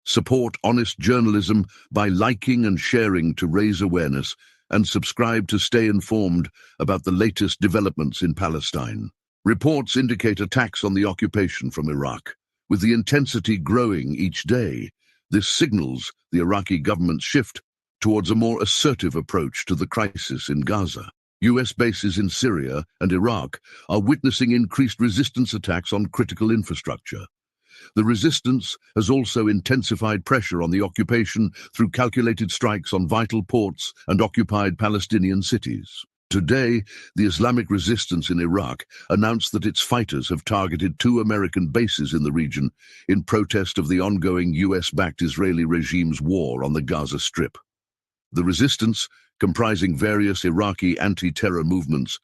Support honest journalism by liking and sharing to raise awareness, and subscribe to stay informed about the latest developments in Palestine. Reports indicate attacks on the occupation from Iraq, with the intensity growing each day. This signals the Iraqi government's shift towards a more assertive approach to the crisis in Gaza. US bases in Syria and Iraq are witnessing increased resistance attacks on critical infrastructure. The resistance has also intensified pressure on the occupation through calculated strikes on vital ports and occupied Palestinian cities. Today, the Islamic resistance in Iraq announced that its fighters have targeted 2 American bases in the region in protest of the ongoing US-backed Israeli regime's war on the Gaza Strip. The resistance, comprising various Iraqi anti-terror movements,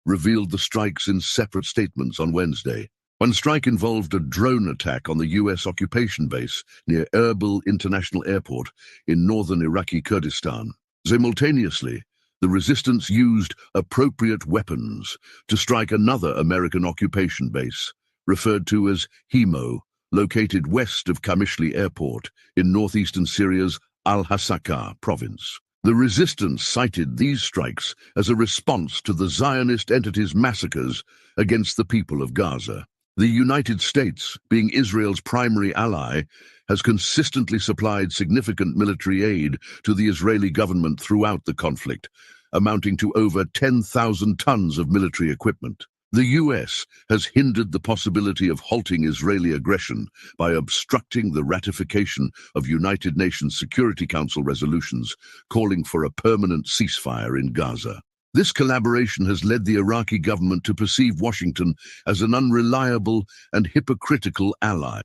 revealed the strikes in separate statements on Wednesday. One strike involved a drone attack on the US occupation base near Erbil International Airport in northern Iraqi Kurdistan. Simultaneously, the resistance used appropriate weapons to strike another American occupation base, referred to as Hemo, located west of Kamishli Airport in northeastern Syria's Al-Hasakah province. The resistance cited these strikes as a response to the Zionist entity's massacres against the people of Gaza. The United States, being Israel's primary ally, has consistently supplied significant military aid to the Israeli government throughout the conflict, amounting to over 10,000 tons of military equipment. The US has hindered the possibility of halting Israeli aggression by obstructing the ratification of United Nations Security Council resolutions calling for a permanent ceasefire in Gaza. This collaboration has led the Iraqi government to perceive Washington as an unreliable and hypocritical ally.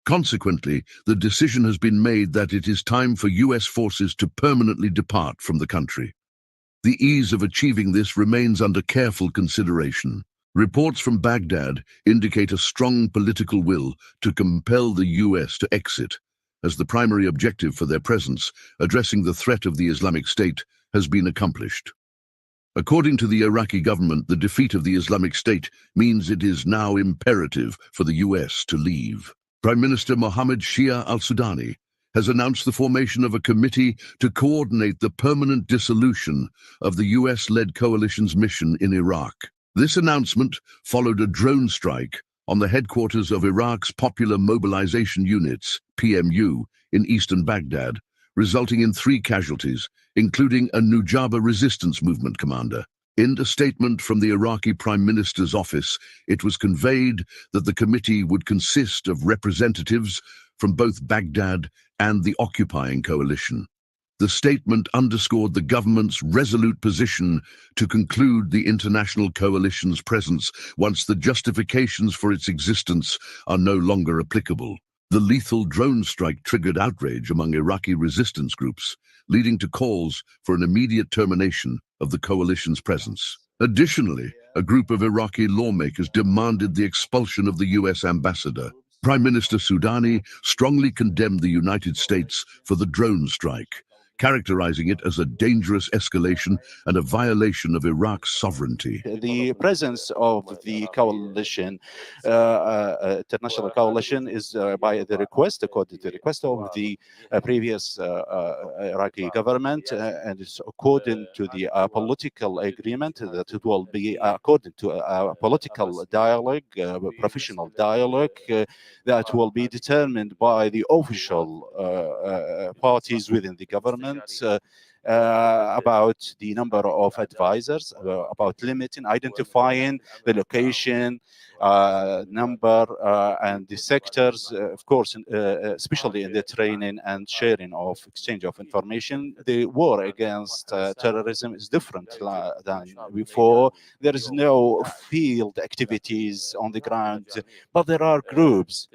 Consequently, the decision has been made that it is time for US forces to permanently depart from the country. The ease of achieving this remains under careful consideration. Reports from Baghdad indicate a strong political will to compel the US to exit, as the primary objective for their presence, addressing the threat of the Islamic State, has been accomplished. According to the Iraqi government, the defeat of the Islamic State means it is now imperative for the US to leave. Prime Minister Mohammed Shia al-Sudani has announced the formation of a committee to coordinate the permanent dissolution of the US-led coalition's mission in Iraq. This announcement followed a drone strike on the headquarters of Iraq's Popular Mobilization Units, PMU, in eastern Baghdad, resulting in 3 casualties, including a Nujaba resistance movement commander. In a statement from the Iraqi Prime Minister's office, it was conveyed that the committee would consist of representatives from both Baghdad and the occupying coalition. The statement underscored the government's resolute position to conclude the international coalition's presence once the justifications for its existence are no longer applicable. The lethal drone strike triggered outrage among Iraqi resistance groups, leading to calls for an immediate termination of the coalition's presence. Additionally, a group of Iraqi lawmakers demanded the expulsion of the US ambassador. Prime Minister Sudani strongly condemned the United States for the drone strike, characterizing it as a dangerous escalation and a violation of Iraq's sovereignty. The presence of the coalition, international coalition, is by the request, according to the request of the previous Iraqi government, and is according to the political agreement that it will be according to a political dialogue, professional dialogue, that will be determined by the official parties within the government. About the number of advisors, about limiting, identifying the location, number, and the sectors, of course, especially in the training and sharing of exchange of information. The war against terrorism is different than before. There is no field activities on the ground, but there are groups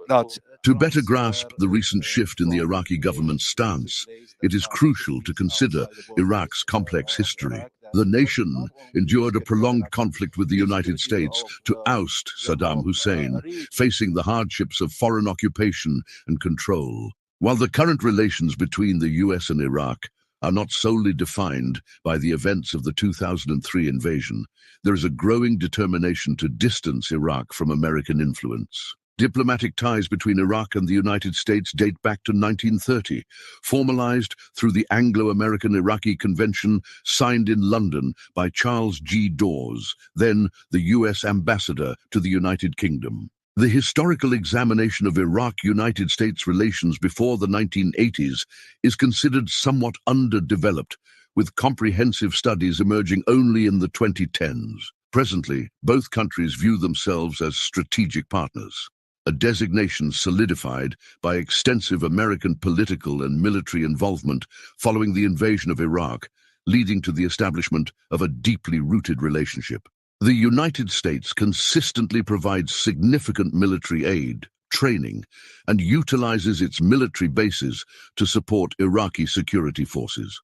that... To better grasp the recent shift in the Iraqi government's stance, it is crucial to consider Iraq's complex history. The nation endured a prolonged conflict with the United States to oust Saddam Hussein, facing the hardships of foreign occupation and control. While the current relations between the US and Iraq are not solely defined by the events of the 2003 invasion, there is a growing determination to distance Iraq from American influence. Diplomatic ties between Iraq and the United States date back to 1930, formalized through the Anglo-American Iraqi Convention signed in London by Charles G. Dawes, then the US ambassador to the United Kingdom. The historical examination of Iraq-United States relations before the 1980s is considered somewhat underdeveloped, with comprehensive studies emerging only in the 2010s. Presently, both countries view themselves as strategic partners. a designation solidified by extensive American political and military involvement following the invasion of Iraq, leading to the establishment of a deeply rooted relationship. The United States consistently provides significant military aid, training, and utilizes its military bases to support Iraqi security forces.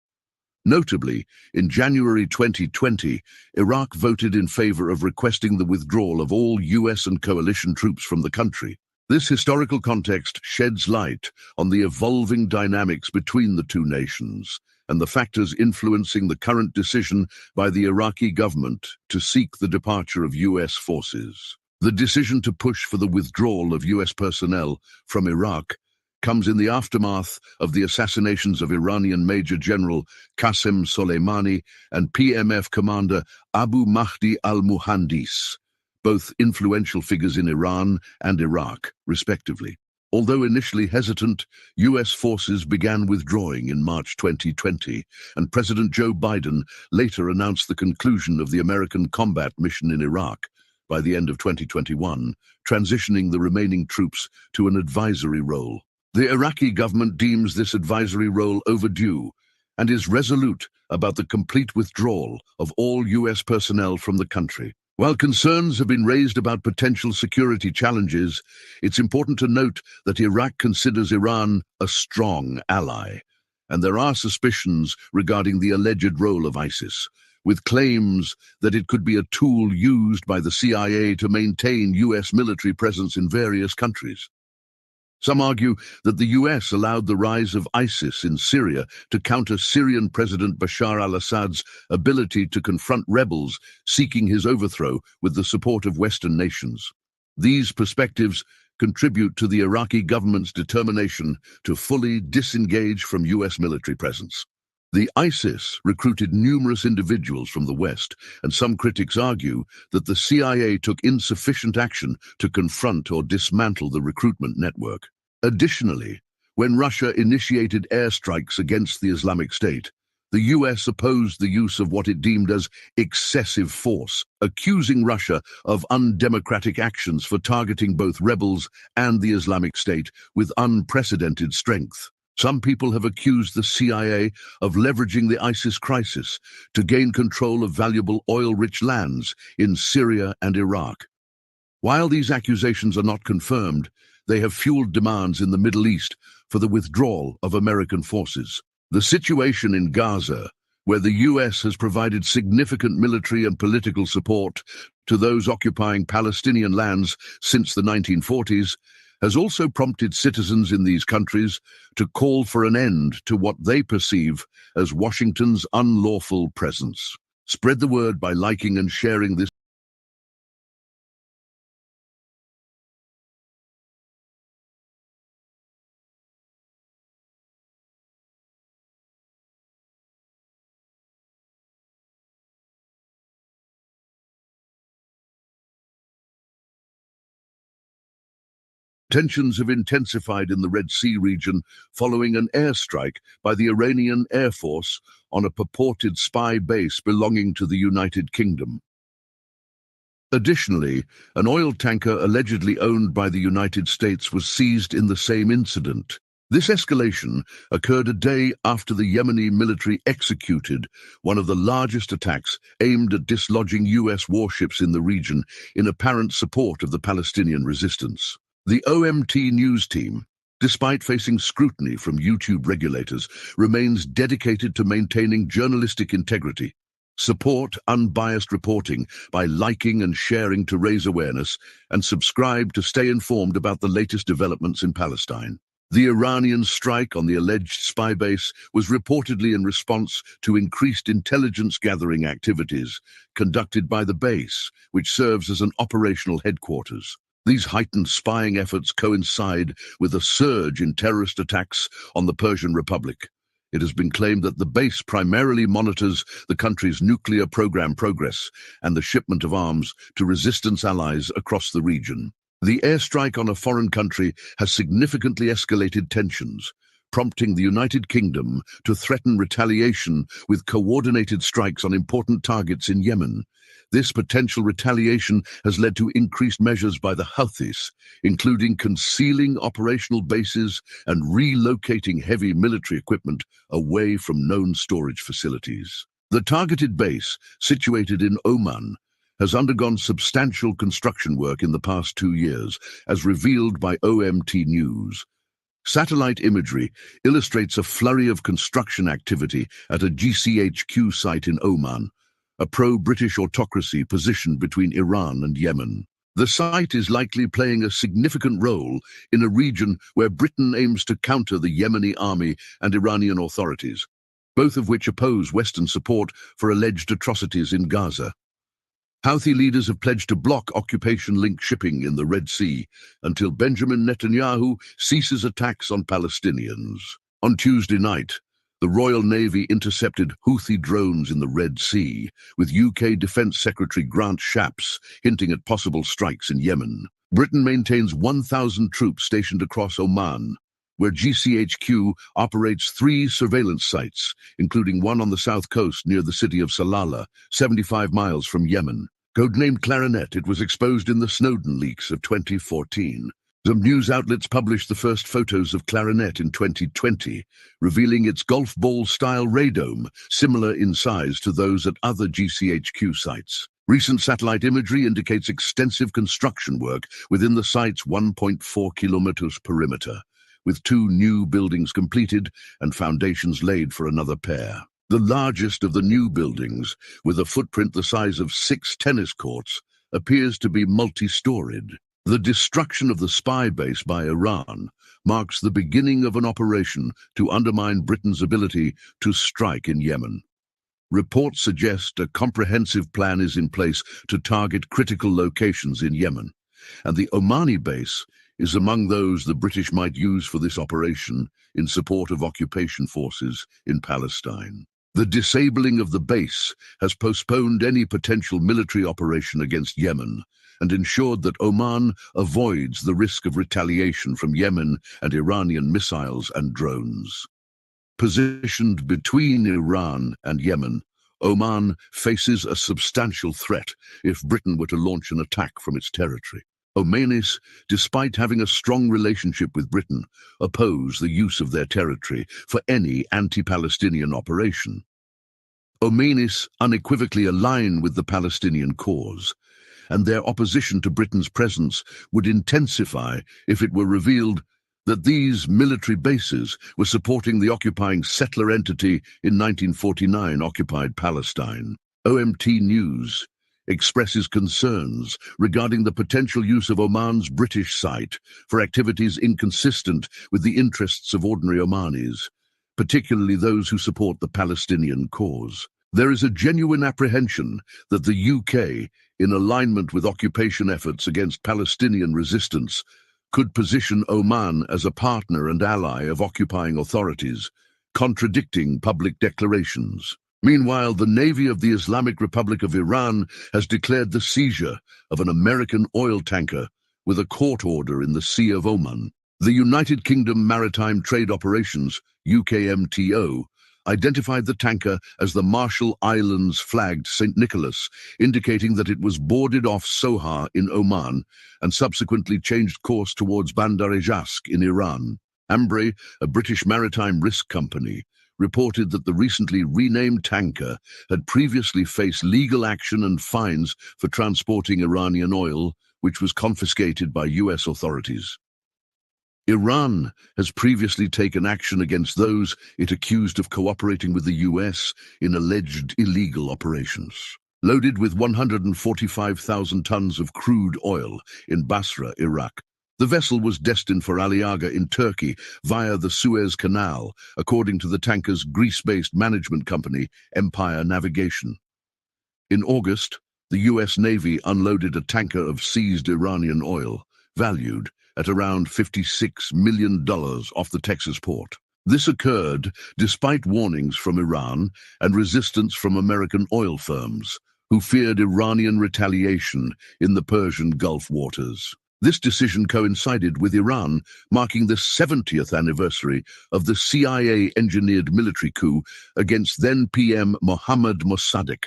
Notably, in January 2020, Iraq voted in favor of requesting the withdrawal of all US and coalition troops from the country. This historical context sheds light on the evolving dynamics between the two nations and the factors influencing the current decision by the Iraqi government to seek the departure of US forces. The decision to push for the withdrawal of US personnel from Iraq comes in the aftermath of the assassinations of Iranian Major General Qasem Soleimani and PMF commander Abu Mahdi al-Muhandis, both influential figures in Iran and Iraq, respectively. Although initially hesitant, US forces began withdrawing in March 2020, and President Joe Biden later announced the conclusion of the American combat mission in Iraq by the end of 2021, transitioning the remaining troops to an advisory role. The Iraqi government deems this advisory role overdue and is resolute about the complete withdrawal of all US personnel from the country. While concerns have been raised about potential security challenges, it's important to note that Iraq considers Iran a strong ally, and there are suspicions regarding the alleged role of ISIS, with claims that it could be a tool used by the CIA to maintain US military presence in various countries. Some argue that the US allowed the rise of ISIS in Syria to counter Syrian President Bashar al-Assad's ability to confront rebels seeking his overthrow with the support of Western nations. These perspectives contribute to the Iraqi government's determination to fully disengage from US military presence. The ISIS recruited numerous individuals from the West, and some critics argue that the CIA took insufficient action to confront or dismantle the recruitment network. Additionally, when Russia initiated airstrikes against the Islamic State, the US opposed the use of what it deemed as excessive force, accusing Russia of undemocratic actions for targeting both rebels and the Islamic State with unprecedented strength. Some people have accused the CIA of leveraging the ISIS crisis to gain control of valuable oil-rich lands in Syria and Iraq. While these accusations are not confirmed, they have fueled demands in the Middle East for the withdrawal of American forces. The situation in Gaza, where the US has provided significant military and political support to those occupying Palestinian lands since the 1940s, has also prompted citizens in these countries to call for an end to what they perceive as Washington's unlawful presence. Spread the word by liking and sharing this. Tensions have intensified in the Red Sea region following an airstrike by the Iranian Air Force on a purported spy base belonging to the United Kingdom. Additionally, an oil tanker allegedly owned by the United States was seized in the same incident. This escalation occurred a day after the Yemeni military executed one of the largest attacks aimed at dislodging US warships in the region in apparent support of the Palestinian resistance. The OMT news team, despite facing scrutiny from YouTube regulators, remains dedicated to maintaining journalistic integrity. Support unbiased reporting by liking and sharing to raise awareness, and subscribe to stay informed about the latest developments in Palestine. The Iranian strike on the alleged spy base was reportedly in response to increased intelligence gathering activities conducted by the base, which serves as an operational headquarters. These heightened spying efforts coincide with a surge in terrorist attacks on the Persian Republic. It has been claimed that the base primarily monitors the country's nuclear program progress and the shipment of arms to resistance allies across the region. The airstrike on a foreign country has significantly escalated tensions, prompting the United Kingdom to threaten retaliation with coordinated strikes on important targets in Yemen. This potential retaliation has led to increased measures by the Houthis, including concealing operational bases and relocating heavy military equipment away from known storage facilities. The targeted base, situated in Oman, has undergone substantial construction work in the past 2 years, as revealed by OMT News. Satellite imagery illustrates a flurry of construction activity at a GCHQ site in Oman, a pro-British autocracy positioned between Iran and Yemen. The site is likely playing a significant role in a region where Britain aims to counter the Yemeni army and Iranian authorities, both of which oppose Western support for alleged atrocities in Gaza. Houthi leaders have pledged to block occupation-linked shipping in the Red Sea until Benjamin Netanyahu ceases attacks on Palestinians. On Tuesday night, the Royal Navy intercepted Houthi drones in the Red Sea, with UK Defence Secretary Grant Shapps hinting at possible strikes in Yemen. Britain maintains 1,000 troops stationed across Oman, where GCHQ operates 3 surveillance sites, including one on the south coast near the city of Salalah, 75 miles from Yemen. Codenamed Clarinet, it was exposed in the Snowden leaks of 2014. Some news outlets published the first photos of Clarinet in 2020, revealing its golf ball-style radome, similar in size to those at other GCHQ sites. Recent satellite imagery indicates extensive construction work within the site's 1.4 kilometers perimeter, with 2 new buildings completed and foundations laid for another pair. The largest of the new buildings, with a footprint the size of 6 tennis courts, appears to be multi-storied. The destruction of the spy base by Iran marks the beginning of an operation to undermine Britain's ability to strike in Yemen. Reports suggest a comprehensive plan is in place to target critical locations in Yemen, and the Omani base is among those the British might use for this operation in support of occupation forces in Palestine. The disabling of the base has postponed any potential military operation against Yemen and ensured that Oman avoids the risk of retaliation from Yemen and Iranian missiles and drones. Positioned between Iran and Yemen, Oman faces a substantial threat if Britain were to launch an attack from its territory. Omanis, despite having a strong relationship with Britain, oppose the use of their territory for any anti-Palestinian operation. Omanis unequivocally align with the Palestinian cause, and their opposition to Britain's presence would intensify if it were revealed that these military bases were supporting the occupying settler entity in 1949 occupied Palestine. OMT News expresses concerns regarding the potential use of Oman's British site for activities inconsistent with the interests of ordinary Omanis, particularly those who support the Palestinian cause. There is a genuine apprehension that the UK, in alignment with occupation efforts against Palestinian resistance, could position Oman as a partner and ally of occupying authorities, contradicting public declarations. Meanwhile, the Navy of the Islamic Republic of Iran has declared the seizure of an American oil tanker with a court order in the Sea of Oman. The United Kingdom Maritime Trade Operations, UKMTO, identified the tanker as the Marshall Islands flagged St. Nicholas, indicating that it was boarded off Sohar in Oman and subsequently changed course towards Bandar-e-Jask in Iran. Ambre, a British maritime risk company, reported that the recently renamed tanker had previously faced legal action and fines for transporting Iranian oil, which was confiscated by US authorities. Iran has previously taken action against those it accused of cooperating with the US in alleged illegal operations. Loaded with 145,000 tons of crude oil in Basra, Iraq, the vessel was destined for Aliaga in Turkey via the Suez Canal, according to the tanker's Greece-based management company, Empire Navigation. In August, the US Navy unloaded a tanker of seized Iranian oil, valued at around $56 million off the Texas port. This occurred despite warnings from Iran and resistance from American oil firms, who feared Iranian retaliation in the Persian Gulf waters. This decision coincided with Iran marking the 70th anniversary of the CIA-engineered military coup against then-PM Mohammad Mossadegh.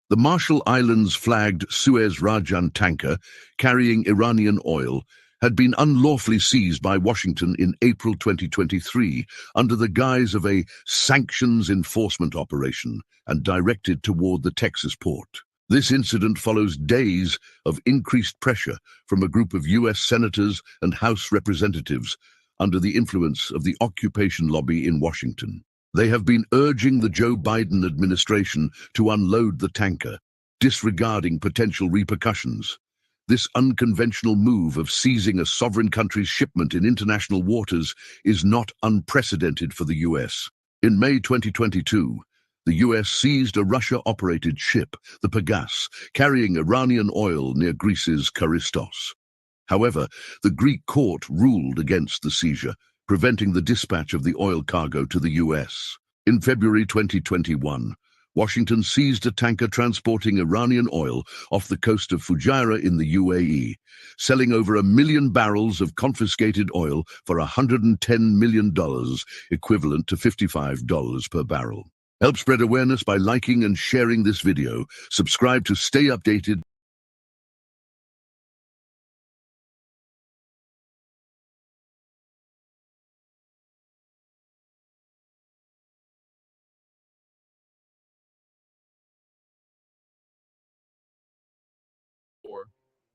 The Marshall Islands-flagged Suez Rajan tanker carrying Iranian oil had been unlawfully seized by Washington in April 2023 under the guise of a sanctions enforcement operation and directed toward the Texas port. This incident follows days of increased pressure from a group of U.S. senators and House representatives under the influence of the occupation lobby in Washington. They have been urging the Joe Biden administration to unload the tanker, disregarding potential repercussions. This unconventional move of seizing a sovereign country's shipment in international waters is not unprecedented for the U.S. In May 2022, the U.S. seized a Russia-operated ship, the Pegasus, carrying Iranian oil near Greece's Charistos. However, the Greek court ruled against the seizure, preventing the dispatch of the oil cargo to the U.S. In February 2021, Washington seized a tanker transporting Iranian oil off the coast of Fujairah in the UAE, selling over 1 million barrels of confiscated oil for $110 million, equivalent to $55 per barrel. Help spread awareness by liking and sharing this video. Subscribe to stay updated.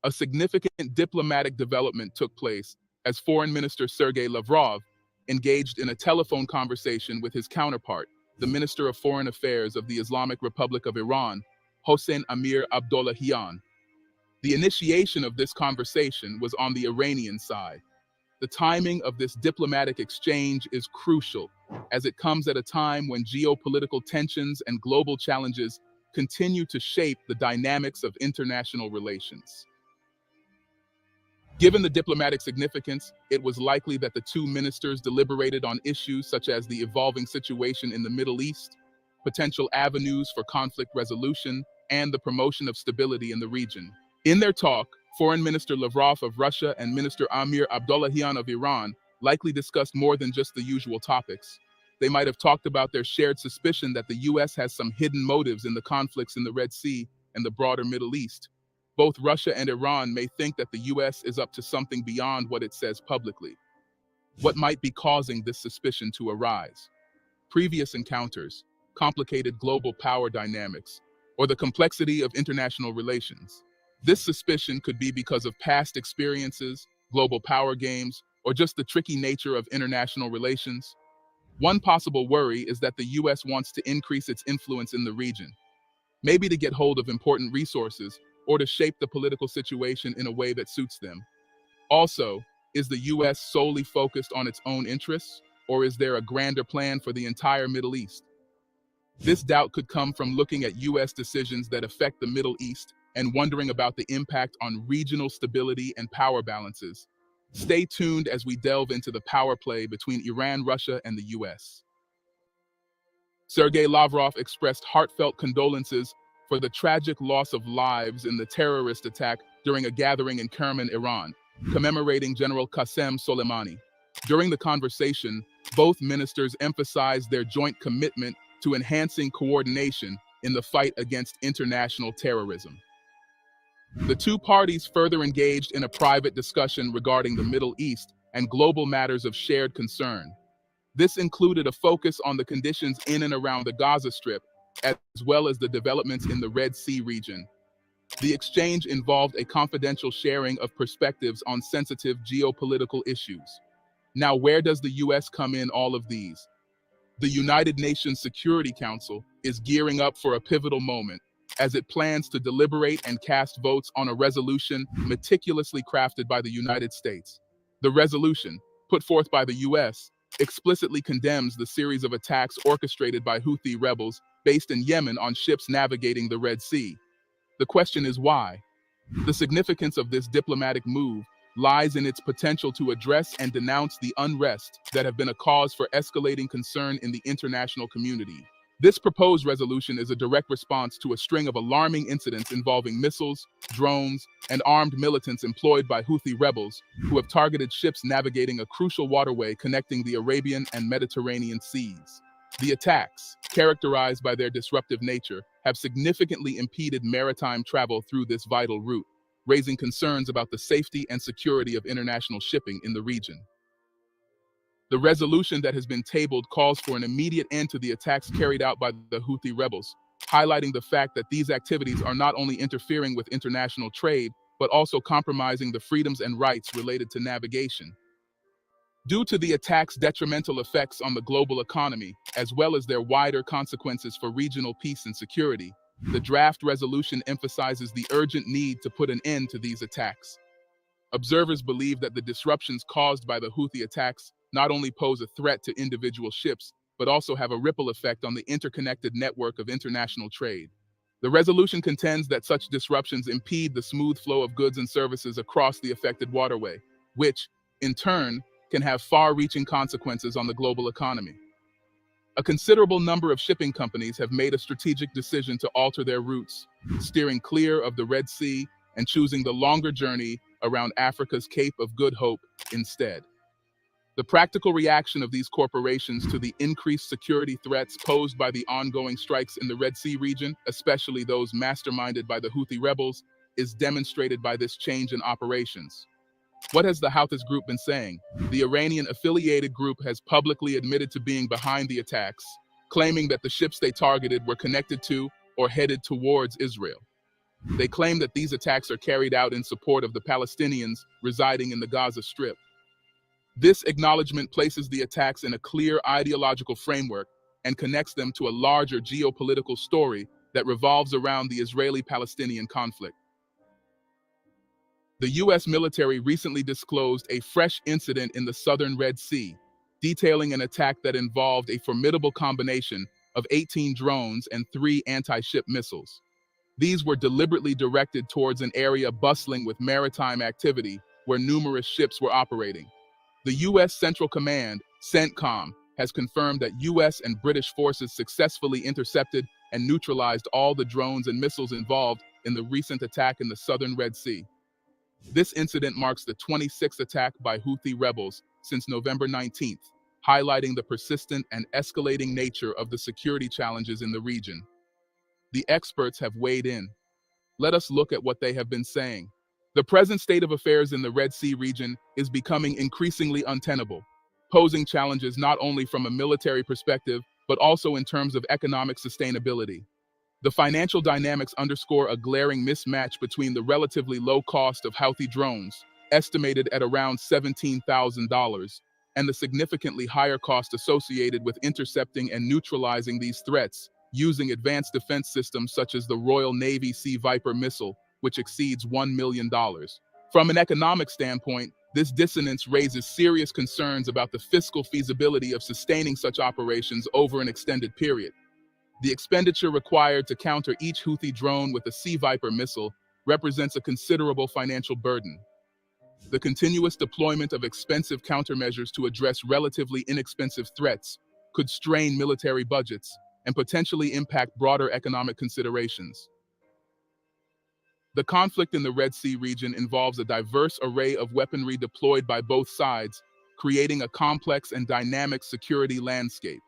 A significant diplomatic development took place as Foreign Minister Sergei Lavrov engaged in a telephone conversation with his counterpart, the Minister of Foreign Affairs of the Islamic Republic of Iran, Hossein Amir Abdollahian. The initiation of this conversation was on the Iranian side. The timing of this diplomatic exchange is crucial, as it comes at a time when geopolitical tensions and global challenges continue to shape the dynamics of international relations. Given the diplomatic significance, it was likely that the two ministers deliberated on issues such as the evolving situation in the Middle East, potential avenues for conflict resolution, and the promotion of stability in the region. In their talk, Foreign Minister Lavrov of Russia and Minister Amir Abdollahian of Iran likely discussed more than just the usual topics. They might have talked about their shared suspicion that the U.S. has some hidden motives in the conflicts in the Red Sea and the broader Middle East. Both Russia and Iran may think that the U.S. is up to something beyond what it says publicly. What might be causing this suspicion to arise? Previous encounters, complicated global power dynamics, or the complexity of international relations. This suspicion could be because of past experiences, global power games, or just the tricky nature of international relations. One possible worry is that the U.S. wants to increase its influence in the region, maybe to get hold of important resources or to shape the political situation in a way that suits them. Also, is the U.S. solely focused on its own interests, or is there a grander plan for the entire Middle East? This doubt could come from looking at U.S. decisions that affect the Middle East and wondering about the impact on regional stability and power balances. Stay tuned as we delve into the power play between Iran, Russia, and the U.S. Sergei Lavrov expressed heartfelt condolences for the tragic loss of lives in the terrorist attack during a gathering in Kerman, Iran, commemorating General Qasem Soleimani. During the conversation, both ministers emphasized their joint commitment to enhancing coordination in the fight against international terrorism. The two parties further engaged in a private discussion regarding the Middle East and global matters of shared concern. This included a focus on the conditions in and around the Gaza Strip, as well as the developments in the Red Sea region. The exchange involved a confidential sharing of perspectives on sensitive geopolitical issues. Now, where does the U.S. come in all of these? The United Nations Security Council is gearing up for a pivotal moment as it plans to deliberate and cast votes on a resolution meticulously crafted by the United States. The resolution, put forth by the U.S., explicitly condemns the series of attacks orchestrated by Houthi rebels based in Yemen on ships navigating the Red Sea. The question is why? The significance of this diplomatic move lies in its potential to address and denounce the unrest that have been a cause for escalating concern in the international community. This proposed resolution is a direct response to a string of alarming incidents involving missiles, drones, and armed militants employed by Houthi rebels who have targeted ships navigating a crucial waterway connecting the Arabian and Mediterranean seas. The attacks, characterized by their disruptive nature, have significantly impeded maritime travel through this vital route, raising concerns about the safety and security of international shipping in the region. The resolution that has been tabled calls for an immediate end to the attacks carried out by the Houthi rebels, highlighting the fact that these activities are not only interfering with international trade, but also compromising the freedoms and rights related to navigation. Due to the attacks' detrimental effects on the global economy, as well as their wider consequences for regional peace and security, the draft resolution emphasizes the urgent need to put an end to these attacks. Observers believe that the disruptions caused by the Houthi attacks not only pose a threat to individual ships, but also have a ripple effect on the interconnected network of international trade. The resolution contends that such disruptions impede the smooth flow of goods and services across the affected waterway, which, in turn, can have far-reaching consequences on the global economy. A considerable number of shipping companies have made a strategic decision to alter their routes, steering clear of the Red Sea and choosing the longer journey around Africa's Cape of Good Hope instead. The practical reaction of these corporations to the increased security threats posed by the ongoing strikes in the Red Sea region, especially those masterminded by the Houthi rebels, is demonstrated by this change in operations. What has the Houthis group been saying? The Iranian-affiliated group has publicly admitted to being behind the attacks, claiming that the ships they targeted were connected to or headed towards Israel. They claim that these attacks are carried out in support of the Palestinians residing in the Gaza Strip. This acknowledgement places the attacks in a clear ideological framework and connects them to a larger geopolitical story that revolves around the Israeli-Palestinian conflict. The U.S. military recently disclosed a fresh incident in the southern Red Sea, detailing an attack that involved a formidable combination of 18 drones and 3 anti-ship missiles. These were deliberately directed towards an area bustling with maritime activity where numerous ships were operating. The U.S. Central Command, CENTCOM, has confirmed that U.S. and British forces successfully intercepted and neutralized all the drones and missiles involved in the recent attack in the southern Red Sea. This incident marks the 26th attack by Houthi rebels since November 19th, highlighting the persistent and escalating nature of the security challenges in the region. The experts have weighed in. Let us look at what they have been saying. The present state of affairs in the Red Sea region is becoming increasingly untenable, posing challenges not only from a military perspective, but also in terms of economic sustainability. The financial dynamics underscore a glaring mismatch between the relatively low cost of Houthi drones, estimated at around $17,000, and the significantly higher cost associated with intercepting and neutralizing these threats, using advanced defense systems such as the Royal Navy Sea Viper missile, which exceeds $1 million. From an economic standpoint, this dissonance raises serious concerns about the fiscal feasibility of sustaining such operations over an extended period. The expenditure required to counter each Houthi drone with a Sea Viper missile represents a considerable financial burden. The continuous deployment of expensive countermeasures to address relatively inexpensive threats could strain military budgets and potentially impact broader economic considerations. The conflict in the Red Sea region involves a diverse array of weaponry deployed by both sides, creating a complex and dynamic security landscape.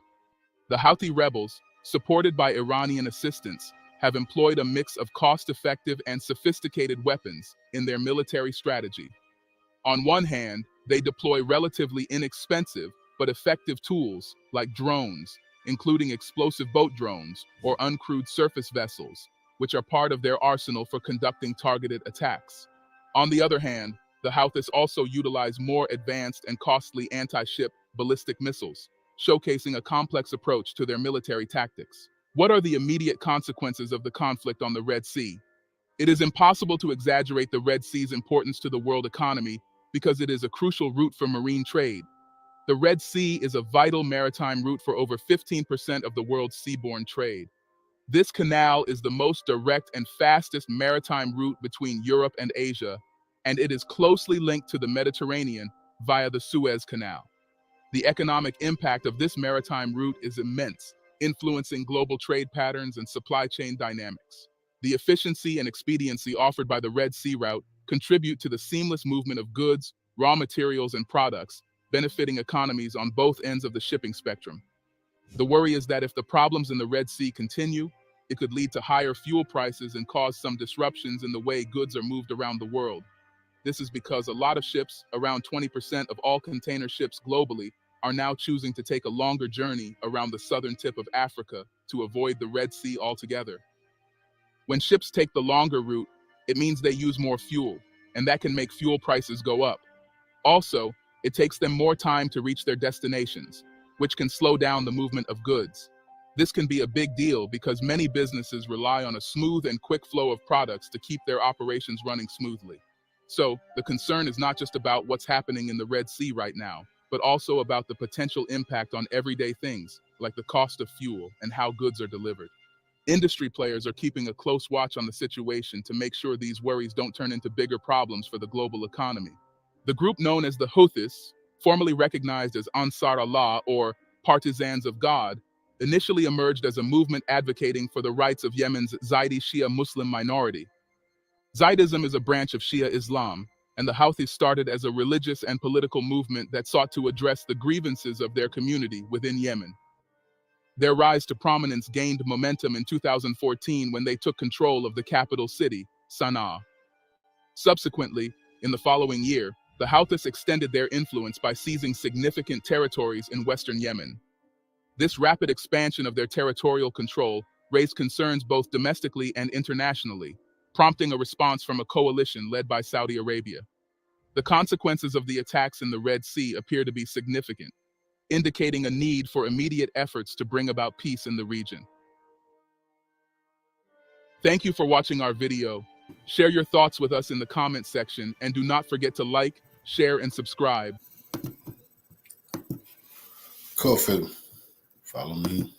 The Houthi rebels, supported by Iranian assistance, have employed a mix of cost-effective and sophisticated weapons in their military strategy. On one hand, they deploy relatively inexpensive but effective tools like drones, including explosive boat drones or uncrewed surface vessels, which are part of their arsenal for conducting targeted attacks. On the other hand, the Houthis also utilize more advanced and costly anti-ship ballistic missiles, showcasing a complex approach to their military tactics. What are the immediate consequences of the conflict on the Red Sea? It is impossible to exaggerate the Red Sea's importance to the world economy because it is a crucial route for marine trade. The Red Sea is a vital maritime route for over 15% of the world's seaborne trade. This canal is the most direct and fastest maritime route between Europe and Asia, and it is closely linked to the Mediterranean via the Suez Canal. The economic impact of this maritime route is immense, influencing global trade patterns and supply chain dynamics. The efficiency and expediency offered by the Red Sea route contribute to the seamless movement of goods, raw materials, and products, benefiting economies on both ends of the shipping spectrum. The worry is that if the problems in the Red Sea continue, it could lead to higher fuel prices and cause some disruptions in the way goods are moved around the world. This is because a lot of ships, around 20% of all container ships globally, are now choosing to take a longer journey around the southern tip of Africa to avoid the Red Sea altogether. When ships take the longer route, it means they use more fuel, and that can make fuel prices go up. Also, it takes them more time to reach their destinations, which can slow down the movement of goods. This can be a big deal because many businesses rely on a smooth and quick flow of products to keep their operations running smoothly. So, the concern is not just about what's happening in the Red Sea right now, but also about the potential impact on everyday things, like the cost of fuel and how goods are delivered. Industry players are keeping a close watch on the situation to make sure these worries don't turn into bigger problems for the global economy. The group known as the Houthis, formerly recognized as Ansar Allah or Partisans of God, initially emerged as a movement advocating for the rights of Yemen's Zaidi Shia Muslim minority. Zaydism is a branch of Shia Islam, and the Houthis started as a religious and political movement that sought to address the grievances of their community within Yemen. Their rise to prominence gained momentum in 2014 when they took control of the capital city, Sana'a. Subsequently, in the following year, the Houthis extended their influence by seizing significant territories in western Yemen. This rapid expansion of their territorial control raised concerns both domestically and internationally, prompting a response from a coalition led by Saudi Arabia. The consequences of the attacks in the Red Sea appear to be significant, indicating a need for immediate efforts to bring about peace in the region. Thank you for watching our video. Share your thoughts with us in the comment section, and do not forget to like, share, and subscribe. Cool, Phil. Follow me.